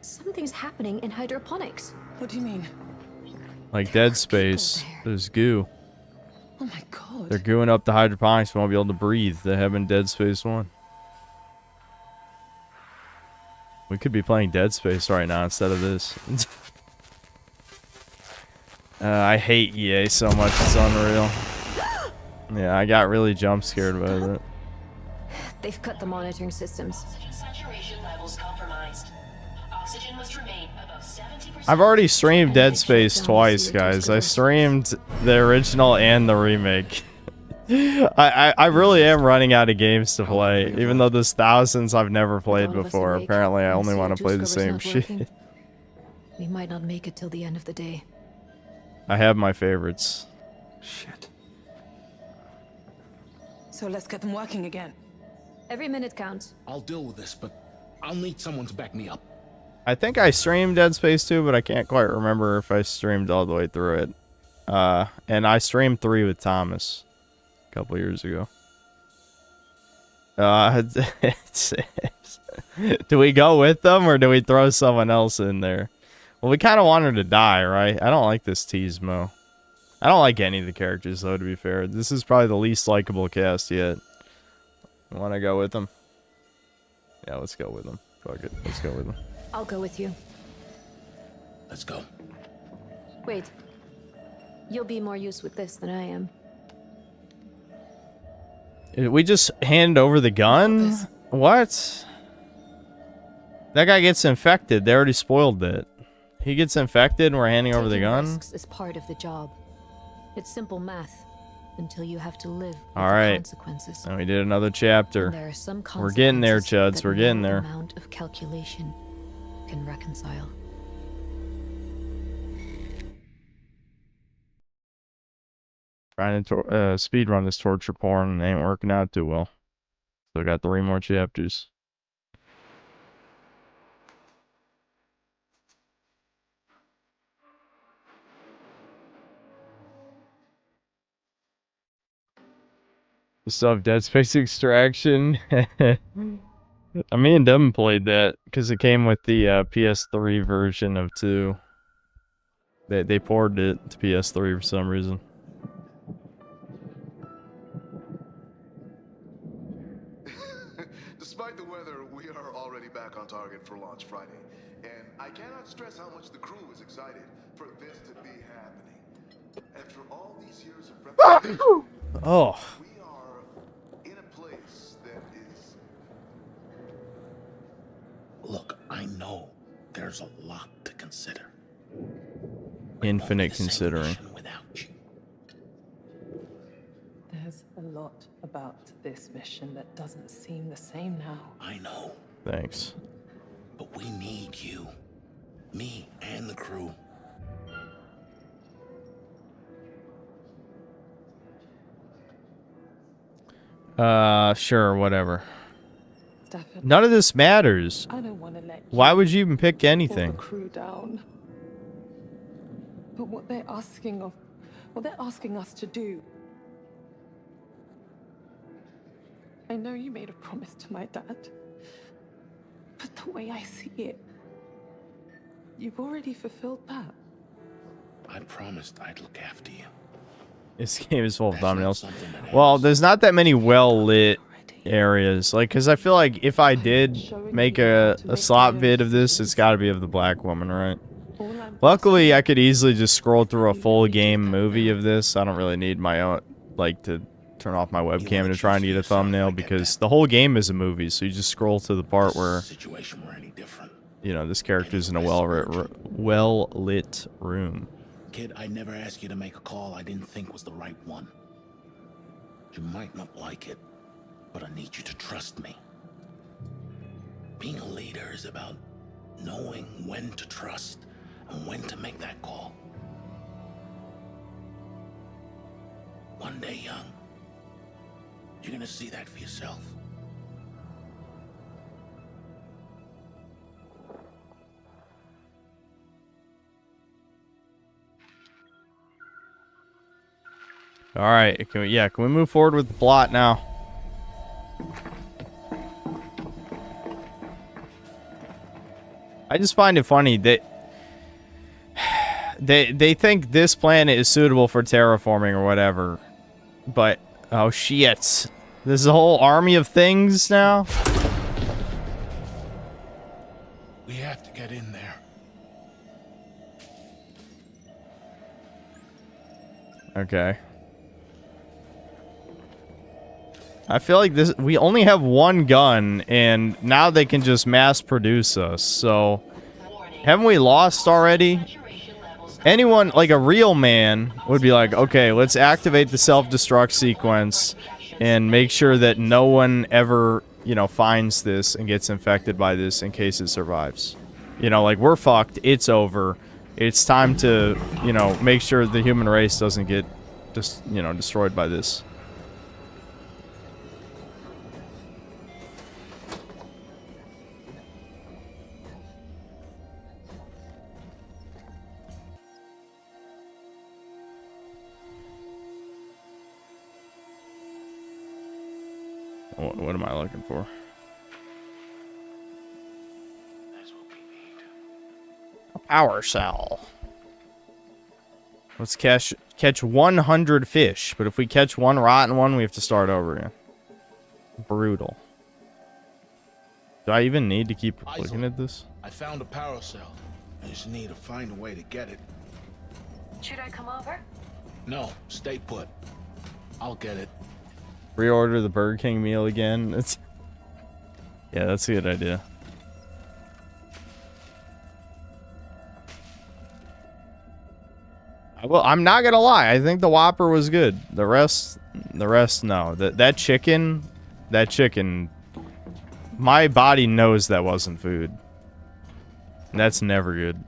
Something's happening in hydroponics.
What do you mean?
Like Dead Space. There's goo.
Oh my god.
They're gooing up the hydroponics. We won't be able to breathe. They have in Dead Space 1. We could be playing Dead Space right now instead of this. I hate EA so much. It's unreal. Yeah, I got really jump scared by that.
They've cut the monitoring systems.
Oxygen saturation levels compromised. Oxygen must remain above 70%.
I've already streamed Dead Space twice, guys. I streamed the original and the remake. I really am running out of games to play, even though there's thousands I've never played before. Apparently, I only want to play the same shit.
We might not make it till the end of the day.
I have my favorites.
Shit. So let's get them working again.
Every minute counts.
I'll deal with this, but I'll need someone to back me up.
I think I streamed Dead Space 2, but I can't quite remember if I streamed all the way through it. And I streamed 3 with Thomas a couple years ago. Do we go with them or do we throw someone else in there? Well, we kind of want her to die, right? I don't like this Teasmo. I don't like any of the characters, though, to be fair. This is probably the least likable cast yet. Want to go with them? Yeah, let's go with them. Fuck it. Let's go with them.
I'll go with you.
Let's go.
Wait. You'll be more used with this than I am.
We just hand over the gun? What? That guy gets infected. They already spoiled it. He gets infected and we're handing over the gun?
Risks is part of the job. It's simple math until you have to live with
All
the
right.
consequences.
And we did another chapter.
And there are some
We're getting there,
consequences
Chuds. We're
that
getting
no
there.
amount of calculation can reconcile.
Trying to speed run this torture porn ain't working out too well. Still got 3 more chapters. Still have Dead Space Extraction. Me and Devin played that because it came with the PS3 version of 2. They ported it to PS3 for some reason.
Despite the weather, we are already back on target for launch Friday. And I cannot stress how much the crew is excited for this to be happening. After all these years of preparation,
Oh.
we are in a place that is...
Look, I know there's a lot to consider.
Infinite considering.
There's a lot about this mission that doesn't seem the same now.
I know.
Thanks.
But We need you. Me and the crew.
Sure, whatever.
Stefan,
None of this matters.
I don't want to let
Why would you even pick
pull the
anything?
crew down. But what they're asking us to do. I know you made a promise to my dad, but the way I see it, you've already fulfilled that.
I promised I'd look after you.
This game is full of thumbnails. Well, there's not that many well-lit areas. Like, because I feel like if I did make a slot vid of this, it's got to be of the black woman, right? Luckily, I could easily just scroll through a full game movie of this. I don't really need my own, like, to turn off my webcam to try and get a thumbnail, because the whole game is a movie, so you just scroll to the part where, you know, this character's in a well-lit room.
Kid, I never asked you to make a call I didn't think was the right one. You might not like it, but I need you to trust me. Being a leader is about knowing when to trust and when to make that call. One day, young, you're gonna see that for yourself.
All right, can we move forward with the plot now? I just find it funny that they think this planet is suitable for terraforming or whatever, but oh shit, there's a whole army of things now.
We have to get in there.
Okay. I feel like we only have one gun, and now they can just mass produce us, so haven't we lost already? Anyone, like a real man, would be like, okay, let's activate the self-destruct sequence and make sure that no one ever, you know, finds this and gets infected by this in case it survives. You know, like, we're fucked, it's over, it's time to, you know, make sure the human race doesn't get just, you know, destroyed by this. What am I looking for? A power cell. Let's catch 100 fish, but if we catch one rotten one, we have to start over again. Brutal. Do I even need to keep looking at this?
I found a power cell. I just need to find a way to get it.
Should I come over?
No, stay put. I'll get it.
Reorder the Burger King meal again. Yeah, that's a good idea. I'm not gonna lie. I think the Whopper was good. The rest, no. That chicken, my body knows that wasn't food. That's never good.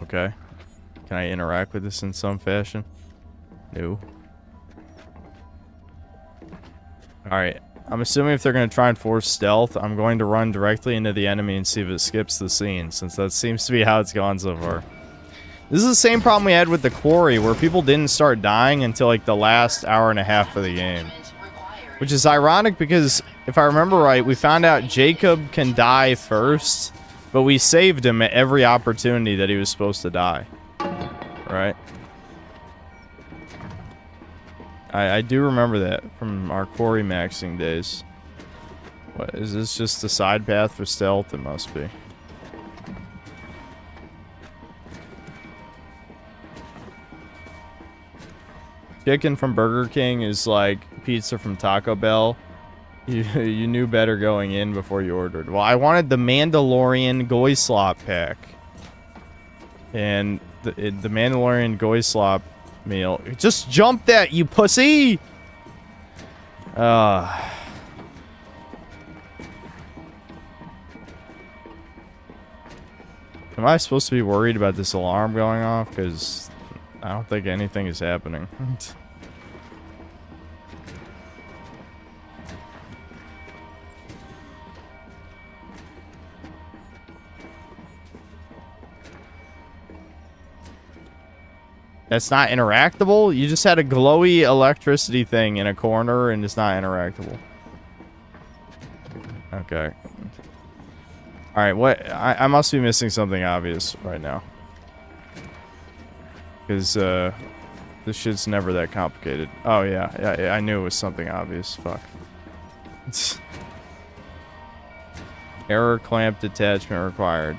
Okay. Can I interact with this in some fashion? No. Alright. I'm assuming if they're going to try and force stealth, I'm going to run directly into the enemy and see if it skips the scene, since that seems to be how it's gone so far. This is the same problem we had with the quarry, where people didn't start dying until like the last hour and a half of the game. Which is ironic because, if I remember right, we found out Jacob can die first, but we saved him at every opportunity that he was supposed to die. Right? I do remember that from our quarry maxing days. What, is this just the side path for stealth? It must be. Chicken from Burger King is like pizza from Taco Bell, You knew better going in before you ordered. Well, I wanted the Mandalorian Goy Slop pack. And the Mandalorian Goy Slop meal. Just jump that, you pussy! Am I supposed to be worried about this alarm going off? Because I don't think anything is happening. That's not interactable? You just had a glowy electricity thing in a corner and it's not interactable. Okay. Alright, what? I must be missing something obvious right now. Because, this shit's never that complicated. Oh, yeah, I knew it was something obvious. Fuck. Error clamp detachment required.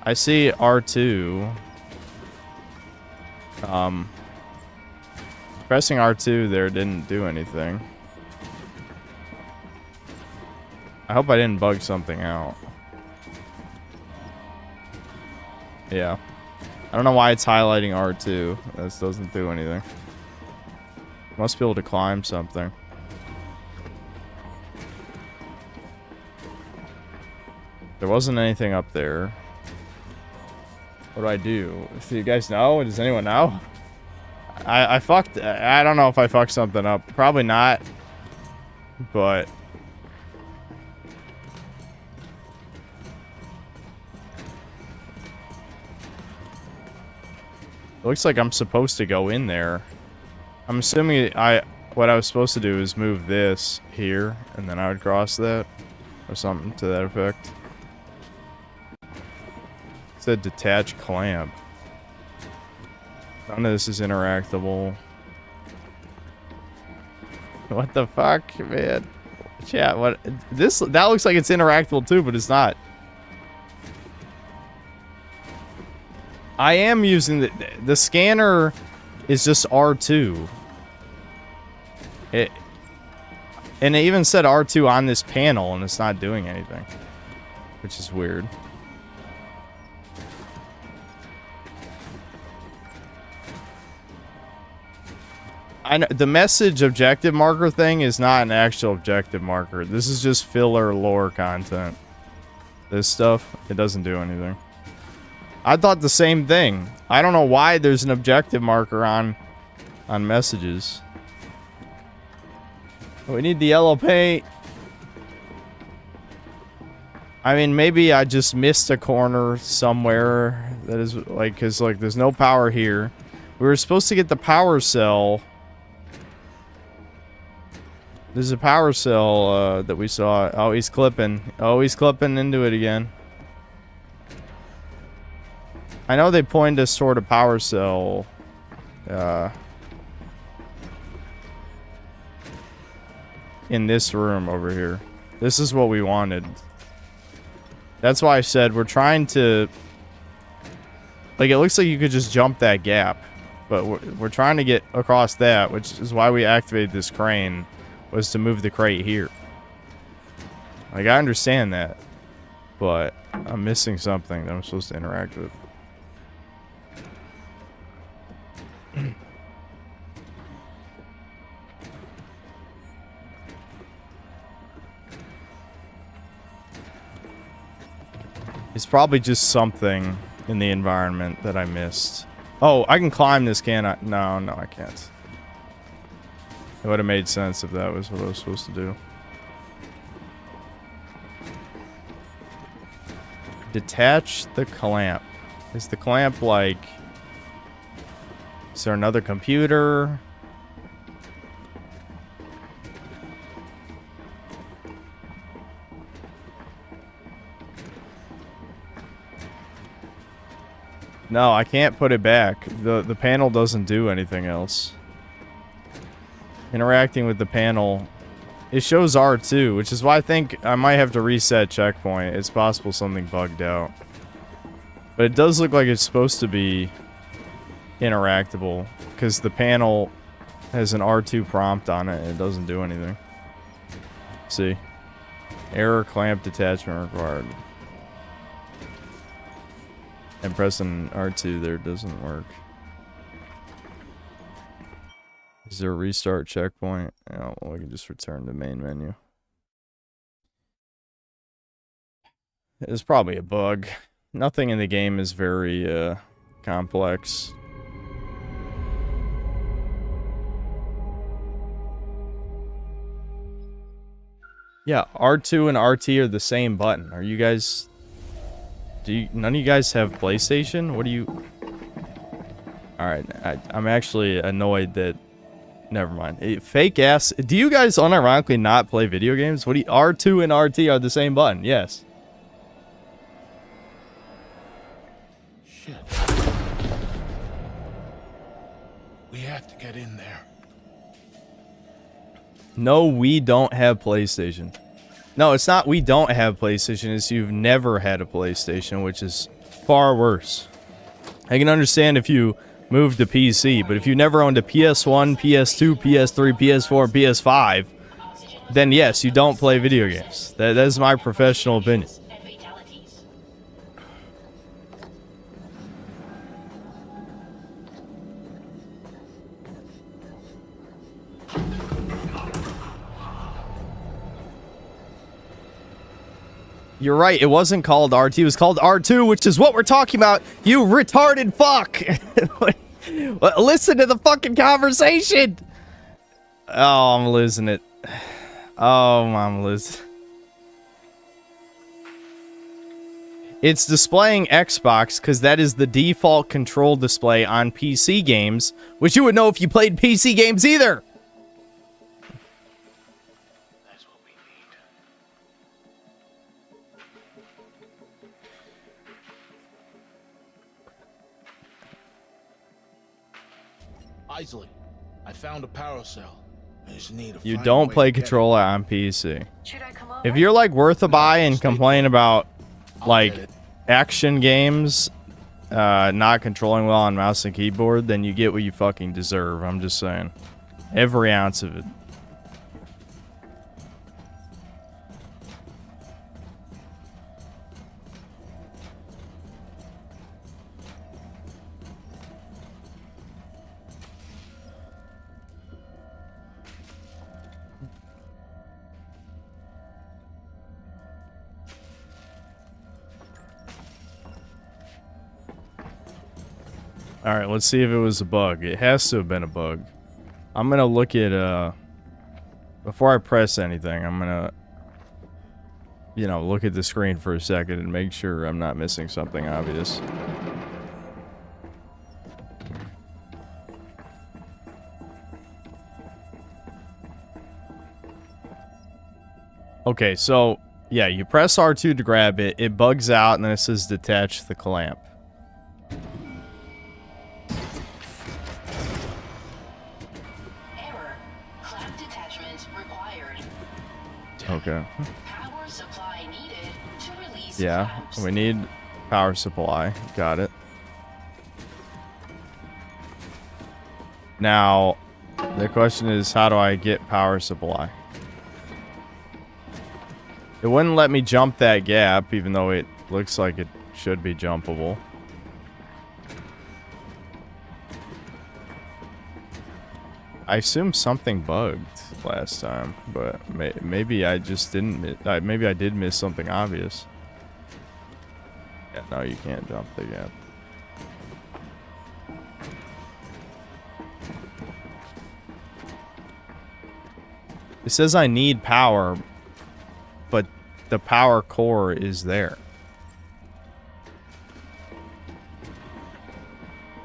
I see R2. Pressing R2 there didn't do anything. I hope I didn't bug something out. Yeah. I don't know why it's highlighting R2. This doesn't do anything. Must be able to climb something. There wasn't anything up there. What do I do? Do you guys know? Does anyone know? I fucked... I don't know if I fucked something up. Probably not. But... It looks like I'm supposed to go in there. I'm assuming what I was supposed to do is move this here, and then I would cross that. Or something to that effect. It said detach clamp. None of this is interactable. What the fuck, man? Chat, what? That looks like it's interactable too, but it's not. I am using the scanner is just R2. And it even said R2 on this panel and it's not doing anything, which is weird. I know the message objective marker thing is not an actual objective marker. This is just filler lore content. This stuff, it doesn't do anything. I thought the same thing. I don't know why there's an objective marker on messages. We need the yellow paint. I mean, maybe I just missed a corner somewhere that is like, cause like there's no power here. We were supposed to get the power cell. There's a power cell that we saw. Oh, he's clipping. Oh, he's clipping into it again. I know they pointed us toward a power cell. In this room over here. This is what we wanted. That's why I said we're trying to... Like, it looks like you could just jump that gap. But we're trying to get across that, which is why we activated this crane. Was to move the crate here. Like, I understand that. But I'm missing something that I'm supposed to interact with. It's probably just something in the environment that I missed. Oh, I can climb this, can I? No, I can't. It would have made sense if that was what I was supposed to do. Detach the clamp. Is the clamp like... Is there another computer? No, I can't put it back. The panel doesn't do anything else. Interacting with the panel, it shows R2, which is why I think I might have to reset checkpoint. It's possible something bugged out. But it does look like it's supposed to be interactable, because the panel has an R2 prompt on it and it doesn't do anything. See. Error clamp detachment required. And pressing R2 there doesn't work. Is there a restart checkpoint? Oh, well, we can just return to main menu. It's probably a bug. Nothing in the game is very complex. Yeah, R2 and RT are the same button. Are you guys... none of you guys have PlayStation? What do you... Alright, I'm actually annoyed that... Never mind. Fake ass... Do you guys unironically not play video games? What do you... R2 and RT are the same button, yes.
Shit. We have to get in there.
No, we don't have PlayStation. No, it's not we don't have PlayStation. It's you've never had a PlayStation, which is far worse. I can understand if you moved to PC, but if you never owned a PS1, PS2, PS3, PS4, PS5, then yes, you don't play video games. That is my professional opinion. You're right, it wasn't called RT, it was called R2, which is what we're talking about, you retarded fuck! Listen to the fucking conversation! Oh, I'm losing it. Oh, I'm losing. It's displaying Xbox, because that is the default control display on PC games, which you would know if you played PC games either!
Isley, I found a power cell. I just need to
You
find a
don't
way
play
to get
controller on PC. If you're like worth a buy and complain about like action games not controlling well on mouse and keyboard, then you get what you fucking deserve. I'm just saying. Every ounce of it. Alright, let's see if it was a bug. It has to have been a bug. I'm gonna look at, before I press anything, I'm gonna, you know, look at the screen for a second and make sure I'm not missing something obvious. Okay, so, yeah, you press R2 to grab it, it bugs out, and then it says detach the clamp. Okay.
Power supply needed to release
Yeah,
flaps.
we need power supply. Got it. Now, the question is, how do I get power supply? It wouldn't let me jump that gap, even though it looks like it should be jumpable. I assume something bugged last time, but maybe I just didn't. Maybe I did miss something obvious. Yeah, no, you can't jump the gap. It says I need power, but the power core is there.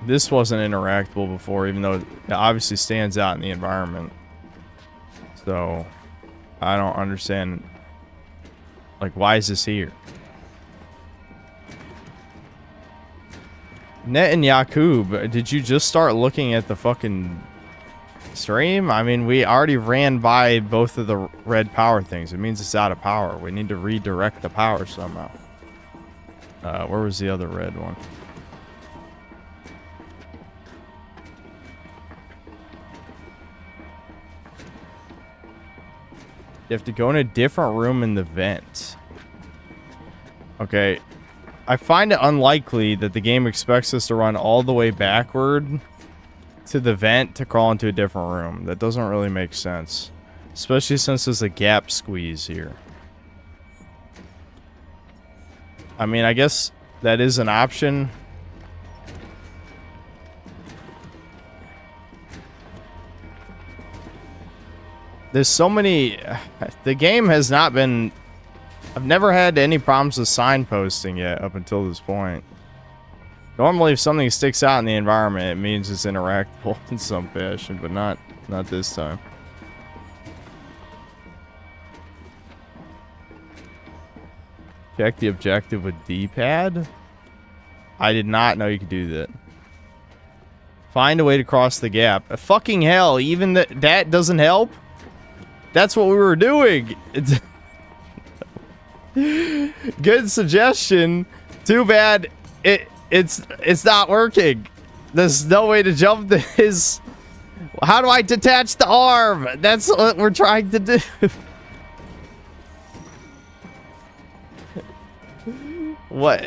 This wasn't interactable before, even though it obviously stands out in the environment. So, I don't understand. Like, why is this here? Net and Yakub, did you just start looking at the fucking stream? I mean, we already ran by both of the red power things. It means it's out of power. We need to redirect the power somehow. Where was the other red one? You have to go in a different room in the vent. Okay. I find it unlikely that the game expects us to run all the way backward to the vent to crawl into a different room. That doesn't really make sense. Especially since there's a gap squeeze here. I mean, I guess that is an option. There's so many... The game has not been... I've never had any problems with signposting yet up until this point. Normally, if something sticks out in the environment, it means it's interactable in some fashion, but not this time. Check the objective with D-pad? I did not know you could do that. Find a way to cross the gap. Fucking hell, even that doesn't help? That's what we were doing. Good suggestion. Too bad it's not working. There's no way to jump this. How do I detach the arm? That's what we're trying to do. What?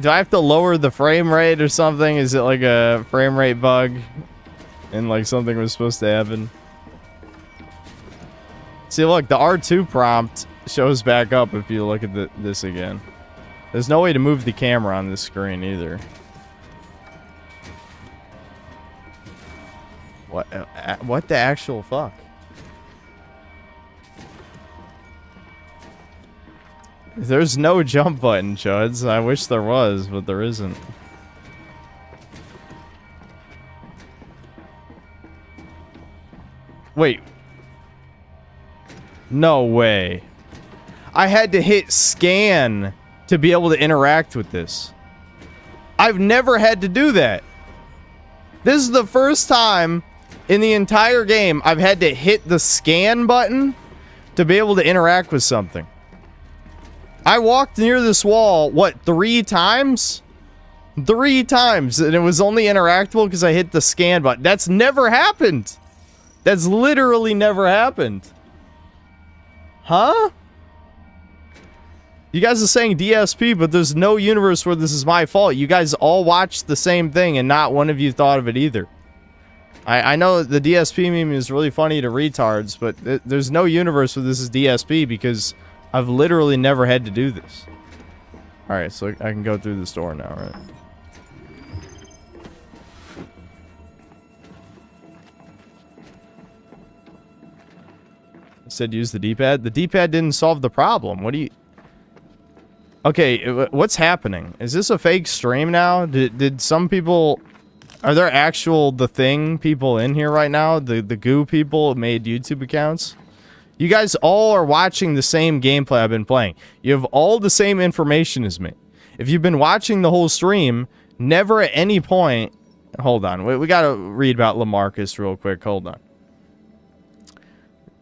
Do I have to lower the frame rate or something? Is it like a frame rate bug? And like something was supposed to happen? See, look, the R2 prompt shows back up if you look at this again. There's no way to move the camera on this screen either. What the actual fuck? There's no jump button, Chuds. I wish there was, but there isn't. Wait. No way. I had to hit scan to be able to interact with this. I've never had to do that. This is the first time in the entire game I've had to hit the scan button to be able to interact with something. I walked near this wall, what, 3 times? 3 times, and it was only interactable because I hit the scan button. That's never happened. That's literally never happened. Huh? You guys are saying DSP, but there's no universe where this is my fault. You guys all watched the same thing, and not one of you thought of it either. I know the DSP meme is really funny to retards, but there's no universe where this is DSP because I've literally never had to do this. Alright, so I can go through this door now, right? I said use the D-pad. The D-pad didn't solve the problem. What do you... Okay, what's happening? Is this a fake stream now? Did some people... Are there actual The Thing people in here right now? The goo people made YouTube accounts? You guys all are watching the same gameplay I've been playing. You have all the same information as me. If you've been watching the whole stream, never at any point... Hold on. We gotta read about LaMarcus real quick. Hold on.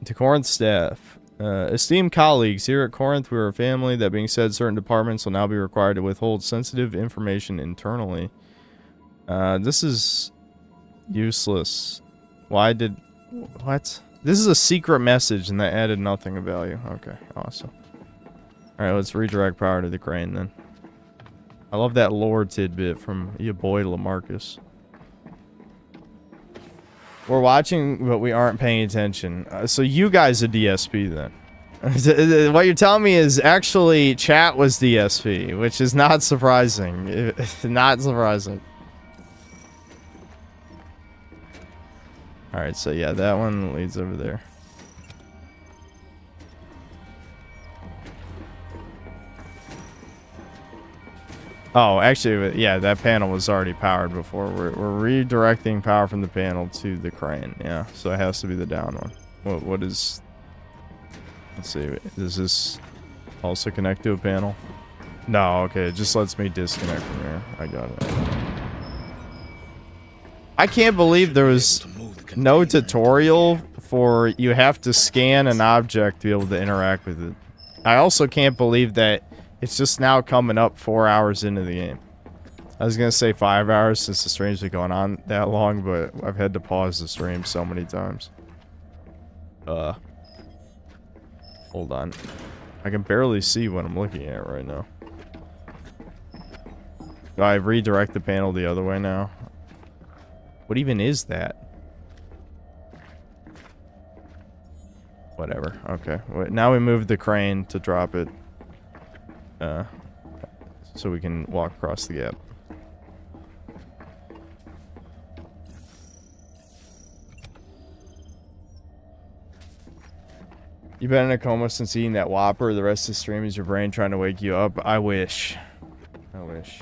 To Corinth staff. Esteemed colleagues, here at Corinth, we're a family. That being said, certain departments will now be required to withhold sensitive information internally. This is useless. Why did... What? This is a secret message, and that added nothing of value. Okay, awesome. Alright, let's redirect power to the crane, then. I love that lore tidbit from your boy LaMarcus. We're watching, but we aren't paying attention. So you guys are DSP, then. What you're telling me is actually chat was DSP, which is not surprising. Not surprising. Alright, so yeah, that one leads over there. Oh, actually, yeah, that panel was already powered before. We're redirecting power from the panel to the crane, yeah. So it has to be the down one. What is... Let's see, does this also connect to a panel? No, okay, it just lets me disconnect from here. I got it. I can't believe there was no tutorial for you have to scan an object to be able to interact with it. I also can't believe that it's just now coming up 4 hours into the game. I was gonna say 5 hours since the stream's been going on that long, but I've had to pause the stream so many times. Hold on. I can barely see what I'm looking at right now. Do I redirect the panel the other way now? What even is that? Whatever. Okay. Now we move the crane to drop it. So we can walk across the gap. You've been in a coma since eating that Whopper. The rest of the stream is your brain trying to wake you up. I wish. I wish.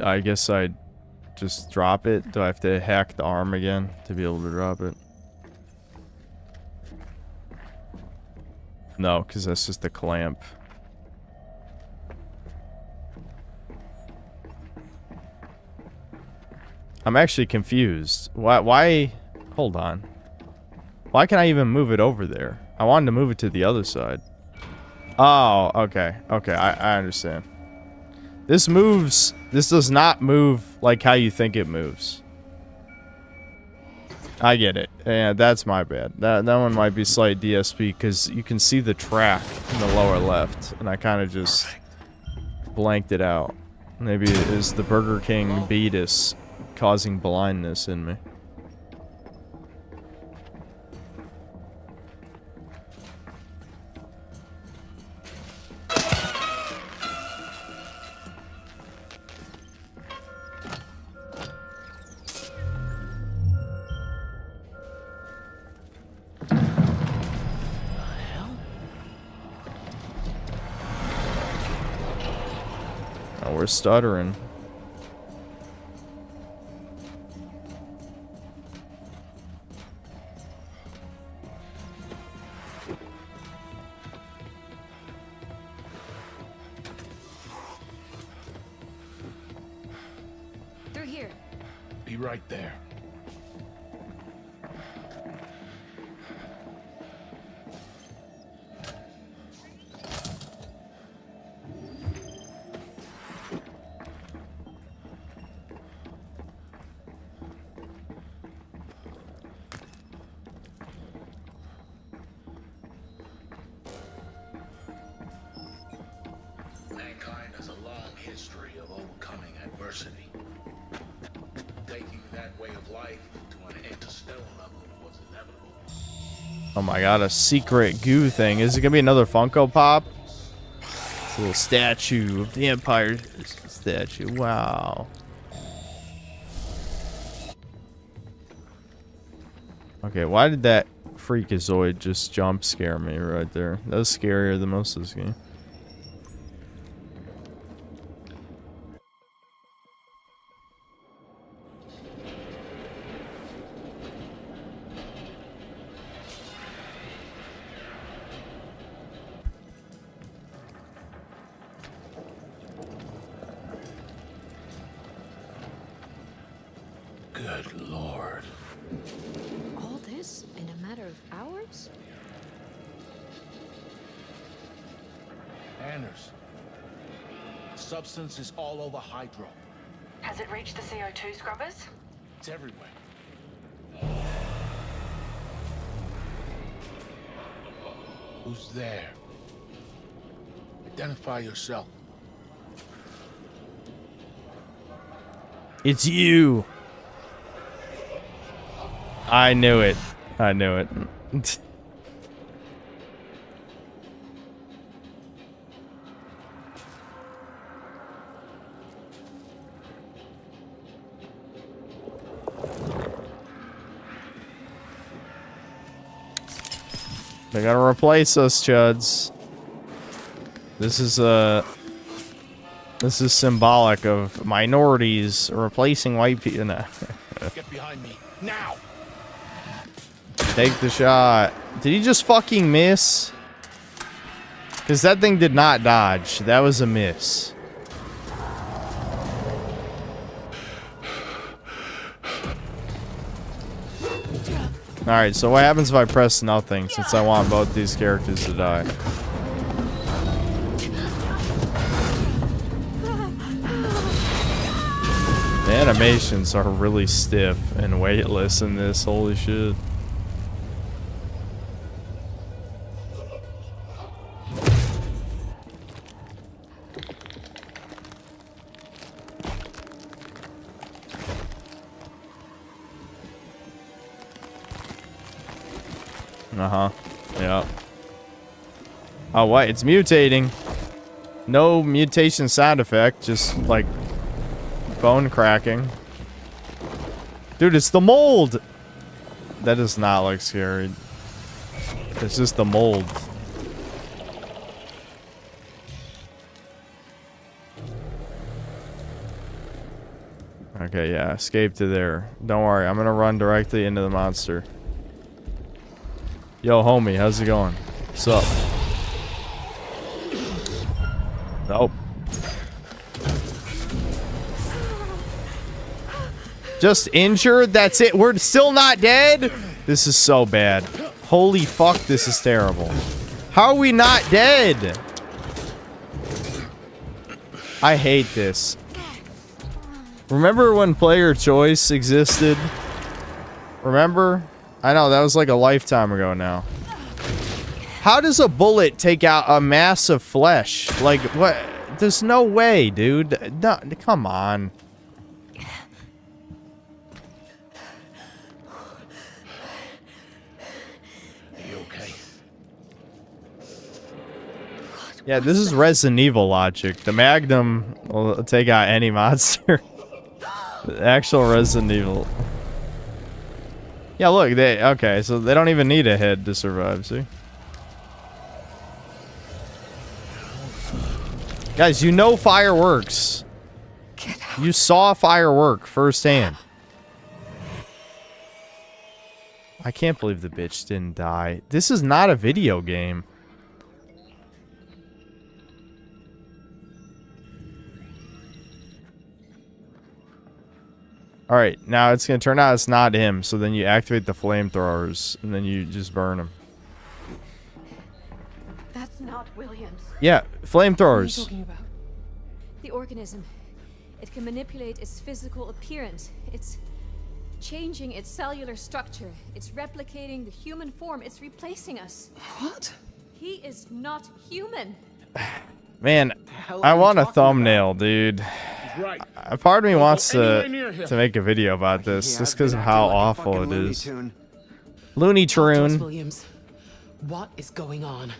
I guess I just drop it? Do I have to hack the arm again to be able to drop it? No, because that's just a clamp. I'm actually confused. Why? Hold on. Why can I even move it over there? I wanted to move it to the other side. Oh, okay. Okay, I understand. This moves. This does not move like how you think it moves. I get it. Yeah, that's my bad. That one might be slight DSP because you can see the track in the lower left, and I kind of just blanked it out. Maybe it is the Burger King beatus causing blindness in me. We're stuttering.
Through here.
Be right there. Mankind has a long history of overcoming adversity. Taking that way of life to an interstellar level was inevitable.
Oh my god, a secret goo thing. Is it gonna be another Funko Pop? It's a little statue of the Empire statue. Wow. Okay, why did that freakazoid just jump scare me right there? That was scarier than most of this game.
Good lord.
All this in a matter of hours?
Anders. Substance is all over Hydro.
Has it reached the CO2 scrubbers?
It's everywhere. Who's there? Identify yourself.
It's you. I knew it. I knew it. They gotta replace us, Chuds. This is symbolic of minorities replacing white people. No.
Get behind me now.
Take the shot. Did he just fucking miss? Because that thing did not dodge. That was a miss. Alright, so what happens if I press nothing, since I want both these characters to die? The animations are really stiff and weightless in this, holy shit. Uh-huh. Yeah. Oh, what? It's mutating. No mutation sound effect, just like bone cracking. Dude, it's the mold! That does not look scary. It's just the mold. Okay, yeah, escape to there. Don't worry, I'm gonna run directly into the monster. Yo, homie, how's it going? What's up? Nope. Just injured? That's it? We're still not dead? This is so bad. Holy fuck, this is terrible. How are we not dead? I hate this. Remember when player choice existed? Remember? I know, that was like a lifetime ago now. How does a bullet take out a mass of flesh? Like, what? There's no way, dude. No, come on. Yeah, this is Resident Evil logic. The Magnum will take out any monster. The actual Resident Evil. Yeah, look, okay, so they don't even need a head to survive, see? Guys, you know fireworks. You saw firework firsthand. I can't believe the bitch didn't die. This is not a video game. Alright, now it's going to turn out it's not him, so then you activate the flamethrowers, and then you just burn him.
That's not Williams.
Yeah, flamethrowers.
What are you talking about? The organism. It can manipulate its physical appearance. It's changing its cellular structure. It's replicating the human form. It's replacing us.
What?
He is not human.
Man, I want a thumbnail, dude.
Right.
Part of me wants to make a video about this, just because of how awful it is. Looney Tune.
Williams, what is going on?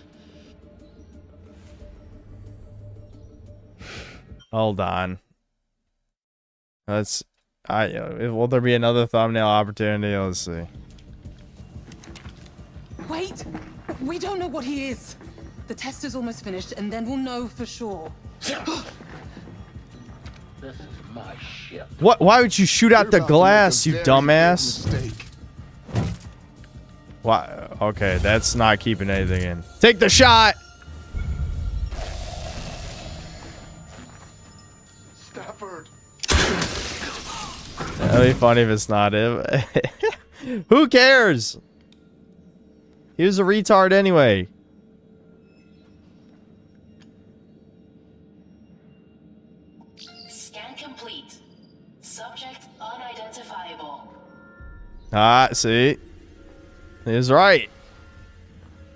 Hold on. Will there be another thumbnail opportunity? Let's see.
Wait! We don't know what he is. The test is almost finished, and then we'll know for sure.
This is my ship.
What? Why would you shoot out the glass, you dumbass? Why? Okay, that's not keeping anything in. Take the shot!
Stafford.
That'd be funny if it's not him. Who cares? He was a retard anyway.
Scan complete. Subject unidentifiable.
Ah, see? He was right.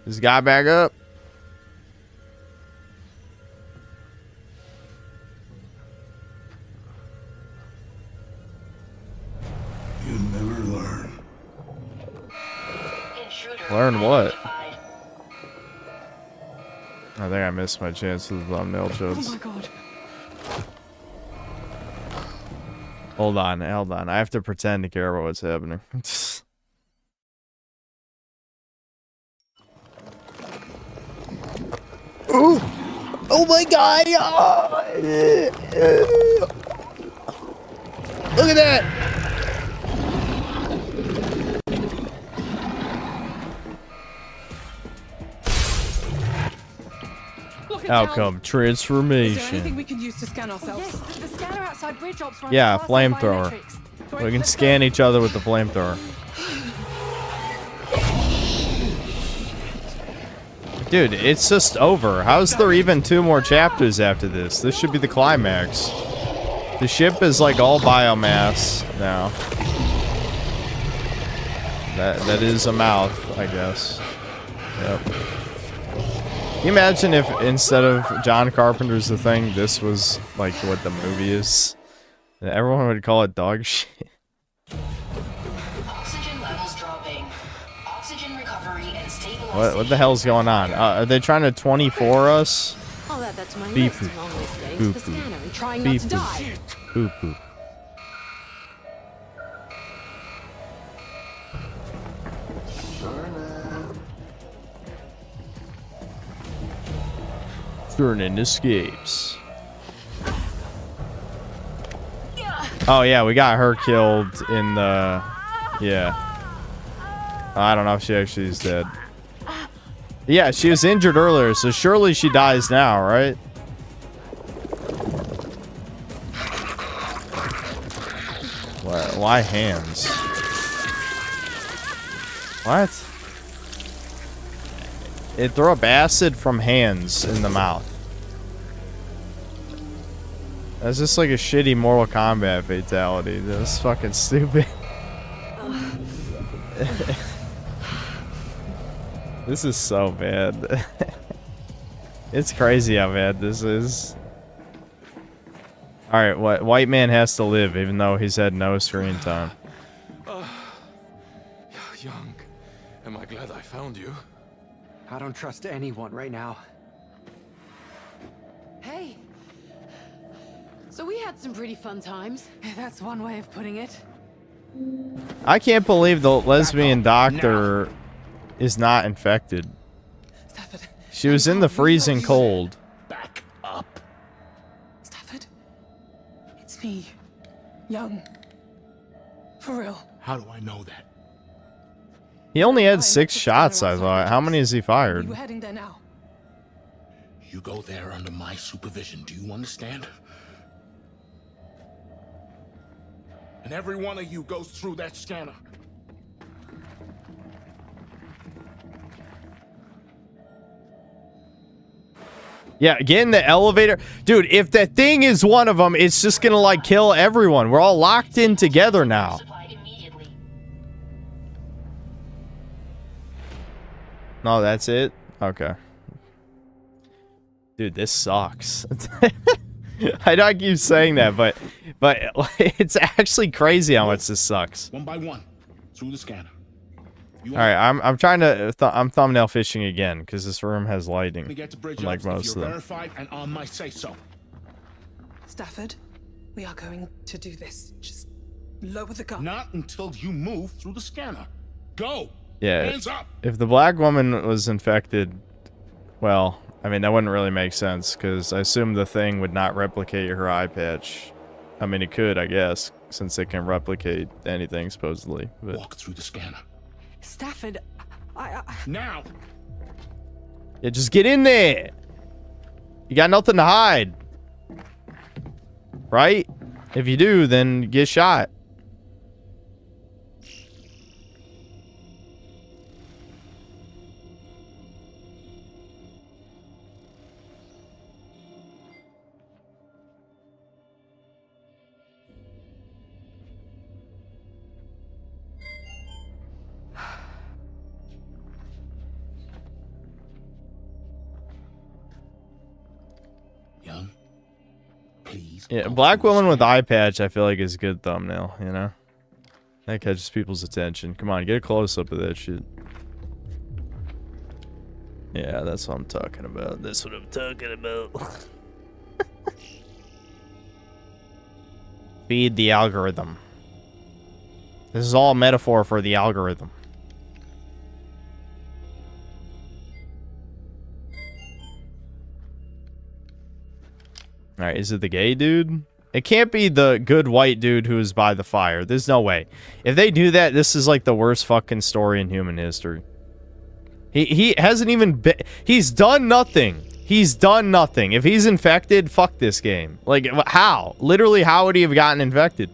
Just got back up.
You never learn.
Learn what? I think I missed my chance with the thumbnail shots.
Oh my god.
Hold on. I have to pretend to care about what's happening. Ooh! Oh my god! Look at that! Outcome transformation.
Is there anything we can use to scan ourselves?
Yes, the scanner outside bridge ops runs
Yeah,
fast
flamethrower.
biometrics.
We can scan each other with the flamethrower. Dude, it's just over. How's there even 2 more chapters after this? This should be the climax. The ship is like all biomass now. That is a mouth, I guess. Yep. Can you imagine if instead of John Carpenter's The Thing, this was like what the movie is? Everyone would call it dog shit.
Oxygen levels dropping. Oxygen recovery and stabilization.
What the hell's going on? Are they trying to 24 us?
I'll add that to my
Beep
list
boop.
along with getting
Boop
to the
boop.
scanner and trying not
Beep
to
boop.
die.
Boop boop. Chudin escapes. Oh yeah, we got her killed in the... Yeah. I don't know if she actually is dead. Yeah, she was injured earlier, so surely she dies now, right? Why hands? What? It throw up acid from hands in the mouth. That's just like a shitty Mortal Kombat fatality. That's fucking stupid. This is so bad. It's crazy how bad this is. Alright, what white man has to live even though he's had no screen time.
Young, am I glad I found you?
I don't trust anyone right now.
Hey. So we had some pretty fun times. That's one way of putting it.
I can't believe the lesbian doctor is not infected. She was in the freezing cold.
Back up.
Stafford, it's me, Young. For real.
How do I know that?
He only had 6 shots, I thought. How many has he fired?
We're heading there now.
You go there under my supervision. Do you understand? And every one of you goes through that scanner.
Yeah, get in the elevator. Dude, if that thing is one of them, it's just gonna, like, kill everyone. We're all locked in together now. No, that's it? Okay. Dude, this sucks. I know I keep saying that, but it's actually crazy how much this sucks.
One by one, through the scanner.
All right, I'm trying to I'm thumbnail fishing again because this room has lighting,
To get to bridge
like
ups
most
if
of
you're
them.
verified and on my say-so.
Stafford, we are going to do this. Just lower the gun.
Not until you move through the scanner. Go.
Yeah,
Hands up.
if the black woman was infected, well, I mean that wouldn't really make sense because I assume the thing would not replicate her eye patch. I mean, it could, I guess, since it can replicate anything supposedly. But
walk through the scanner.
Stafford,
Now.
Yeah, just get in there. You got nothing to hide. Right? If you do, then get shot.
Young, please.
Yeah, black woman with eye patch, I feel like is a good thumbnail, you know? That catches people's attention. Come on, get a close-up of that shit. Yeah, that's what I'm talking about. That's what I'm talking about. Feed the algorithm. This is all a metaphor for the algorithm. Alright, is it the gay dude? It can't be the good white dude who is by the fire. There's no way. If they do that, this is like the worst fucking story in human history. He hasn't even been... He's done nothing. He's done nothing. If he's infected, fuck this game. Like, how? Literally, how would he have gotten infected?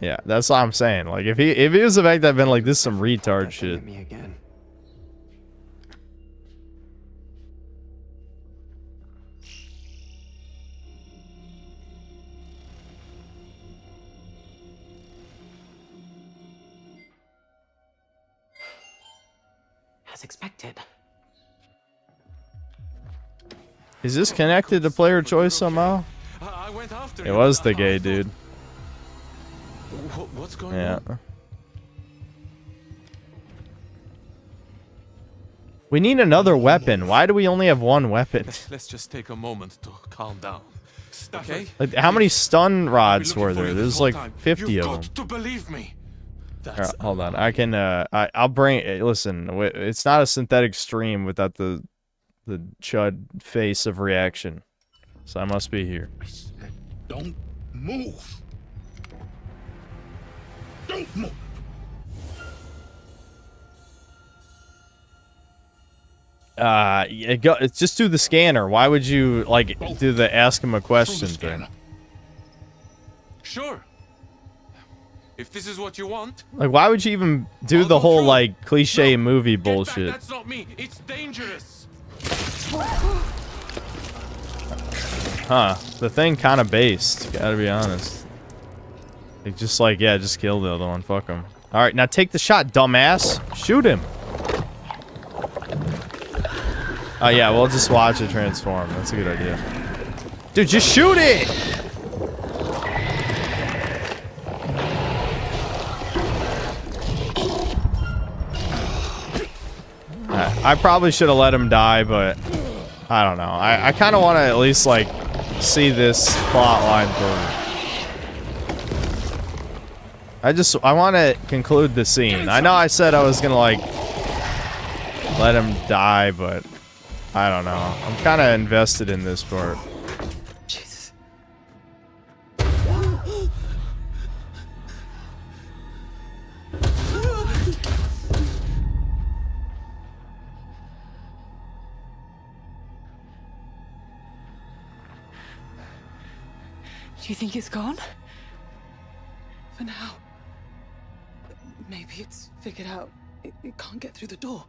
Yeah, that's what I'm saying. Like, if he was the fact that I've been like, this is some retard shit.
Me again.
As expected.
Is this connected to player choice somehow? It was the gay dude.
What's going
Yeah.
on?
We need another weapon. Why do we only have one weapon?
Let's just take a moment to calm down. Okay?
Like, how many stun rods were there? There's like 50 of them.
To believe me.
Alright, hold on. I can I'll bring listen, it's not a synthetic stream without the chud face of reaction. So I must be here.
Don't move. Don't move.
Just do the scanner. Why would you like do the ask him a question thing?
Sure. If this is what you want.
Like, why would you even do the whole like cliche movie bullshit?
That's not me. It's dangerous.
Huh? The thing kind of based. Gotta be honest. Like, just like, yeah, just kill the other one. Fuck him. All right, now take the shot, dumbass. Shoot him. Oh yeah, we'll just watch it transform. That's a good idea. Dude, just shoot it! I probably should have let him die, but I don't know. I kind of want to at least like see this plot line through. I want to conclude the scene. I know I said I was gonna like let him die, but I don't know. I'm kind of invested in this part.
Jesus. Do you think it's gone? For now. Maybe it's figured out. It can't get through the door.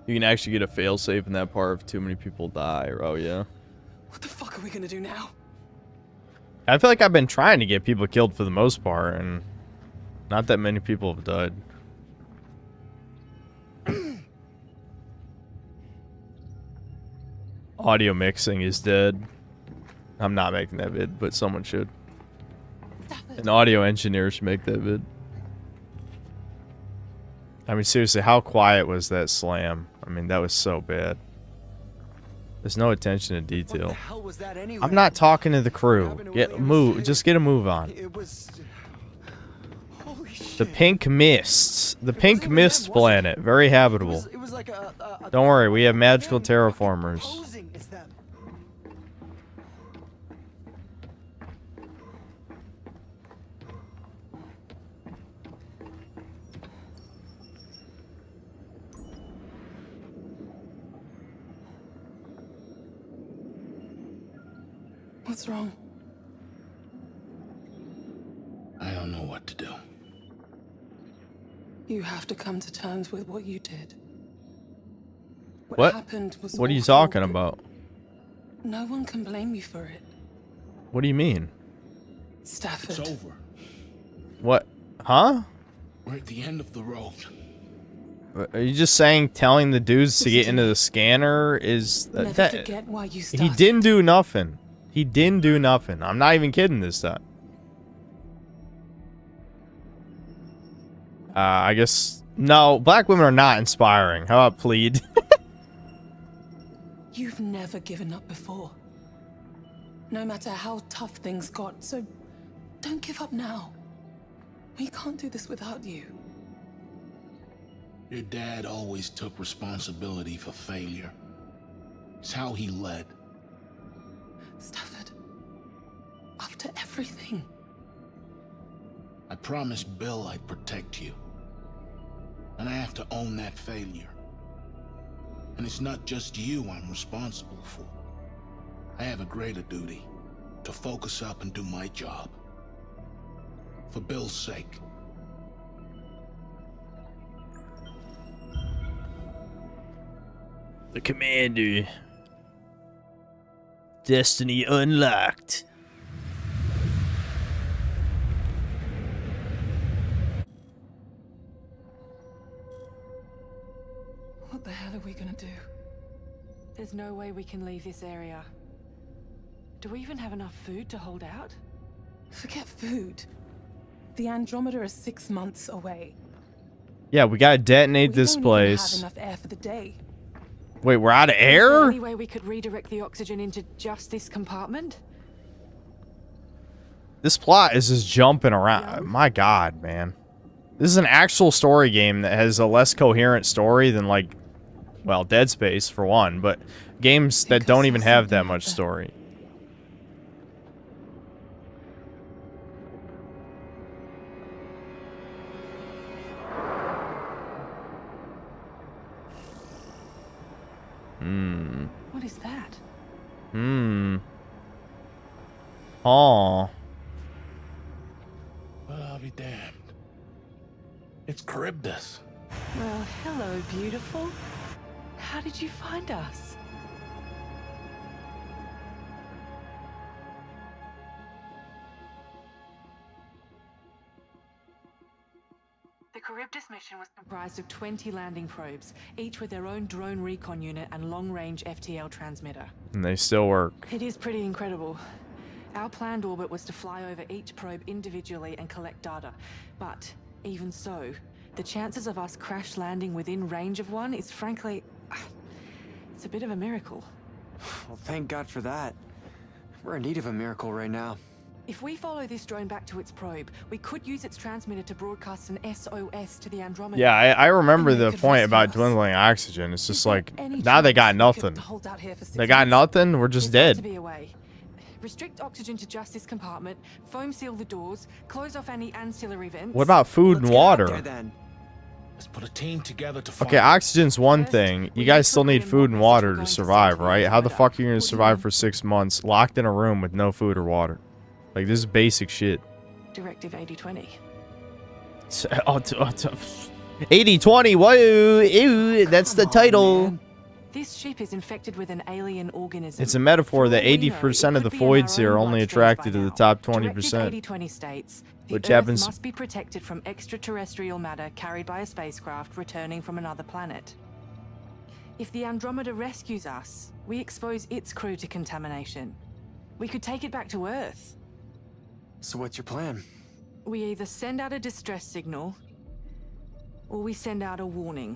You can actually get a failsafe in that part if too many people die. Oh yeah.
What the fuck are we gonna do now?
I feel like I've been trying to get people killed for the most part, and not that many people have died. Audio mixing is dead. I'm not making that vid, but someone should. An audio engineer should make that vid. I mean, seriously, how quiet was that slam? I mean, that was so bad. There's no attention to detail.
What the hell was that anyway?
I'm not talking to the crew. Just get a move on.
It was... Holy shit.
The pink mists. The pink mist planet. Very habitable.
It was like
Don't worry, we have magical terraformers.
posing as them.
What's wrong?
I don't know what to do.
You have to come to terms with what you did.
What?
Happened was
What are you
awful,
talking
but
about?
No one can blame you for it.
What do you mean?
Stafford.
It's over.
What? Huh?
We're at the end of the road.
Are you just saying telling the dudes to get into the scanner is
Never forget why you
he
started.
didn't do nothing. He didn't do nothing. I'm not even kidding this time. I guess no, black women are not inspiring. How about plead?
You've never given up before. No matter how tough things got, so don't give up now. We can't do this without you.
Your dad always took responsibility for failure. It's how he led.
Stafford, after everything.
I promised Bill I'd protect you. And I have to own that failure. And it's not just you I'm responsible for. I have a greater duty. to focus up and do my job. For Bill's sake.
The commander. Destiny unlocked.
What the hell are we gonna do?
There's no way we can leave this area. Do we even have enough food to hold out?
Forget food. The Andromeda is 6 months away.
Yeah, we gotta detonate
We
this
don't
place.
even have enough air for the day.
Wait, we're out of
Is there
air?
any way we could redirect the oxygen into just this compartment?
This plot is just jumping around. My god, man. This is an actual story game that has a less coherent story than, like, well, Dead Space, for one, but games that don't even have that much story.
What is that?
Oh.
Well, I'll be damned. It's Charybdis.
Well, hello, beautiful. How did you find us? The Charybdis mission was comprised of 20 landing probes, each with their own drone recon unit and long-range FTL transmitter.
And they still work.
It is pretty incredible. Our planned orbit was to fly over each probe individually and collect data. But even so, the chances of us crash landing within range of one is frankly... it's a bit of a miracle.
Well, thank God for that. We're in need of a miracle right now.
If we follow this drone back to its probe, we could use its transmitter to broadcast an SOS to the Andromeda.
Yeah, I remember the point about dwindling oxygen. It's just like, now they got nothing. They got nothing, we're just
To
dead.
be away. Restrict oxygen to just this compartment, foam seal the doors, close off any ancillary vents.
What about food and water?
Let's put a team together to find
Okay, oxygen's one thing. You guys still need food and water to survive, right? How the fuck are you gonna survive for 6 months locked in a room with no food or water? Like, this is basic shit.
Directive 80-20.
80-20, whoa, ew, that's the title.
This ship is infected with an alien organism.
It's a metaphor that 80% of the voids here are only attracted to the top 20%.
80-20 states, the
Which
Earth
happens...
must be protected from extraterrestrial matter carried by a spacecraft returning from another planet. If the Andromeda rescues us, we expose its crew to contamination. We could take it back to Earth.
So what's your plan?
We either send out a distress signal, or we send out a warning.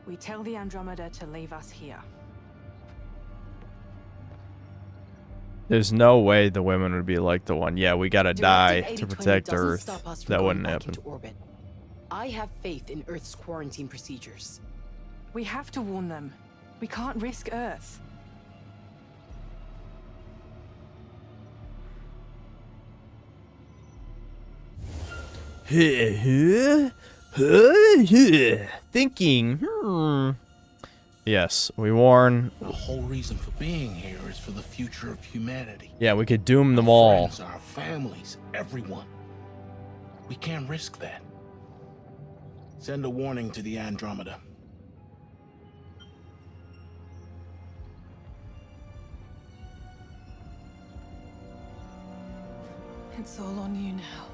We tell the Andromeda to leave us here.
There's no way the women would be like the one. Yeah, we gotta die to protect Earth. That wouldn't happen.
I have faith in Earth's quarantine procedures.
We have to warn them. We can't risk Earth.
Thinking. Yes, we warn.
The whole reason for being here is for the future of humanity.
Yeah, we could doom them all.
Friends, our families, everyone. We can't risk that. Send a warning to the Andromeda.
It's all on you now.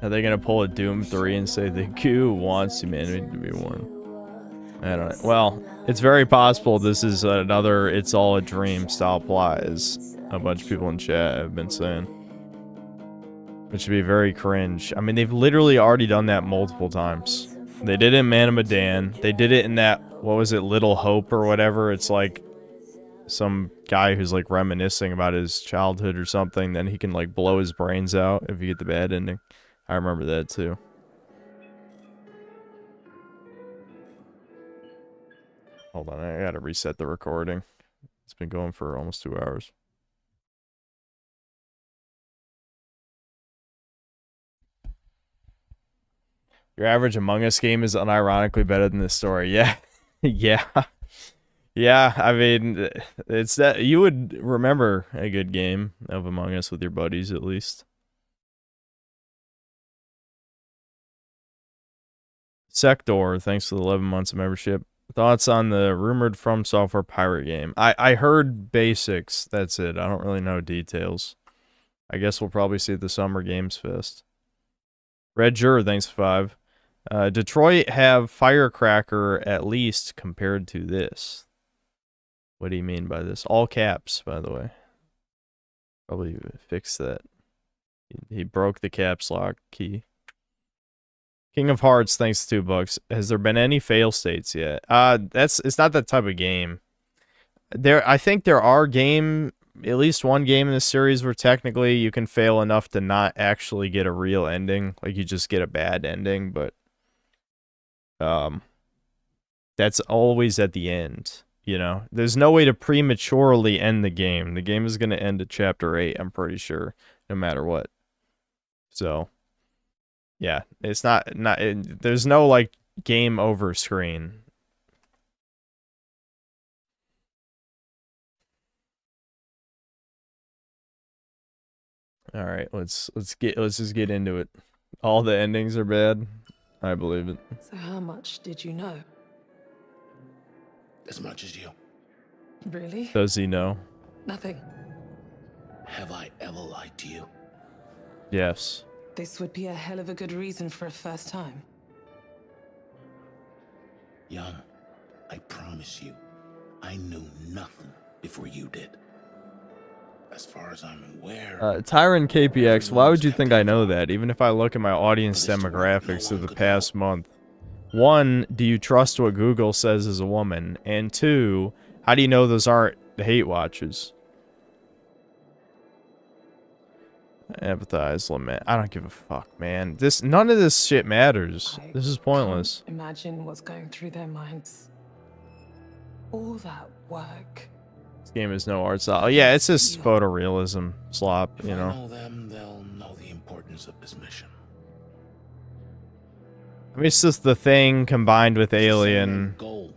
Are they gonna pull a Doom 3 and say the Q wants humanity to be warned? I don't know. Well, it's very possible this is another "it's all a dream" style plot, as a bunch of people in chat have been saying. Which would be very cringe. I mean, they've literally already done that multiple times. They did it in Man of Medan. They did it in that, what was it, Little Hope or whatever. It's like some guy who's like reminiscing about his childhood or something. Then he can like blow his brains out if you get the bad ending. I remember that too. Hold on, I gotta reset the recording. It's been going for almost 2 hours. Your average Among Us game is unironically better than this story. Yeah. Yeah. Yeah, I mean, it's that you would remember a good game of Among Us with your buddies at least. Sector, thanks for the 11 months of membership. Thoughts on the rumored From Software pirate game? I heard basics. That's it. I don't really know details. I guess we'll probably see at the Summer Games Fest. Red Juror, thanks for 5. Detroit have Firecracker at least compared to this. What do you mean by this? All caps, by the way. Probably fix that. He broke the caps lock key. King of Hearts, thanks to $2. Has there been any fail states yet? It's not that type of game. I think there are at least one game in the series where technically you can fail enough to not actually get a real ending. Like you just get a bad ending, but that's always at the end. You know, there's no way to prematurely end the game. The game is going to end at chapter 8, I'm pretty sure, no matter what. So, yeah, it's there's no like game over screen. All right, let's just get into it. All the endings are bad. I believe it.
So how much did you know?
As much as you.
Really?
Does he know?
Nothing.
Have I ever lied to you?
Yes.
This would be a hell of a good reason for a first time.
Young, I promise you, I knew nothing before you did. As far as I'm aware...
Tyron KPX, why would you think I know that? Even if I look at my audience demographics of the past month. 1, do you trust what Google says as a woman? And 2, how do you know those aren't hate watches? Empathize, lament. I don't give a fuck, man. None of this shit matters. This is pointless.
Imagine what's going through their minds. All that work.
This game is no art style. Oh, yeah, it's just photorealism slop, you know.
If I know them, they'll know the importance of this mission.
I mean, it's just the Thing combined with Alien.
Goal,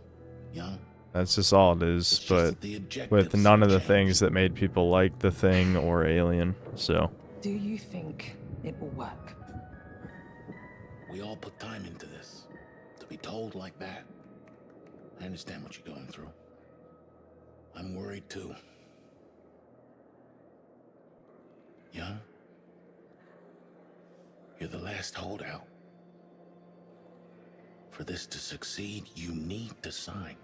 young.
That's just all it is, but with none of the things that made people like the Thing or Alien, so.
Do you think it will work?
We all put time into this. To be told like that. I understand what you're going through. I'm worried too. Young, you're the last holdout. For this to succeed, you need to sign.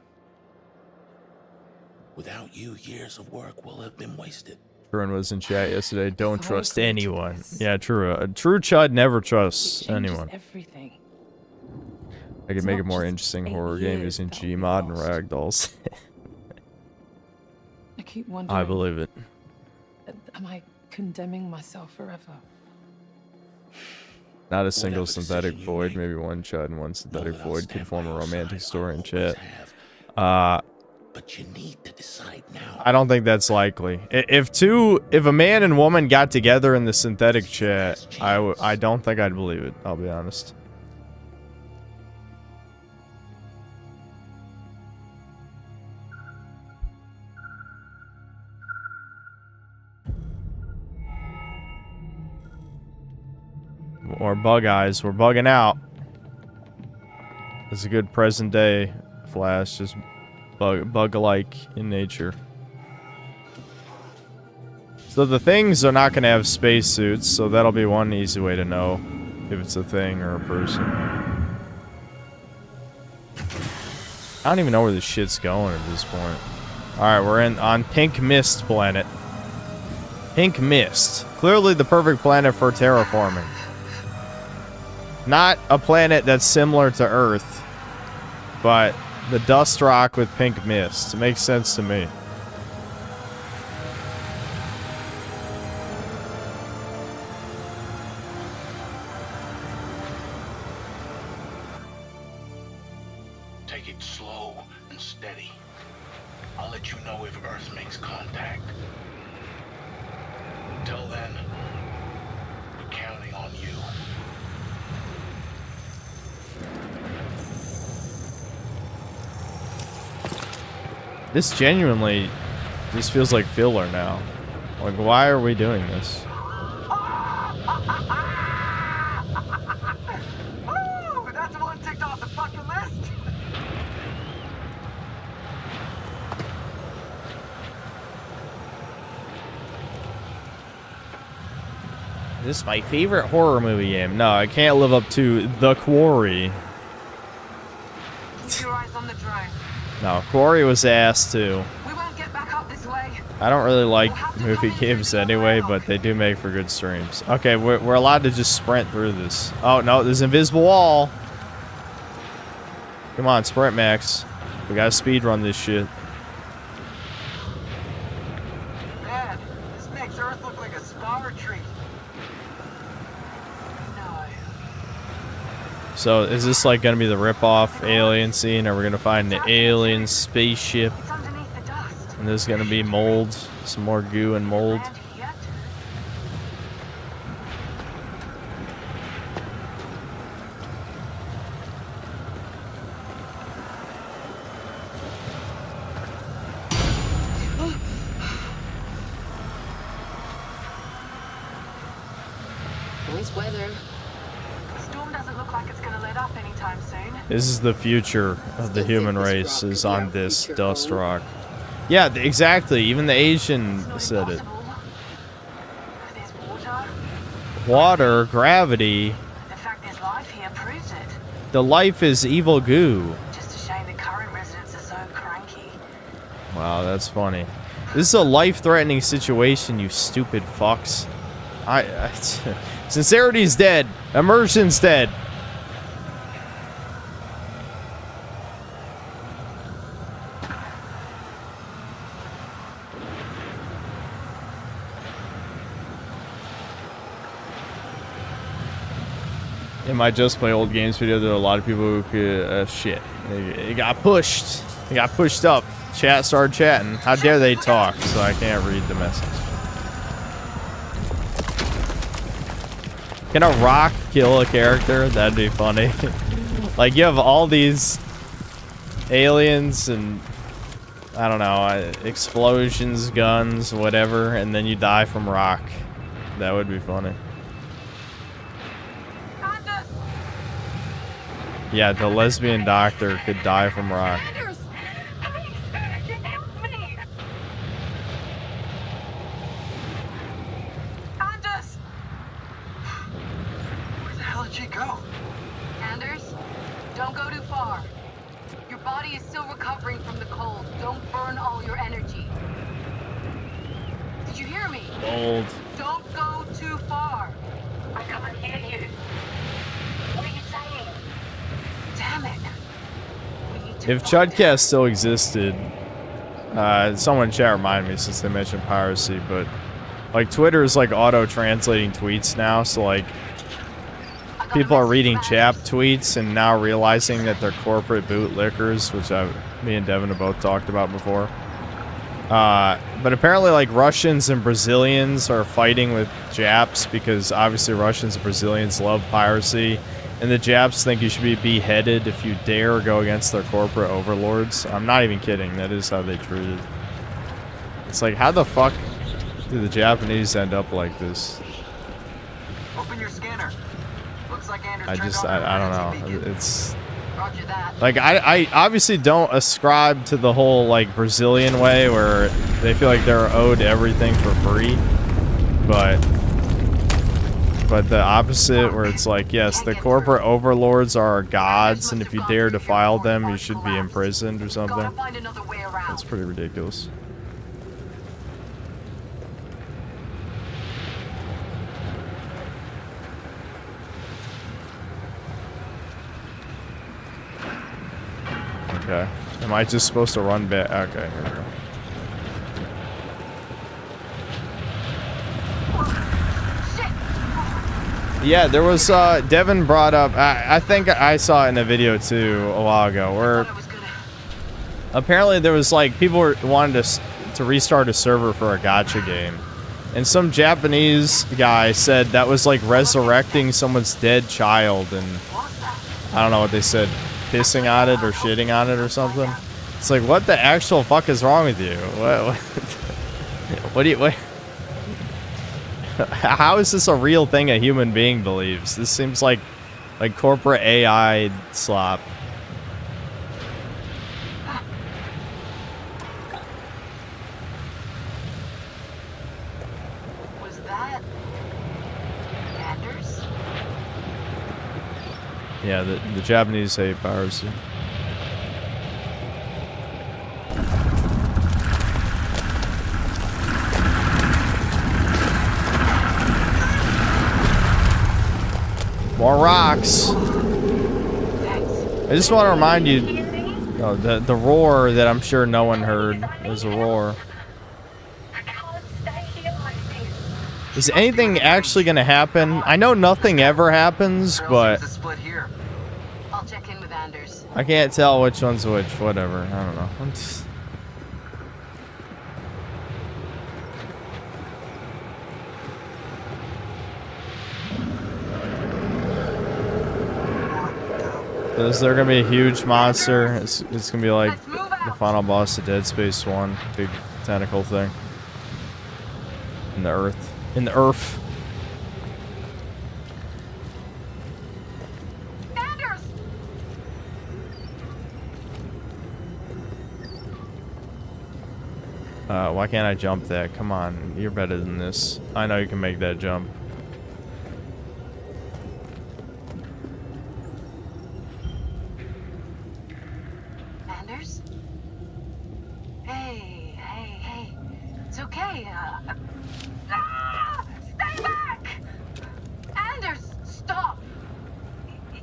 Without you, years of work will have been wasted.
Chudin was in chat yesterday. Don't trust anyone. Yeah, true. True Chud never trusts anyone.
Everything.
I could make a more interesting horror game using Gmod and ragdolls.
I keep wondering.
I believe it.
Am I condemning myself forever?
Not a single synthetic void. Maybe one Chud and one synthetic void could form a romantic story in chat.
But you need to decide now.
I don't think that's likely. If a man and woman got together in the synthetic chat, I don't think I'd believe it. I'll be honest. Or bug eyes. We're bugging out. It's a good present day Flash. Just bug-like in nature. So the things are not going to have spacesuits, so that'll be one easy way to know if it's a thing or a person. I don't even know where this shit's going at this point. Alright, we're on Pink Mist planet. Pink Mist. Clearly the perfect planet for terraforming. Not a planet that's similar to Earth, but the dust rock with pink mist. It makes sense to me.
Take it slow and steady. I'll let you know if Earth makes contact. Until then, we're counting on you.
This genuinely just feels like filler now. Like, why are we doing this?
Ooh, that's one ticked off the fucking list.
This is my favorite horror movie game. No, I can't live up to The Quarry.
Keep your eyes on the drone.
No, Quarry was ass too.
We won't get back up this way.
I don't really like movie games anyway, but they do make for good streams. Okay, we're allowed to just sprint through this. Oh, no, there's an invisible wall. Come on, sprint, Max. We gotta speed run this shit.
Man, this makes Earth look like a spa retreat.
So, is this like gonna be the rip-off alien scene? Or we're gonna find an alien spaceship? And there's gonna be mold, some more goo and mold.
Nice weather.
The storm doesn't look like it's gonna let up anytime soon.
This is the future of the human race, is on this dust rock. Yeah, exactly. Even the Asian said it. Water, gravity.
The fact there's life here proves it.
The life is evil goo.
Just a shame the current residents are so cranky.
Wow, that's funny. This is a life-threatening situation, you stupid fucks. Sincerity's dead. Immersion's dead. In my Just Play Old Games video, there are a lot of people who could, shit. They got pushed. They got pushed up. Chat started chatting. How dare they talk? So I can't read the message. Can a rock kill a character? That'd be funny. Like, you have all these aliens and, I don't know, explosions, guns, whatever, and then you die from rock. That would be funny. Yeah, the lesbian doctor could die from rock.
Anders!
Where the hell did she go?
Anders, don't go too far. Your body is still recovering from the cold. Don't burn all your energy. Did you hear me?
Old.
Don't go too far.
I can't hear you. What are you saying?
Damn it.
If Chudcast still existed, someone in chat reminded me since they mentioned piracy, but like Twitter is like auto-translating tweets now, so like people are reading Chap tweets and now realizing that they're corporate bootlickers, which me and Devin have both talked about before. But apparently like Russians and Brazilians are fighting with Japs because obviously Russians and Brazilians love piracy. And the Japs think you should be beheaded if you dare go against their corporate overlords. I'm not even kidding. That is how they treat it. It's like, how the fuck do the Japanese end up like this?
Open your scanner. Looks like Anders
I don't know. It's
Roger that.
like I obviously don't ascribe to the whole like Brazilian way where they feel like they're owed everything for free, but the opposite where it's like, yes, the corporate overlords are our gods, and if you dare defile them, you should be imprisoned or something. That's pretty ridiculous. Okay. Am I just supposed to run back? Okay, here we go. Yeah, there was, Devin brought up, I think I saw it in a video too a while ago, where apparently there was like, people wanted to restart a server for a gacha game. And some Japanese guy said that was like resurrecting someone's dead child, and I don't know what they said, pissing on it or shitting on it or something. It's like, what the actual fuck is wrong with you? What do you... What? How is this a real thing a human being believes? This seems like corporate AI slop.
Was that Anders?
Yeah, the Japanese hate piracy. More rocks. I just want to remind you, the roar that I'm sure no one heard was a roar. Is anything actually going to happen? I know nothing ever happens, but
I'll check in with Anders.
I can't tell which one's which. Whatever. I don't know. Is there gonna be a huge monster? It's gonna be like the final boss of Dead Space 1, big tentacle thing in the earth. In the earth.
Anders!
Why can't I jump that? Come on, you're better than this. I know you can make that jump.
Anders? Hey. It's okay. Stay back! Anders, stop!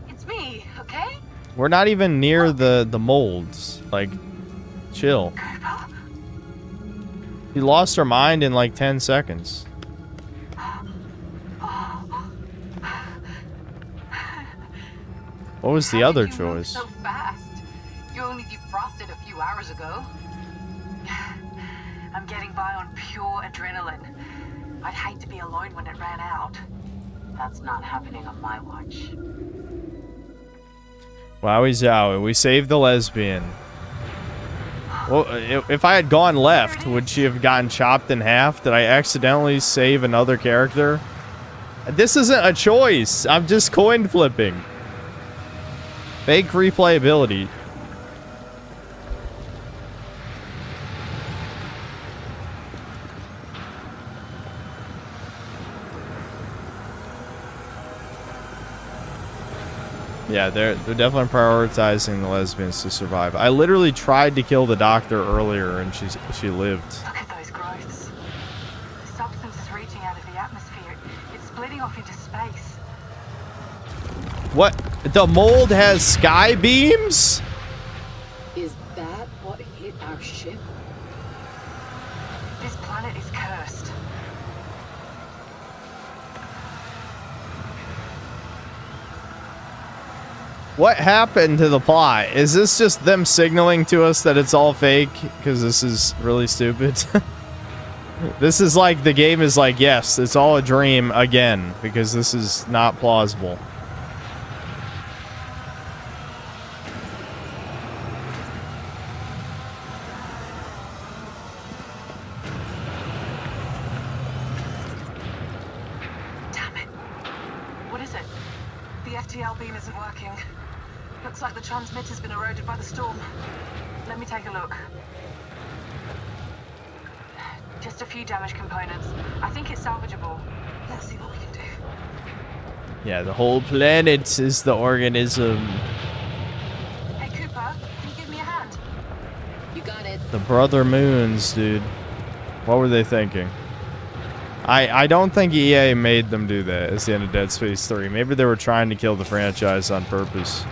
It's me, okay?
We're not even near the molds. Like, chill. He lost her mind in like 10 seconds. What was the other choice?
So fast. You only defrosted a few hours ago. I'm getting by on pure adrenaline. I'd hate to be alone when it ran out. That's not happening on my watch.
Wowie zowie, we saved the lesbian. Well, if I had gone left, would she have gotten chopped in half? Did I accidentally save another character? This isn't a choice. I'm just coin flipping. Fake replayability. Yeah, they're definitely prioritizing the lesbians to survive. I literally tried to kill the doctor earlier, and she lived.
Look at those growths. The substance is reaching out of the atmosphere. It's splitting off into space.
What? The mold has sky beams?
Is that what hit our ship?
This planet is cursed.
What happened to the plot? Is this just them signaling to us that it's all fake? Because this is really stupid. This is like, the game is like, yes, it's all a dream again, because this is not plausible.
Damn it. What is it? The FTL beam isn't working. Looks like the transmitter's been eroded by the storm. Let me take a look. Just a few damaged components. I think it's salvageable. Let's see what we can do.
Yeah, the whole planet is the organism.
Hey, Cooper, can you give me a hand?
You got it.
The brother moons, dude. What were they thinking? I don't think EA made them do that. It's the end of Dead Space 3. Maybe they were trying to kill the franchise on purpose.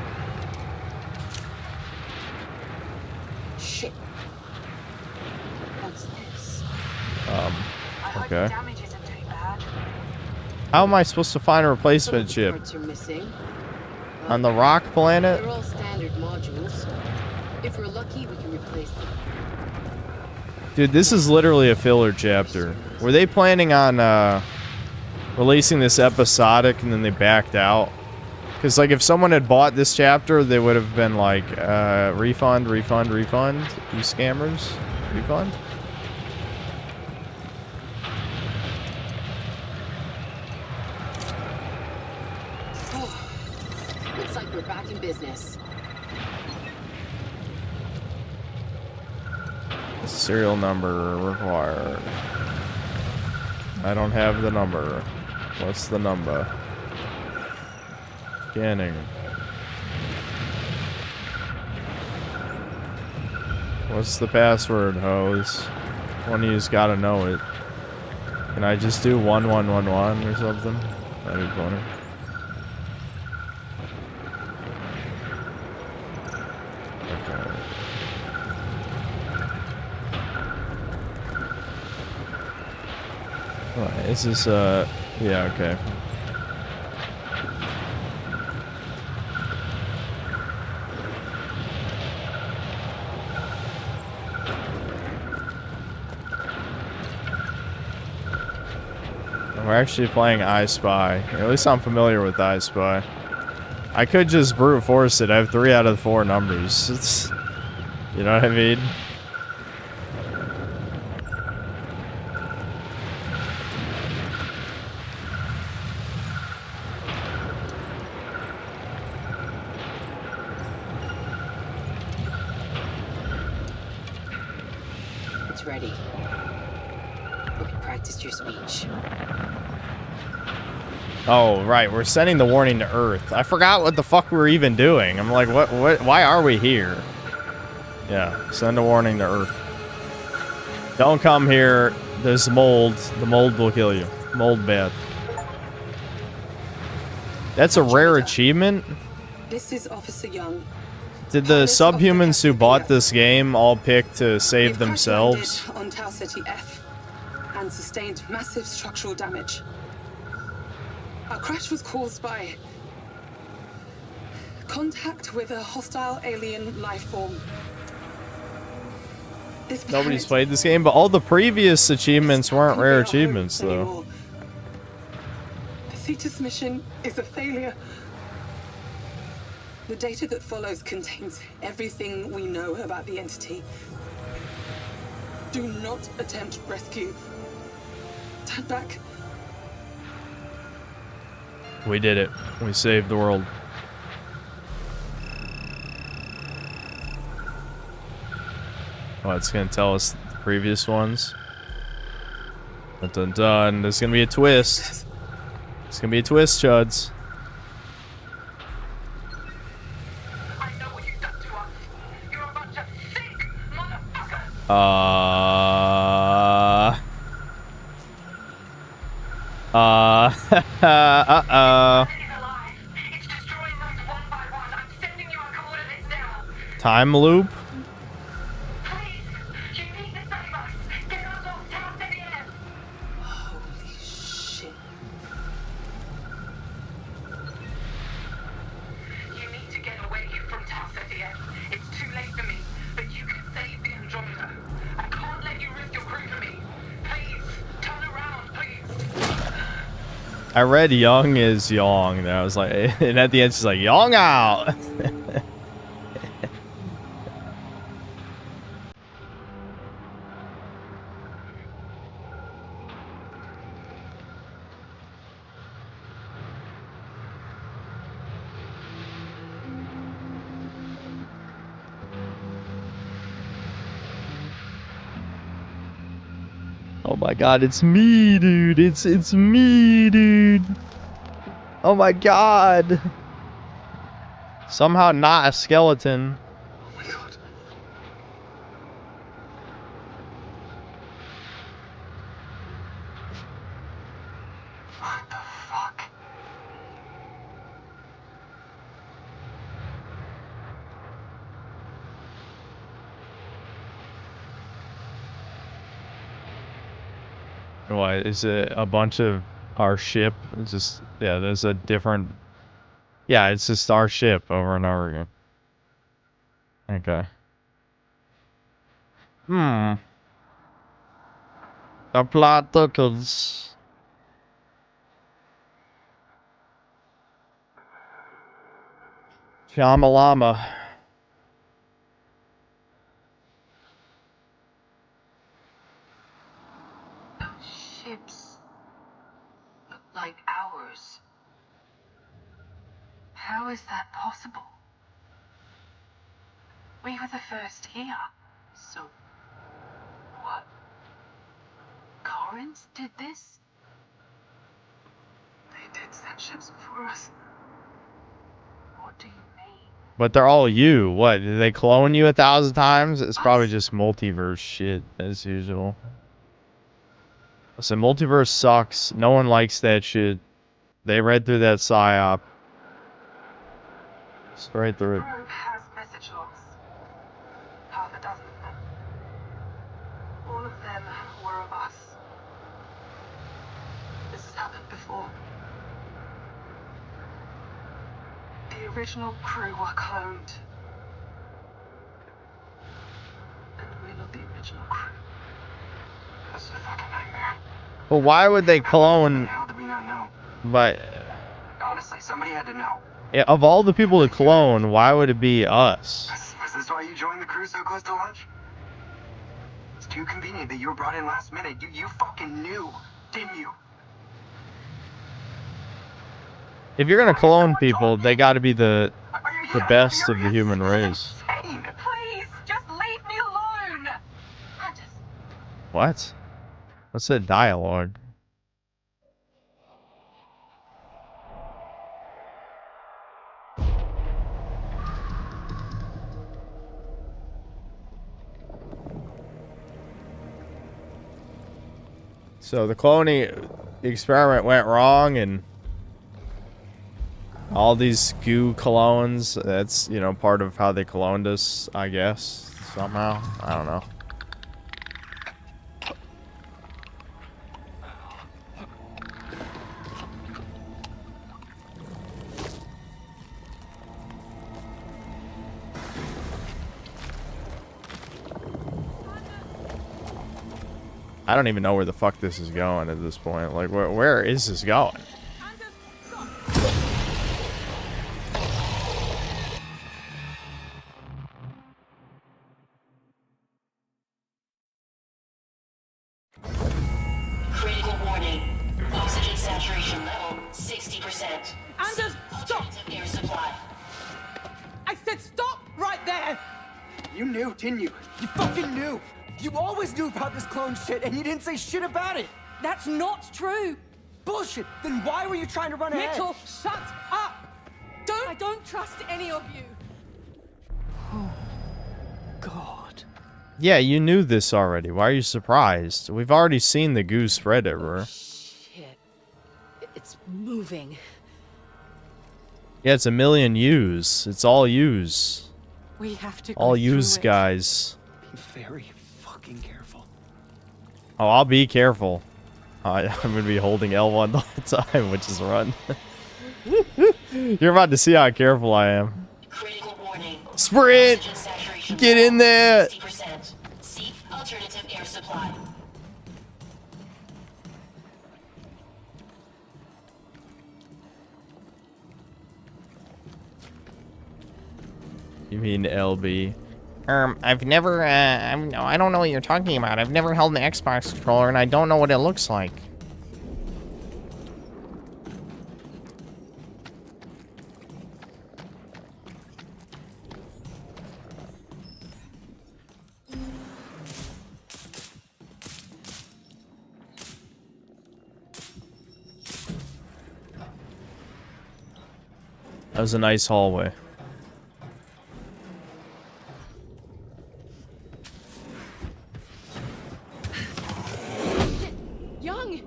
Shit. What's this?
Okay. How am I supposed to find a replacement ship?
Parts are missing.
On the rock planet?
They're all standard modules. If we're lucky, we can replace them.
Dude, this is literally a filler chapter. Were they planning on releasing this episodic and then they backed out? Because, like, if someone had bought this chapter, they would have been like, refund, refund, refund. You scammers. Refund.
Looks like we're back in business.
Serial number required. I don't have the number. What's the number? Scanning. What's the password, hose? One of you's gotta know it. Can I just do 1111 or something? That'd be funny. Okay. Oh, is this, yeah, okay. We're actually playing I Spy. At least I'm familiar with I Spy. I could just brute force it. I have 3 out of 4 numbers. It's, you know what I mean?
It's ready. Hope you practiced your speech.
Oh, right. We're sending the warning to Earth. I forgot what the fuck we were even doing. I'm like, what, why are we here? Yeah, send a warning to Earth. Don't come here. There's mold. The mold will kill you. Mold bad. That's a rare achievement?
This is Officer Young.
Did the subhumans who bought this game all pick to save themselves?
On Tau City F and sustained massive structural damage. Our crash was caused by contact with a hostile alien life form. This
Nobody's played this game, but all the previous achievements weren't rare achievements, though.
anymore. The Cetus mission is a failure. The data that follows contains everything we know about the entity. Do not attempt rescue. Turn back.
We did it. We saved the world. Oh, it's gonna tell us the previous ones. Dun dun dun. There's gonna be a twist. It's gonna be a twist, Chuds. Uh-oh. Time loop?
Holy shit.
You need to get away from Tau City. It's too late for me, but you can save the Andromeda. I can't let you risk your crew for me. Please, turn around, please.
I read Young is Yong. And I was like, and at the end she's like, Yong out. Oh my god, it's me, dude. It's me, dude. Oh my god. Somehow not a skeleton.
Oh my god.
What the fuck?
Why is it a bunch of our ship? It's just, yeah, there's a different, yeah, it's just our ship over and over again. Okay. The plot thickens. Shamalama.
Ships look like ours. How is that possible? We were the first here. So, what? Corinth did this? They did send ships before us. What do you mean?
But they're all you. What? Did they clone you 1,000 times? It's probably just multiverse shit, as usual. Listen, multiverse sucks. No one likes that shit. They read through that psyop. Straight through it.
Probe has message logs. Half a dozen of them. All of them were of us. This has happened before. The original crew were cloned. And we're not the original crew. That's a fucking nightmare.
But why would they clone?
How did we not know?
But
Honestly, somebody had to know.
of all the people to clone, why would it be us?
Was this why you joined the crew so close to launch? It's too convenient that you were brought in last minute. You fucking knew, didn't you?
If you're gonna clone people, they got to be the best of the human race.
Please, just leave me alone.
What? What's that dialogue? So the cloning experiment went wrong, and all these goo clones, that's, you know, part of how they cloned us, I guess, somehow. I don't know. I don't even know where the fuck this is going at this point. Like, where is this going?
Critical warning. Oxygen saturation level 60%.
Anders, stop!
Alternative air supply.
I said stop right there!
You knew, didn't you? You fucking knew! You always knew about this clone shit, and you didn't say shit about it!
That's not true!
Bullshit! Then why were you trying to run ahead?
Mitchell, shut up! I don't trust any of you!
Oh, God.
Yeah, you knew this already. Why are you surprised? We've already seen the goo spread everywhere.
Shit. It's moving.
Yeah, it's a million U's. It's all U's.
We have to
all
go
U's,
through it.
guys.
Be very fucking careful.
Oh, I'll be careful. I'm gonna be holding L1 the whole time, which is run. You're about to see how careful I am. Sprint! Get in there!
60%. Seek alternative air supply.
You mean LB? I've never, I don't know what you're talking about. I've never held an Xbox controller, and I don't know what it looks like. That was a nice hallway.
Young!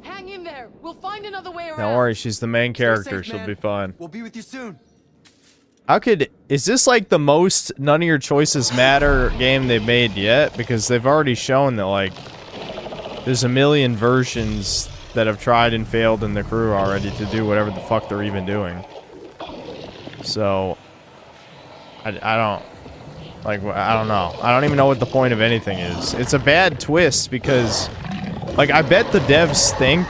Hang in there! We'll find another way around!
Don't worry, she's the main character.
Safe,
She'll
man.
be fine.
We'll be with you soon.
Is this like the most none of your choices matter game they've made yet? Because they've already shown that, like, there's a million versions that have tried and failed in the crew already to do whatever the fuck they're even doing. So, I don't, like, I don't know. I don't even know what the point of anything is. It's a bad twist because, like, I bet the devs think,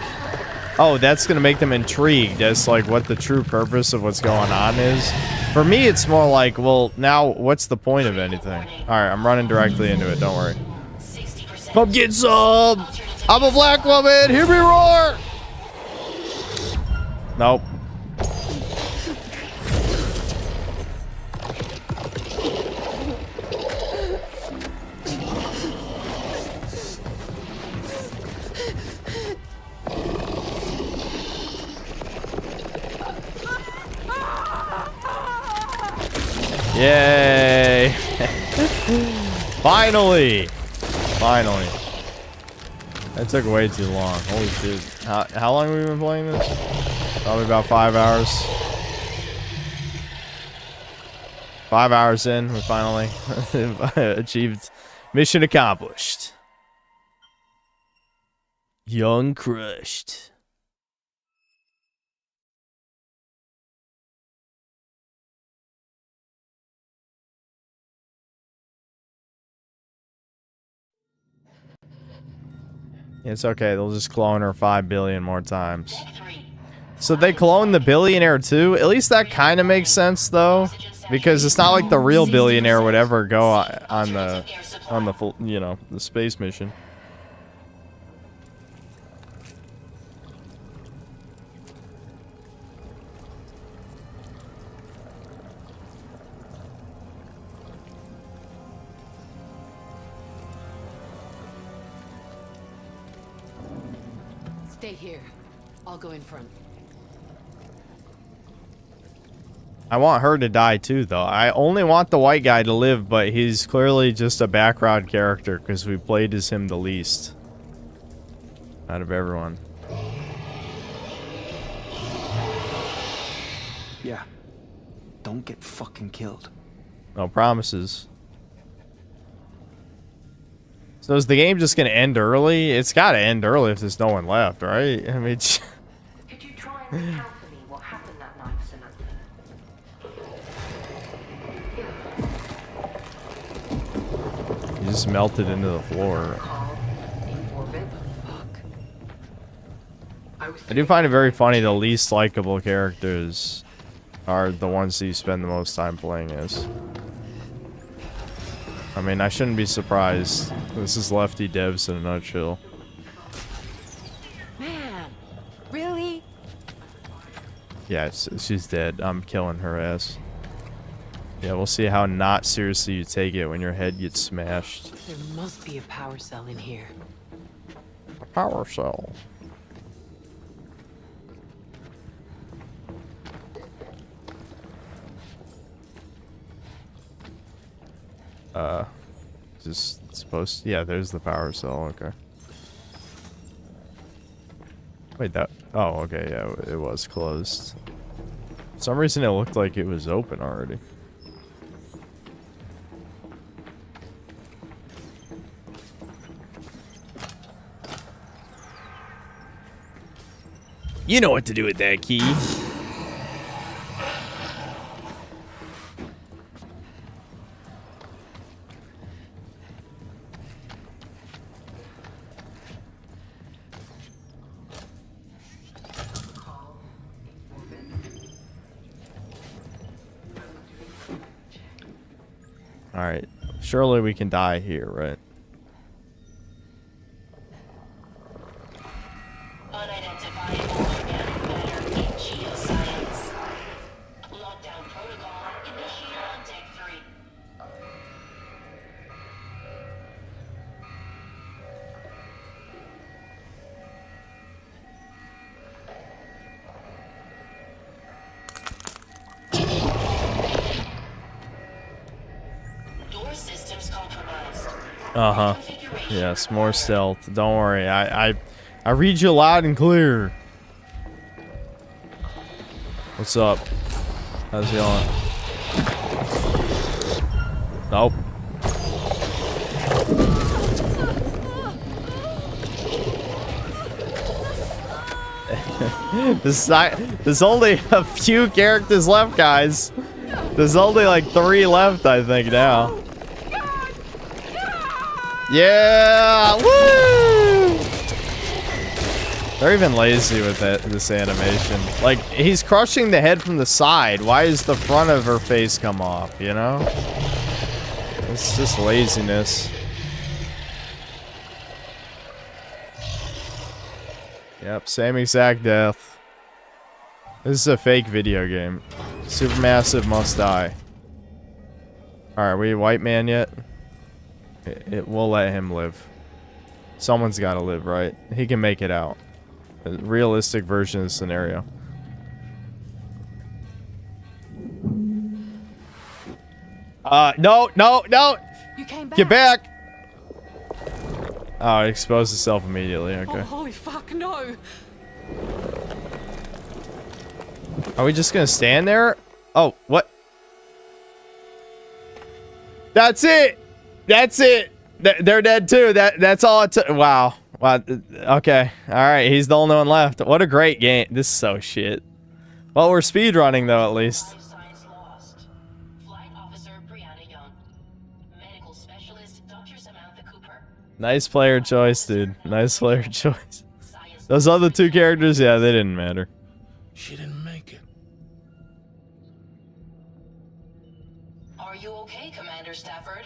oh, that's gonna make them intrigued as like what the true purpose of what's going on is. For me, it's more like, well, now what's the point of anything? All right, I'm running directly into it. Don't worry. Come get some. I'm a black woman. Hear me roar. Nope. Yay! Finally! Finally. That took way too long. Holy shit. How long have we been playing this? Probably about 5 hours. 5 hours in, we finally achieved mission accomplished. Young crushed. It's okay, they'll just clone her 5 billion more times. So they cloned the billionaire too? At least that kind of makes sense though. Because it's not like the real billionaire would ever go on the full, you know, the space mission.
Stay here. I'll go in front.
I want her to die too, though. I only want the white guy to live, but he's clearly just a background character because we played as him the least out of everyone.
Yeah. Don't get fucking killed.
No promises. So is the game just gonna end early? It's gotta end early if there's no one left, right? I mean,
Could you try and recount for me what happened that night, Samantha?
he just melted into the floor. I do find it very funny the least likable characters are the ones that you spend the most time playing as. I mean, I shouldn't be surprised. This is Lefty Devs in a nutshell.
Man, really?
Yeah, she's dead. I'm killing her ass. Yeah, we'll see how not seriously you take it when your head gets smashed.
There must be a power cell in here.
A power cell. Just supposed to, yeah, there's the power cell, okay. Wait, that, oh, okay, yeah, it was closed. For some reason it looked like it was open already. You know what to do with that key. Alright, surely we can die here, right?
Unidentifiable organic matter in geoscience. Lockdown protocol initiated on deck 3. Door systems compromised.
Uh-huh. Yes, more stealth. Don't worry. I read you loud and clear. What's up? How's it going? Nope. There's only a few characters left, guys. There's only like 3 left, I think, now. Yeah! Woo! They're even lazy with this animation. Like, he's crushing the head from the side. Why is the front of her face come off, you know? It's just laziness. Yep, same exact death. This is a fake video game. Supermassive must die. Alright, we white man yet? It will let him live. Someone's gotta live, right? He can make it out. A realistic version of the scenario. No.
You came back.
Get back! Oh, it exposed itself immediately, okay.
Oh, holy fuck, no!
Are we just gonna stand there? Oh, what? That's it! That's it! They're dead too. That's all it took. Wow. Wow. Okay. Alright, he's the only one left. What a great game. This is so shit. Well, we're speedrunning though, at least. Nice player choice, dude. Nice player choice. Those other two characters, yeah, they didn't matter.
She didn't make it.
Are you okay, Commander Stafford?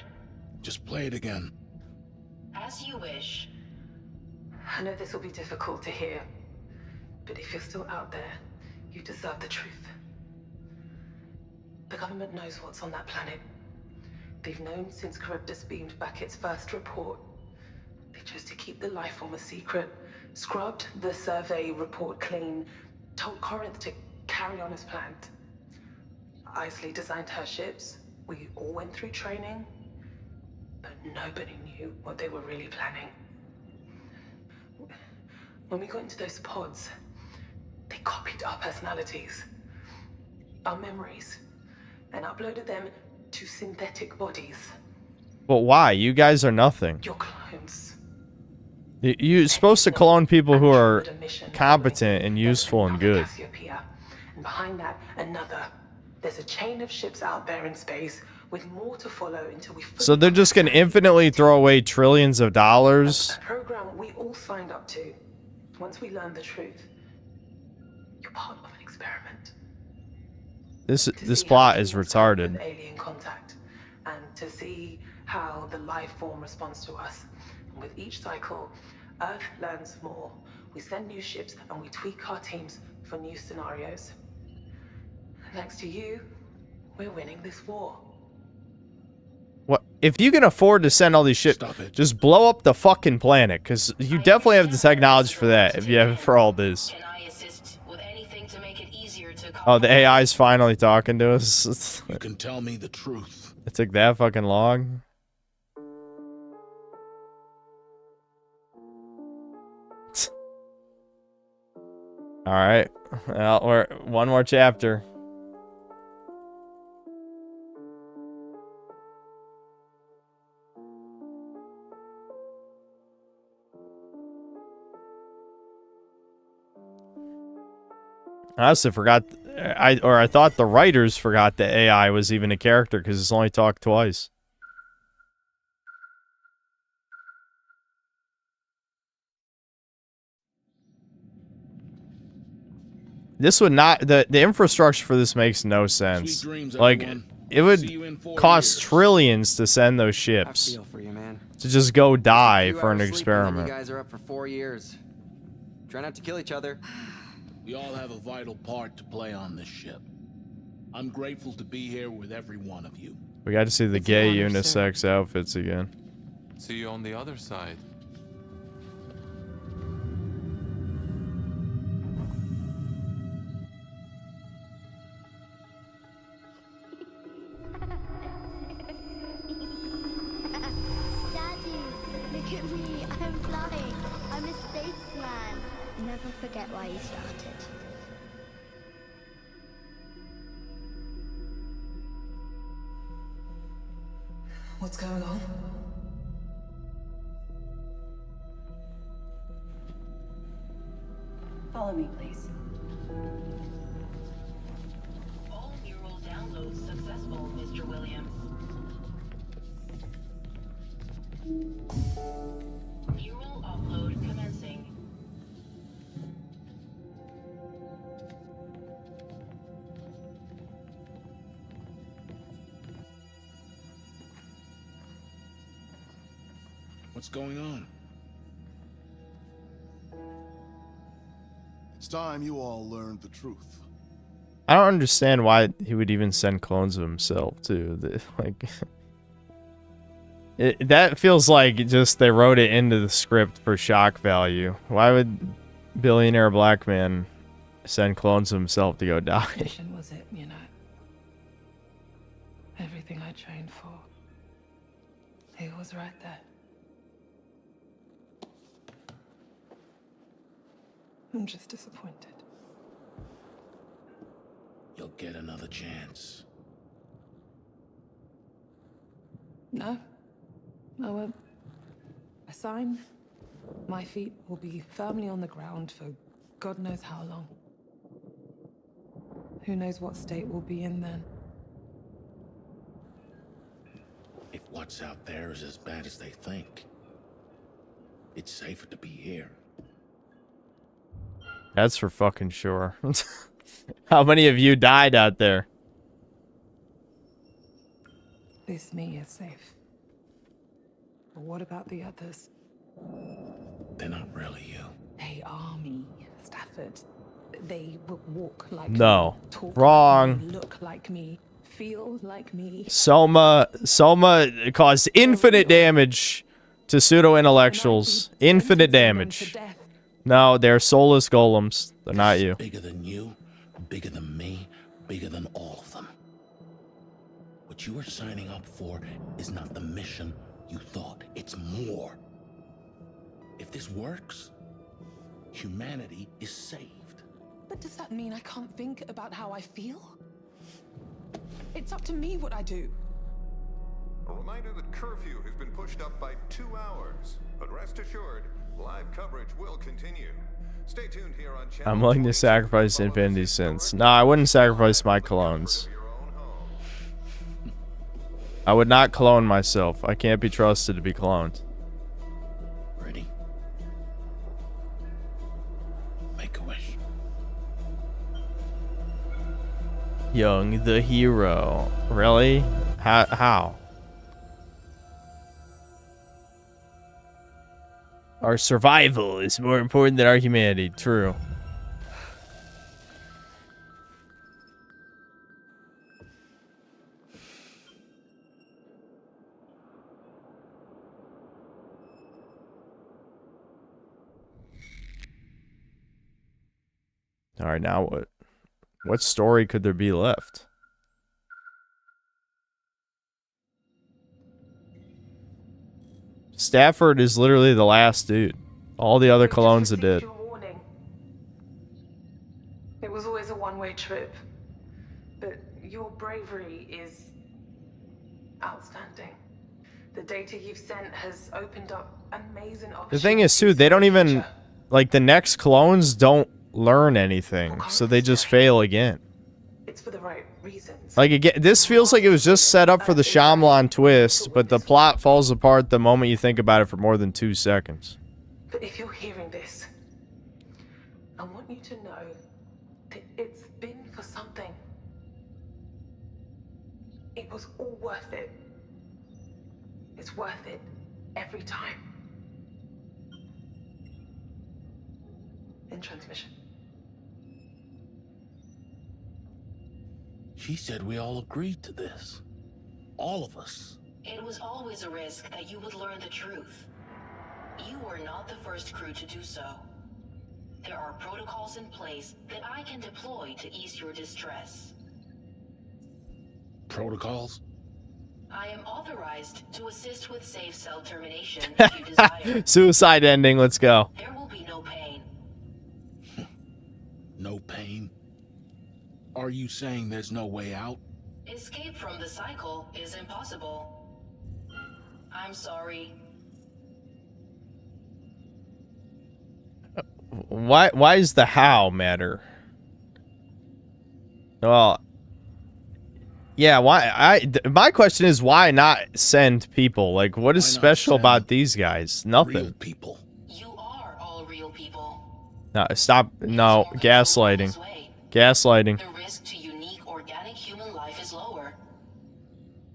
Just play it again.
As you wish.
I know this will be difficult to hear, but if you're still out there, you deserve the truth. The government knows what's on that planet. They've known since Charybdis beamed back its first report. They chose to keep the life form a secret, scrubbed the survey report clean, told Corinth to carry on as planned. Isley designed her ships. We all went through training, but nobody knew what they were really planning. When we got into those pods, they copied our personalities, our memories, and uploaded them to synthetic bodies.
But why? You guys are nothing.
Your clones.
You're supposed to clone people who are competent and useful and good.
And behind that, another. There's a chain of ships out there in space with more to follow until we...
So they're just going to infinitely throw away trillions of dollars?
A program we all signed up to. Once we learn the truth, you're part of an experiment.
This plot is retarded.
Alien contact, and to see how the life form responds to us. And with each cycle, Earth learns more. We send new ships and we tweak our teams for new scenarios. Thanks to you, we're winning this war.
What? If you can afford to send all these ships, just blow up the fucking planet, because you definitely have the technology for that if you have it for all this. Oh, the AI's finally talking to us.
You can tell me the truth.
It took that fucking long. All right. Well, we're one more chapter. I also forgot, I thought the writers forgot the AI was even a character because it's only talked twice. This would not, the infrastructure for this makes no sense. Like, it would cost trillions to send those ships.
I feel for you, man.
To just go die for an
You
experiment.
guys are up for 4 years. Try not to kill each other.
We all have a vital part to play on this ship. I'm grateful to be here with every one of you.
We got to see the gay unisex outfits again.
See you on the other side.
Daddy, look at me. I'm flying. I'm a spaceman. Never forget why you started.
What's going on?
Follow me, please.
All neural downloads successful, Mr. Williams. Neural upload commencing.
What's going on?
It's time you all learned the truth.
I don't understand why he would even send clones of himself too. Like, that feels like just they wrote it into the script for shock value. Why would billionaire black man send clones of himself to go die?
Mission was it, you know. Everything I trained for. It was right there. I'm just disappointed.
You'll get another chance.
No, I won't. I sign. My feet will be firmly on the ground for God knows how long. Who knows what state we'll be in then.
If what's out there is as bad as they think, it's safer to be here.
That's for fucking sure. How many of you died out there?
This me is safe. But what about the others?
They're not really you.
They are me, Stafford. They will walk like
No.
me, talk
Wrong.
like me, look like me, feel like me.
Soma caused infinite damage to pseudo-intellectuals. Infinite damage. No, they're soulless golems. They're not you.
Bigger than you, bigger than me, bigger than all of them. What you are signing up for is not the mission you thought. It's more. If this works, humanity is saved.
But does that mean I can't think about how I feel? It's up to me what I do.
A reminder that curfew has been pushed up by 2 hours. But rest assured, live coverage will continue. Stay tuned here on channel.
I'm willing to sacrifice Infinity Sins. No, I wouldn't sacrifice my clones. I would not clone myself. I can't be trusted to be cloned.
Ready? Make a wish.
Young the hero. Really? How? Our survival is more important than our humanity. True. All right, now what? What story could there be left? Stafford is literally the last dude. All the other clones are dead.
Warning. It was always a one-way trip. But your bravery is outstanding. The data you've sent has opened up amazing opportunities.
The thing is, too, they don't even... Like, the next clones don't learn anything, so they just fail again.
It's for the right reasons.
Like, again, this feels like it was just set up for the Shyamalan twist, but the plot falls apart the moment you think about it for more than 2 seconds.
But if you're hearing this, I want you to know that it's been for something. It was all worth it. It's worth it every time. In transmission.
She said we all agreed to this. All of us.
It was always a risk that you would learn the truth. You were not the first crew to do so. There are protocols in place that I can deploy to ease your distress.
Protocols?
I am authorized to assist with safe cell termination if you desire.
Suicide ending, let's go.
There will be no pain.
No pain? Are you saying there's no way out?
Escape from the cycle is impossible. I'm sorry.
Why does the how matter? Well, yeah, my question is, why not send people? Like, what is special about these guys? Nothing.
Real people.
You are all real people.
No, stop. No, gaslighting. Gaslighting.
The risk to unique organic human life is lower.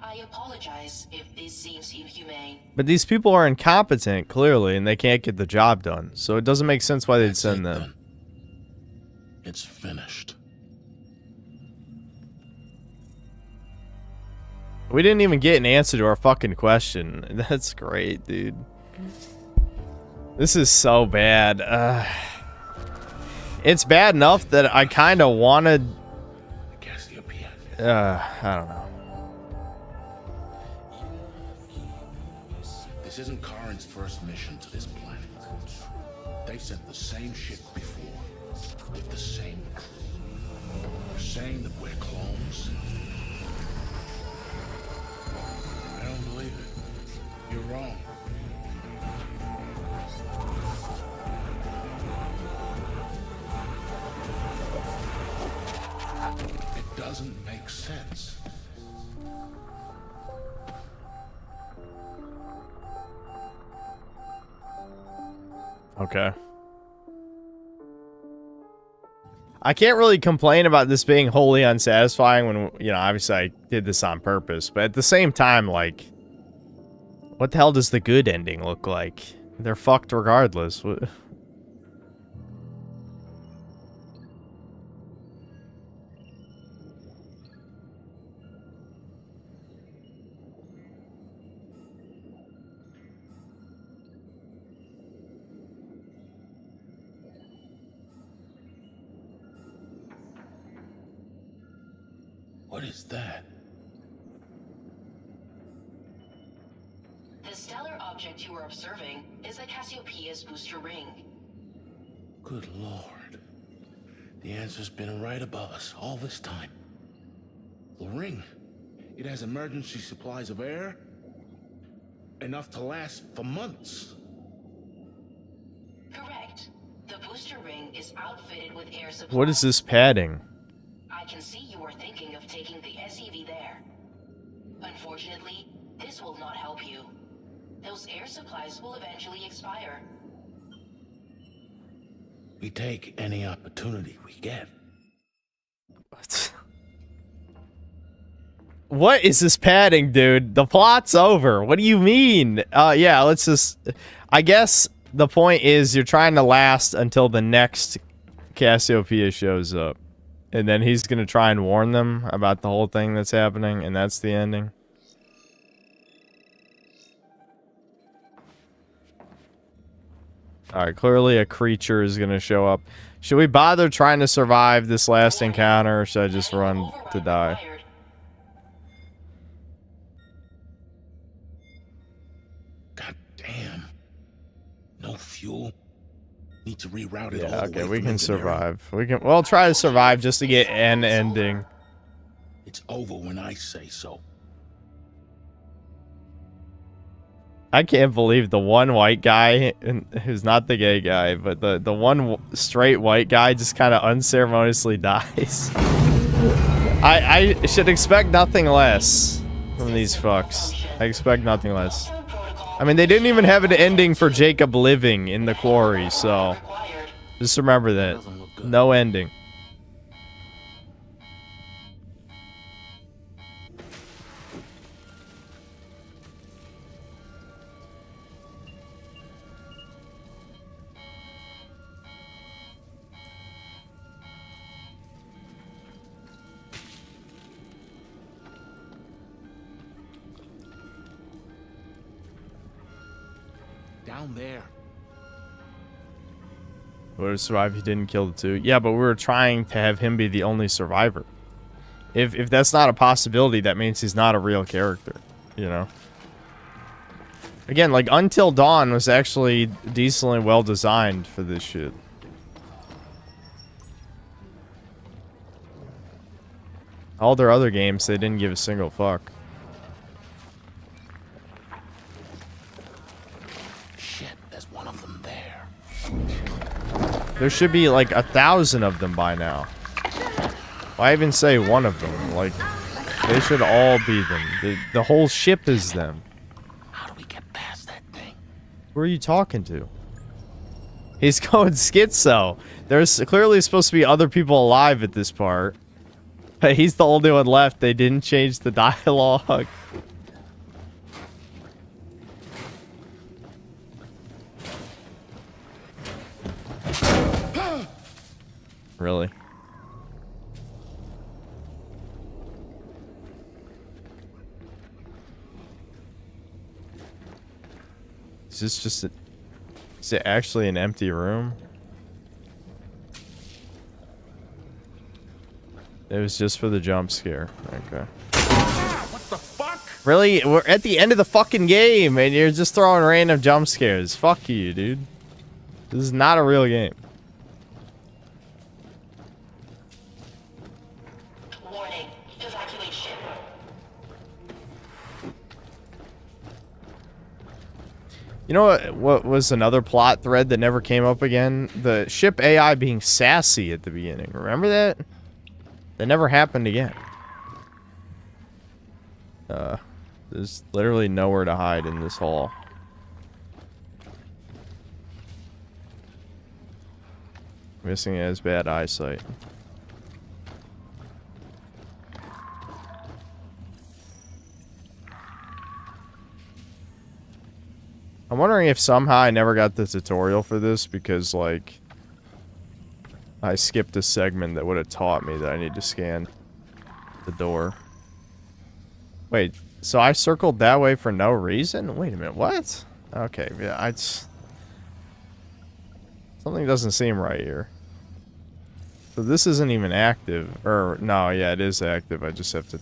I apologize if this seems inhumane.
But these people are incompetent, clearly, and they can't get the job done. So it doesn't make sense why they'd send them.
It's finished.
We didn't even get an answer to our fucking question. That's great, dude. This is so bad. It's bad enough that I kind of wanted... I don't know.
This isn't Karin's first mission to this planet. They've sent the same ship before, with the same crew. You're saying that we're clones? I don't believe it. You're wrong. It doesn't make sense.
Okay. I can't really complain about this being wholly unsatisfying when, you know, obviously I did this on purpose. But at the same time, like, what the hell does the good ending look like? They're fucked regardless.
What is that?
The stellar object you are observing is a Cassiopeia's booster ring.
Good Lord. The answer's been right above us all this time. The ring. It has emergency supplies of air. Enough to last for months.
Correct. The booster ring is outfitted with air supplies.
What is this padding?
I can see you are thinking of taking the SEV there. Unfortunately, this will not help you. Those air supplies will eventually expire.
We take any opportunity we get.
What is this padding, dude? The plot's over. What do you mean? Yeah, let's just... I guess the point is you're trying to last until the next Cassiopeia shows up. And then he's going to try and warn them about the whole thing that's happening, and that's the ending. Alright, clearly a creature is going to show up. Should we bother trying to survive this last encounter, or should I just run to die?
God damn. No fuel. Need to reroute it all
Yeah,
the
okay,
way
we
from
can
engineering.
survive. We can, well, try to survive just to get an ending.
It's over when I say so.
I can't believe the one white guy, who's not the gay guy, but the one straight white guy just kind of unceremoniously dies. I should expect nothing less from these fucks. I expect nothing less. I mean, they didn't even have an ending for Jacob living in the quarry, so just remember that. No ending.
Down there.
Would have survived if he didn't kill the two. Yeah, but we were trying to have him be the only survivor. If that's not a possibility, that means he's not a real character, you know? Again, like, Until Dawn was actually decently well designed for this shit. All their other games, they didn't give a single fuck.
Shit, there's one of them there.
There should be like 1,000 of them by now. Why even say one of them? Like, they should all be them. The whole ship is them.
How do we get past that thing?
Who are you talking to? He's going schizo. There's clearly supposed to be other people alive at this part. But he's the only one left. They didn't change the dialogue. Really? Is this just a... Is it actually an empty room? It was just for the jump scare. Okay.
What the fuck?
Really? We're at the end of the fucking game and you're just throwing random jump scares. Fuck you, dude. This is not a real game.
Warning. Evacuate ship.
You know what was another plot thread that never came up again? The ship AI being sassy at the beginning. Remember that? That never happened again. There's literally nowhere to hide in this hall. Missing it has bad eyesight. I'm wondering if somehow I never got the tutorial for this because, like, I skipped a segment that would have taught me that I need to scan the door. Wait, so I circled that way for no reason? Wait a minute, what? Okay, yeah, something doesn't seem right here. So this isn't even active. Or, no, yeah, it is active. I just have to...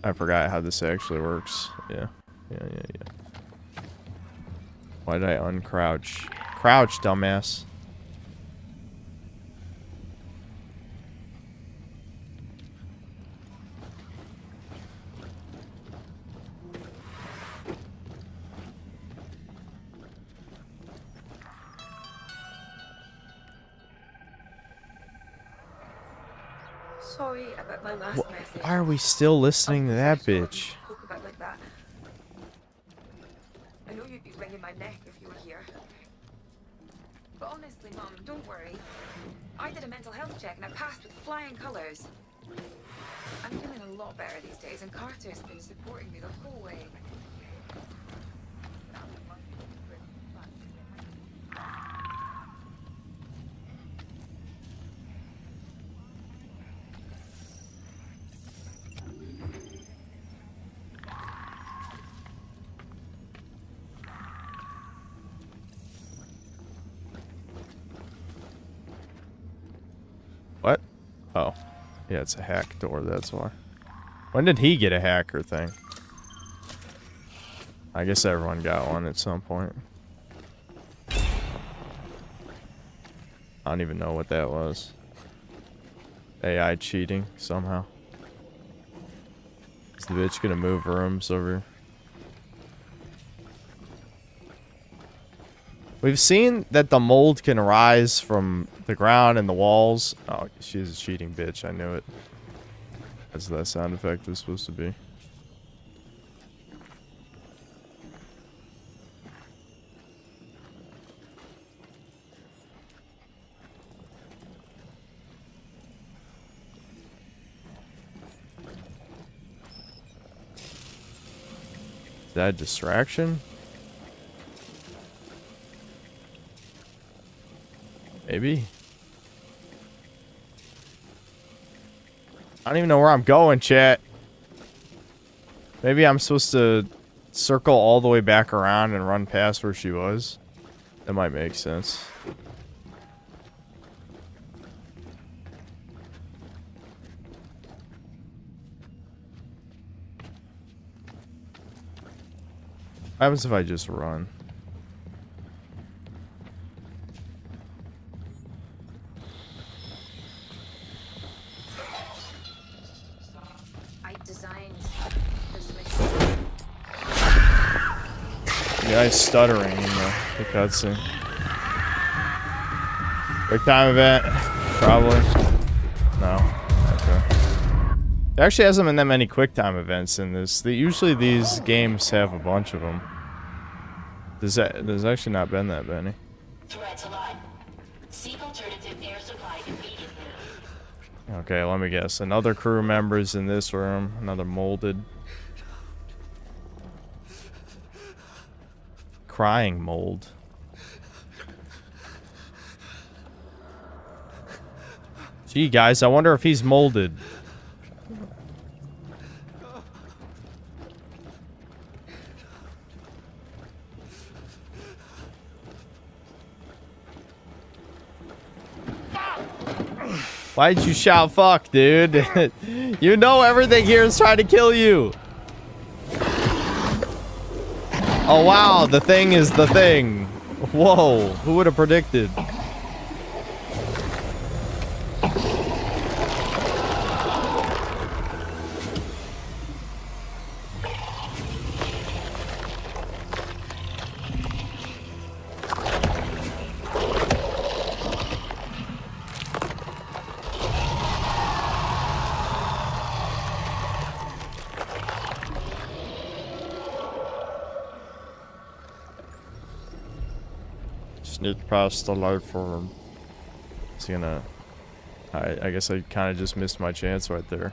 I forgot how this actually works. Yeah. Why did I uncrouch? Crouch, dumbass.
Sorry about my last message.
Why are we still listening to that bitch?
Talk about like that. I know you'd be wringing my neck if you were here. But honestly, Mum, don't worry. I did a mental health check and I passed with flying colours. I'm feeling a lot better these days, and Carter's been supporting me the whole way.
What? Oh. Yeah, it's a hack door, that's why. When did he get a hacker thing? I guess everyone got one at some point. I don't even know what that was. AI cheating, somehow. Is the bitch gonna move rooms over? We've seen that the mold can rise from the ground and the walls. Oh, she's a cheating bitch. I knew it. That's what that sound effect was supposed to be. Is that a distraction? Maybe. I don't even know where I'm going, chat. Maybe I'm supposed to circle all the way back around and run past where she was. That might make sense. What happens if I just run? The guy's stuttering in the cutscene. Quick time event? Probably. No. Okay. There actually hasn't been that many quick time events in this. Usually these games have a bunch of them. There's actually not been that many.
Threats alive. Seek alternative air supply immediately.
Okay, let me guess. Another crew member's in this room. Another molded. Crying mold. Gee, guys, I wonder if he's molded. Why'd you shout fuck, dude? You know everything here is trying to kill you. Oh wow, the thing is the thing. Whoa, who would have predicted? Sneak past the life form. It's gonna... I guess I kind of just missed my chance right there.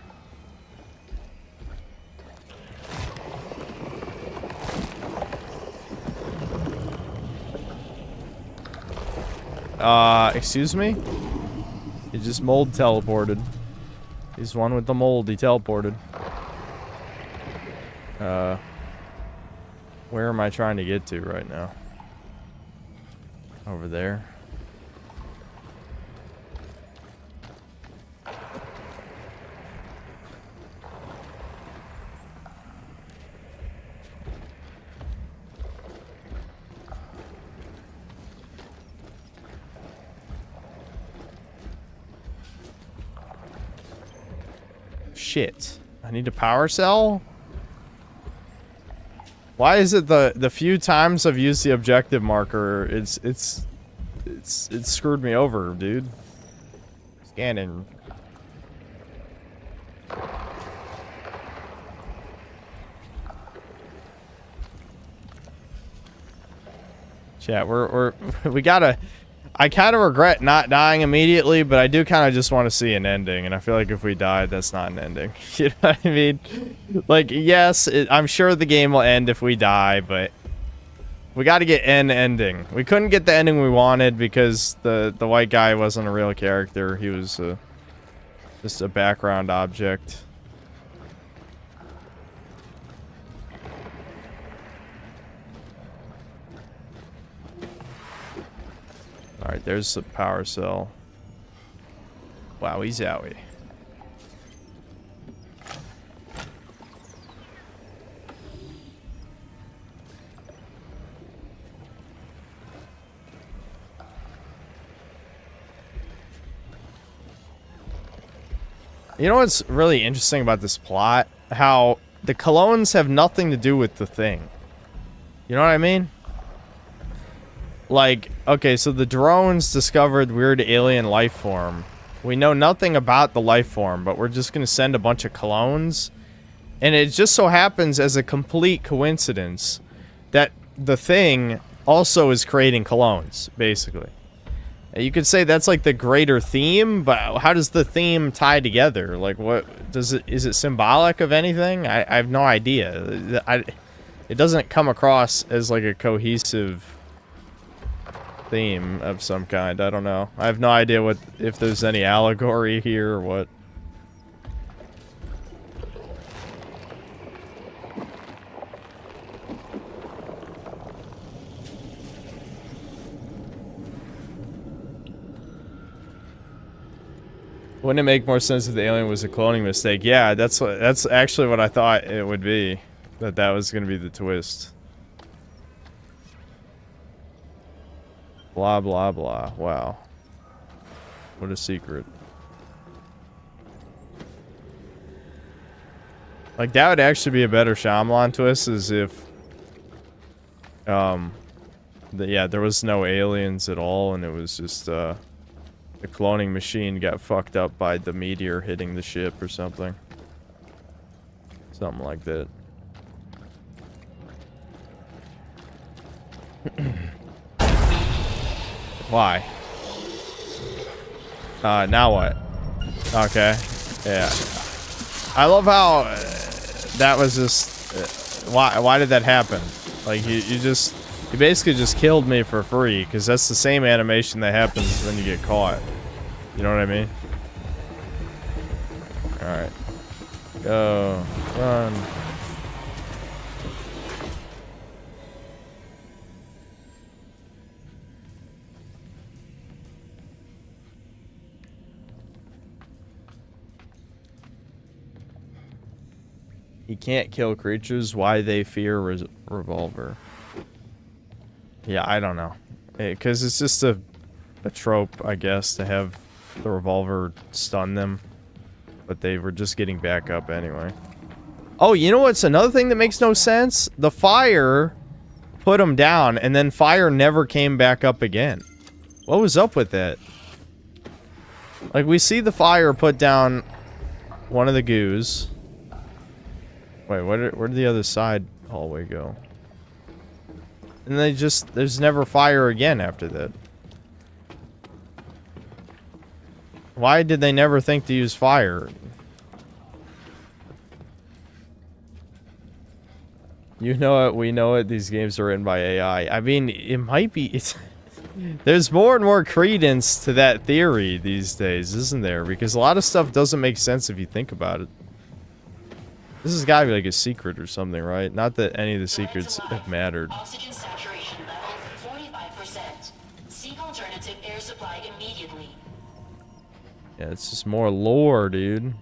Excuse me? He just mold teleported. He's one with the mold, he teleported. Where am I trying to get to right now? Over there. Shit. I need a power cell? Why is it the few times I've used the objective marker, it's screwed me over, dude. Scanning. Chat, we gotta... I kind of regret not dying immediately, but I do kind of just want to see an ending, and I feel like if we died, that's not an ending. You know what I mean? Like, yes, I'm sure the game will end if we die, but we got to get an ending. We couldn't get the ending we wanted because the white guy wasn't a real character. He was just a background object. Alright, there's the power cell. Wowie zowie. You know what's really interesting about this plot? How the colognes have nothing to do with the thing. You know what I mean? Like, okay, so the drones discovered weird alien life form. We know nothing about the life form, but we're just gonna send a bunch of colognes. And it just so happens as a complete coincidence that the thing also is creating colognes, basically. You could say that's like the greater theme, but how does the theme tie together? Like, what does it? Is it symbolic of anything? I have no idea. It doesn't come across as like a cohesive theme of some kind. I don't know. I have no idea what if there's any allegory here or what. Wouldn't it make more sense if the alien was a cloning mistake? Yeah, that's actually what I thought it would be. That was going to be the twist. Blah, blah, blah. Wow. What a secret. Like, that would actually be a better Shyamalan twist, as if... yeah, there was no aliens at all, and it was just, the cloning machine got fucked up by the meteor hitting the ship or something. Something like that. Why? Now what? Okay. Yeah. I love how that was just... why did that happen? Like, you basically just killed me for free, because that's the same animation that happens when you get caught. You know what I mean? Alright. Go. Run. He can't kill creatures. Why they fear revolver? Yeah, I don't know. Because it's just a trope, I guess, to have the revolver stun them. But they were just getting back up anyway. Oh, you know what's another thing that makes no sense? The fire put them down, and then fire never came back up again. What was up with that? Like, we see the fire put down one of the goos. Wait, where did the other side hallway go? And there's never fire again after that. Why did they never think to use fire? You know it, we know it, these games are written by AI. I mean, it might be... There's more and more credence to that theory these days, isn't there? Because a lot of stuff doesn't make sense if you think about it. This has got to be like a secret or something, right? Not that any of the secrets have mattered.
Oxygen saturation level 45%. Seek alternative air supply immediately.
Yeah, it's just more lore, dude.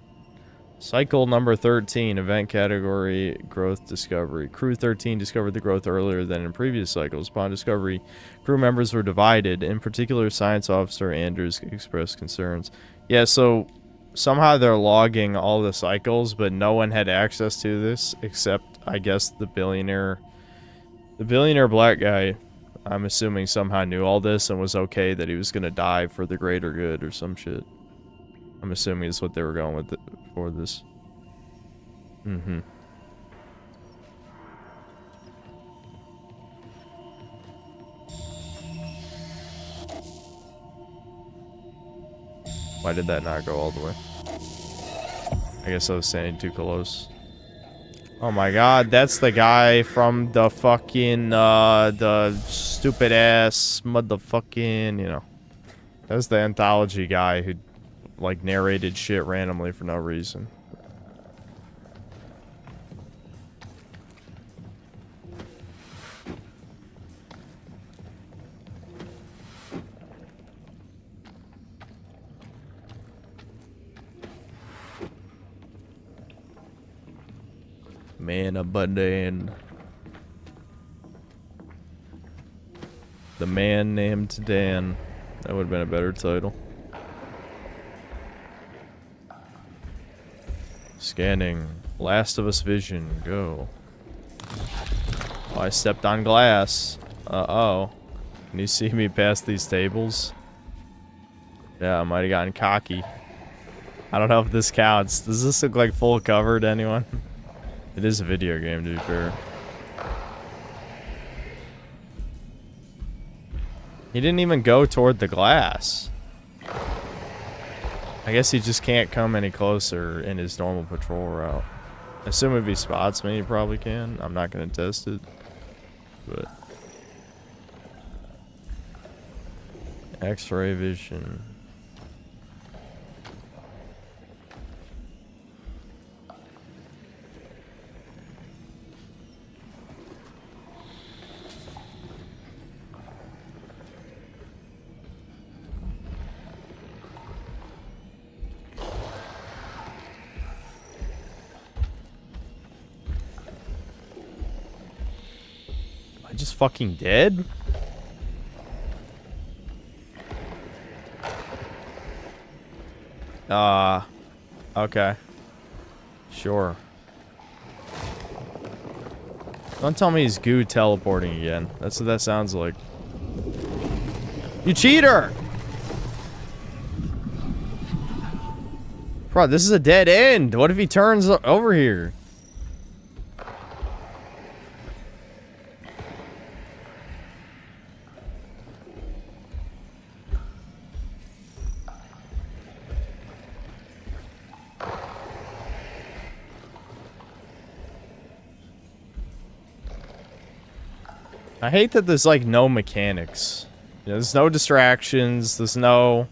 Cycle number 13, event category, growth discovery. Crew 13 discovered the growth earlier than in previous cycles. Upon discovery, crew members were divided. In particular, Science Officer Andrews expressed concerns. Yeah, so somehow they're logging all the cycles, but no one had access to this except, I guess, the billionaire black guy. I'm assuming somehow knew all this and was okay that he was gonna die for the greater good or some shit. I'm assuming it's what they were going with for this. Mm-hmm. Why did that not go all the way? I guess I was standing too close. Oh my god, that's the guy from the fucking, the stupid ass motherfucking, you know. That's the anthology guy who, like, narrated shit randomly for no reason. Man abundant. The man named Dan. That would have been a better title. Scanning. Last of Us vision. Go. Oh, I stepped on glass. Uh-oh. Can you see me past these tables? Yeah, I might have gotten cocky. I don't know if this counts. Does this look like full cover to anyone? It is a video game, to be fair. He didn't even go toward the glass. I guess he just can't come any closer in his normal patrol route. I assume if he spots me, he probably can. I'm not going to test it. But... X-ray vision. Just fucking dead? Okay. Sure. Don't tell me he's goo teleporting again. That's what that sounds like. You cheater! Bro, this is a dead end. What if he turns over here? I hate that there's like no mechanics. You know, there's no distractions. There's no.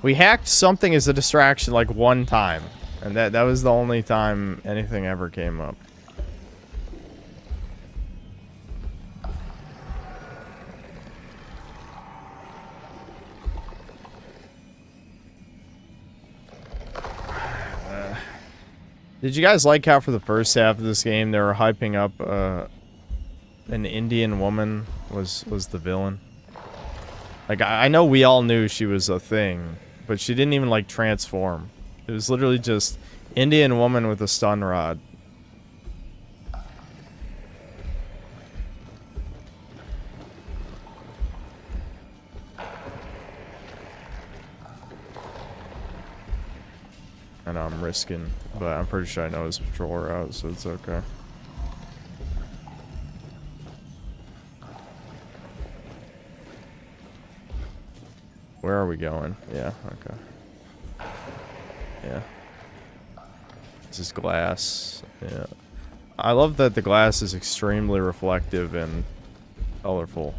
We hacked something as a distraction like one time, and that was the only time anything ever came up. Did you guys like how for the first half of this game they were hyping up an Indian woman was the villain? Like, I know we all knew she was a thing, but she didn't even like transform. It was literally just Indian woman with a stun rod. I know I'm risking, but I'm pretty sure I know his patrol route, so it's okay. Where are we going? Yeah, okay. Yeah. This is glass. Yeah. I love that the glass is extremely reflective and colorful.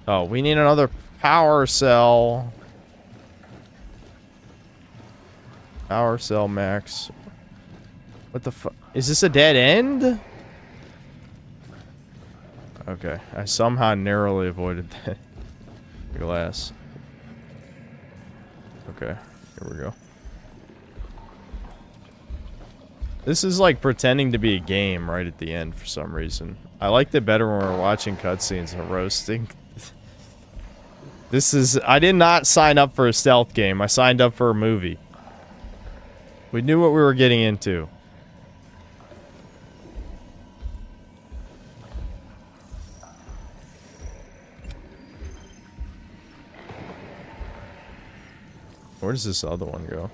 Oh, we need another power cell. Power cell max. What the fuck? Is this a dead end? Okay, I somehow narrowly avoided that. Glass. Okay, here we go. This is like pretending to be a game right at the end for some reason. I liked it better when we were watching cutscenes and roasting. This is... I did not sign up for a stealth game. I signed up for a movie. We knew what we were getting into. Where does this other one go?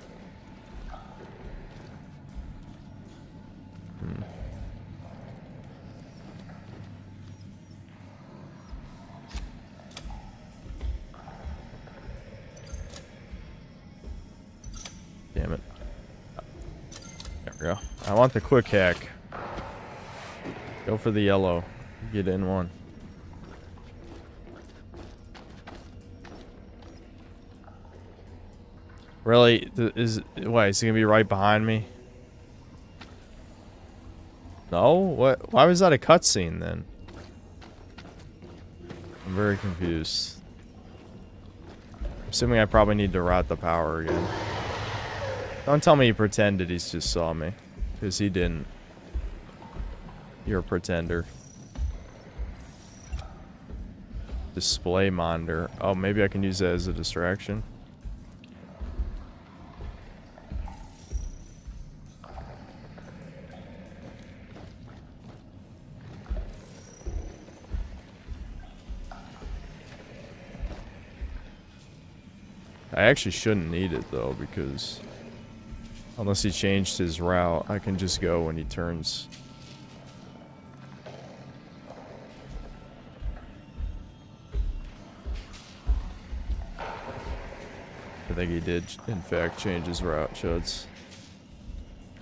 Damn it. There we go. I want the quick hack. Go for the yellow. Get in one. Really? Why, is he gonna be right behind me? No? What? Why was that a cutscene then? I'm very confused. I'm assuming I probably need to route the power again. Don't tell me he pretended he just saw me. Because he didn't. You're a pretender. Display monitor. Oh, maybe I can use that as a distraction. I actually shouldn't need it though, because unless he changed his route, I can just go when he turns. I think he did, in fact, change his route, Chuds.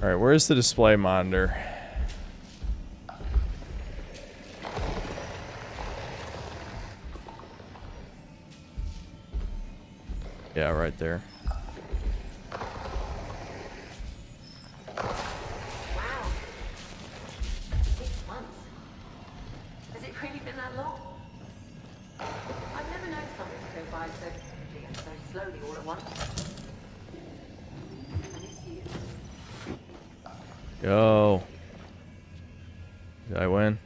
Alright, where's the display monitor? Yeah, right there.
Wow. 6 months. Has it really been that long? I've never known something to go by so quickly and so slowly all at once. I miss you.
Yo. Did I win?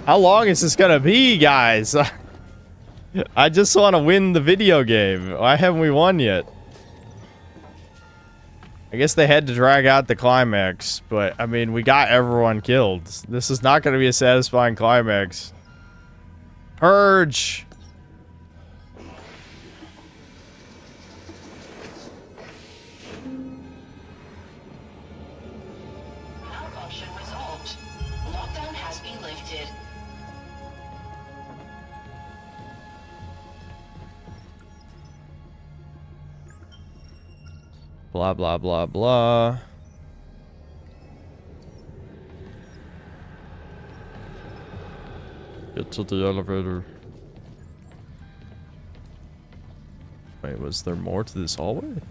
How long is this gonna be, guys? I just want to win the video game. Why haven't we won yet? I guess they had to drag out the climax, but I mean, we got everyone killed. This is not gonna be a satisfying climax. Purge!
Malfunction resolved. Lockdown has been lifted.
Blah, blah, blah, blah. Get to the elevator. Wait, was there more to this hallway?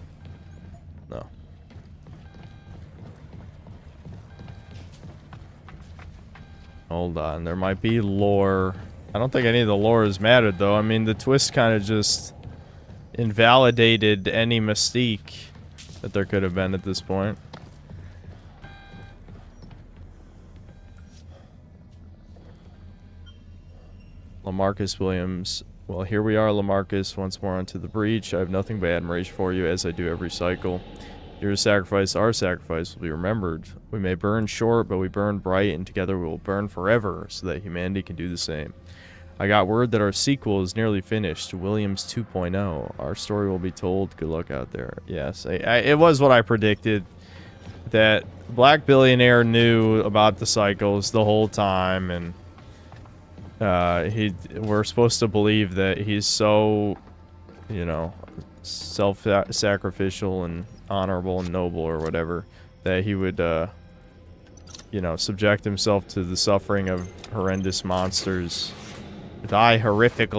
No. Hold on, there might be lore. I don't think any of the lore has mattered, though. I mean, the twist kind of just invalidated any mystique that there could have been at this point. LaMarcus Williams. Well, here we are, LaMarcus, once more onto the breach. I have nothing but admiration for you, as I do every cycle. Your sacrifice, our sacrifice, will be remembered. We may burn short, but we burn bright, and together we will burn forever, so that humanity can do the same. I got word that our sequel is nearly finished, Williams 2.0. Our story will be told. Good luck out there. Yes, it was what I predicted. That Black Billionaire knew about the cycles the whole time, and we're supposed to believe that he's so, you know, self-sacrificial and honorable and noble or whatever, that he would, you know, subject himself to the suffering of horrendous monsters, die horrific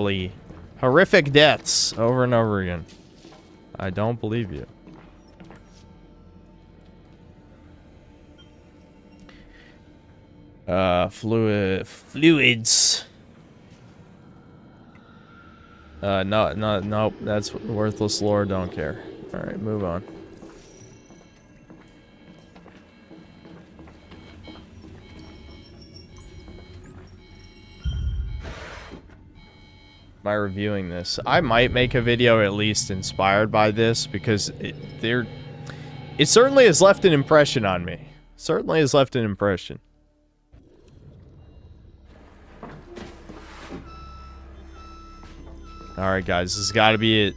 deaths over and over again. I don't believe you. Fluids. No, that's worthless lore, don't care. Alright, move on. By reviewing this, I might make a video at least inspired by this, because it certainly has left an impression on me. Certainly has left an impression. Alright guys, this has got to be it.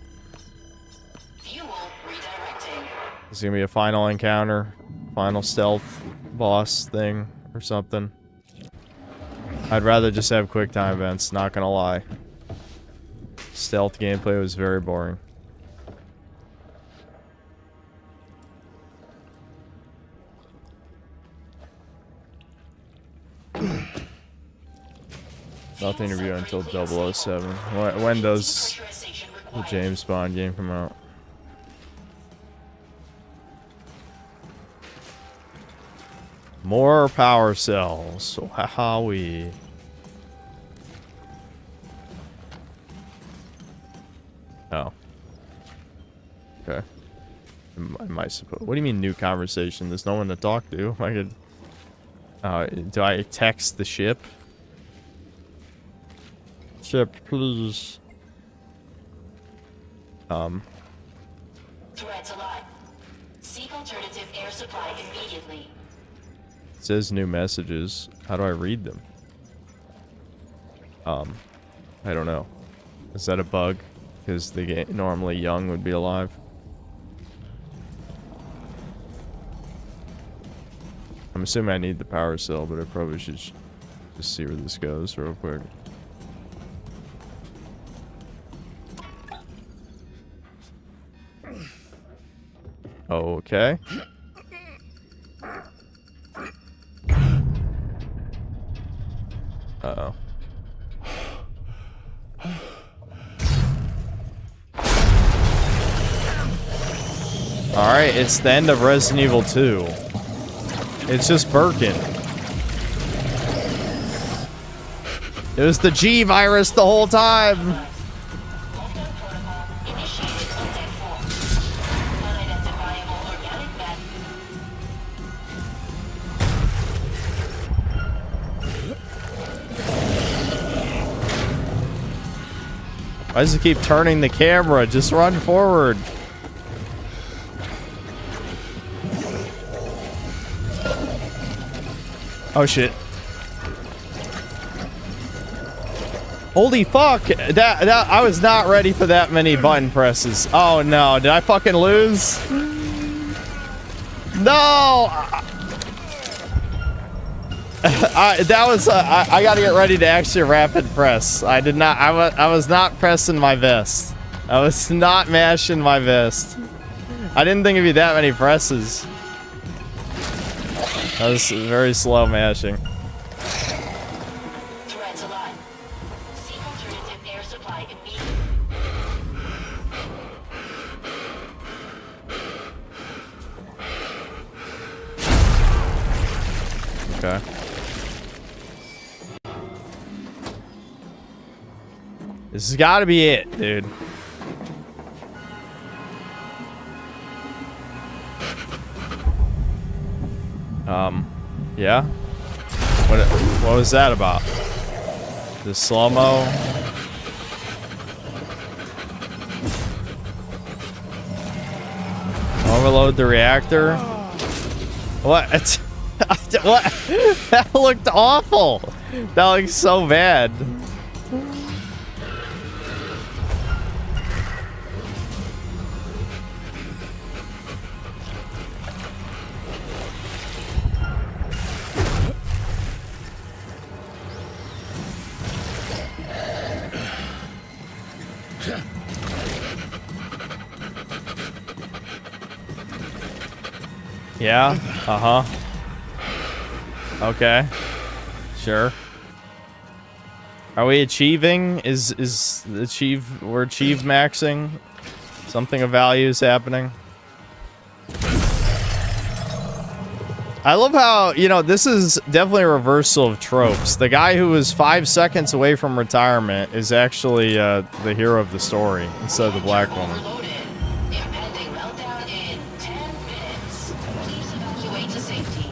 This is going to be a final encounter, final stealth boss thing or something. I'd rather just have quick time events, not gonna lie. Stealth gameplay was very boring. Nothing to review until 007. When does the James Bond game come out? More power cells. So haha we. Oh. Okay. I might suppose. What do you mean new conversation? There's no one to talk to. I could. Do I text the ship? Ship, please.
Threats alive. Seek alternative air supply immediately.
It says new messages. How do I read them? I don't know. Is that a bug? Because the normally young would be alive. I'm assuming I need the power cell, but I probably should just see where this goes real quick. Okay. Uh-oh. Alright, it's the end of Resident Evil 2. It's just Birkin. It was the G virus the whole time! Why does it keep turning the camera? Just run forward. Oh shit. Holy fuck. That I was not ready for that many button presses. Oh no, did I fucking lose? No! That was I gotta get ready to actually rapid press. I did not. I was not pressing my vest. I was not mashing my vest. I didn't think it'd be that many presses. That was very slow mashing.
Threats alive. Seek alternative air supply immediately.
Okay. This has got to be it, dude. Yeah. What was that about? The slow-mo? Overload the reactor? What? What? That looked awful. That looked so bad. Yeah. Uh-huh. Okay. Sure. Are we achieving? We're achieve maxing? Something of value is happening. I love how, you know, this is definitely a reversal of tropes. The guy who was 5 seconds away from retirement is actually the hero of the story instead of the black woman.
Impending meltdown in 10 minutes. Please evacuate to safety.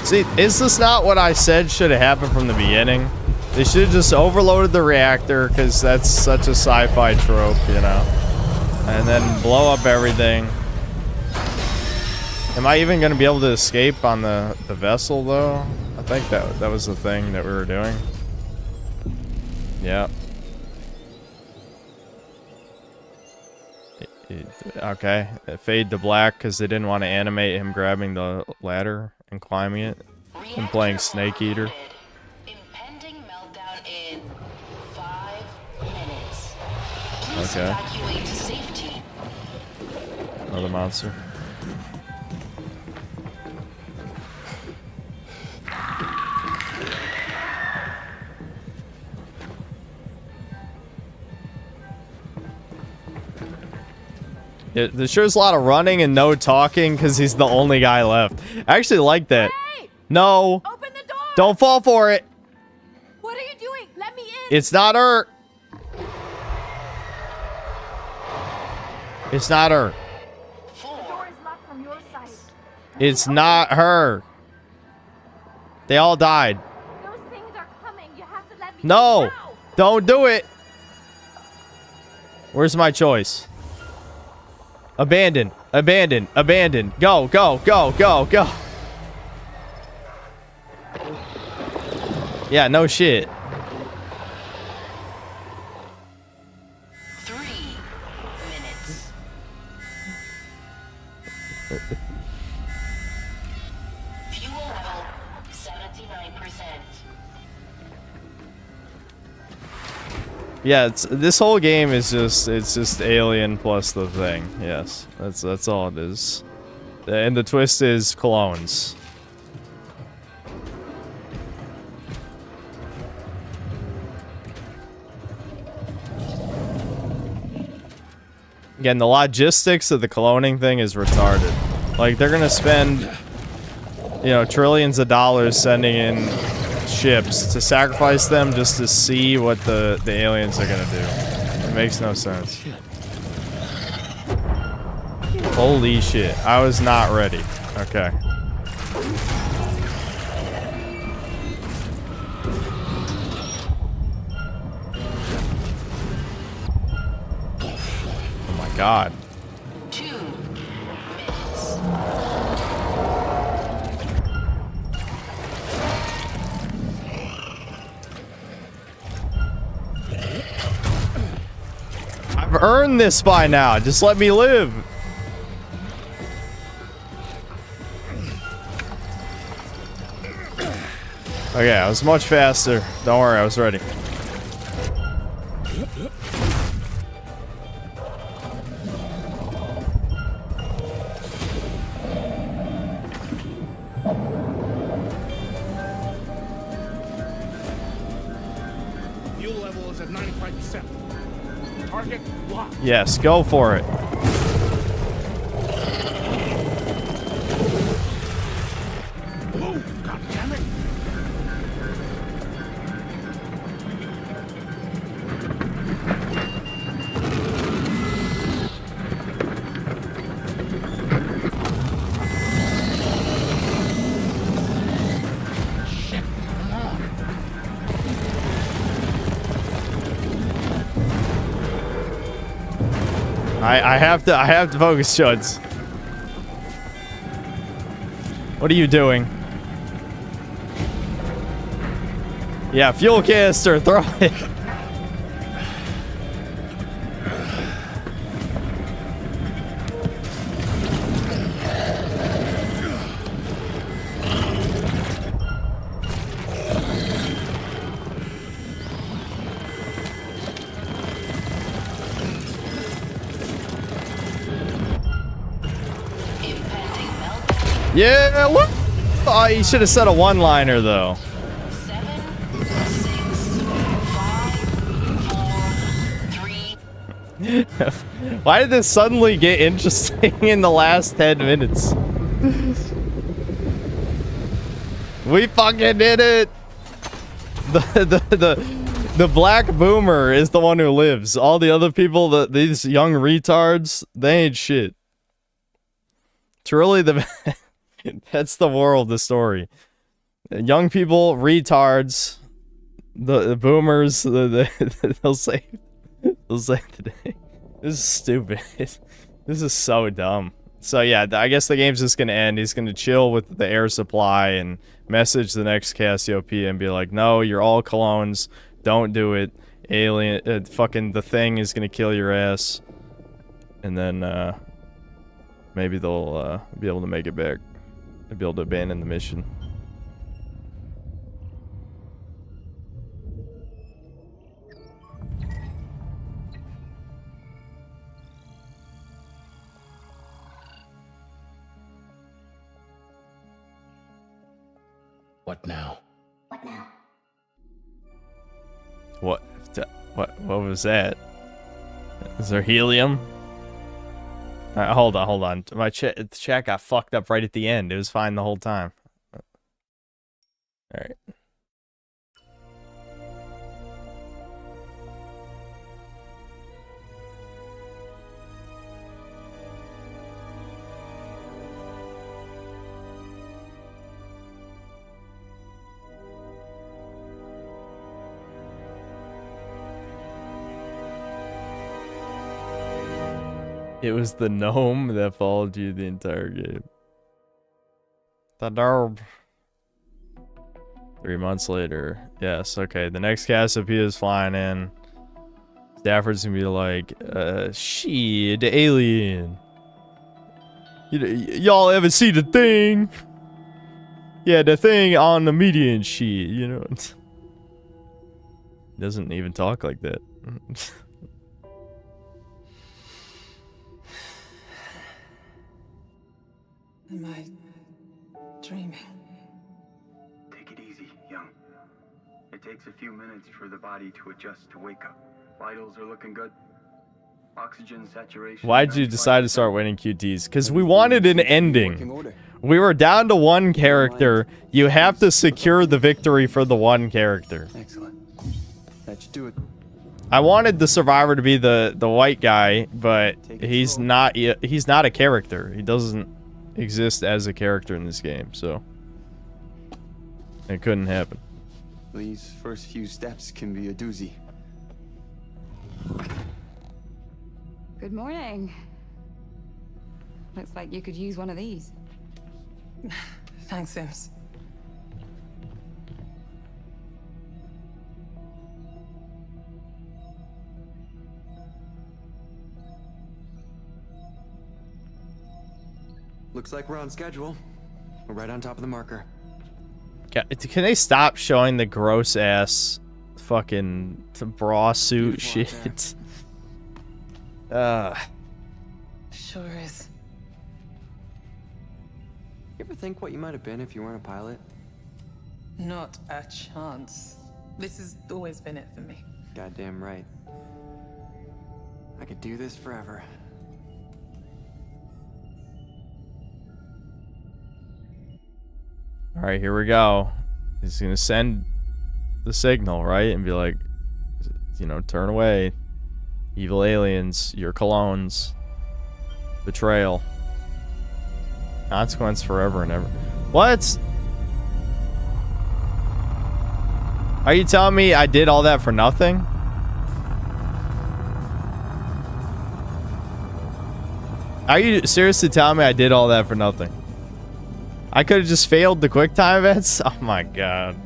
See, is this not what I said should have happened from the beginning? They should have just overloaded the reactor, because that's such a sci-fi trope, you know? And then blow up everything. Am I even going to be able to escape on the vessel, though? I think that was the thing that we were doing. Yeah. Okay. Fade to black, because they didn't want to animate him grabbing the ladder and climbing it and playing Snake Eater.
Impending meltdown in 5 minutes. Please
Okay.
evacuate to safety.
Another monster. There shows a lot of running and no talking because he's the only guy left. I actually like that.
Hey!
No.
Open the door!
Don't fall for it.
What are you doing? Let me in!
It's not her. It's not her.
The door is locked from your side.
It's not her. They all died.
Those things are coming. You have to let me
No.
in now.
Don't do it. Where's my choice? Abandon. Abandon. Abandon. Go, go, go, go, go. Yeah, no shit.
3 minutes. Fuel level 79%.
Yeah, this whole game is just Alien plus the thing. Yes, that's all it is. And the twist is clones. Again, the logistics of the cloning thing is retarded. Like, they're gonna spend, you know, trillions of dollars sending in ships to sacrifice them just to see what the aliens are gonna do. It makes no sense. Holy shit. I was not ready. Okay. Oh my god.
2 minutes.
I've earned this by now. Just let me live. Okay, I was much faster. Don't worry, I was ready.
Fuel level is at 95%. Target locked.
Yes, go for it.
Oh, God damn it.
I have to focus, Chuds. What are you doing? Yeah, fuel canister, throw it. Yeah, what? Oh, you should have said a one-liner though.
7, 6, 5, 4, 3.
Why did this suddenly get interesting in the last 10 minutes? We fucking did it! The black boomer is the one who lives. All the other people, these young retards, they ain't shit. Truly, that's the moral of the story. Young people, retards, the boomers, they'll save the day. This is stupid. This is so dumb. So yeah, I guess the game's just gonna end. He's gonna chill with the air supply and message the next Cassiopeia and be like, no, you're all clones. Don't do it. Alien, fucking the thing is gonna kill your ass. And then, maybe they'll, be able to make it back. They'll be able to abandon the mission.
What now?
What now?
What was that? Is there helium? Hold on. My chat got fucked up right at the end. It was fine the whole time. Alright. It was the gnome that followed you the entire game. The gnome. 3 months later. Yes, okay. The next Cassiopeia is flying in. Stafford's gonna be like, shit, the alien. Y'all ever see the thing? Yeah, the thing on the media and shit, you know? He doesn't even talk like that.
Am I dreaming?
Take it easy, young. It takes a few minutes for the body to adjust to wake up. Vitals are looking good. Oxygen saturation.
Why'd you decide to start winning QTs? Because we wanted an ending. We were down to one character. You have to secure the victory for the one character.
Excellent. That should do it.
I wanted the survivor to be the white guy, but he's not a character. He doesn't exist as a character in this game, so it couldn't happen.
These first few steps can be a doozy.
Good morning. Looks like you could use one of these.
Thanks, Sims.
Looks like we're on schedule. We're right on top of the marker.
Can they stop showing the gross ass fucking bra suit shit?
Sure is.
You ever think what you might have been if you weren't a pilot?
Not a chance. This has always been it for me.
Goddamn right. I could do this forever.
All right, here we go. He's gonna send the signal, right, and be like, you know, turn away, evil aliens, your colognes, betrayal, consequence forever and ever. What? Are you telling me I did all that for nothing? Are you seriously telling me I did all that for nothing? I could have just failed the quick time events? Oh my god.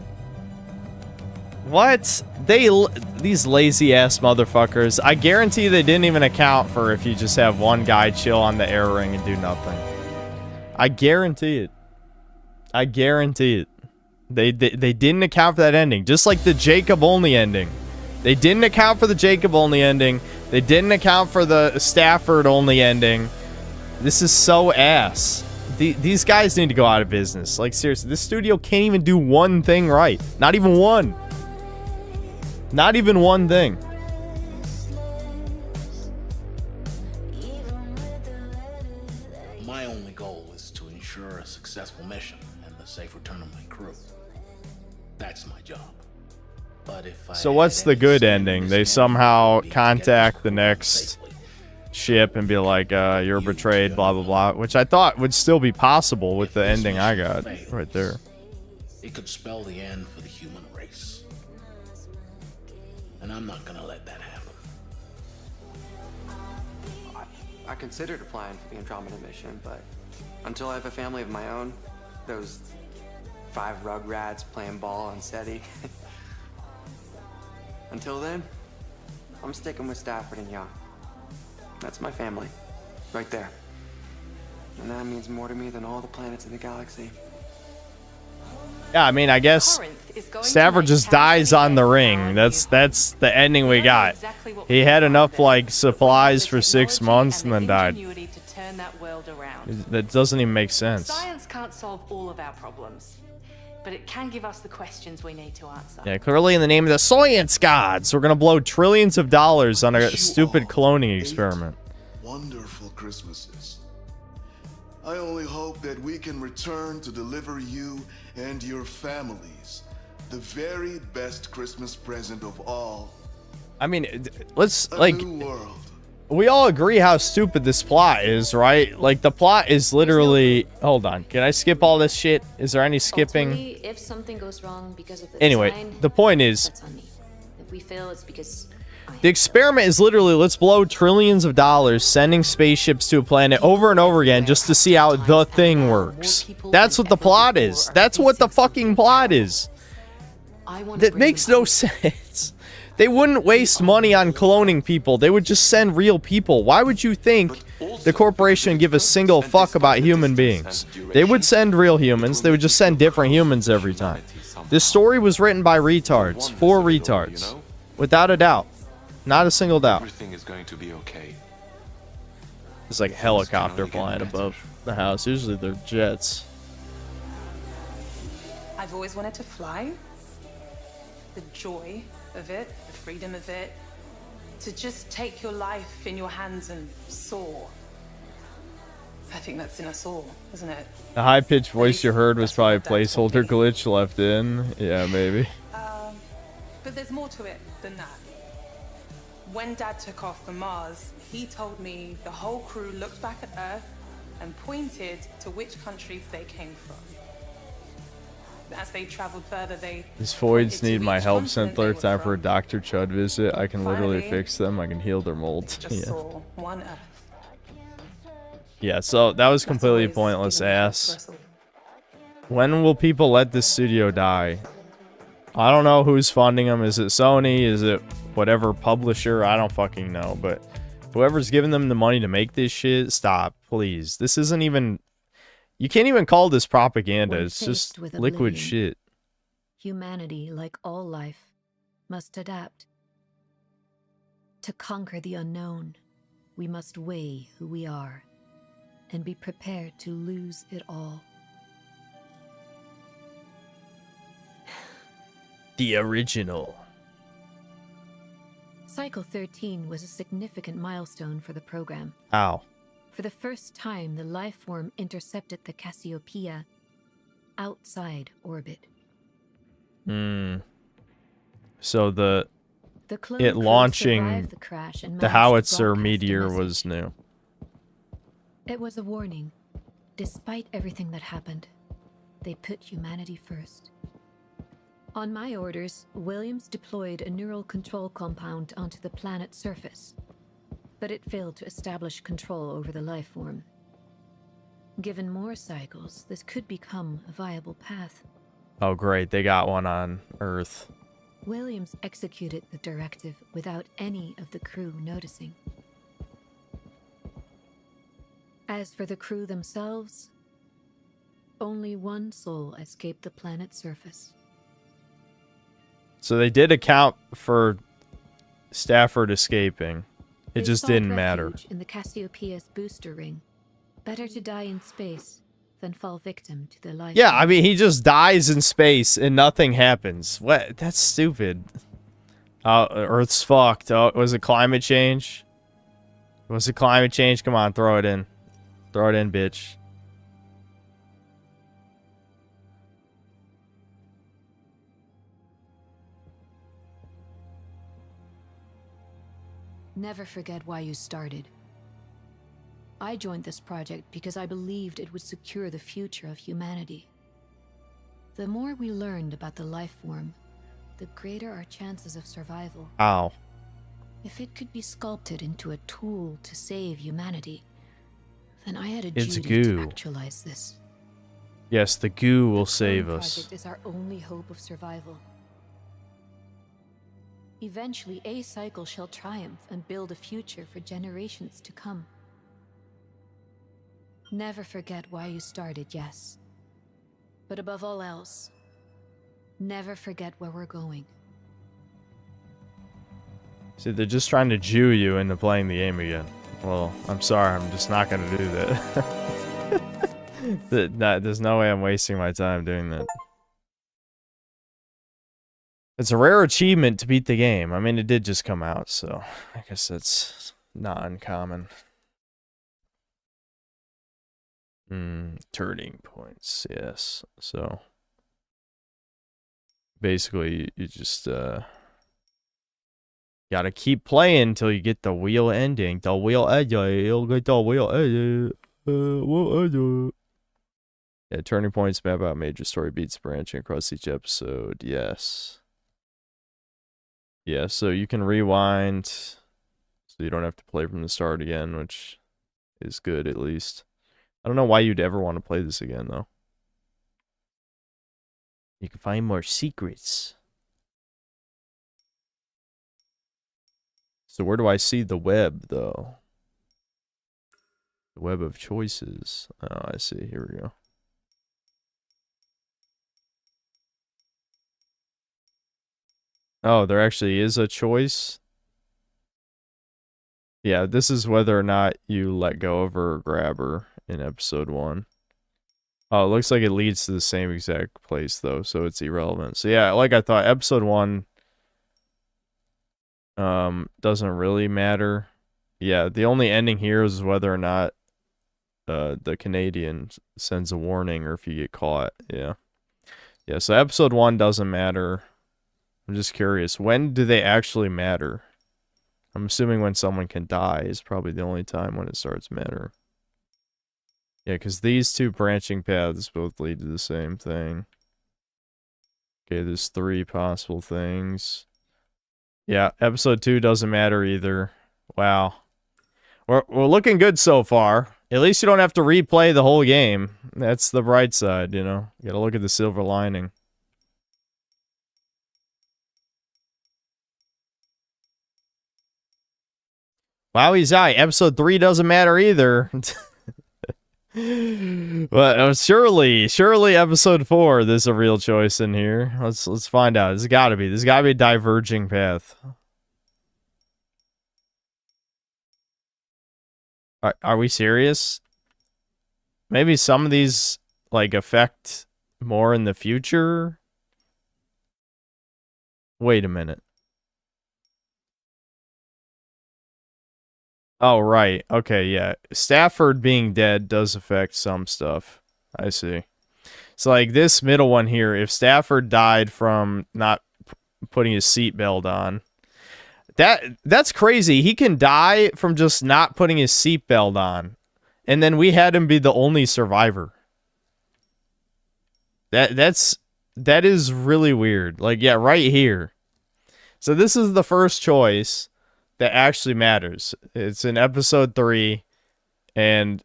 What? These lazy ass motherfuckers. I guarantee they didn't even account for if you just have one guy chill on the air ring and do nothing. I guarantee it. I guarantee it. They didn't account for that ending. Just like the Jacob only ending. They didn't account for the Jacob only ending. They didn't account for the Stafford only ending. This is so ass. These guys need to go out of business. Like, seriously, this studio can't even do one thing right. Not even one. Not even one thing.
My only goal is to ensure a successful mission and the safe return of my crew. That's my job. But if
So what's the good ending? They somehow contact the next ship and be like, you're betrayed, blah, blah, blah. Which I thought would still be possible with the ending I got right there.
it could spell the end for the human race. And I'm not gonna let that happen.
I considered applying for the Andromeda mission, but until I have a family of my own, those 5 rugrats playing ball on SETI. Until then, I'm sticking with Stafford and Young. That's my family, right there. And that means more to me than all the planets in the galaxy.
Yeah, I mean, I guess Stafford just dies on the ring. That's the ending we got. He had enough like supplies for 6 months and then died. That doesn't even make sense.
Science can't solve all of our problems, but it can give us the questions we need to answer.
Yeah, clearly in the name of the science gods, we're gonna blow trillions of dollars on a stupid cloning experiment.
Wonderful Christmases. I only hope that we can return to deliver you and your families the very best Christmas present of all.
I mean, let's like, we all agree how stupid this plot is, right? Like the plot is literally. Hold on, can I skip all this shit? Is there any skipping?
Ultimately, if something goes wrong because of the
Anyway,
design,
the point is,
that's on me. If we fail, it's because
the experiment is literally let's blow trillions of dollars sending spaceships to a planet over and over again just to see how the thing works. That's what the plot is. That's what the fucking plot is. That makes no sense. They wouldn't waste money on cloning people. They would just send real people. Why would you think the corporation would give a single fuck about human beings? They would send real humans. They would just send different humans every time. This story was written by retards. For retards. Without a doubt. Not a single doubt.
Everything is going to be okay.
It's like a helicopter flying above the house. Usually they're jets.
I've always wanted to fly. The joy of it, the freedom of it. To just take your life in your hands and soar. I think that's in us all, isn't it?
The high-pitched voice you heard was probably a placeholder glitch left in. Yeah, maybe.
But there's more to it than that. When Dad took off for Mars, he told me the whole crew looked back at Earth and pointed to which countries they came from. As they traveled further,
These voids need my help, Sentler. Time for a Dr. Chud visit. I can literally fix them. I can heal their mold.
just saw one Earth.
Yeah, so that was completely pointless, ass. When will people let this studio die? I don't know who's funding them. Is it Sony? Is it whatever publisher? I don't fucking know. But whoever's giving them the money to make this shit, stop, please. This isn't even... You can't even call this propaganda. It's just liquid shit.
humanity, like all life, must adapt. To conquer the unknown, we must weigh who we are and be prepared to lose it all.
The original.
Cycle 13 was a significant milestone for the program.
Ow.
For the first time, the life form intercepted the Cassiopeia outside orbit.
So
The clone
it
crew
launching
survived the crash and
the
managed to
howitzer
broadcast a
meteor
message.
was new.
It was a warning. Despite everything that happened, they put humanity first. On my orders, Williams deployed a neural control compound onto the planet's surface, but it failed to establish control over the life form. Given more cycles, this could become a viable path.
Oh great, they got one on Earth.
Williams executed the directive without any of the crew noticing. As for the crew themselves, only one soul escaped the planet's surface.
So they did account for Stafford escaping. It
They
just
sought
didn't matter.
refuge in the Cassiopeia's booster ring. Better to die in space than fall victim to the life.
Yeah, I mean, he just dies in space and nothing happens. What? That's stupid. Earth's fucked. Oh, was it climate change? Was it climate change? Come on, throw it in. Throw it in, bitch.
Never forget why you started. I joined this project because I believed it would secure the future of humanity. The more we learned about the life form, the greater our chances of survival.
Ow.
If it could be sculpted into a tool to save humanity, then I had a
It's
duty
goo.
to actualize this.
Yes, the goo will save
Clone
us.
Project is our only hope of survival. Eventually, a cycle shall triumph and build a future for generations to come. Never forget why you started, yes. But above all else, never forget where we're going.
See, they're just trying to Jew you into playing the game again. Well, I'm sorry, I'm just not gonna do that. There's no way I'm wasting my time doing that. It's a rare achievement to beat the game. I mean, it did just come out, so I guess that's not uncommon. Turning points, yes. So basically, you just gotta keep playing until you get the wheel ending. The wheel ending. You'll get the wheel ending. Yeah, turning points map out major story beats branching across each episode. Yes. Yeah, so you can rewind, so you don't have to play from the start again, which is good at least. I don't know why you'd ever want to play this again, though. You can find more secrets. So where do I see the web, though? The web of choices. Oh, I see. Here we go. Oh, there actually is a choice. Yeah, this is whether or not you let go of her or grab her in episode 1. Oh, it looks like it leads to the same exact place, though, so it's irrelevant. So yeah, like I thought, episode 1 doesn't really matter. Yeah, the only ending here is whether or not the Canadian sends a warning or if you get caught. Yeah. Yeah, so episode 1 doesn't matter. I'm just curious, when do they actually matter? I'm assuming when someone can die is probably the only time when it starts mattering. Yeah, because these two branching paths both lead to the same thing. Okay, there's 3 possible things. Yeah, episode 2 doesn't matter either. Wow. We're looking good so far. At least you don't have to replay the whole game. That's the bright side, you know? You gotta look at the silver lining. Wow, he's right. Episode 3 doesn't matter either. But surely episode 4, there's a real choice in here. Let's find out. There's gotta be a diverging path. Are we serious? Maybe some of these like affect more in the future? Wait a minute. Oh, right. Okay, yeah. Stafford being dead does affect some stuff. I see. So, like, this middle one here, if Stafford died from not putting his seatbelt on, that's crazy. He can die from just not putting his seatbelt on. And then we had him be the only survivor. That is really weird. Like, yeah, right here. So this is the first choice that actually matters. It's in episode 3, and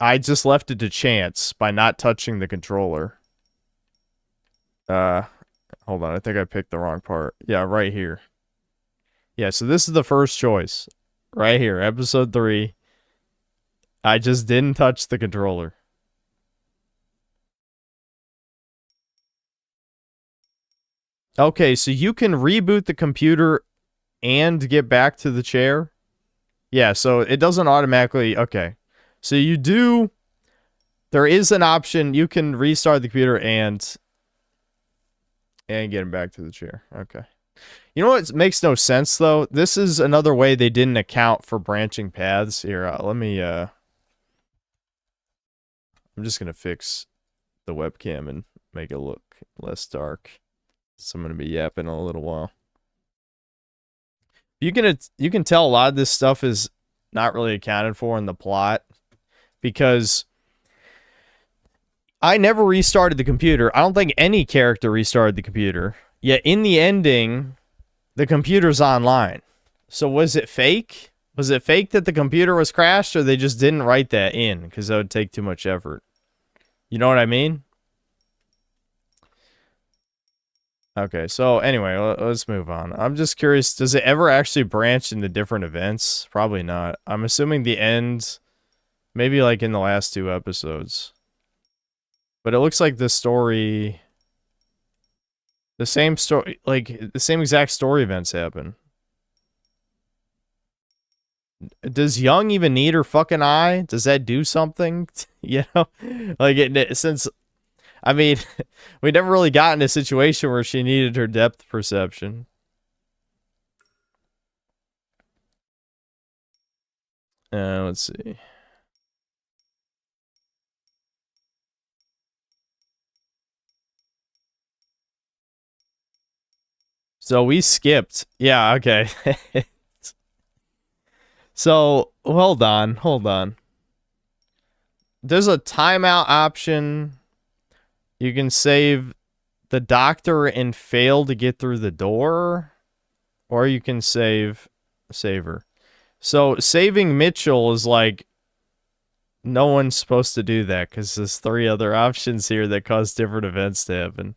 I just left it to chance by not touching the controller. Hold on, I think I picked the wrong part. Yeah, right here. Yeah, so this is the first choice. Right here, episode 3. I just didn't touch the controller. Okay, so you can reboot the computer and get back to the chair? Yeah, so it doesn't automatically... Okay. So you do... There is an option. You can restart the computer and get him back to the chair. Okay. You know what makes no sense, though? This is another way they didn't account for branching paths. Here, let me... I'm just going to fix the webcam and make it look less dark. So I'm going to be yapping a little while. You can tell a lot of this stuff is not really accounted for in the plot because I never restarted the computer. I don't think any character restarted the computer. Yet in the ending, the computer's online. So was it fake? Was it fake that the computer was crashed, or they just didn't write that in because that would take too much effort? You know what I mean? Okay, so anyway, let's move on. I'm just curious, does it ever actually branch into different events? Probably not. I'm assuming the end, maybe like in the last 2 episodes. But it looks like the story, the same story, like the same exact story events happen. Does Young even need her fucking eye? Does that do something? You know? Like, since... I mean, we never really got in a situation where she needed her depth perception. Let's see. So we skipped. Yeah, okay. So, hold on. There's a timeout option. You can save the doctor and fail to get through the door, or you can save her. So saving Mitchell is like, no one's supposed to do that because there's 3 other options here that cause different events to happen.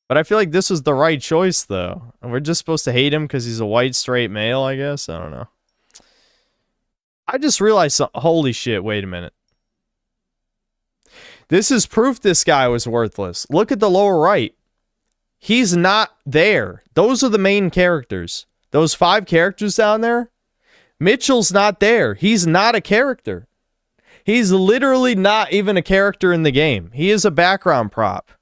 But I feel like this was the right choice, though. And we're just supposed to hate him because he's a white, straight male, I guess? I don't know. I just realized, holy shit, wait a minute. This is proof this guy was worthless. Look at the lower right. He's not there. Those are the main characters. Those 5 characters down there. Mitchell's not there. He's not a character. He's literally not even a character in the game. He is a background prop.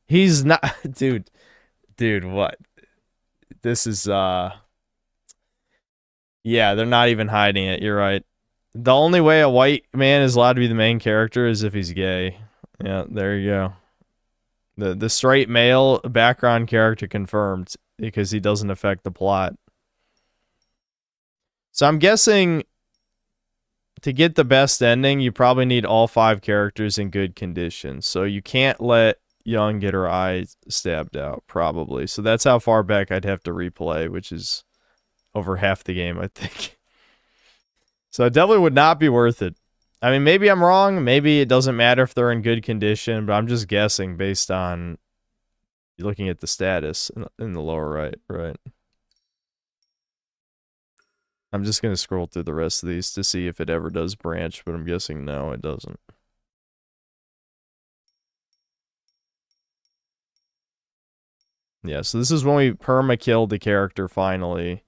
He's not... Dude, what? This is, Yeah, they're not even hiding it. You're right. The only way a white man is allowed to be the main character is if he's gay. Yeah, there you go. The straight male background character confirmed because he doesn't affect the plot. So I'm guessing to get the best ending, you probably need all 5 characters in good condition. So you can't let Young get her eye stabbed out, probably. So that's how far back I'd have to replay, which is over half the game, I think. So it definitely would not be worth it. I mean, maybe I'm wrong. Maybe it doesn't matter if they're in good condition, but I'm just guessing based on looking at the status in the lower right. I'm just going to scroll through the rest of these to see if it ever does branch, but I'm guessing no, it doesn't. Yeah, so this is when we perma-killed the character finally.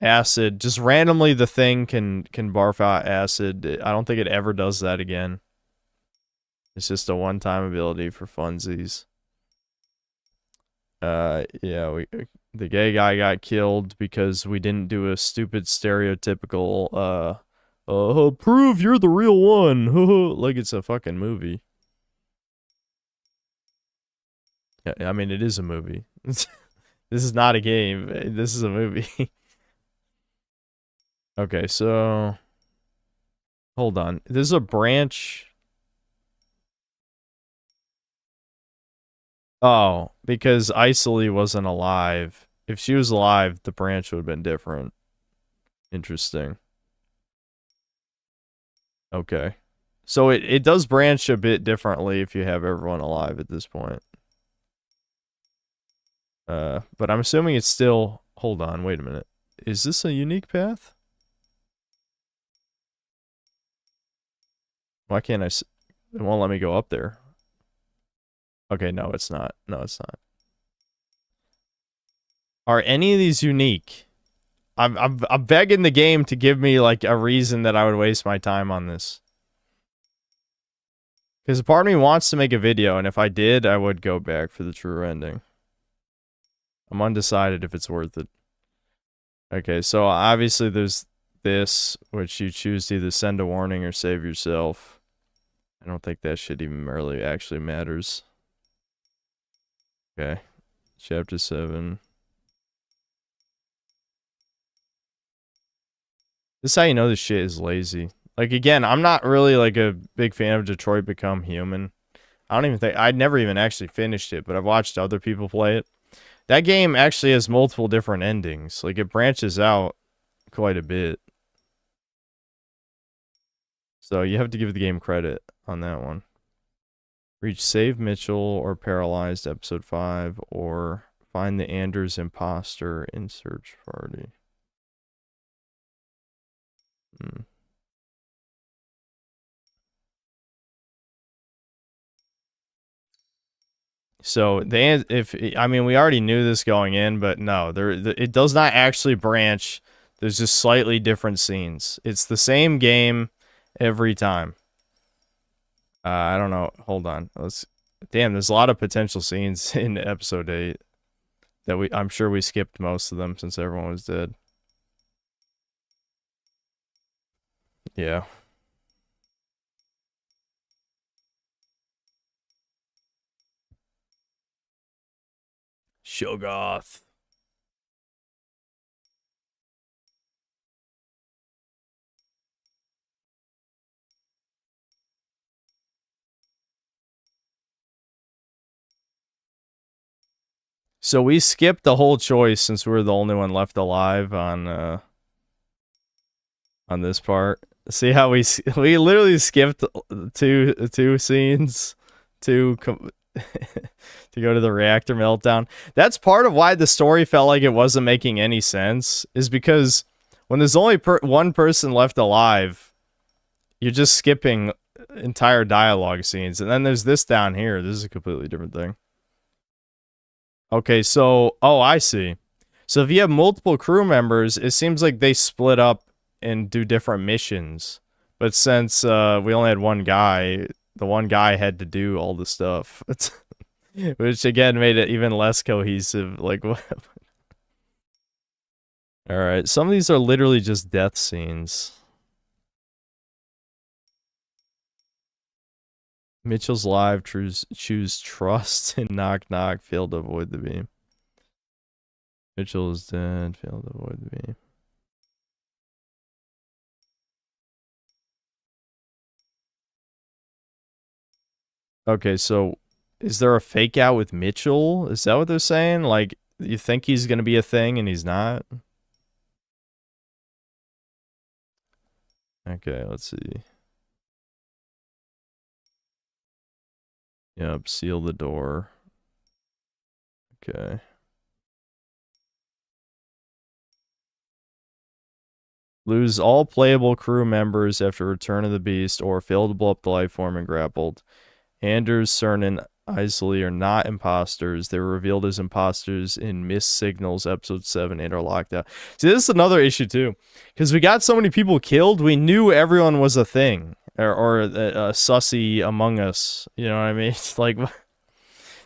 Acid. Just randomly the thing can barf out acid. I don't think it ever does that again. It's just a one-time ability for funsies. Yeah, the gay guy got killed because we didn't do a stupid stereotypical, prove you're the real one, like it's a fucking movie. Yeah, I mean, it is a movie. This is not a game. This is a movie. Okay, so... Hold on. There's a branch... Oh, because Isley wasn't alive. If she was alive, the branch would have been different. Interesting. Okay. So it does branch a bit differently if you have everyone alive at this point. But I'm assuming it's still... Hold on, wait a minute. Is this a unique path? Why can't I... It won't let me go up there. Okay, no, it's not. No, it's not. Are any of these unique? I'm begging the game to give me, like, a reason that I would waste my time on this. Because part of me wants to make a video, and if I did, I would go back for the true ending. I'm undecided if it's worth it. Okay, so obviously there's this, which you choose to either send a warning or save yourself. I don't think that shit even really actually matters. Okay. Chapter 7. This is how you know this shit is lazy. Like, again, I'm not really, like, a big fan of Detroit Become Human. I don't even think... I'd never even actually finished it, but I've watched other people play it. That game actually has multiple different endings. Like, it branches out quite a bit. So you have to give the game credit on that one. Reach Save Mitchell or Paralyzed Episode 5 or find the Anders imposter in search party. So I mean, we already knew this going in, but no, it does not actually branch. There's just slightly different scenes. It's the same game every time. I don't know. Hold on. Damn, there's a lot of potential scenes in episode 8 that I'm sure we skipped most of them since everyone was dead. Yeah. Shoggoth. So we skipped the whole choice since we were the only one left alive on this part. See how we literally skipped two scenes to to go to the reactor meltdown. That's part of why the story felt like it wasn't making any sense, is because when there's only one person left alive, you're just skipping entire dialogue scenes. And then there's this down here. This is a completely different thing. Okay, so... Oh, I see. So if you have multiple crew members, it seems like they split up and do different missions. But since we only had one guy, the one guy had to do all the stuff. Which, again, made it even less cohesive. Like, what? Alright, some of these are literally just death scenes. Mitchell's live, choose trust, and knock knock, failed to avoid the beam. Mitchell is dead, failed to avoid the beam. Okay, so is there a fake out with Mitchell? Is that what they're saying? Like, you think he's gonna be a thing and he's not? Okay, let's see. Yep, seal the door. Okay. Lose all playable crew members after Return of the Beast or fail to blow up the life form and grappled. Anders, Cernan, Isley are not imposters. They were revealed as imposters in Missed Signals episode 7 and are locked out. See, this is another issue too. Because we got so many people killed, we knew everyone was a thing. Or a sussy among us. You know what I mean? It's like...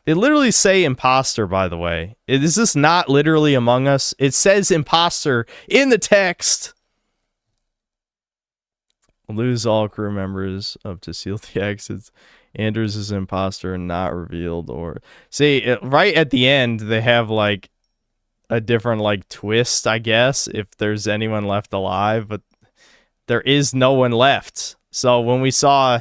They literally say imposter, by the way. Is this not literally Among Us? It says imposter in the text. Lose all crew members up to seal the exits. Anders is an imposter and not revealed. Or see, right at the end, they have like a different like twist, I guess, if there's anyone left alive. But there is no one left. So when we saw...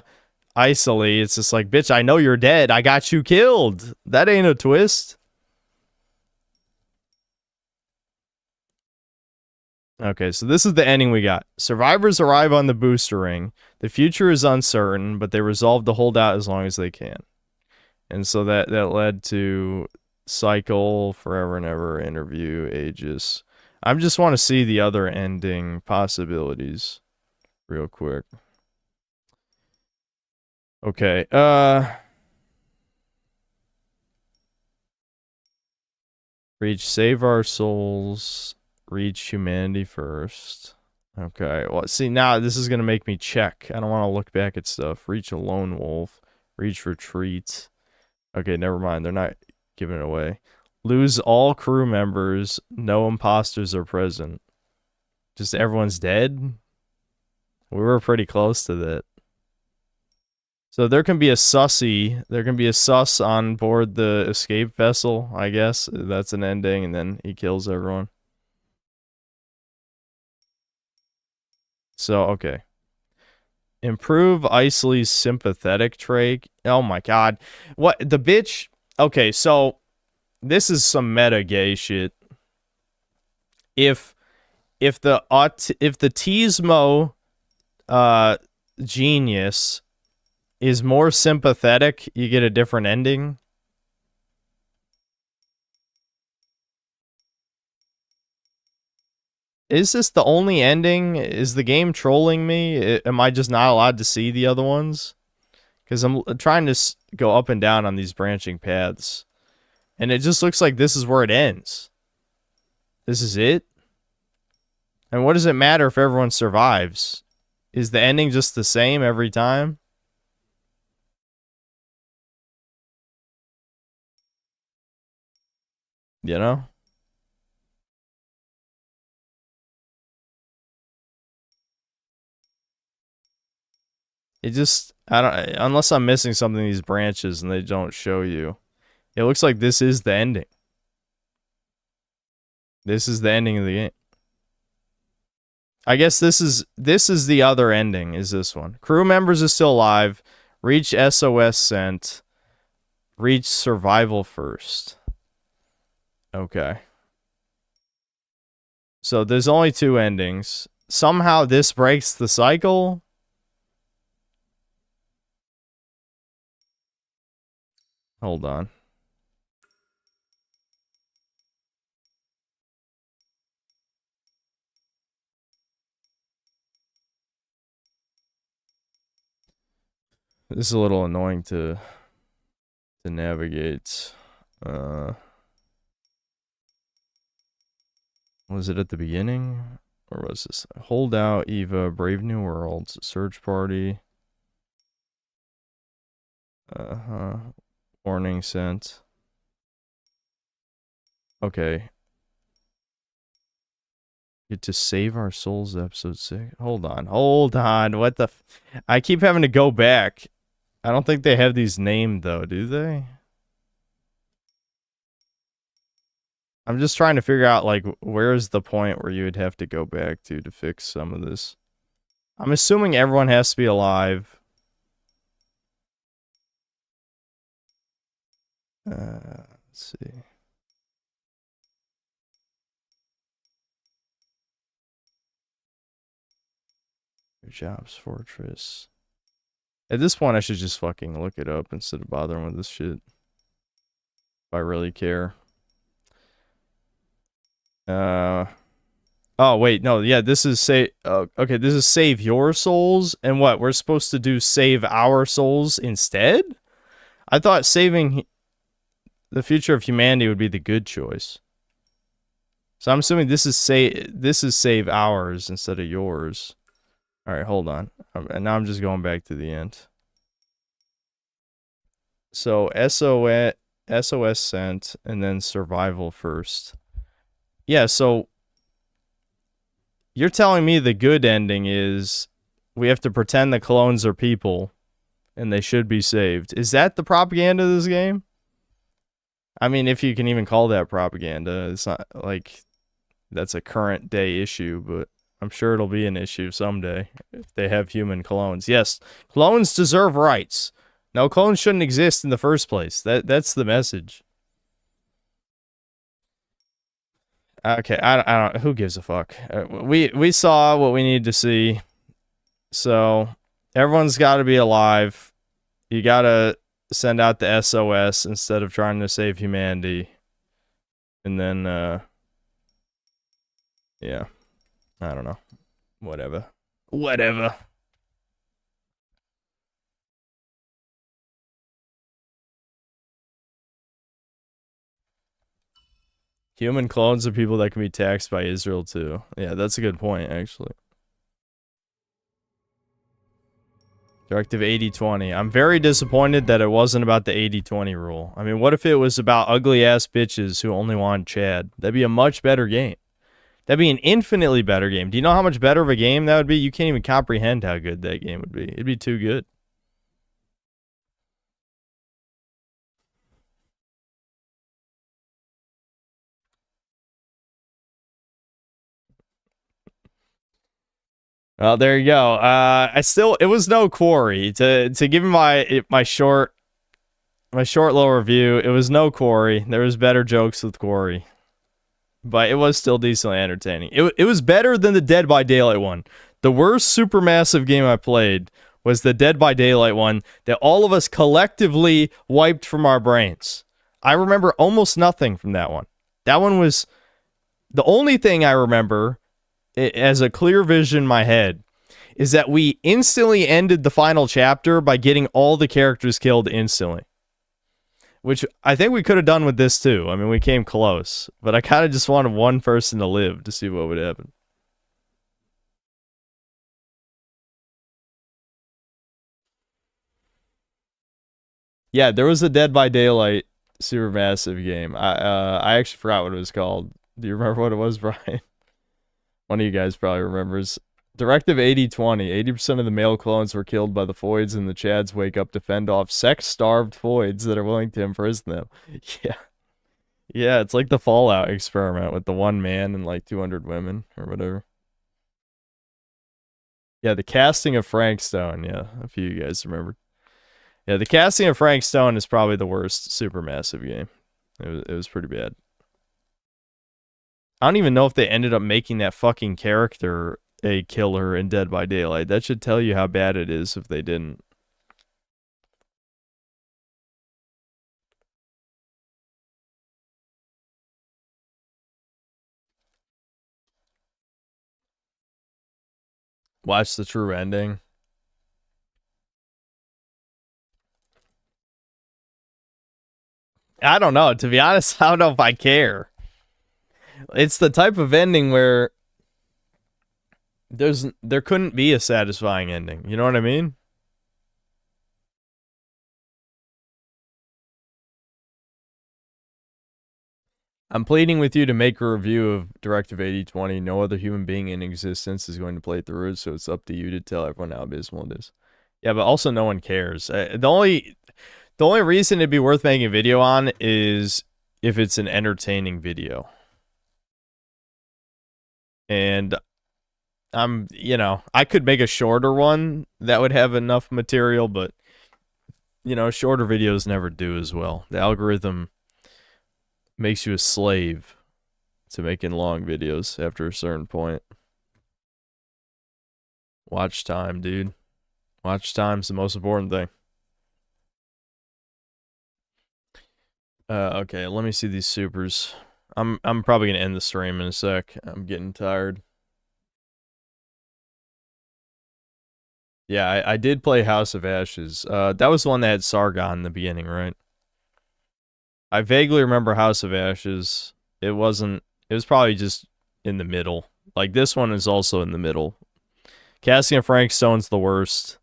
Isley, it's just like, bitch, I know you're dead. I got you killed. That ain't a twist. Okay, so this is the ending we got. Survivors arrive on the booster ring. The future is uncertain, but they resolve to hold out as long as they can. And so that led to Cycle, Forever and Ever, Interview, Aegis. I just want to see the other ending possibilities real quick. Okay, reach Save Our Souls, reach Humanity First. Okay, well, see, now this is going to make me check. I don't want to look back at stuff. Reach a Lone Wolf, reach Retreat. Okay, never mind, they're not giving it away. Lose all crew members, no imposters are present. Just everyone's dead? We were pretty close to that. So there can be a sussy, there can be a sus on board the escape vessel, I guess. That's an ending, and then he kills everyone. So, okay. Improve Isley's sympathetic trait. Oh my god. What, the bitch? Okay, so this is some meta gay shit. If the Tismo genius is more sympathetic, you get a different ending. Is this the only ending? Is the game trolling me? Am I just not allowed to see the other ones? Because I'm trying to go up and down on these branching paths. And it just looks like this is where it ends. This is it? And what does it matter if everyone survives? Is the ending just the same every time? You know? It just, I don't, unless I'm missing something in these branches and they don't show you. It looks like this is the ending. This is the ending of the game. I guess this is the other ending, is this one. Crew members are still alive. Reach SOS sent. Reach survival first. Okay. So there's only two endings. Somehow this breaks the cycle. Hold on. This is a little annoying to navigate. Was it at the beginning? Or was this? Hold out, Eva, Brave New World, Search Party. Warning sent. Okay. Get to Save Our Souls, episode 6. Hold on. What the I keep having to go back. I don't think they have these named, though, do they? I'm just trying to figure out, like, where's the point where you would have to go back to fix some of this. I'm assuming everyone has to be alive. Let's see. Your Jobs Fortress. At this point, I should just fucking look it up instead of bothering with this shit. If I really care. Oh, wait, no, yeah, this is okay, this is save your souls, and what, we're supposed to do save our souls instead? I thought saving the future of humanity would be the good choice. So I'm assuming this is save ours instead of yours. All right, hold on. And now I'm just going back to the end. So SOS sent, and then survival first. Yeah, so you're telling me the good ending is we have to pretend the clones are people and they should be saved. Is that the propaganda of this game? I mean, if you can even call that propaganda. It's not like that's a current day issue, but I'm sure it'll be an issue someday if they have human clones. Yes, clones deserve rights. No, clones shouldn't exist in the first place. That's the message. Okay, I don't. Who gives a fuck? We saw what we need to see. So everyone's got to be alive. You gotta send out the SOS instead of trying to save humanity. And then, yeah, I don't know. Whatever. Whatever. Human clones are people that can be taxed by Israel too. Yeah, that's a good point, actually. Directive 80-20. I'm very disappointed that it wasn't about the 80-20 rule. I mean, what if it was about ugly-ass bitches who only wanted Chad? That'd be a much better game. That'd be an infinitely better game. Do you know how much better of a game that would be? You can't even comprehend how good that game would be. It'd be too good. Well, there you go. It was no quarry. To give my short little review, it was no quarry. There was better jokes with quarry, but it was still decently entertaining. It was better than the Dead by Daylight one. The worst supermassive game I played was the Dead by Daylight one that all of us collectively wiped from our brains. I remember almost nothing from that one. That one was the only thing I remember as a clear vision in my head is that we instantly ended the final chapter by getting all the characters killed instantly. Which I think we could have done with this too. I mean, we came close. But I kind of just wanted one person to live to see what would happen. Yeah, there was a Dead by Daylight supermassive game. I actually forgot what it was called. Do you remember what it was, Brian? One of you guys probably remembers. Directive 80-20. 80% of the male clones were killed by the Foids, and the Chads wake up to fend off sex-starved Foids that are willing to imprison them. Yeah. Yeah, it's like the Fallout experiment with the one man and like 200 women or whatever. Yeah, the casting of Frank Stone. Yeah, a few of you guys remember. Yeah, the casting of Frank Stone is probably the worst supermassive game. It was pretty bad. I don't even know if they ended up making that fucking character a killer in Dead by Daylight. That should tell you how bad it is if they didn't. Watch the true ending. I don't know. To be honest, I don't know if I care. It's the type of ending where there couldn't be a satisfying ending. You know what I mean? I'm pleading with you to make a review of Directive 80-20. No other human being in existence is going to play through it, so it's up to you to tell everyone how abysmal it is. Yeah, but also no one cares. The only reason it'd be worth making a video on is if it's an entertaining video. And I could make a shorter one that would have enough material, but shorter videos never do as well. The algorithm makes you a slave to making long videos after a certain point. Watch time, dude. Watch time's the most important thing. Okay, let me see these supers. I'm probably gonna end the stream in a sec. I'm getting tired. Yeah, I did play House of Ashes. That was the one that had Sargon in the beginning, right? I vaguely remember House of Ashes. It wasn't... It was probably just in the middle. Like, this one is also in the middle. Cassian Frank Stone's the worst.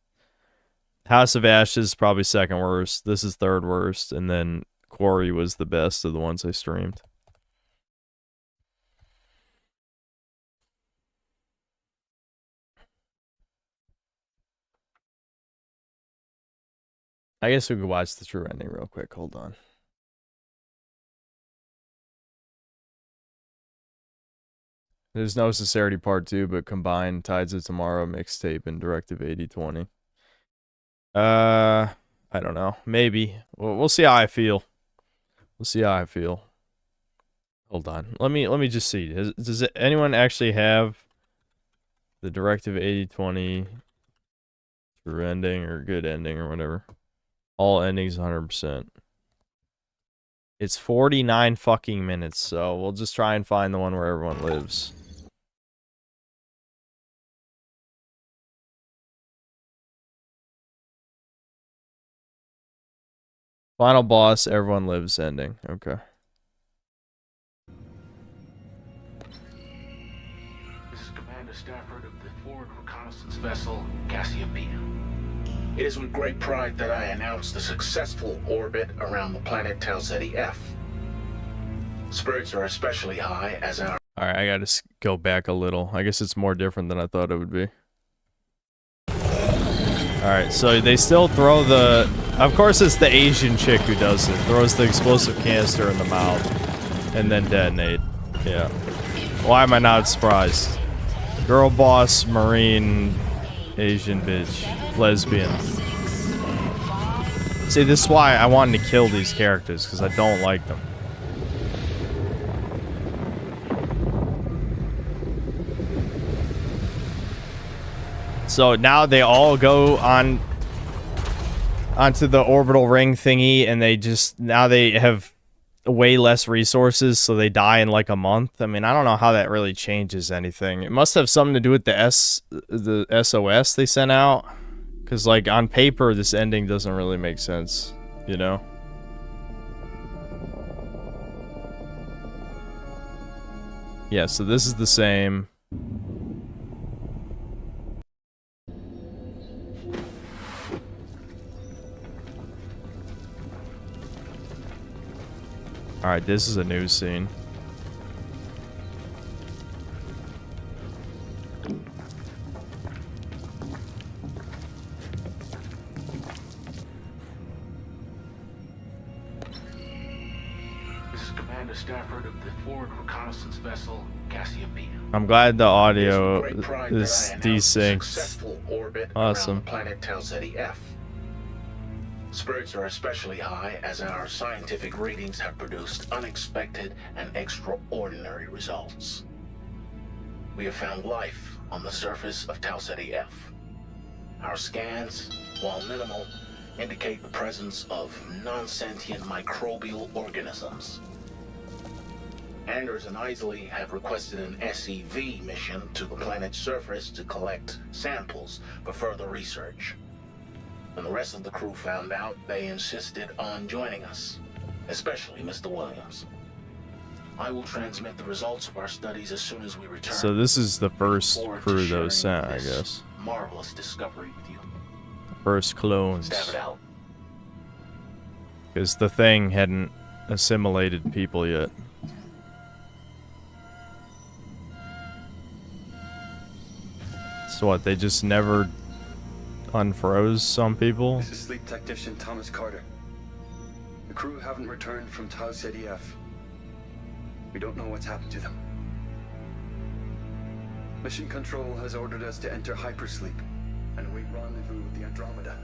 House of Ashes probably second worst. This is third worst. And then Quarry was the best of the ones I streamed. I guess we could watch the true ending real quick. Hold on. There's no Sincerity Part 2, but combined Tides of Tomorrow mixtape and Directive 8020. I don't know. Maybe. We'll see how I feel. We'll see how I feel. Hold on. Let me just see. Does anyone actually have the Directive 8020 true ending or good ending or whatever? All endings 100%. It's 49 fucking minutes, so we'll just try and find the one where everyone lives. Final boss, everyone lives ending. Okay.
This is Commander Stafford of the forward reconnaissance vessel Cassiopeia. It is with great pride that I announce the successful orbit around the planet Tau Ceti F. Spirits are especially high as our...
Alright, I gotta go back a little. I guess it's more different than I thought it would be. Alright, so they still throw the... Of course it's the Asian chick who does it. Throws the explosive canister in the mouth. And then detonate. Yeah. Why am I not surprised? Girl boss, Marine, Asian bitch. Lesbian. See, this is why I wanted to kill these characters, because I don't like them. So now they all go onto the orbital ring thingy, and they just... Now they have way less resources, so they die in like a month. I mean, I don't know how that really changes anything. It must have something to do with the SOS they sent out. Because, like, on paper, this ending doesn't really make sense, you know? Yeah, so this is the same. Alright, this is a new scene.
Stafford of the forward reconnaissance vessel Cassiopeia.
I'm glad the audio is desynced. Awesome.
Planet Tau Ceti F. Spirits are especially high as our scientific readings have produced unexpected and extraordinary results. We have found life on the surface of Tau Ceti F. Our scans, while minimal, indicate the presence of non-sentient microbial organisms. Anders and Isley have requested an SEV mission to the planet's surface to collect samples for further research. When the rest of the crew found out, they insisted on joining us, especially Mr. Williams. I will transmit the results of our studies as soon as we return.
So this is the first crew that was sent, I guess.
Marvelous discovery with you.
First clones.
Stab it out.
Because the thing hadn't assimilated people yet. So what, they just never unfroze some people?
This is sleep technician Thomas Carter. The crew haven't returned from Tau Ceti F. We don't know what's happened to them. Mission Control has ordered us to enter hypersleep and await rendezvous with the Andromeda.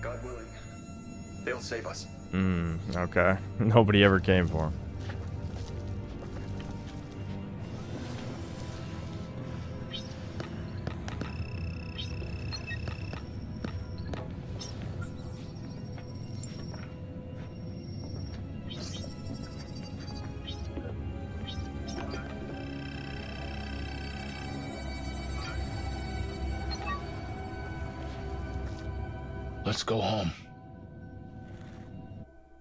God willing, they'll save us.
Okay. Nobody ever came for him.
Let's go home.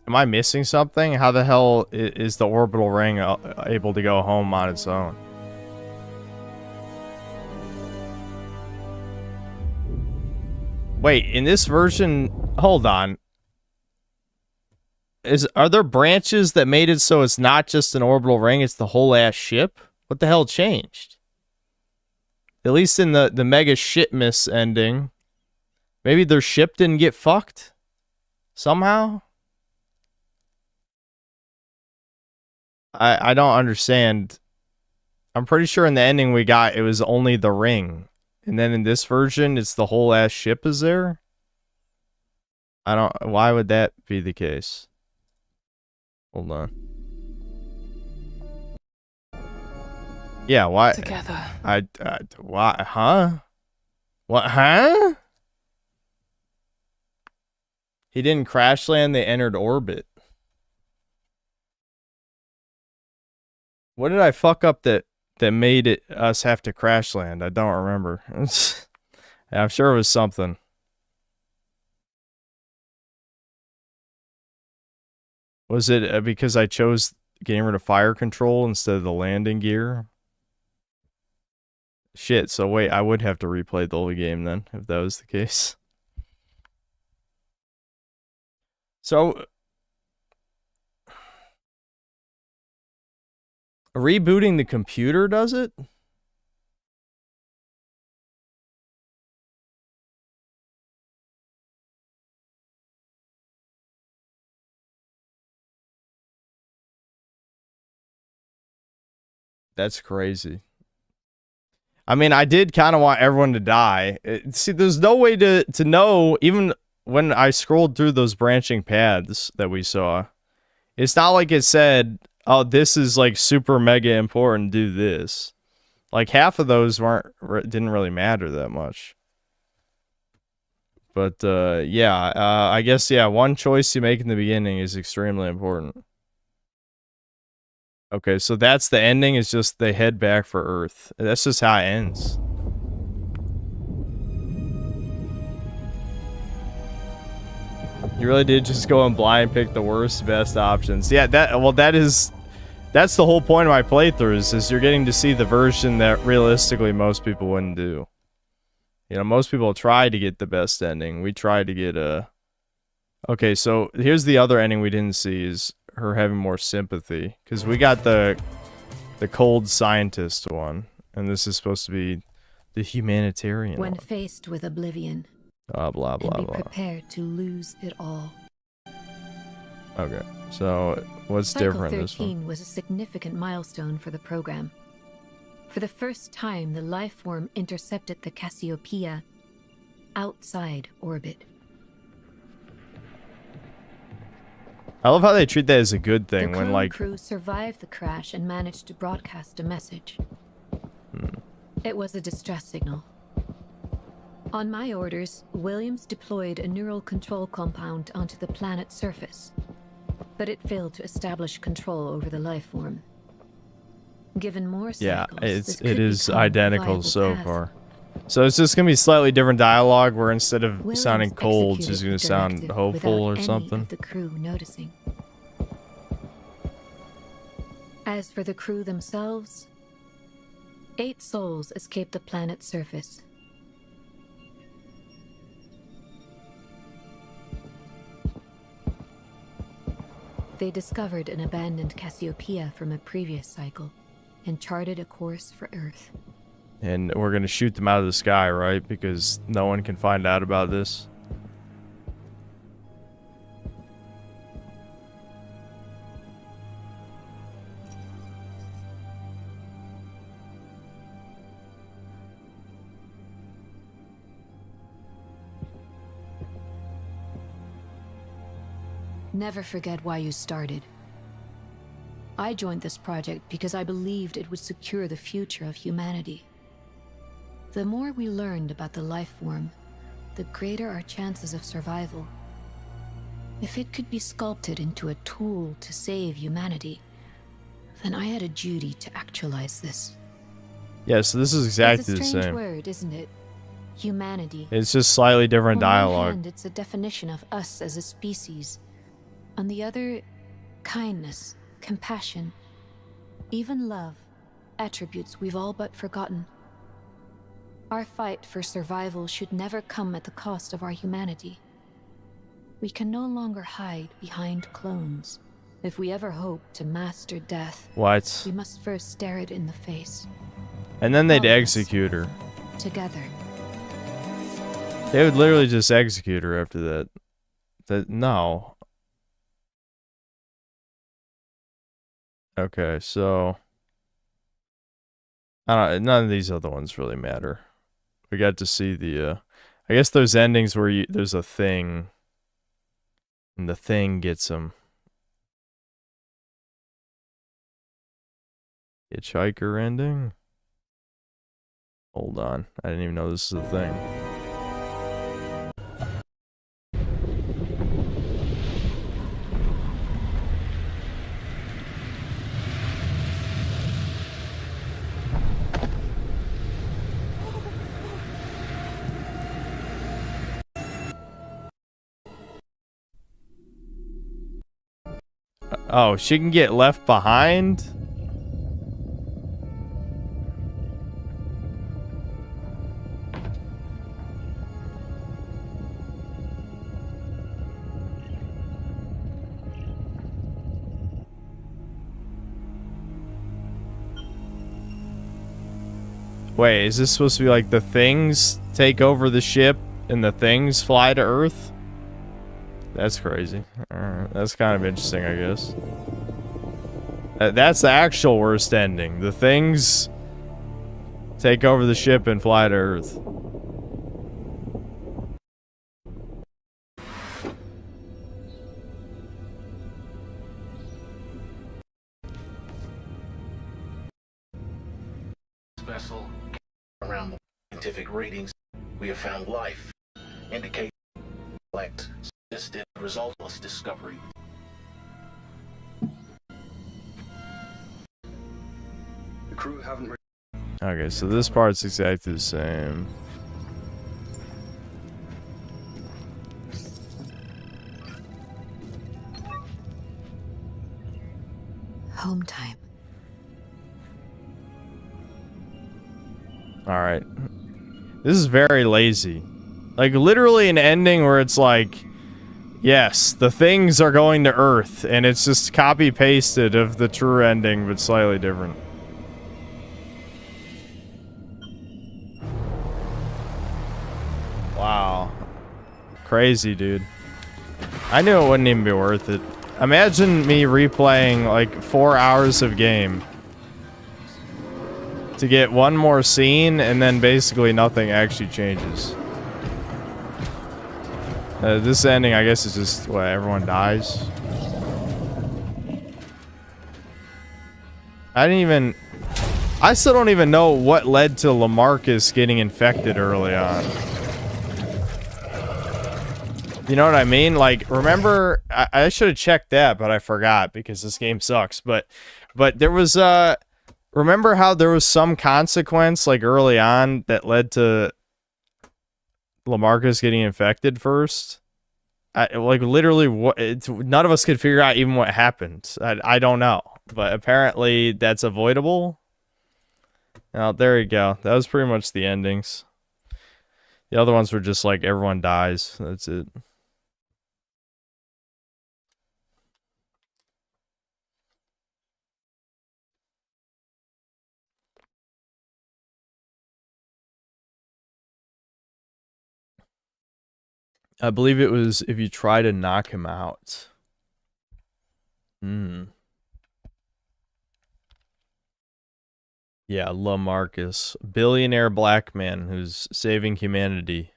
Am I missing something? How the hell is the orbital ring able to go home on its own? Wait, in this version, hold on. Are there branches that made it so it's not just an orbital ring, it's the whole ass ship? What the hell changed? At least in the Mega Shipmas ending, maybe their ship didn't get fucked somehow? I don't understand. I'm pretty sure in the ending we got, it was only the ring. And then in this version, it's the whole ass ship is there? Why would that be the case? Hold on. Yeah, why?
Together.
Why? Huh? What? Huh? He didn't crash land, they entered orbit. What did I fuck up that made us have to crash land? I don't remember. I'm sure it was something. Was it because I chose getting rid of fire control instead of the landing gear? Shit, so wait, I would have to replay the whole game then, if that was the case. So, rebooting the computer does it? That's crazy. I mean, I did kind of want everyone to die. See, there's no way to know, even when I scrolled through those branching paths that we saw. It's not like it said, oh, this is like super mega important, do this. Like half of those didn't really matter that much. But yeah, I guess, yeah, one choice you make in the beginning is extremely important. Okay, so that's the ending, is just they head back for Earth. That's just how it ends. You really did just go and blind pick the worst, best options. Yeah, that's the whole point of my playthroughs, is you're getting to see the version that realistically most people wouldn't do. You know, most people try to get the best ending. We try to get a... Okay, so here's the other ending we didn't see, is her having more sympathy, because we got the cold scientist one, and this is supposed to be the humanitarian
When
one.
faced with oblivion,
Blah blah blah
and be
blah.
prepared to lose it all.
Okay, so what's
Cycle
different in this
13
one?
was a significant milestone for the program. For the first time, the life form intercepted the Cassiopeia outside orbit.
I love how they treat that as a good
The
thing when,
clone
like,
crew survived the crash and managed to broadcast a message. It was a distress signal. On my orders, Williams deployed a neural control compound onto the planet's surface, but it failed to establish control over the life form. Given more
yeah,
cycles,
it is
become a
identical
viable
so
path.
far. So it's just gonna be slightly different dialogue, where instead of
Williams
sounding cold, it's
executed
just gonna
the
sound
directive
hopeful
without
or
any
something.
of the crew noticing. As for the crew themselves, 8 souls escaped the planet's surface. They discovered an abandoned Cassiopeia from a previous cycle and charted a course for Earth.
And we're gonna shoot them out of the sky, right? Because no one can find out about this.
Never forget why you started. I joined this project because I believed it would secure the future of humanity. The more we learned about the life form, the greater our chances of survival. If it could be sculpted into a tool to save humanity, then I had a duty to actualize this.
Yeah, so this is exactly
it's
the
a strange
same.
word, isn't it? humanity.
It's just slightly different
On one
dialogue.
hand, it's a definition of us as a species. On the other, kindness, compassion, even love, attributes we've all but forgotten. Our fight for survival should never come at the cost of our humanity. We can no longer hide behind clones. If we ever hope to master death,
What?
we must first stare it in the face.
And then they'd
All of us,
execute her.
together.
They would literally just execute her after that. No. Okay, so I don't. None of these other ones really matter. We got to see the. I guess there's endings where there's a thing, and the thing gets them. Hitchhiker ending. Hold on, I didn't even know this is a thing. Oh, she can get left behind? Wait, is this supposed to be like the things take over the ship and the things fly to Earth? That's crazy. Alright, that's kind of interesting, I guess. That's the actual worst ending. The things take over the ship and fly to Earth.
Vessel around the scientific readings, we have found life. Indicate select. This did resultless discovery.
The crew haven't.
Okay, so this part's exactly the same.
Home time.
Alright. This is very lazy. Like, literally an ending where it's like, yes, the things are going to Earth, and it's just copy-pasted of the true ending, but slightly different. Wow. Crazy, dude. I knew it wouldn't even be worth it. Imagine me replaying, like, 4 hours of game to get one more scene, and then basically nothing actually changes. This ending, I guess, is just, what, everyone dies? I still don't even know what led to LaMarcus getting infected early on. You know what I mean? Like, remember, I should have checked that, but I forgot because this game sucks. But there was, remember how there was some consequence, like, early on that led to LaMarcus getting infected first? Like, literally, none of us could figure out even what happened. I don't know. But apparently, that's avoidable. Now, there you go. That was pretty much the endings. The other ones were just like, everyone dies. That's it. I believe it was if you try to knock him out. Yeah, LaMarcus. Billionaire black man who's saving humanity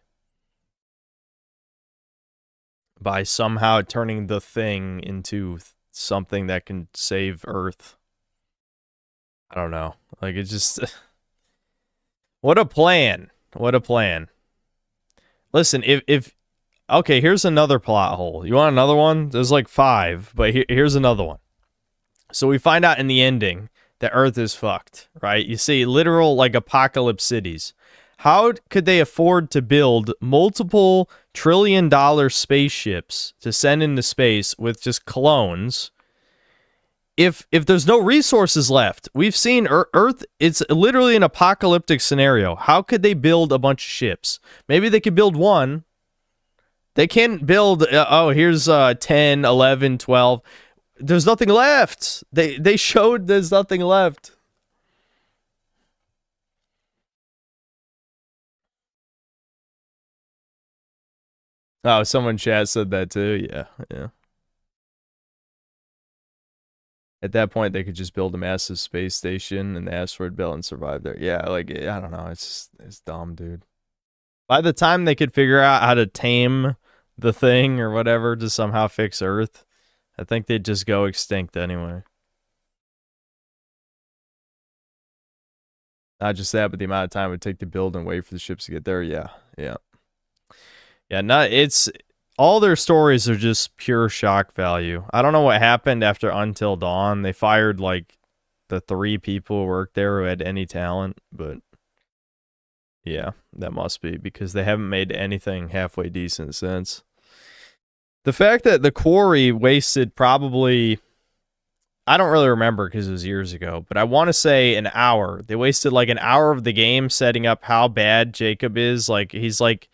by somehow turning the thing into something that can save Earth. I don't know. Like, it's just... What a plan. What a plan. Listen, if okay, here's another plot hole. You want another one? There's like 5, but here's another one. So we find out in the ending that Earth is fucked, right? You see literal, like, apocalypse cities. How could they afford to build multiple trillion-dollar spaceships to send into space with just clones if there's no resources left? We've seen Earth, it's literally an apocalyptic scenario. How could they build a bunch of ships? Maybe they could build one. They can't build, here's 10, 11, 12. There's nothing left. They showed there's nothing left. Oh, someone in chat said that too. Yeah. At that point, they could just build a massive space station in the asteroid belt and survive there. Yeah, like, I don't know. It's dumb, dude. By the time they could figure out how to tame the thing or whatever to somehow fix Earth, I think they'd just go extinct anyway. Not just that, but the amount of time it would take to build and wait for the ships to get there. Yeah. It's all their stories are just pure shock value. I don't know what happened after Until Dawn. They fired like the 3 people who worked there who had any talent, but yeah, that must be because they haven't made anything halfway decent since. The fact that the quarry wasted probably, I don't really remember because it was years ago, but I want to say an hour. They wasted like an hour of the game setting up how bad Jacob is. Like, he's like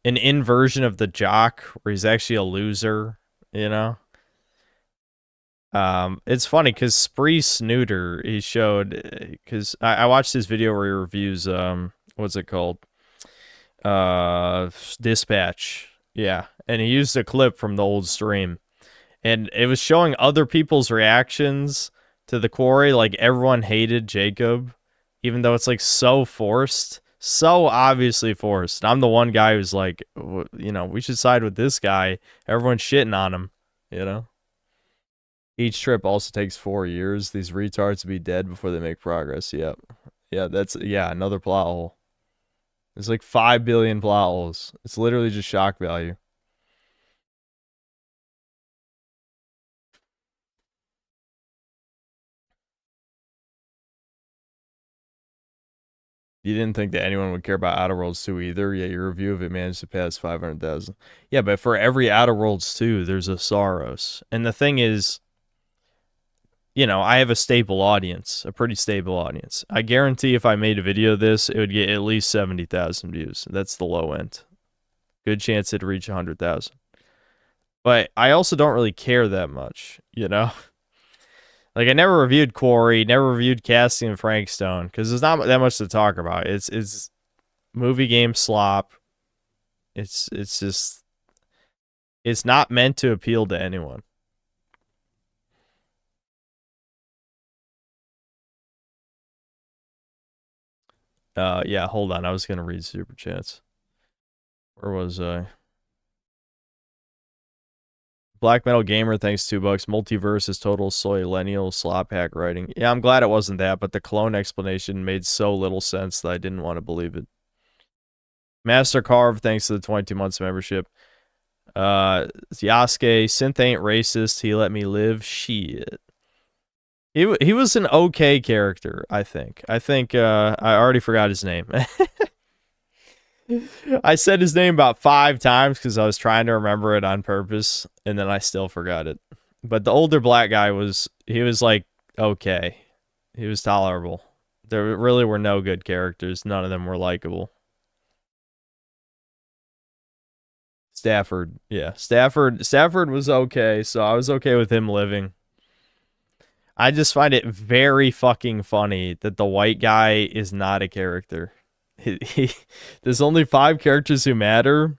an inversion of the jock where he's actually a loser, you know? It's funny because Spree Snooter, he showed, because I watched this video where he reviews, what's it called? Dispatch. Yeah. And he used a clip from the old stream. And it was showing other people's reactions to the quarry. Like, everyone hated Jacob, even though it's like so forced. So obviously forced. I'm the one guy who's like, you know, we should side with this guy. Everyone's shitting on him, you know? Each trip also takes 4 years. These retards will be dead before they make progress. Yep. Yeah, another plot hole. There's like 5 billion plot holes. It's literally just shock value. You didn't think that anyone would care about Outer Worlds 2 either, yet your review of it managed to pass 500,000. Yeah, but for every Outer Worlds 2, there's a Saros. And the thing is, you know, I have a stable audience, a pretty stable audience. I guarantee if I made a video of this, it would get at least 70,000 views. That's the low end. Good chance it'd reach 100,000. But I also don't really care that much, you know? Like, I never reviewed Quarry, never reviewed Casting and Frank Stone, because there's not that much to talk about. It's movie game slop. It's just, it's not meant to appeal to anyone. Yeah, hold on. I was gonna read super chats. Where was I? Black Metal Gamer, thanks $2. Multiverse is total soy-lennial slop hack writing. Yeah, I'm glad it wasn't that, but the clone explanation made so little sense that I didn't want to believe it. Master Carve, thanks to the 22 months membership. Yasuke, Synth ain't racist. He let me live. Shit. He was an okay character, I think. I already forgot his name. I said his name about 5 times because I was trying to remember it on purpose, and then I still forgot it. But the older black guy was like, okay. He was tolerable. There really were no good characters. None of them were likable. Stafford, yeah. Stafford was okay, so I was okay with him living. I just find it very fucking funny that the white guy is not a character. There's only 5 characters who matter,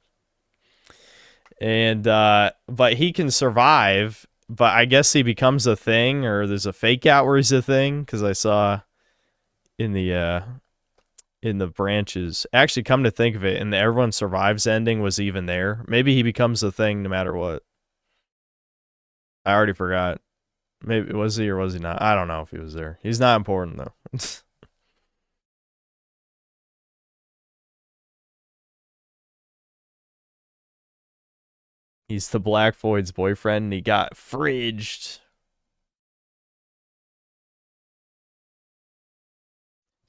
and but he can survive. But I guess he becomes a thing, or there's a fake out where he's a thing. Because I saw in the branches. Actually, come to think of it, and the everyone survives ending was even there. Maybe he becomes a thing no matter what. I already forgot. Maybe was he or was he not? I don't know if he was there. He's not important though. He's the Black Void's boyfriend, and he got fridged.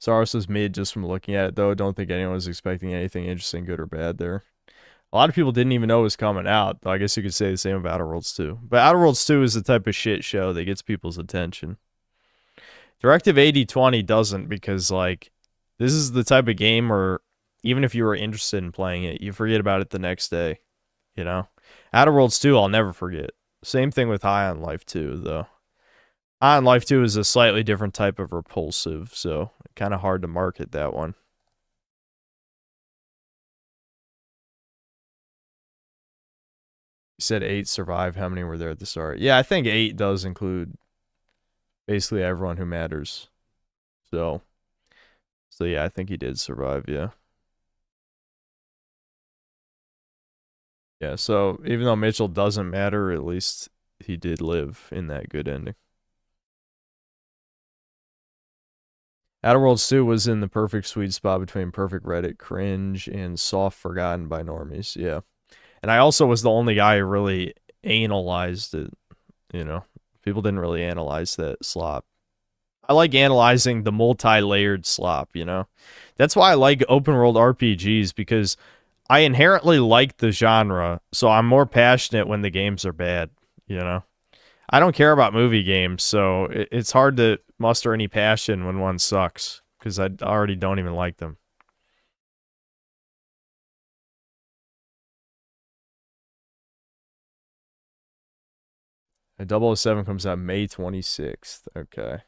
Saros was mid just from looking at it, though. Don't think anyone was expecting anything interesting, good or bad there. A lot of people didn't even know it was coming out, though I guess you could say the same about Outer Worlds 2. But Outer Worlds 2 is the type of shit show that gets people's attention. Directive 8020 doesn't, because, like, this is the type of game where even if you were interested in playing it, you forget about it the next day, you know? Outer Worlds 2, I'll never forget. Same thing with High on Life 2, though. High on Life 2 is a slightly different type of repulsive, so kind of hard to market that one. You said 8 survived. How many were there at the start? Yeah, I think 8 does include basically everyone who matters. So yeah, I think he did survive, yeah. Yeah, so even though Mitchell doesn't matter, at least he did live in that good ending. Outer Worlds 2 was in the perfect sweet spot between perfect Reddit cringe and soft forgotten by normies, yeah. And I also was the only guy who really analyzed it, you know. People didn't really analyze that slop. I like analyzing the multi-layered slop, you know. That's why I like open world RPGs, because I inherently like the genre, so I'm more passionate when the games are bad, you know. I don't care about movie games, so it's hard to muster any passion when one sucks, because I already don't even like them. A 007 comes out May 26th. Okay.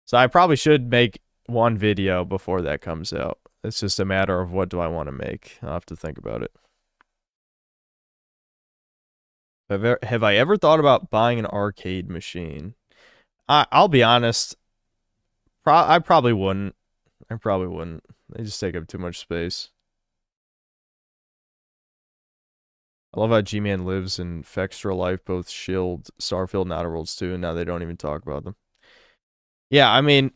So I probably should make one video before that comes out. It's just a matter of what do I want to make. I'll have to think about it. Have I ever thought about buying an arcade machine? I'll be honest. I probably wouldn't. They just take up too much space. I love how G-Man lives in Fextra Life, both Shield, Starfield, and Outer Worlds 2, and now they don't even talk about them. Yeah, I mean,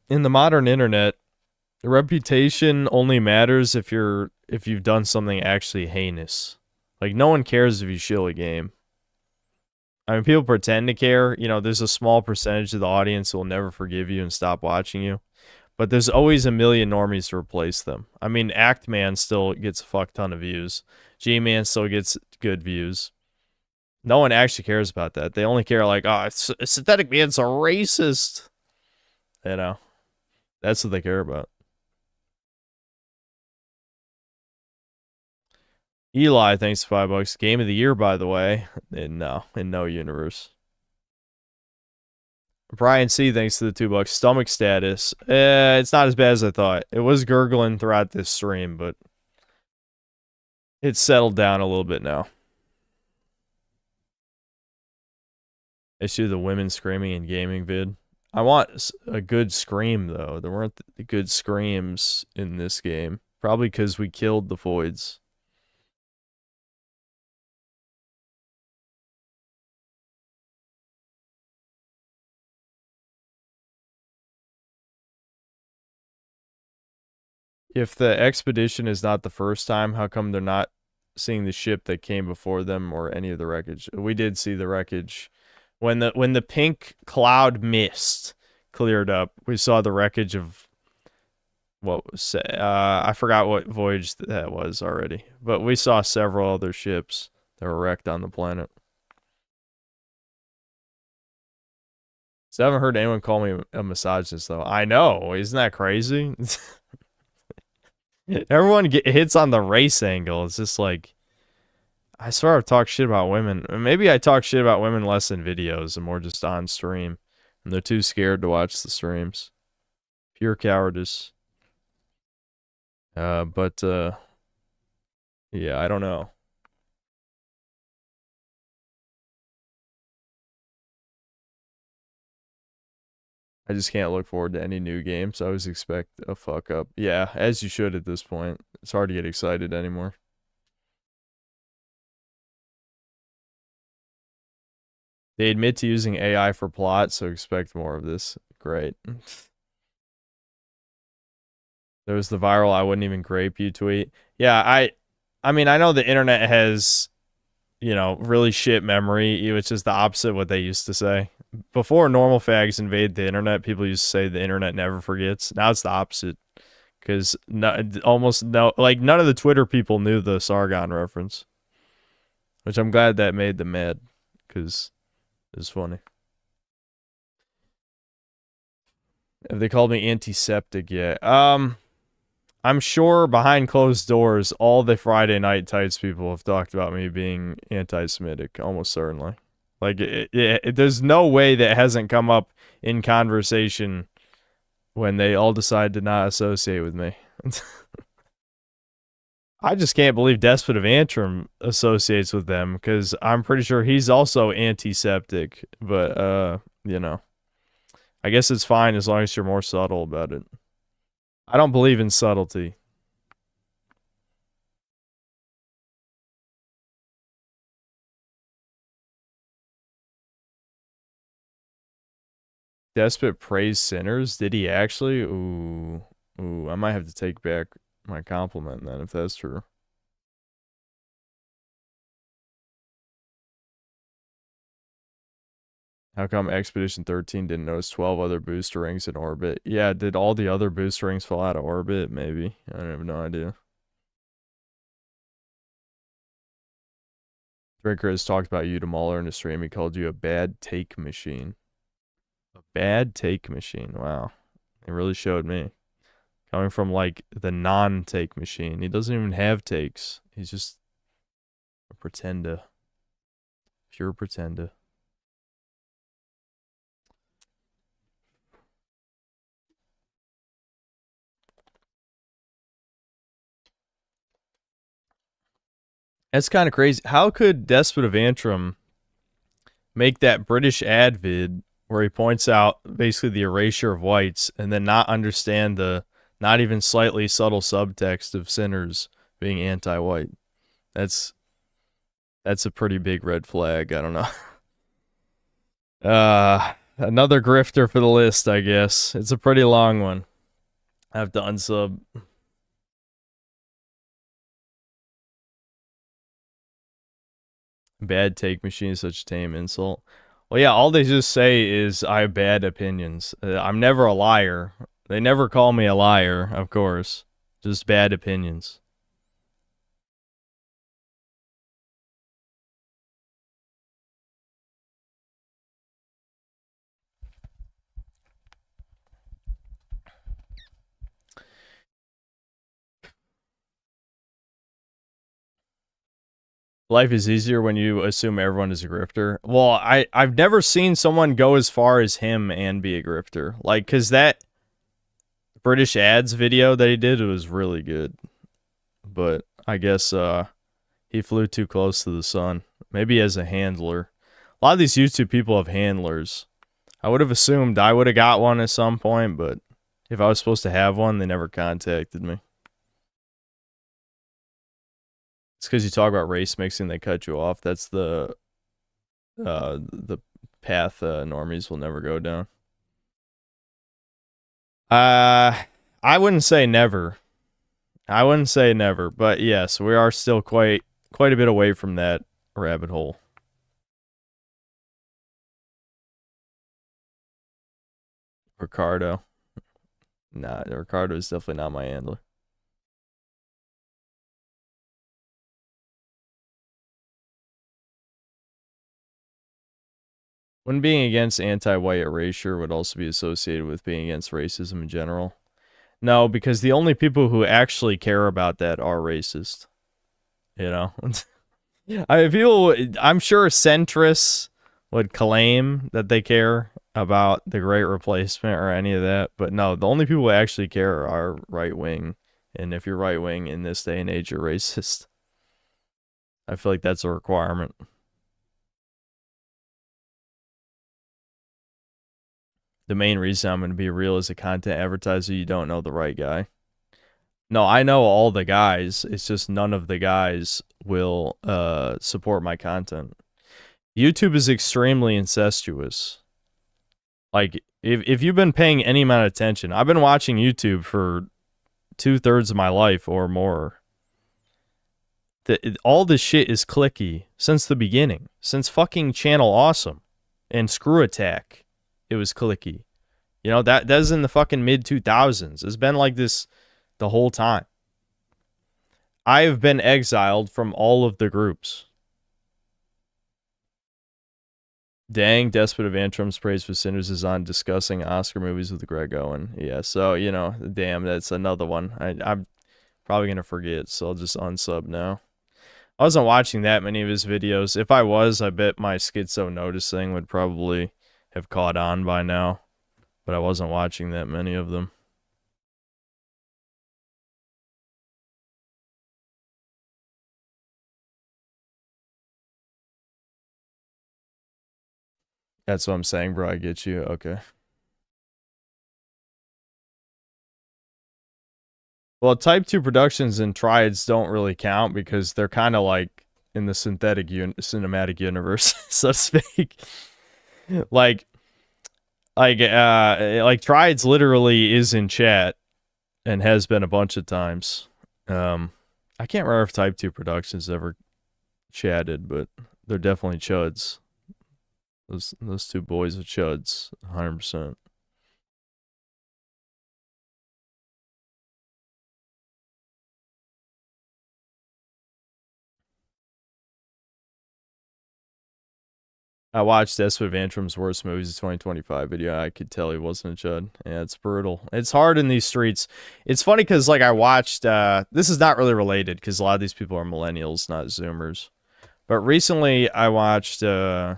in the modern internet, the reputation only matters if you've done something actually heinous. Like, no one cares if you shill a game. I mean, people pretend to care. You know, there's a small percentage of the audience who will never forgive you and stop watching you. But there's always a million normies to replace them. I mean, Act Man still gets a fuck ton of views. G-Man still gets good views. No one actually cares about that. They only care like, oh, Synthetic Man's a racist. You know, that's what they care about. Eli, thanks for $5. Game of the year, by the way. In no universe. Brian C, thanks to the $2. Stomach status. It's not as bad as I thought. It was gurgling throughout this stream, but it's settled down a little bit now. Issue the women screaming in gaming vid. I want a good scream, though. There weren't good screams in this game. Probably because we killed the Voids. If the expedition is not the first time, how come they're not seeing the ship that came before them or any of the wreckage? We did see the wreckage. When the pink cloud mist cleared up, we saw the wreckage of what was I forgot what voyage that was already, but we saw several other ships that were wrecked on the planet. So I haven't heard anyone call me a misogynist, though. I know, isn't that crazy? Everyone hits on the race angle. It's just like, I swear I've talked shit about women. Maybe I talk shit about women less in videos and more just on stream. And they're too scared to watch the streams. Pure cowardice. Yeah, I don't know. I just can't look forward to any new games. I always expect a fuck up. Yeah, as you should at this point. It's hard to get excited anymore. They admit to using AI for plot, so expect more of this. Great. There was the viral I wouldn't even grape you tweet. Yeah, I mean, I know the internet has, you know, really shit memory, which is the opposite of what they used to say. before normal fags invade the internet, people used to say the internet never forgets. Now it's the opposite. Because almost no, like none of the Twitter people knew the Sargon reference. Which I'm glad that made them mad. Because it's funny. Have they called me antiseptic yet? I'm sure behind closed doors, all the Friday Night Tights people have talked about me being anti-Semitic, almost certainly. Like, there's no way that hasn't come up in conversation when they all decide to not associate with me. I just can't believe Despot of Antrim associates with them, because I'm pretty sure he's also antiseptic. But, you know, I guess it's fine as long as you're more subtle about it. I don't believe in subtlety. Despot praised sinners? Did he actually? Ooh, I might have to take back my compliment then if that's true. How come Expedition 13 didn't notice 12 other booster rings in orbit? Yeah, did all the other booster rings fall out of orbit? Maybe. I have no idea. Drinker has talked about you to Mahler in a stream. He called you a bad take machine. A bad take machine. Wow. It really showed me. Coming from, like, the non-take machine. He doesn't even have takes. He's just a pretender. Pure pretender. That's kind of crazy. How could Despot of Antrim make that British ad vid where he points out basically the erasure of whites and then not understand the not even slightly subtle subtext of sinners being anti-white? That's a pretty big red flag. I don't know. Another grifter for the list, I guess. It's a pretty long one. I have to unsub. Bad take machine is such a tame insult. Well, yeah, all they just say is I have bad opinions. I'm never a liar. They never call me a liar, of course. Just bad opinions. Life is easier when you assume everyone is a grifter. Well, I've never seen someone go as far as him and be a grifter. Like, because that British ads video that he did was really good. But I guess he flew too close to the sun. Maybe as a handler. A lot of these YouTube people have handlers. I would have assumed I would have got one at some point, but if I was supposed to have one, they never contacted me. It's because you talk about race mixing, they cut you off. That's the path normies will never go down. I wouldn't say never. I wouldn't say never, but yes, we are still quite a bit away from that rabbit hole. Ricardo. Nah, Ricardo is definitely not my handler. When being against anti-white erasure would also be associated with being against racism in general. No, because the only people who actually care about that are racist. You know? I'm sure centrists would claim that they care about the Great Replacement or any of that, but no, the only people who actually care are right-wing, and if you're right-wing in this day and age, you're racist. I feel like that's a requirement. The main reason I'm going to be real as a content advertiser, you don't know the right guy. No, I know all the guys. It's just none of the guys will support my content. YouTube is extremely incestuous. Like, if you've been paying any amount of attention, I've been watching YouTube for 2/3 of my life or more. All this shit is clicky since the beginning. Since fucking Channel Awesome. And Screw Attack, it was clicky. You know, that was in the fucking mid 2000s. It's been like this the whole time. I have been exiled from all of the groups. Dang, Despot of Antrum's praise for sinners is on discussing Oscar movies with Greg Owen. Yeah, so, you know, damn, that's another one. I'm probably going to forget, so I'll just unsub now. I wasn't watching that many of his videos. If I was, I bet my schizo noticing would probably have caught on by now. But I wasn't watching that many of them. That's what I'm saying, bro. I get you. Okay. Well, Type 2 productions and Triads don't really count because they're kind of like in the synthetic cinematic universe, so to speak. like Triads literally is in chat and has been a bunch of times. I can't remember if Type 2 Productions ever chatted, but they're definitely chuds. Those two boys are chuds, 100%. I watched Despot Van Trum's Worst Movies of 2025 video. I could tell he wasn't a chud. Yeah, it's brutal. It's hard in these streets. It's funny because, like, I watched... this is not really related because a lot of these people are millennials, not Zoomers. But recently, I watched... who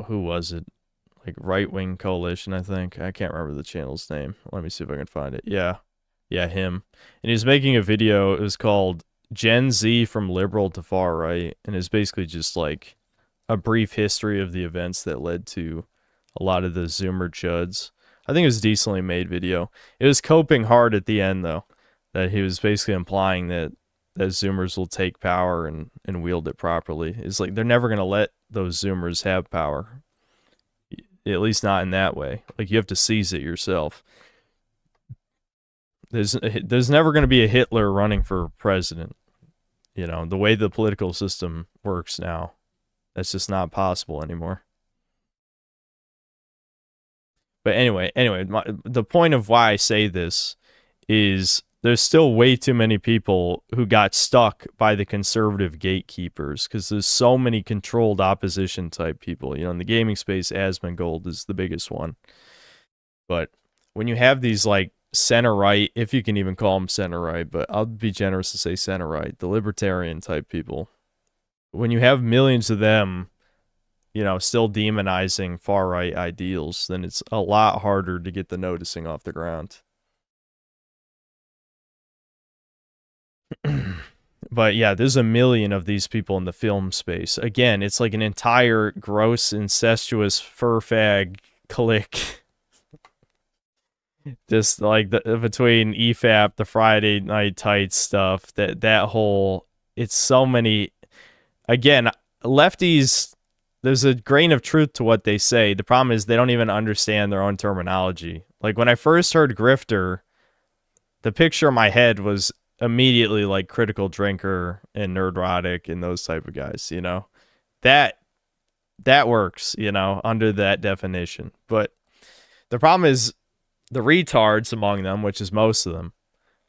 was it? Like, Right Wing Coalition, I think. I can't remember the channel's name. Let me see if I can find it. Yeah. Yeah, him. And he was making a video. It was called Gen Z from Liberal to Far Right. And it's basically just, like... a brief history of the events that led to a lot of the Zoomer chuds. I think it was a decently made video. It was coping hard at the end, though, that he was basically implying that Zoomers will take power and wield it properly. It's like they're never going to let those Zoomers have power, at least not in that way. Like, you have to seize it yourself. There's never going to be a Hitler running for president. You know, the way the political system works now. That's just not possible anymore. But anyway, the point of why I say this is there's still way too many people who got stuck by the conservative gatekeepers because there's so many controlled opposition type people. You know, in the gaming space, Asmongold is the biggest one. But when you have these, like, center-right, if you can even call them center-right, but I'll be generous to say center-right, the libertarian type people, when you have millions of them, you know, still demonizing far-right ideals, then it's a lot harder to get the noticing off the ground. But yeah, there's a million of these people in the film space. Again, it's like an entire gross, incestuous fur fag clique. Just like between EFAP, the Friday Night Tights stuff, that whole, it's so many. Again, lefties, there's a grain of truth to what they say. The problem is they don't even understand their own terminology. Like, when I first heard grifter, the picture in my head was immediately like Critical Drinker and Nerdrotic and those type of guys, you know? That works, you know, under that definition. But the problem is the retards among them, which is most of them,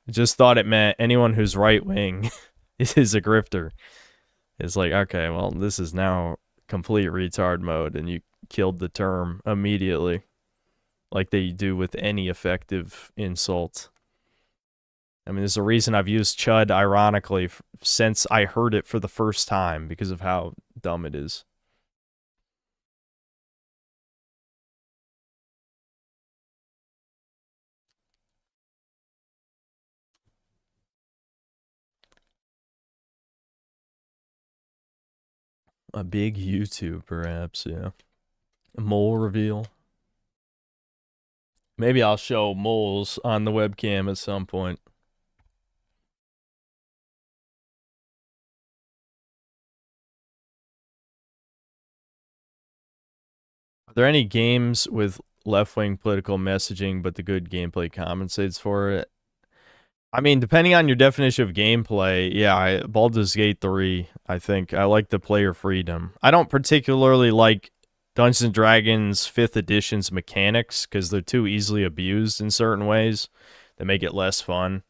just thought it meant anyone who's right-wing is a grifter. It's like, okay, well, this is now complete retard mode, and you killed the term immediately, like they do with any effective insult. I mean, there's a reason I've used chud ironically since I heard it for the first time, because of how dumb it is. A big YouTube, perhaps, yeah. A mole reveal. Maybe I'll show moles on the webcam at some point. Are there any games with left-wing political messaging, but the good gameplay compensates for it? I mean, depending on your definition of gameplay, yeah, Baldur's Gate 3, I think. I like the player freedom. I don't particularly like Dungeons & Dragons 5th edition's mechanics because they're too easily abused in certain ways that make it less fun.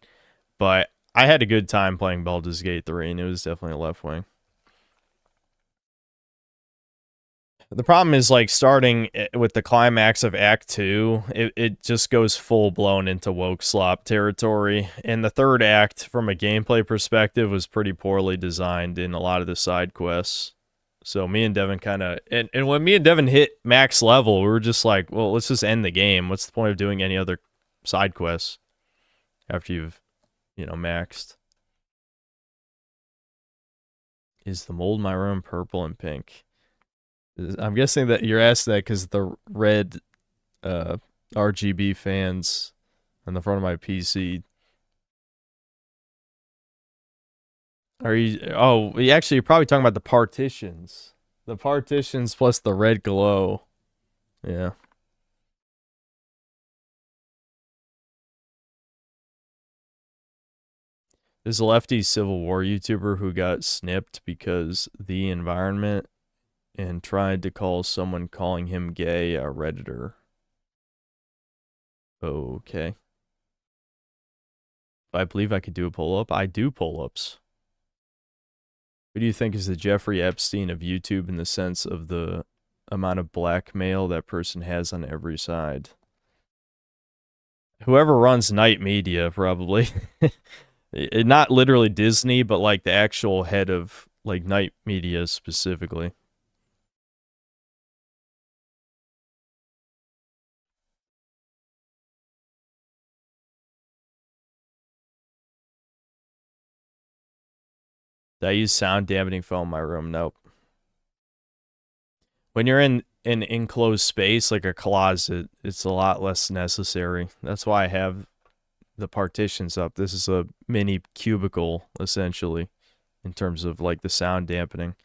But I had a good time playing Baldur's Gate 3, and it was definitely a left wing. The problem is, like, starting with the climax of Act 2, it just goes full-blown into woke slop territory. And the third act, from a gameplay perspective, was pretty poorly designed in a lot of the side quests. So me and Devin kind of... And when me and Devin hit max level, we were just like, well, let's just end the game. What's the point of doing any other side quests after you've, you know, maxed? Is the mold in my room purple and pink? I'm guessing that you're asked that because the red RGB fans on the front of my PC. Are you? Oh, actually, you're probably talking about the partitions. The partitions plus the red glow. Yeah. There's a lefty Civil War YouTuber who got snipped because the environment and tried to call someone calling him gay a Redditor. Okay. I believe I could do a pull-up. I do pull-ups. Who do you think is the Jeffrey Epstein of YouTube in the sense of the amount of blackmail that person has on every side? Whoever runs Night Media, probably. Not literally Disney, but like the actual head of like Night Media specifically. Did I use sound dampening foam in my room? Nope. When you're in an enclosed space like a closet, it's a lot less necessary. That's why I have the partitions up. This is a mini cubicle, essentially, in terms of like the sound dampening.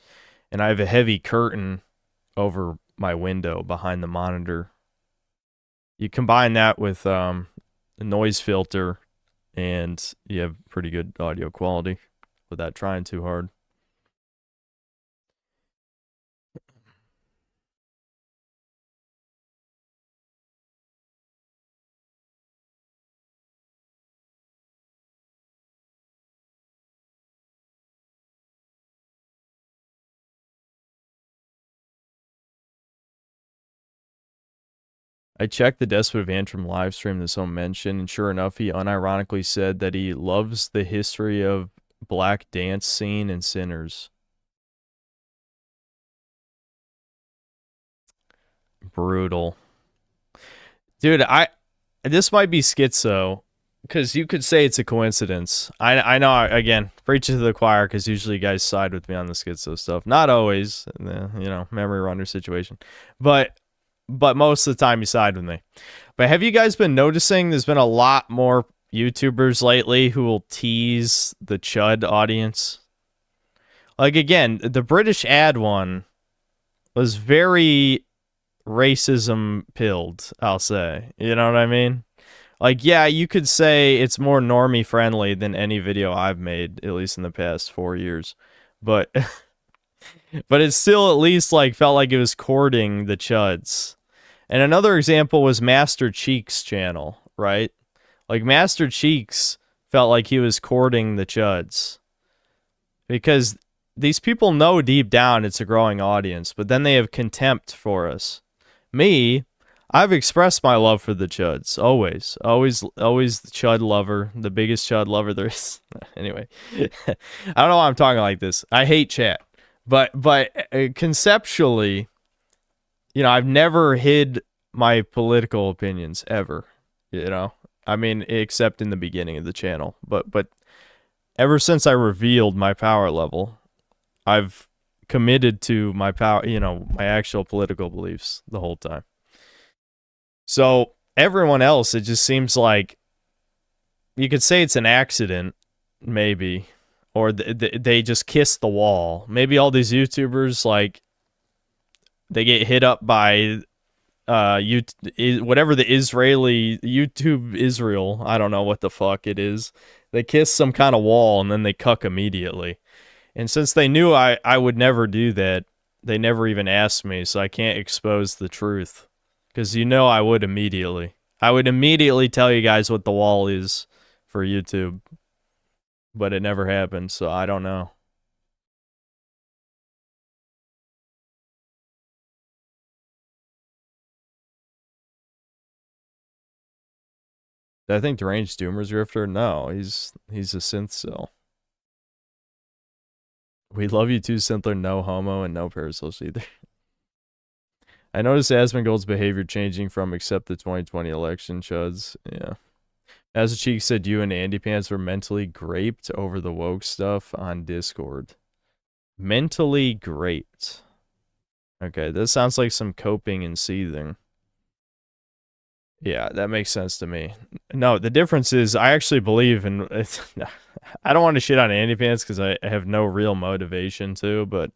And I have a heavy curtain over my window behind the monitor. You combine that with a noise filter, and you have pretty good audio quality without trying too hard. I checked the Despot of Antrim live stream that someone mentioned, and sure enough, he unironically said that he loves the history of black dance scene and Sinners. Brutal. Dude, this might be schizo, because you could say it's a coincidence. I know, again, preaching to the choir, because usually you guys side with me on the schizo stuff. Not always, you know, memory runner situation. But most of the time you side with me. But have you guys been noticing there's been a lot more YouTubers lately who will tease the Chud audience? Like, again, the British ad one was very racism pilled, I'll say. You know what I mean? Like, yeah, you could say it's more normie friendly than any video I've made, at least in the past 4 years. But but it still at least like felt like it was courting the Chuds. And another example was Master Cheeks' channel, right? Like, Master Cheeks felt like he was courting the Chuds. Because these people know deep down it's a growing audience, but then they have contempt for us. Me, I've expressed my love for the Chuds. Always the Chud lover, the biggest Chud lover there is. Anyway, I don't know why I'm talking like this. I hate chat. But conceptually, you know, I've never hid my political opinions ever, you know? I mean, except in the beginning of the channel. But ever since I revealed my power level, I've committed to my power, you know, my actual political beliefs the whole time. So everyone else, it just seems like you could say it's an accident, maybe, or they just kiss the wall. Maybe all these YouTubers, like, they get hit up by whatever the Israeli YouTube Israel, I don't know what the fuck it is, They kiss some kind of wall and then they cuck immediately. And since they knew I would never do that, they never even asked me, so I can't expose the truth. Because you know I would immediately. I would immediately tell you guys what the wall is for YouTube. But it never happened, so I don't know. I think Deranged Doomer's Grifter? No, he's a synth cell. We love you too, Synthler. No homo and no parasocial either. I noticed Asmongold's behavior changing from except the 2020 election, Chuds. Yeah. As a Cheek said, you and Andy Pants were mentally graped over the woke stuff on Discord. Mentally graped. Okay, this sounds like some coping and seething. Yeah, that makes sense to me. No, the difference is I actually believe in... I don't want to shit on Andy Pants because I have no real motivation to, but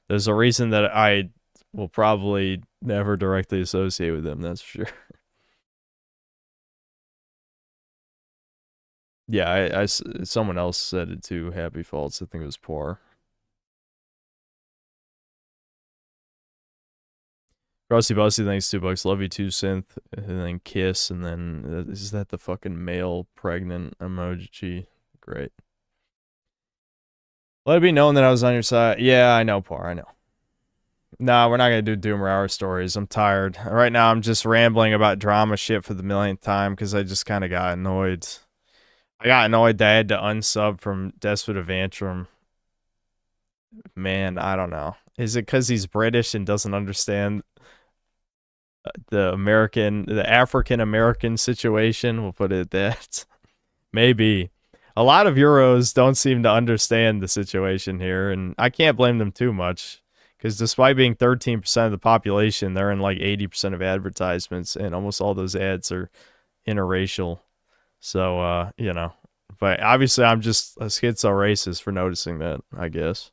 there's a reason that I will probably never directly associate with him, that's for sure. Yeah, someone else said it too, Happy Faults. I think it was Poor. Rusty Busty, thanks $2. Love you too, Synth. And then Kiss, and then is that the fucking male pregnant emoji? Great. Let it be known that I was on your side. Yeah, I know, Poor. I know. Nah, we're not gonna do Doomer Hour stories. I'm tired. Right now, I'm just rambling about drama shit for the millionth time because I just kind of got annoyed. I got annoyed that I had to unsub from Despot of Antrim. Man, I don't know. Is it because he's British and doesn't understand the African American situation? We'll put it at that. Maybe. A lot of Euros don't seem to understand the situation here, and I can't blame them too much, because despite being 13% of the population, they're in like 80% of advertisements, and almost all those ads are interracial. So, you know. But obviously, I'm just a schizo racist for noticing that, I guess.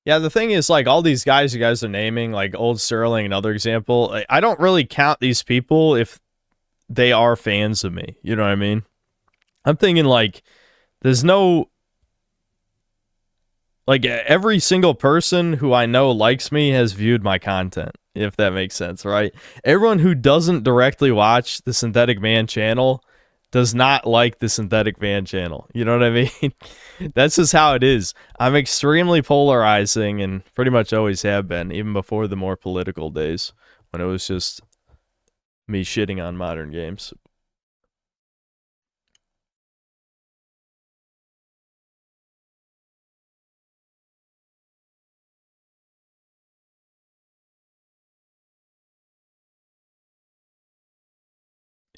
Yeah, the thing is, like, all these guys you guys are naming, like Old Sterling, another example, I don't really count these people if they are fans of me. You know what I mean? I'm thinking, like, there's no... Like, every single person who I know likes me has viewed my content, if that makes sense, right? Everyone who doesn't directly watch the Synthetic Man channel does not like the Synthetic Man channel. You know what I mean? That's just how it is. I'm extremely polarizing and pretty much always have been, even before the more political days when it was just me shitting on modern games.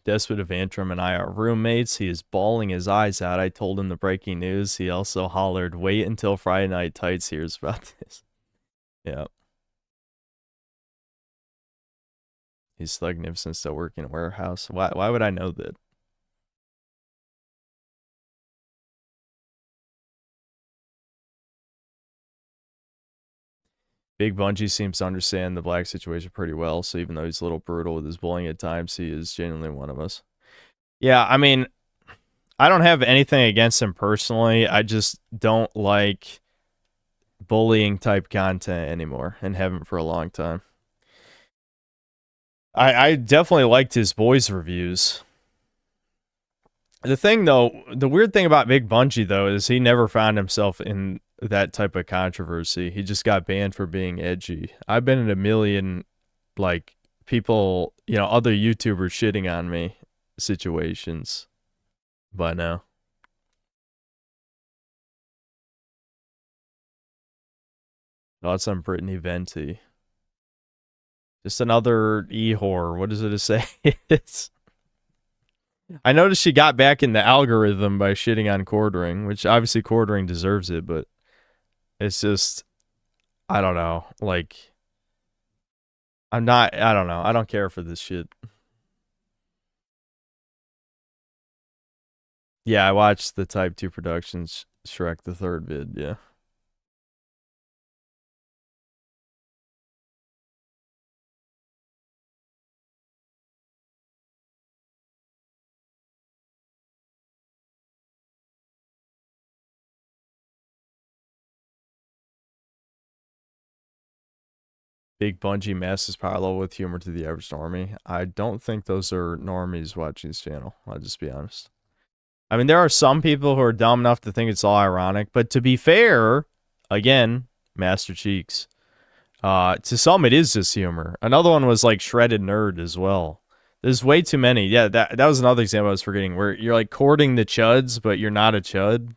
Despot of Antrim and I are roommates. He is bawling his eyes out. I told him the breaking news. He also hollered, "Wait until Friday Night Tights hears about this." Yeah. He's magnificent, still working in a warehouse. Why would I know that? Big Bungie seems to understand the black situation pretty well, so even though he's a little brutal with his bullying at times, he is genuinely one of us. Yeah, I mean, I don't have anything against him personally. I just don't like bullying type content anymore, and haven't for a long time. I definitely liked his boys reviews. The thing, though, the weird thing about Big Bungie, though, is he never found himself in that type of controversy. He just got banned for being edgy. I've been in a million, like, people, you know, other YouTubers shitting on me situations by now. Thoughts on Brittany Venti. Just another e-whore. What does it say? I noticed she got back in the algorithm by shitting on Cordring, which obviously Cordring deserves it, but it's just, I don't know, like, I'm not. I don't know. I don't care for this shit. Yeah, I watched the Type 2 Productions Shrek the Third vid. Yeah. Big Bungie masses parallel with humor to the average normie. I don't think those are normies watching this channel. I'll just be honest. I mean, there are some people who are dumb enough to think it's all ironic, but to be fair, again, Master Cheeks. To some, it is just humor. Another one was like Shredded Nerd as well. There's way too many. Yeah, that was another example I was forgetting, where you're like courting the chuds, but you're not a chud.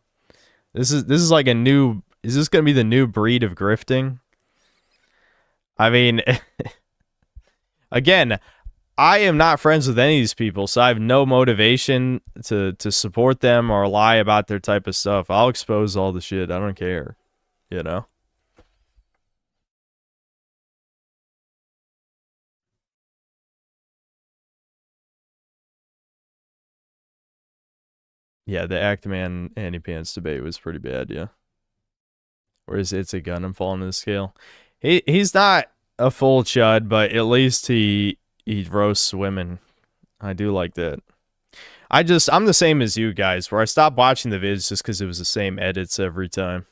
This is like a new. Is this gonna be the new breed of grifting? I mean, again, I am not friends with any of these people, so I have no motivation to support them or lie about their type of stuff. I'll expose all the shit. I don't care, you know? Yeah, the Actman Andy Pants debate was pretty bad, yeah. Whereas It's a Gun and falling to the scale. He's not a full chud, but at least he roasts women. I do like that. I'm the same as you guys, where I stopped watching the vids just because it was the same edits every time.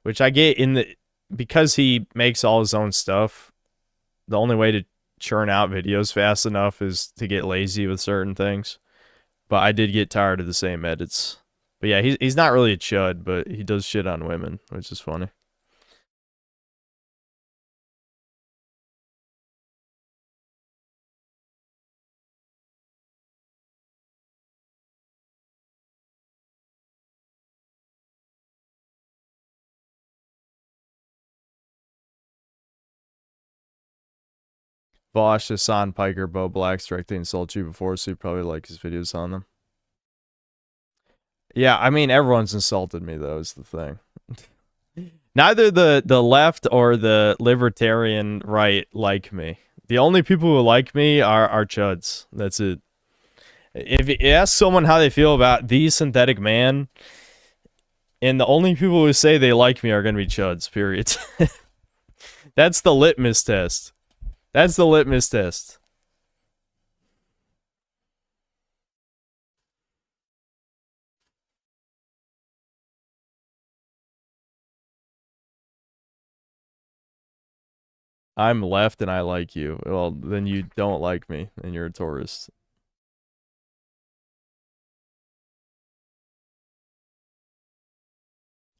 Which I get because he makes all his own stuff, the only way to churn out videos fast enough is to get lazy with certain things. But I did get tired of the same edits. But yeah, he's not really a chud, but he does shit on women, which is funny. Vosh, Hassan Piker, Bo Black's directly insult you before, so you probably like his videos on them. Yeah, I mean, everyone's insulted me, though, is the thing. Neither the left or the libertarian right like me. The only people who like me are chuds. That's it. If you ask someone how they feel about the synthetic man, and the only people who say they like me are going to be chuds, period. That's the litmus test. That's the litmus test. I'm left and I like you. Well, then you don't like me and you're a tourist.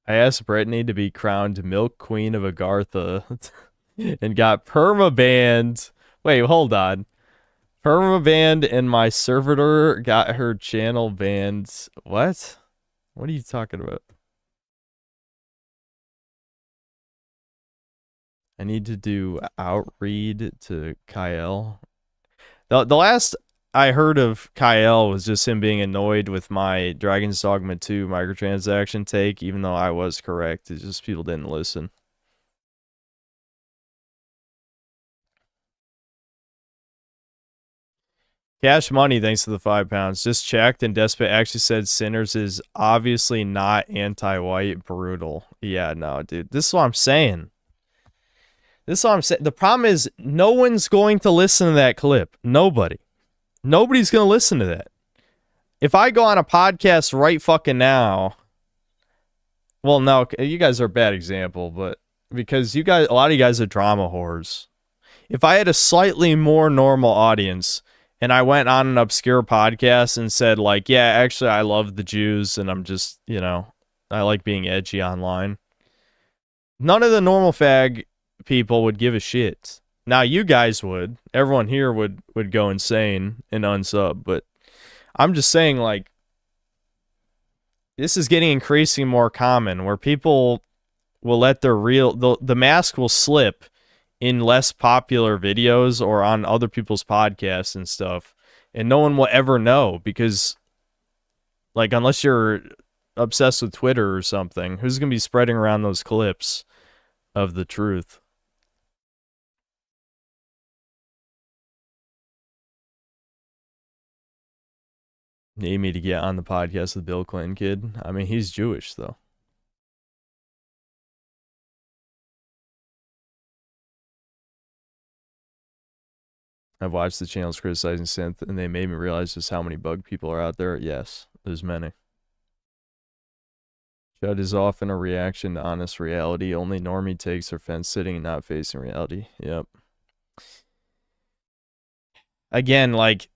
I asked Brittany to be crowned Milk Queen of Agartha and got permabanned. Wait, hold on. Permabanned and my servitor got her channel banned. What? What are you talking about? I need to do outread to Kyle. The last I heard of Kyle was just him being annoyed with my Dragon's Dogma 2 microtransaction take, even though I was correct. It's just people didn't listen. Cash Money, thanks for the £5. Just checked, and Despot actually said Sinners is obviously not anti-white, brutal. Yeah, no, dude. This is what I'm saying. This is what I'm saying. The problem is, no one's going to listen to that clip. Nobody. Nobody's going to listen to that. If I go on a podcast right fucking now, well, no, you guys are a bad example, but because you guys, a lot of you guys are drama whores. If I had a slightly more normal audience and I went on an obscure podcast and said, like, yeah, actually, I love the Jews and I'm just, you know, I like being edgy online, none of the normal fag people would give a shit. Now, you guys would. Everyone here would go insane and unsub, but I'm just saying, like, this is getting increasingly more common where people will let their the mask will slip in less popular videos or on other people's podcasts and stuff, and no one will ever know because, like, unless you're obsessed with Twitter or something, who's going to be spreading around those clips of the truth? Need me to get on the podcast with Bill Clinton kid. I mean, he's Jewish though. I've watched the channels criticizing synth, and they made me realize just how many bug people are out there. Yes, there's many. Chud is often a reaction to honest reality. Only normie takes offense sitting and not facing reality. Yep. Again, like,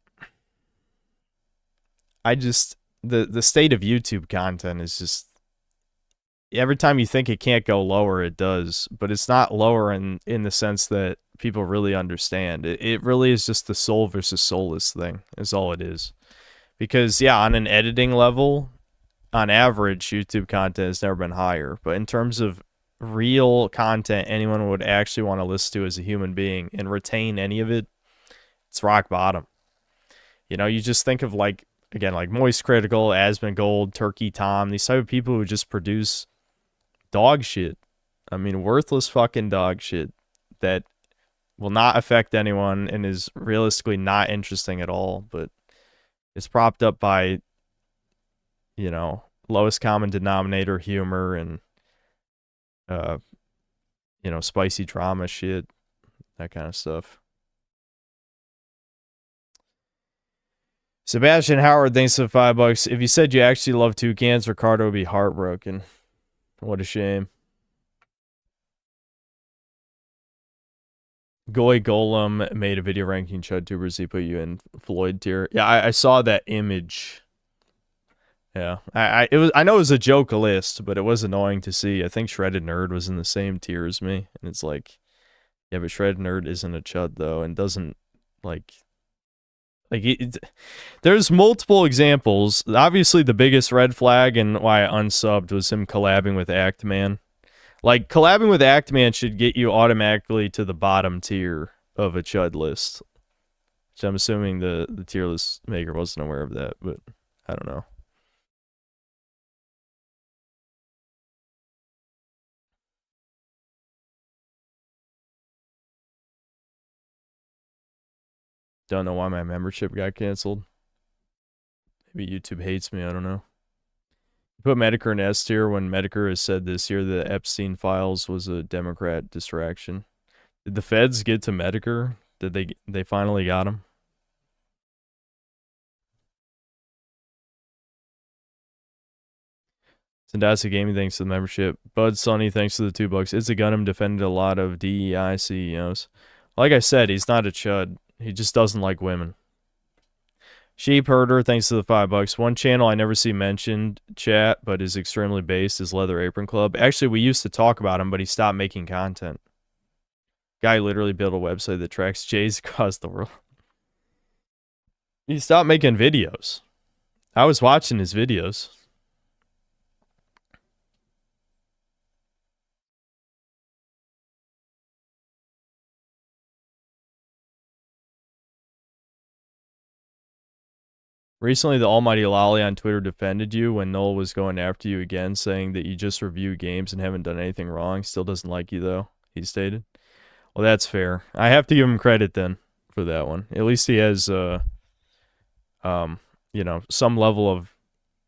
I just the state of YouTube content is just, every time you think it can't go lower, it does, but it's not lower in the sense that people really understand. It really is just the soul versus soulless thing is all it is. Because yeah, on an editing level, on average, YouTube content has never been higher, but in terms of real content anyone would actually want to listen to as a human being and retain any of it, it's rock bottom. You know, you just think of, like, again, like Moist Critical, Asmongold, Turkey Tom, these type of people who just produce dog shit. I mean, worthless fucking dog shit that will not affect anyone and is realistically not interesting at all, but it's propped up by, you know, lowest common denominator humor and, you know, spicy drama shit, that kind of stuff. Sebastian Howard, thanks for $5. If you said you actually love toucans, Ricardo would be heartbroken. What a shame. Goy Golem made a video ranking ChudTubers. He put you in Floyd tier. Yeah, I saw that image. Yeah, I know it was a joke list, but it was annoying to see. I think Shredded Nerd was in the same tier as me, and it's like, yeah, but Shredded Nerd isn't a chud though, and doesn't like there's multiple examples. Obviously, the biggest red flag and why I unsubbed was him collabing with Actman. Like, collabing with Actman should get you automatically to the bottom tier of a chud list. Which I'm assuming the tier list maker wasn't aware of that, but I don't know. Don't know why my membership got canceled. Maybe YouTube hates me, I don't know. Put Medicare in S tier when Medicare has said this year the Epstein files was a Democrat distraction. Did the feds get to Medicare? Did they finally got him? Sandasi Gaming, thanks for the membership. Bud Sonny, thanks for the $2. It's a Gunham defended a lot of DEI CEOs. Like I said, he's not a chud. He just doesn't like women. Sheep Herder, thanks to the $5. One channel I never see mentioned, chat, but is extremely based is Leather Apron Club. Actually, we used to talk about him, but he stopped making content. Guy literally built a website that tracks Jays across the world. He stopped making videos. I was watching his videos. Recently, the almighty Lolly on Twitter defended you when Noel was going after you again, saying that you just review games and haven't done anything wrong. Still doesn't like you, though, he stated. Well, that's fair. I have to give him credit, then, for that one. At least he has, you know, some level of,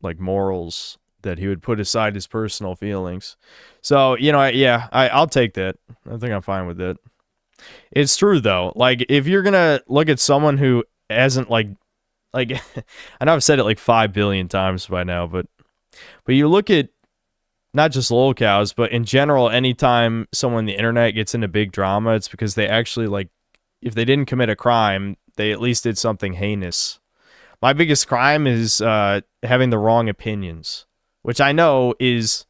like, morals that he would put aside his personal feelings. So, you know, I'll take that. I think I'm fine with it. It's true, though. Like, if you're going to look at someone who hasn't, like, I know I've said it like 5 billion times by now, but you look at not just lol cows, but in general, anytime someone on the internet gets into big drama, it's because they actually, like, if they didn't commit a crime, they at least did something heinous. My biggest crime is having the wrong opinions, which I know is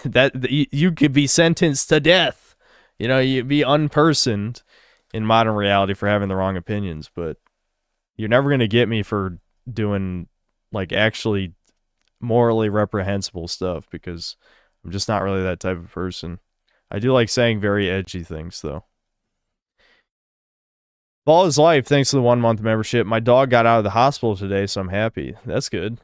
that you could be sentenced to death. You know, you'd be unpersoned in modern reality for having the wrong opinions, but you're never going to get me for doing, like, actually morally reprehensible stuff because I'm just not really that type of person. I do like saying very edgy things, though. Ball is life, thanks to the 1 month membership. My dog got out of the hospital today, so I'm happy. That's good.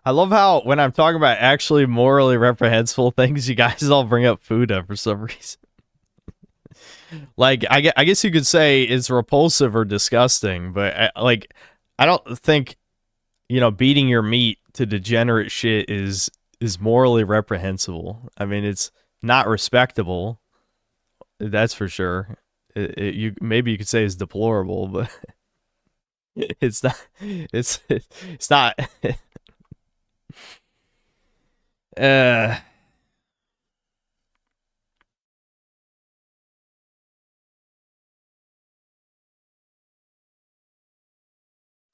I love how when I'm talking about actually morally reprehensible things, you guys all bring up food for some reason. Like, I guess you could say it's repulsive or disgusting, but I don't think, beating your meat to degenerate shit is morally reprehensible. I mean, it's not respectable. That's for sure. Maybe you could say it's deplorable, but it's not. It's not. uh.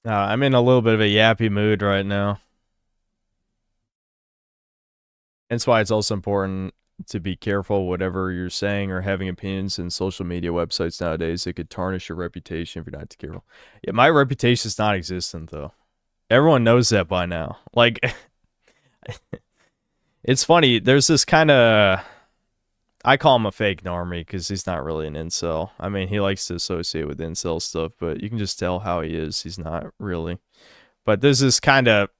I'm in a little bit of a yappy mood right now. That's why it's also important to be careful whatever you're saying or having opinions in social media websites nowadays. It could tarnish your reputation if you're not too careful. Yeah, my reputation is non-existent though. Everyone knows that by now. Like, it's funny. There's this kind of, I call him a fake normie because he's not really an incel. I mean, he likes to associate with incel stuff, but you can just tell how he is. He's not really. But there's this kind of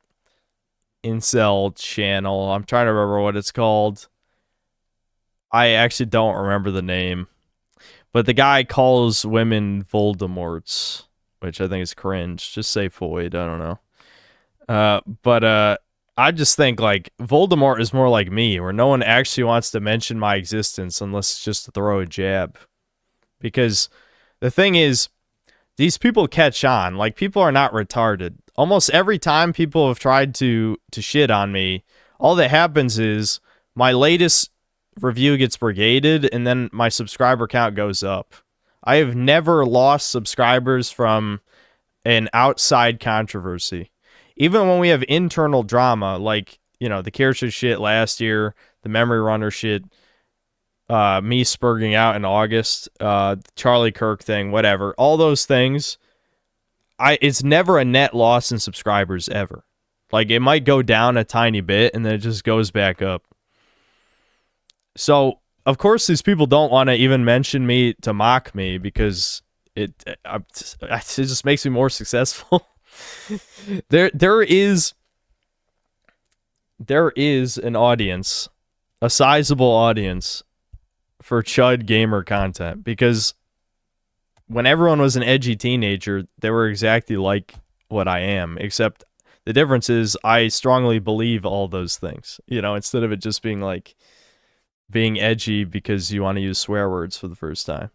incel channel. I'm trying to remember what it's called. I actually don't remember the name. But the guy calls women Voldemorts, which I think is cringe. Just say Void. I don't know. But I just think like Voldemort is more like me, where no one actually wants to mention my existence unless it's just to throw a jab. Because the thing is, these people catch on. Like, people are not retarded. Almost every time people have tried to shit on me, all that happens is my latest review gets brigaded and then my subscriber count goes up. I have never lost subscribers from an outside controversy. Even when we have internal drama, like, the character shit last year, the memory runner shit, me spurging out in August, Charlie Kirk thing, whatever, all those things, it's never a net loss in subscribers ever. Like, it might go down a tiny bit and then it just goes back up. So, of course, these people don't want to even mention me to mock me because it just makes me more successful. There is an audience, a sizable audience for Chud gamer content, because when everyone was an edgy teenager, they were exactly like what I am, except the difference is I strongly believe all those things, instead of it just being like being edgy because you want to use swear words for the first time,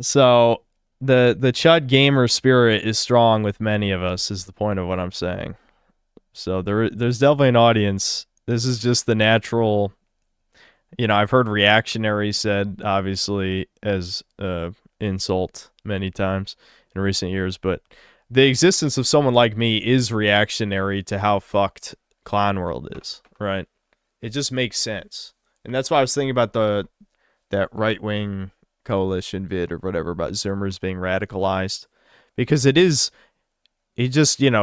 So the Chud gamer spirit is strong with many of us, is the point of what I'm saying. So there's definitely an audience. This is just the natural, I've heard reactionary said, obviously, as insult many times in recent years, but the existence of someone like me is reactionary to how fucked Clown World is, right? It just makes sense. And that's why I was thinking about that right-wing coalition vid or whatever about Zoomers being radicalized, because it just,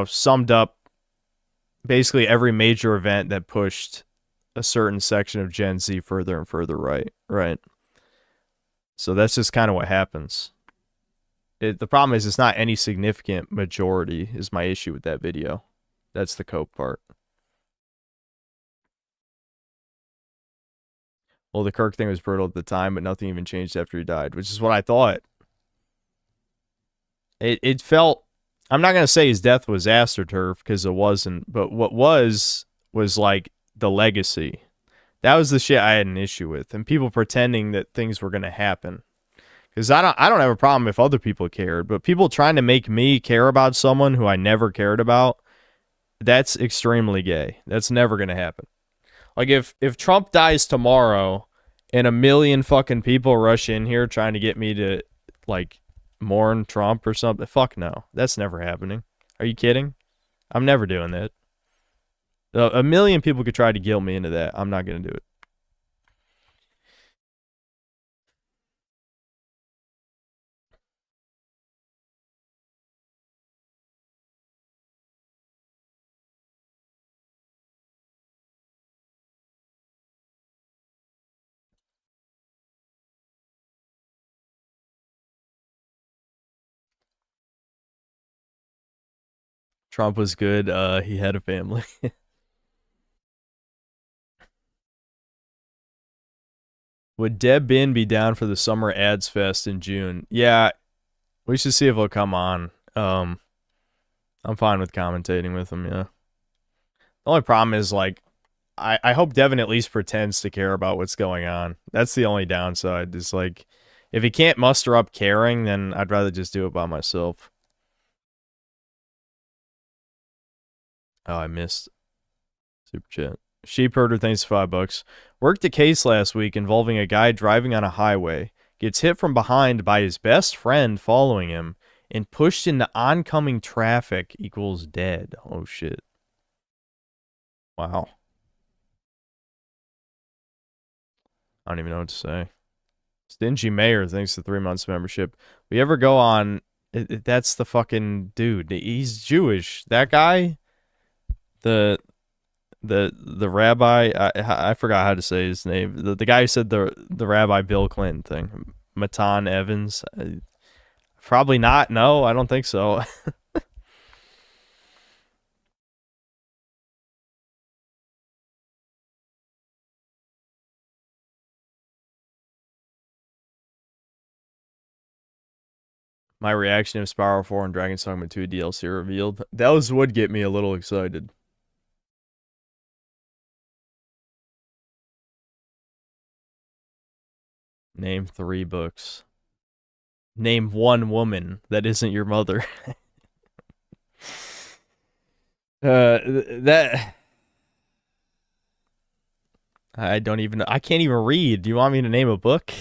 summed up basically every major event that pushed a certain section of Gen Z further and further right? So that's just kind of what happens. The problem is it's not any significant majority is my issue with that video. That's the cope part. Well, the Kirk thing was brutal at the time, but nothing even changed after he died, which is what I thought. It felt... I'm not going to say his death was astroturf, because it wasn't, but what was like the legacy. That was the shit I had an issue with, and people pretending that things were going to happen. Because I don't have a problem if other people cared, but people trying to make me care about someone who I never cared about, that's extremely gay. That's never going to happen. Like, if Trump dies tomorrow and 1 million fucking people rush in here trying to get me to, like, mourn Trump or something, fuck no. That's never happening. Are you kidding? I'm never doing that. 1 million people could try to guilt me into that. I'm not going to do it. Trump was good. He had a family. Would Deb Bin be down for the Summer Ads Fest in June? Yeah, we should see if he'll come on. I'm fine with commentating with him, yeah. The only problem is, like, I hope Devin at least pretends to care about what's going on. That's the only downside. Is like, if he can't muster up caring, then I'd rather just do it by myself. Oh, I missed super chat. Sheepherder, thanks for $5. Worked a case last week involving a guy driving on a highway, gets hit from behind by his best friend following him, and pushed into oncoming traffic equals dead. Oh shit. Wow. I don't even know what to say. Stingy Mayor, thanks to 3 months membership. We ever go on... that's the fucking dude. He's Jewish. That guy? The rabbi... I forgot how to say his name. The guy who said the Rabbi Bill Clinton thing. Matan Evans. Probably not. No, I don't think so. My reaction if Spyro 4 and Dragon's Dogma 2 DLC revealed. Those would get me a little excited. Name 3 books. Name 1 woman that isn't your mother. That... I don't even... I can't even read. Do you want me to name a book?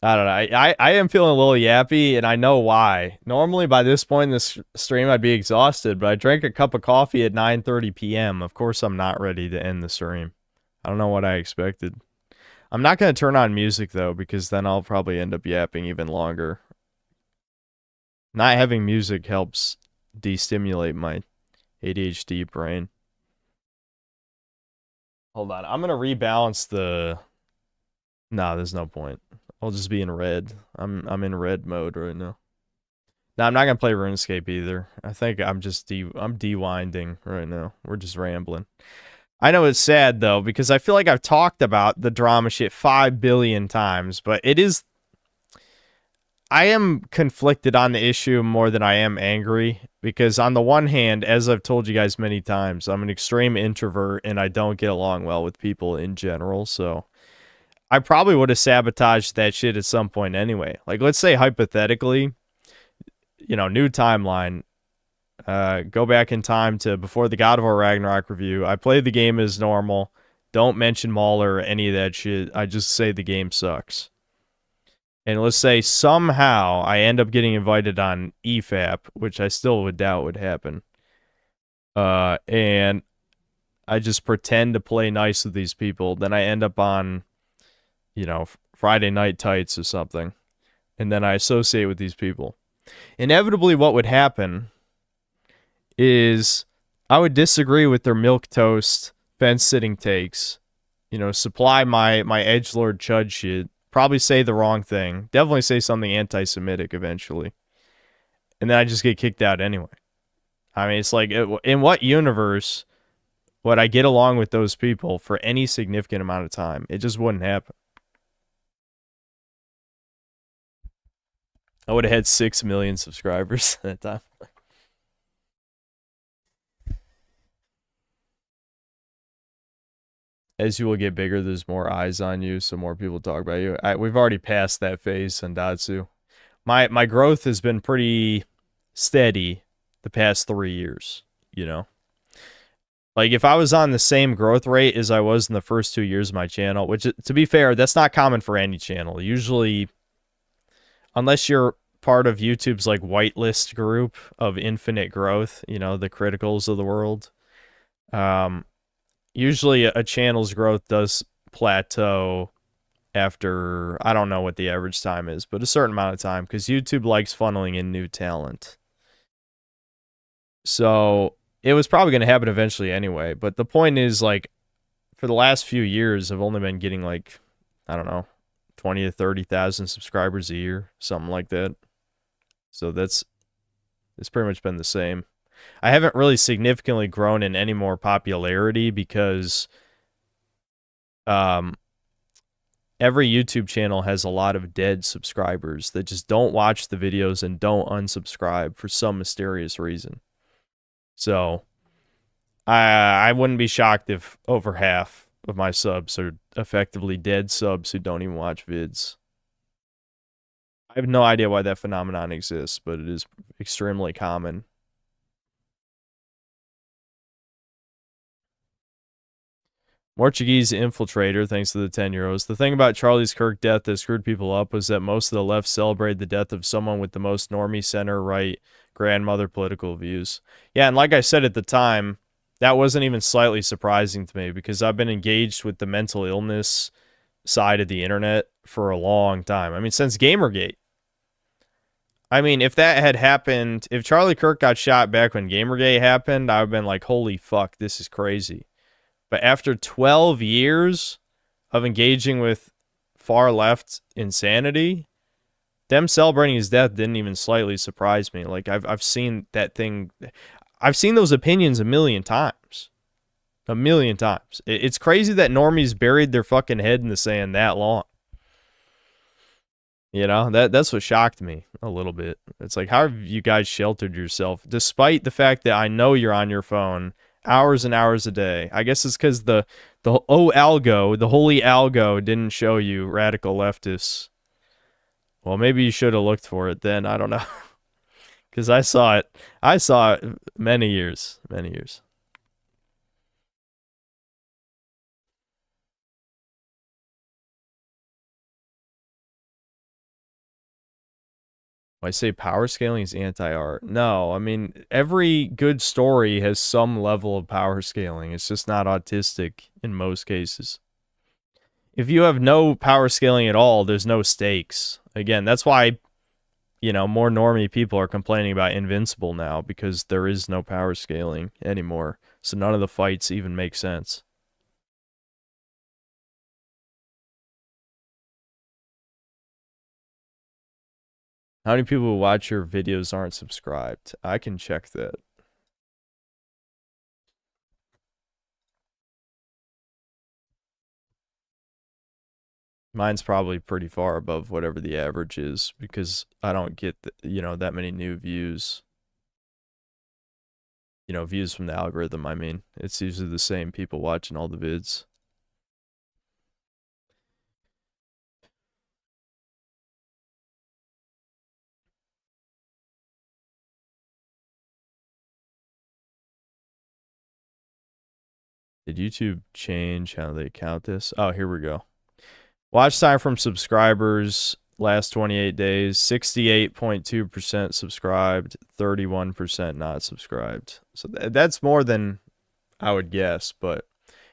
I don't know. I am feeling a little yappy, and I know why. Normally, by this point in this stream, I'd be exhausted, but I drank a cup of coffee at 9:30 p.m. Of course, I'm not ready to end the stream. I don't know what I expected. I'm not going to turn on music, though, because then I'll probably end up yapping even longer. Not having music helps de-stimulate my ADHD brain. Hold on. I'm going to rebalance the... No, there's no point. I'll just be in red. I'm in red mode right now. No, I'm not gonna play RuneScape either. I think I'm just I'm de-winding right now. We're just rambling. I know it's sad though, because I feel like I've talked about the drama shit 5 billion times, but it is... I am conflicted on the issue more than I am angry, because on the one hand, as I've told you guys many times, I'm an extreme introvert and I don't get along well with people in general, so... I probably would have sabotaged that shit at some point anyway. Like, let's say hypothetically, you know, new timeline, go back in time to before the God of War Ragnarok review. I played the game as normal. Don't mention Mauler or any of that shit. I just say the game sucks. And let's say somehow I end up getting invited on EFAP, which I still would doubt would happen. And I just pretend to play nice with these people. Then I end up on... you know, Friday Night Tights or something, and then I associate with these people. Inevitably, what would happen is I would disagree with their milquetoast fence-sitting takes, you know, supply my edgelord chud shit, probably say the wrong thing, definitely say something anti-Semitic eventually, and then I just get kicked out anyway. I mean, it's like, in what universe would I get along with those people for any significant amount of time? It just wouldn't happen. I would have had 6 million subscribers at that time. As you will get bigger, there's more eyes on you, so more people talk about you. We've already passed that phase in Datsu. My growth has been pretty steady the past 3 years, you know? Like, if I was on the same growth rate as I was in the first 2 years of my channel, which, to be fair, that's not common for any channel. Usually... unless you're part of YouTube's like whitelist group of infinite growth, you know, the criticals of the world. Usually a channel's growth does plateau after, I don't know what the average time is, but a certain amount of time, because YouTube likes funneling in new talent. So it was probably going to happen eventually anyway. But the point is, like, for the last few years, I've only been getting like, I don't know, 20 to 30,000 subscribers a year, something like that. So it's pretty much been the same. I haven't really significantly grown in any more popularity because every YouTube channel has a lot of dead subscribers that just don't watch the videos and don't unsubscribe for some mysterious reason. So I wouldn't be shocked if over half of my subs are effectively dead subs who don't even watch vids. I have no idea why that phenomenon exists, but it is extremely common. Portuguese infiltrator, thanks to the 10 euros. The thing about Charlie's Kirk death that screwed people up was that most of the left celebrated the death of someone with the most normie center-right grandmother political views. Yeah, and like I said at the time, that wasn't even slightly surprising to me because I've been engaged with the mental illness side of the internet for a long time. I mean, since Gamergate. I mean, if that had happened, if Charlie Kirk got shot back when Gamergate happened, I would have been like, holy fuck, this is crazy. But after 12 years of engaging with far left insanity, them celebrating his death didn't even slightly surprise me. Like I've seen that thing, I've seen those opinions a million times. A million times. It's crazy that normies buried their fucking head in the sand that long. You know, that's what shocked me a little bit. It's like, how have you guys sheltered yourself despite the fact that I know you're on your phone hours and hours a day? I guess it's because the holy algo didn't show you radical leftists. Well, maybe you should have looked for it then. I don't know. Because I saw it many years. I say power scaling is anti-art. No, I mean, every good story has some level of power scaling. It's just not autistic in most cases. If you have no power scaling at all, there's no stakes. Again, that's why, you know, more normie people are complaining about Invincible now because there is no power scaling anymore. So none of the fights even make sense. How many people who watch your videos aren't subscribed? I can check that. Mine's probably pretty far above whatever the average is because I don't get, that many new views. Views from the algorithm, I mean. It's usually the same people watching all the vids. Did YouTube change how they count this? Oh, here we go. Watch time from subscribers last 28 days, 68.2% subscribed, 31% not subscribed. So that's more than I would guess, but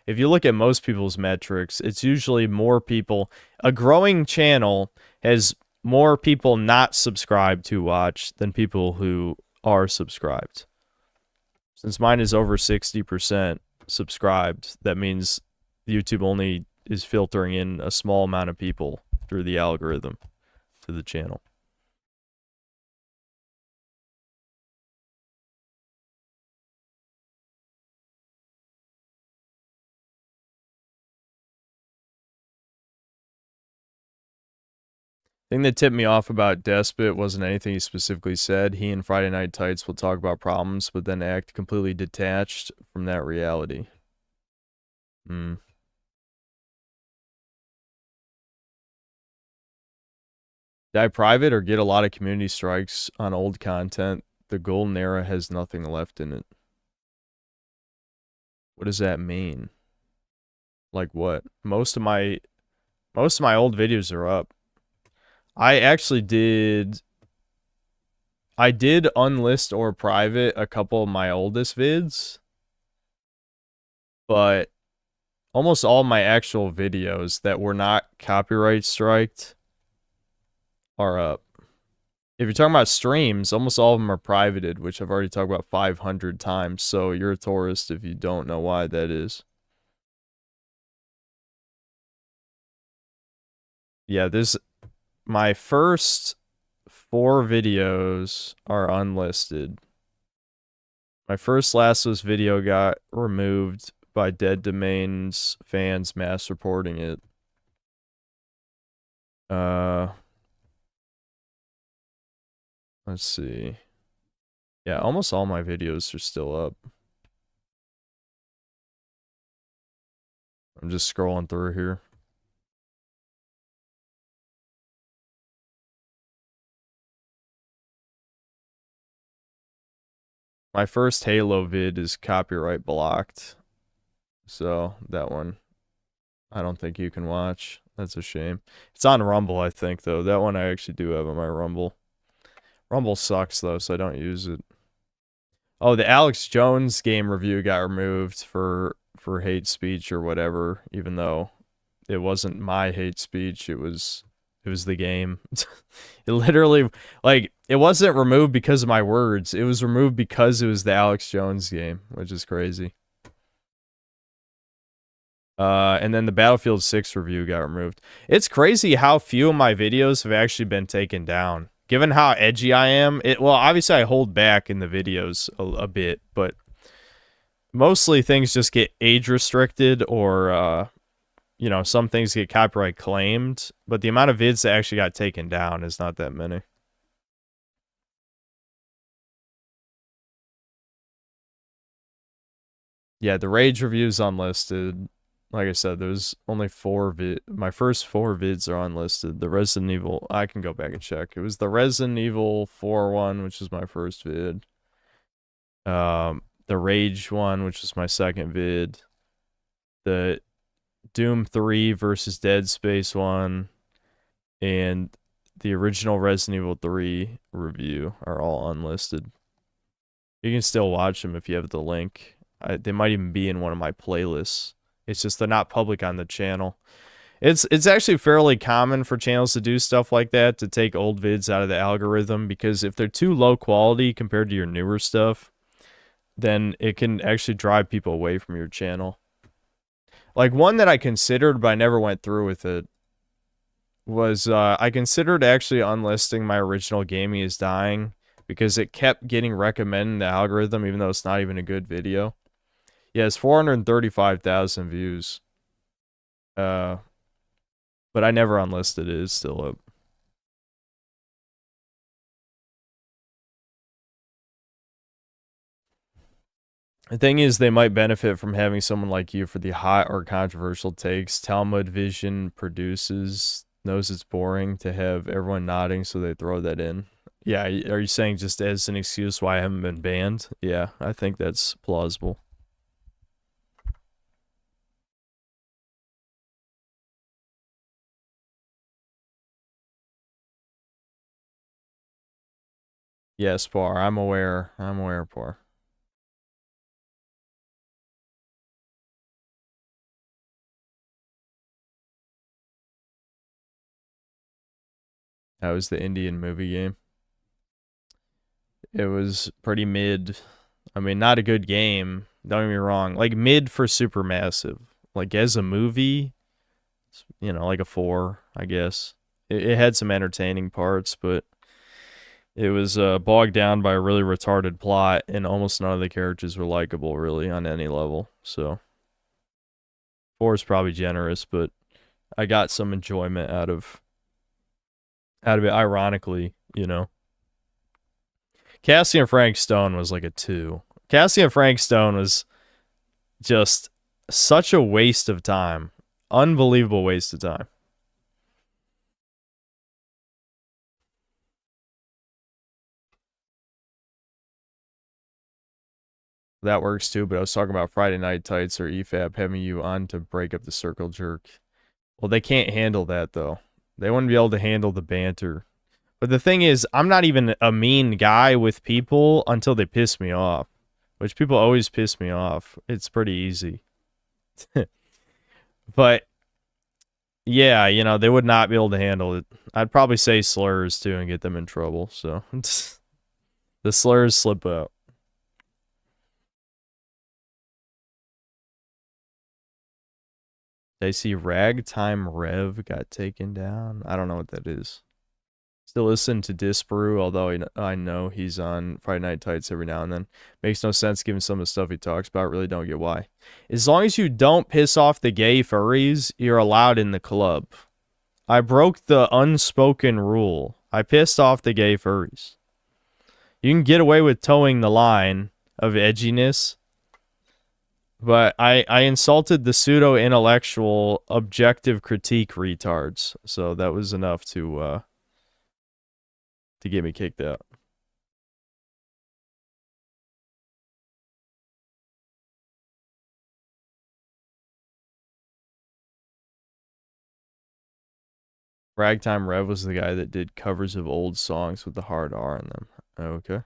if you look at most people's metrics, it's usually more people. A growing channel has more people not subscribed to watch than people who are subscribed. Since mine is over 60% subscribed, that means YouTube only is filtering in a small amount of people through the algorithm to the channel. Thing that tipped me off about Despot wasn't anything he specifically said. He and Friday Night Tights will talk about problems, but then act completely detached from that reality. Did I private or get a lot of community strikes on old content? The golden era has nothing left in it. What does that mean? Like what? Most of my old videos are up. I did unlist or private a couple of my oldest vids, but almost all my actual videos that were not copyright striked are up. If you're talking about streams, almost all of them are privated, which I've already talked about 500 times, so you're a tourist if you don't know why that is. Yeah, there's my first 4 videos are unlisted. My first Last of Us video got removed by Dead Domain's fans mass reporting it. Let's see. Yeah, almost all my videos are still up. I'm just scrolling through here. My first Halo vid is copyright blocked. So, that one, I don't think you can watch. That's a shame. It's on Rumble, I think, though. That one I actually do have on my Rumble. Rumble sucks, though, so I don't use it. Oh, the Alex Jones game review got removed for hate speech or whatever, even though it wasn't my hate speech. It was the game. It literally, like, it wasn't removed because of my words. It was removed because it was the Alex Jones game, which is crazy. And then the Battlefield 6 review got removed. It's crazy how few of my videos have actually been taken down. Given how edgy I am, well, obviously I hold back in the videos a bit, but mostly things just get age restricted or, you know, some things get copyright claimed, but the amount of vids that actually got taken down is not that many. Yeah, the Rage review's unlisted. Like I said, there's only 4 my first 4 vids are unlisted. The Resident Evil, I can go back and check. It was the Resident Evil 4 one, which is my first vid. The Rage one, which was my second vid. The Doom 3 versus Dead Space one, and the original Resident Evil 3 review are all unlisted. You can still watch them if you have the link. They might even be in one of my playlists. It's just they're not public on the channel. It's actually fairly common for channels to do stuff like that, to take old vids out of the algorithm, because if they're too low quality compared to your newer stuff, then it can actually drive people away from your channel. Like, one that I considered but I never went through with it was I considered actually unlisting my original Gaming is Dying because it kept getting recommended in the algorithm even though it's not even a good video. Yeah, it's 435,000 views. But I never unlisted it. It's still up. The thing is, they might benefit from having someone like you for the hot or controversial takes. Talmud Vision produces, knows it's boring to have everyone nodding, so they throw that in. Yeah, are you saying just as an excuse why I haven't been banned? Yeah, I think that's plausible. Yes, Par. I'm aware. I'm aware, Par. That was the Indian movie game. It was pretty mid. I mean, not a good game. Don't get me wrong. Like, mid for Supermassive. Like, as a movie, you know, like a 4, I guess. It had some entertaining parts, but it was bogged down by a really retarded plot, and almost none of the characters were likable, really, on any level. So, 4 is probably generous, but I got some enjoyment out of it, ironically, you know. Cassie and Frank Stone was like a 2. Cassie and Frank Stone was just such a waste of time. Unbelievable waste of time. That works too, but I was talking about Friday Night Tights or EFAP having you on to break up the circle jerk. Well, they can't handle that, though. They wouldn't be able to handle the banter. But the thing is, I'm not even a mean guy with people until they piss me off. Which people always piss me off. It's pretty easy. But, yeah, you know, they would not be able to handle it. I'd probably say slurs, too, and get them in trouble, so. The slurs slip out. Did I see Ragtime Rev got taken down? I don't know what that is. Still listen to Disparu, although I know he's on Friday Night Tights every now and then. Makes no sense given some of the stuff he talks about. Really don't get why. As long as you don't piss off the gay furries, you're allowed in the club. I broke the unspoken rule. I pissed off the gay furries. You can get away with towing the line of edginess, but I insulted the pseudo-intellectual objective critique retards, so that was enough to get me kicked out. Ragtime Rev was the guy that did covers of old songs with the hard R in them. Okay.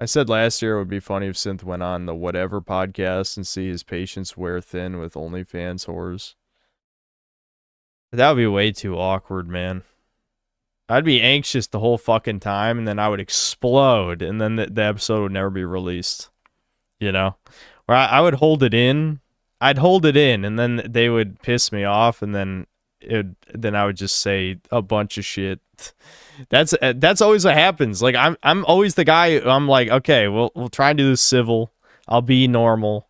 I said last year it would be funny if Synth went on the Whatever podcast and see his patience wear thin with OnlyFans whores. That would be way too awkward, man. I'd be anxious the whole fucking time, and then I would explode, and then the episode would never be released. You know? Or I would hold it in. I'd hold it in, and then they would piss me off, and then I would just say a bunch of shit. That's always what happens. Like I'm always the guy. I'm like, okay, we'll try and do this civil. I'll be normal,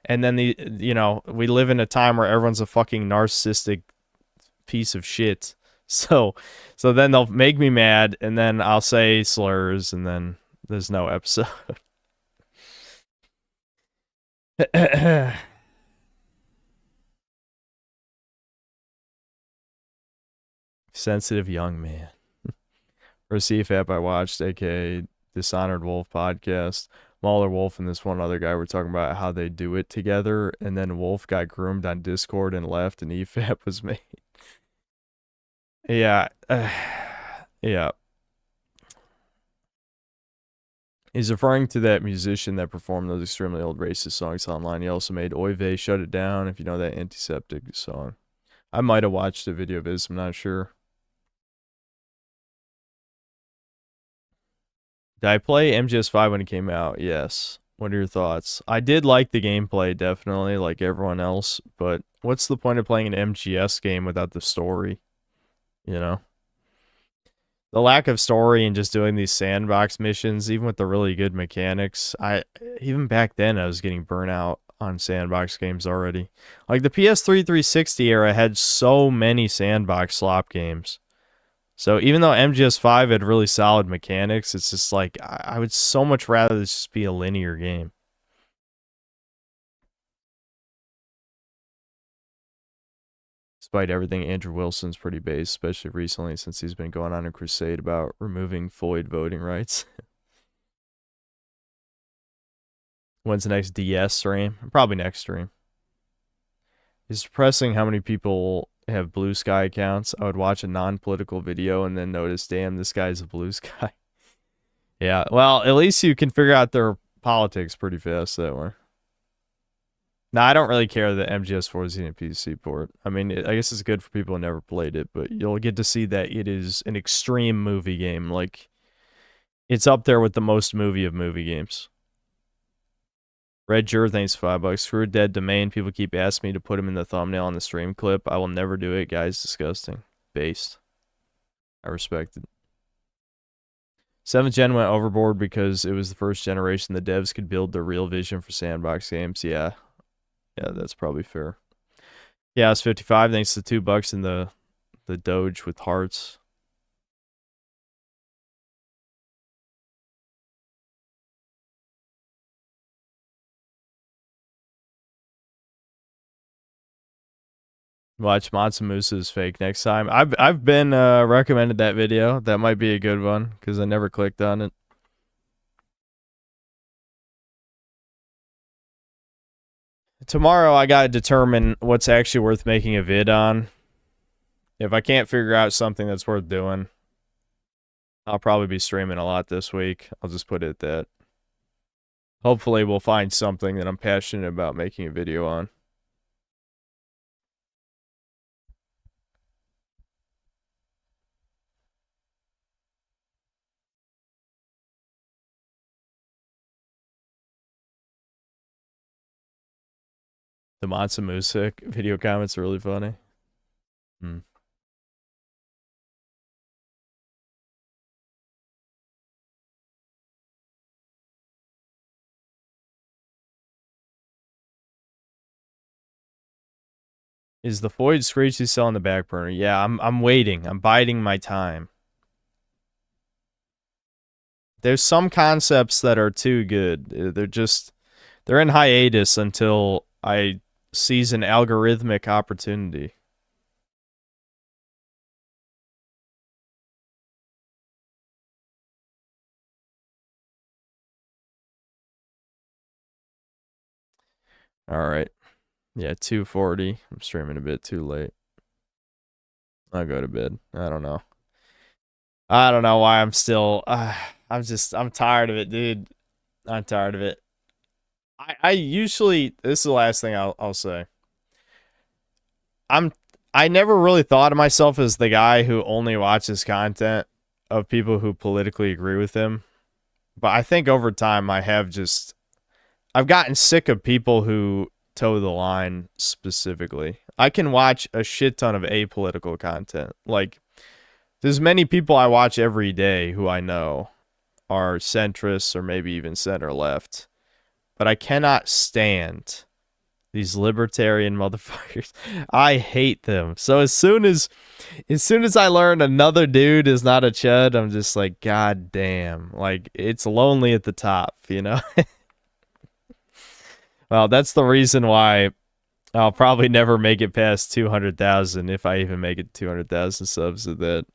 and then we live in a time where everyone's a fucking narcissistic piece of shit. So then they'll make me mad, and then I'll say slurs, and then there's no episode. Sensitive young man. For a CFAP I watched, aka Dishonored Wolf podcast, Mauler Wolf and this one other guy were talking about how they do it together, and then Wolf got groomed on Discord and left, and EFAP was made. Yeah. Yeah. He's referring to that musician that performed those extremely old racist songs online. He also made Oy Vey Shut It Down, if you know that antiseptic song. I might have watched a video of his, I'm not sure. Did I play MGS5 when it came out? Yes. What are your thoughts? I did like the gameplay, definitely, like everyone else, but what's the point of playing an MGS game without the story? You know? The lack of story and just doing these sandbox missions, even with the really good mechanics, even back then I was getting burnt out on sandbox games already. Like the PS3 360 era had so many sandbox slop games. So even though MGS5 had really solid mechanics, it's just like I would so much rather this just be a linear game. Despite everything, Andrew Wilson's pretty base, especially recently since he's been going on a crusade about removing Floyd voting rights. When's the next DS stream? Probably next stream. It's depressing how many people have Blue Sky accounts. I would watch a non-political video and then notice, damn, this guy's a Blue Sky. Yeah, well, at least you can figure out their politics pretty fast that way. Now, I don't really care that MGS4 is in a PC port. I mean, I guess it's good for people who never played it, but you'll get to see that it is an extreme movie game. Like, it's up there with the most movie of movie games. Red Jur, thanks $5. Screw Dead Domain. People keep asking me to put him in the thumbnail on the stream clip. I will never do it, guys. Disgusting. Based. I respect it. 7th Gen went overboard because it was the first generation the devs could build their real vision for sandbox games. Yeah. Yeah, that's probably fair. Yeah, it's 55. Thanks to $2 in the Doge with hearts. Watch Matsumus's fake next time. I've been recommended that video. That might be a good one because I never clicked on it. Tomorrow I gotta determine what's actually worth making a vid on. If I can't figure out something that's worth doing, I'll probably be streaming a lot this week. I'll just put it at that. Hopefully we'll find something that I'm passionate about making a video on. The Mansa Musa video comments are really funny. Hmm. Is the Void Screechy still on the back burner? Yeah, I'm waiting. I'm biding my time. There's some concepts that are too good. They're in hiatus until I seize an algorithmic opportunity. All right. Yeah, 2:40. I'm streaming a bit too late. I'll go to bed. I don't know. I don't know why I'm still. I'm tired of it, dude. I'm tired of it. I usually. This is the last thing I'll say. I never really thought of myself as the guy who only watches content of people who politically agree with him. But I think over time I've gotten sick of people who toe the line specifically. I can watch a shit ton of apolitical content. Like, there's many people I watch every day who I know are centrists or maybe even center left. But I cannot stand these libertarian motherfuckers. I hate them. So as soon as I learn another dude is not a chud, I'm just like, God damn. Like, it's lonely at the top, you know? Well, that's the reason why I'll probably never make it past 200,000 if I even make it 200,000 subs at that.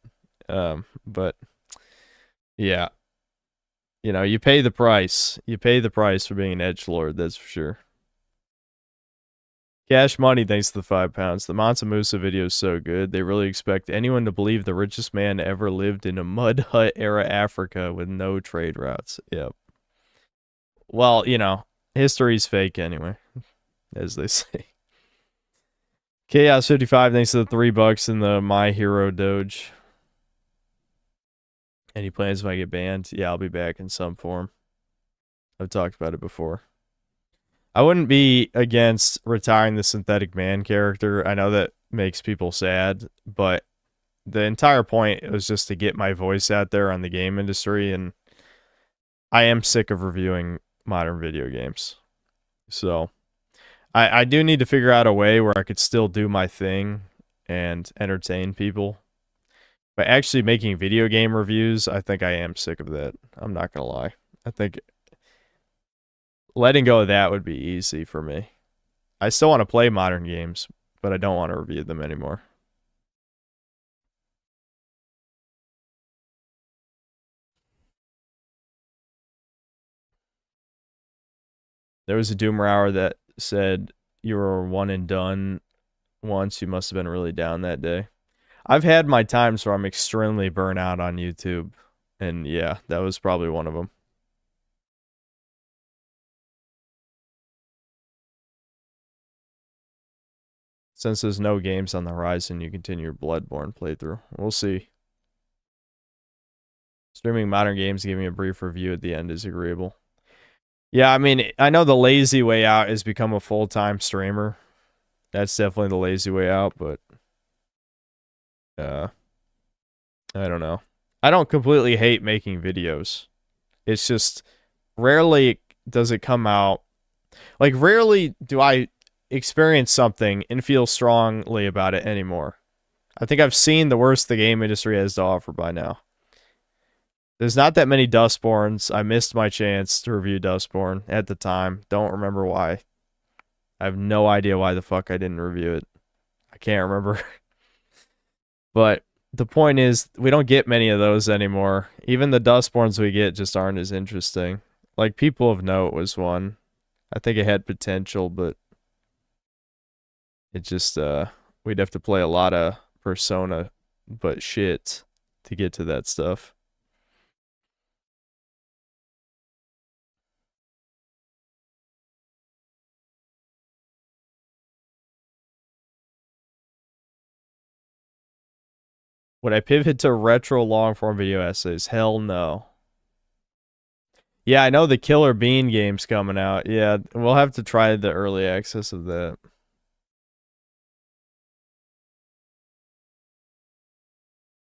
But yeah. You know, you pay the price. You pay the price for being an edgelord, that's for sure. Cash Money, thanks to the £5. The Mansa Musa video is so good. They really expect anyone to believe the richest man ever lived in a mud hut era Africa with no trade routes. Yep. Well, you know, history's fake anyway, as they say. Chaos 55, thanks to the $3 in the My Hero Doge. Any plans if I get banned? Yeah, I'll be back in some form. I've talked about it before. I wouldn't be against retiring the synthetic man character. I know that makes people sad, but the entire point was just to get my voice out there on the game industry, and I am sick of reviewing modern video games. So I do need to figure out a way where I could still do my thing and entertain people. But actually making video game reviews, I think I am sick of that. I'm not going to lie. I think letting go of that would be easy for me. I still want to play modern games, but I don't want to review them anymore. There was a Doomer Hour that said you were one and done once. You must have been really down that day. I've had my times where I'm extremely burnt out on YouTube. And yeah, that was probably one of them. Since there's no games on the horizon, you continue your Bloodborne playthrough. We'll see. Streaming modern games, giving a brief review at the end is agreeable. Yeah, I mean, I know the lazy way out is become a full-time streamer. That's definitely the lazy way out, but I don't know. I don't completely hate making videos. It's just rarely does it come out. Like, rarely do I experience something and feel strongly about it anymore. I think I've seen the worst the game industry has to offer by now. There's not that many Dustborns. I missed my chance to review Dustborn at the time. Don't remember why. I have no idea why the fuck I didn't review it. I can't remember. But the point is, we don't get many of those anymore. Even the Dustborns we get just aren't as interesting. Like, People of Note was one. I think it had potential, but it just, we'd have to play a lot of Persona, but shit, to get to that stuff. Would I pivot to retro long-form video essays? Hell no. Yeah, I know the Killer Bean game's coming out. Yeah, we'll have to try the early access of that.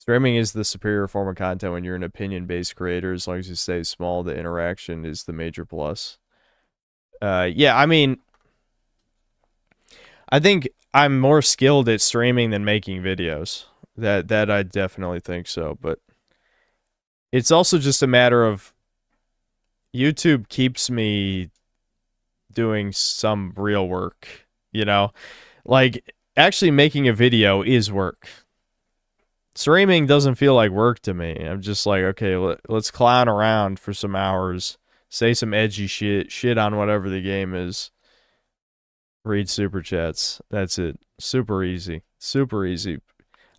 Streaming is the superior form of content when you're an opinion-based creator. As long as you stay small, the interaction is the major plus. Yeah, I mean, I think I'm more skilled at streaming than making videos. That I definitely think so, but it's also just a matter of YouTube keeps me doing some real work, you know? Like, actually making a video is work. Streaming doesn't feel like work to me. I'm just like, okay, let's clown around for some hours, say some edgy shit on whatever the game is, read super chats. That's it. Super easy. Super easy.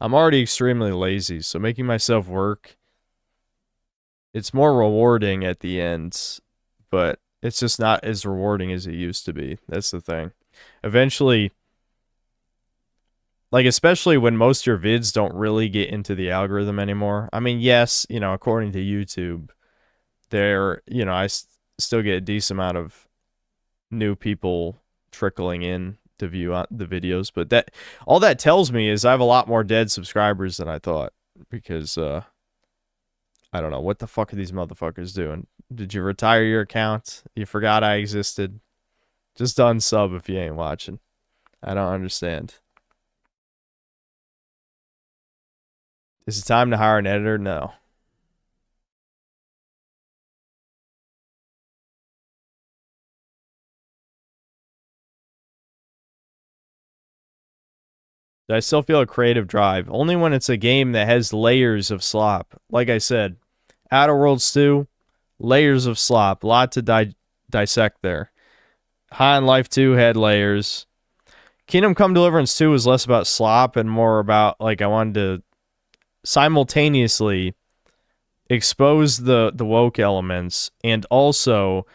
I'm already extremely lazy, so making myself work, it's more rewarding at the end, but it's just not as rewarding as it used to be. That's the thing. Eventually, like, especially when most of your vids don't really get into the algorithm anymore. I mean, yes, you know, according to YouTube, I still get a decent amount of new people trickling in to view the videos, but all that tells me is I have a lot more dead subscribers than I thought, because I don't know, what the fuck are these motherfuckers doing? Did you retire your account? You forgot I existed? Just unsub if you ain't watching. I don't understand. Is it time to hire an editor? No. I still feel a creative drive. Only when it's a game that has layers of slop. Like I said, Outer Worlds 2, layers of slop. A lot to dissect there. High on Life 2 had layers. Kingdom Come Deliverance 2 was less about slop and more about, like, I wanted to simultaneously expose the woke elements and also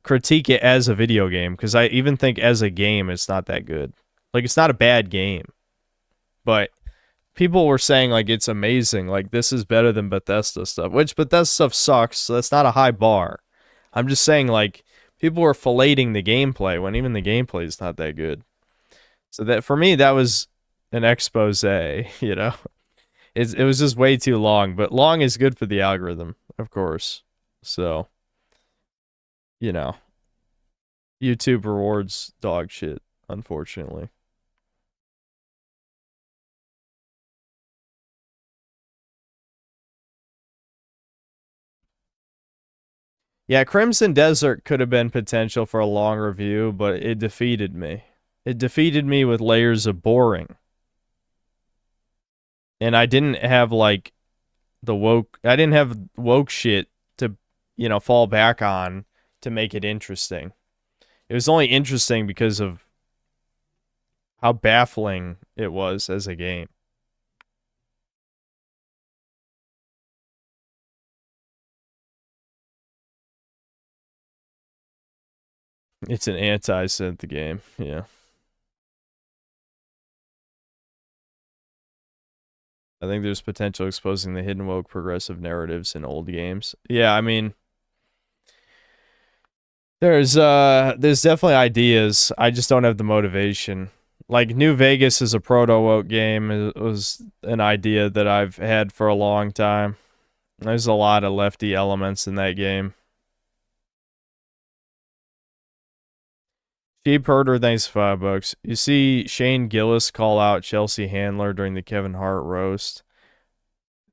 critique it as a video game, because I even think as a game it's not that good. Like, it's not a bad game, but people were saying, like, it's amazing, like, this is better than Bethesda stuff, which Bethesda stuff sucks, so that's not a high bar. I'm just saying, like, people were filleting the gameplay when even the gameplay is not that good. So that, for me, that was an expose, you know? It was just way too long, but long is good for the algorithm, of course. So, you know, YouTube rewards dog shit, unfortunately. Yeah, Crimson Desert could have been potential for a long review, but it defeated me. It defeated me with layers of boring. And I didn't have, like, I didn't have woke shit to, you know, fall back on to make it interesting. It was only interesting because of how baffling it was as a game. It's an anti-synth game, yeah. I think there's potential exposing the hidden woke progressive narratives in old games. Yeah, I mean, there's definitely ideas. I just don't have the motivation. Like, New Vegas is a proto-woke game. It was an idea that I've had for a long time. There's a lot of lefty elements in that game. Sheep Herder, thanks for $5. You see Shane Gillis call out Chelsea Handler during the Kevin Hart roast.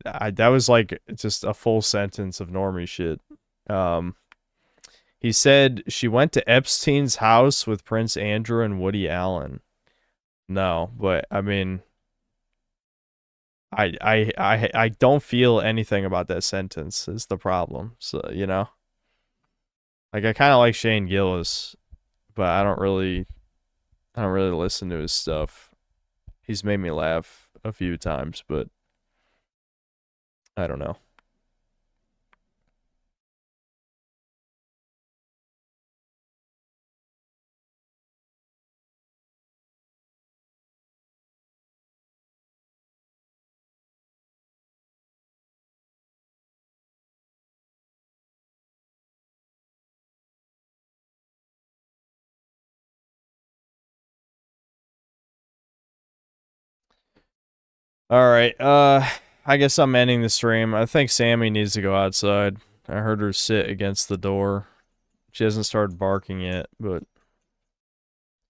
That was like just a full sentence of normie shit. He said she went to Epstein's house with Prince Andrew and Woody Allen. No, but I mean, I don't feel anything about that sentence is the problem. So, you know, like, I kind of like Shane Gillis, but I don't really listen to his stuff. He's made me laugh a few times, but I don't know. All right. I guess I'm ending the stream. I think Sammy needs to go outside. I heard her sit against the door. She hasn't started barking yet, but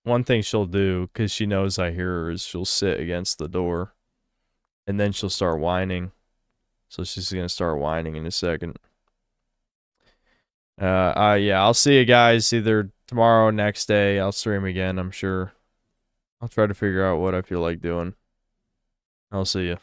one thing she'll do, because she knows I hear her, is she'll sit against the door. And then she'll start whining. So she's going to start whining in a second. Yeah, I'll see you guys either tomorrow or next day. I'll stream again, I'm sure. I'll try to figure out what I feel like doing. I'll see you.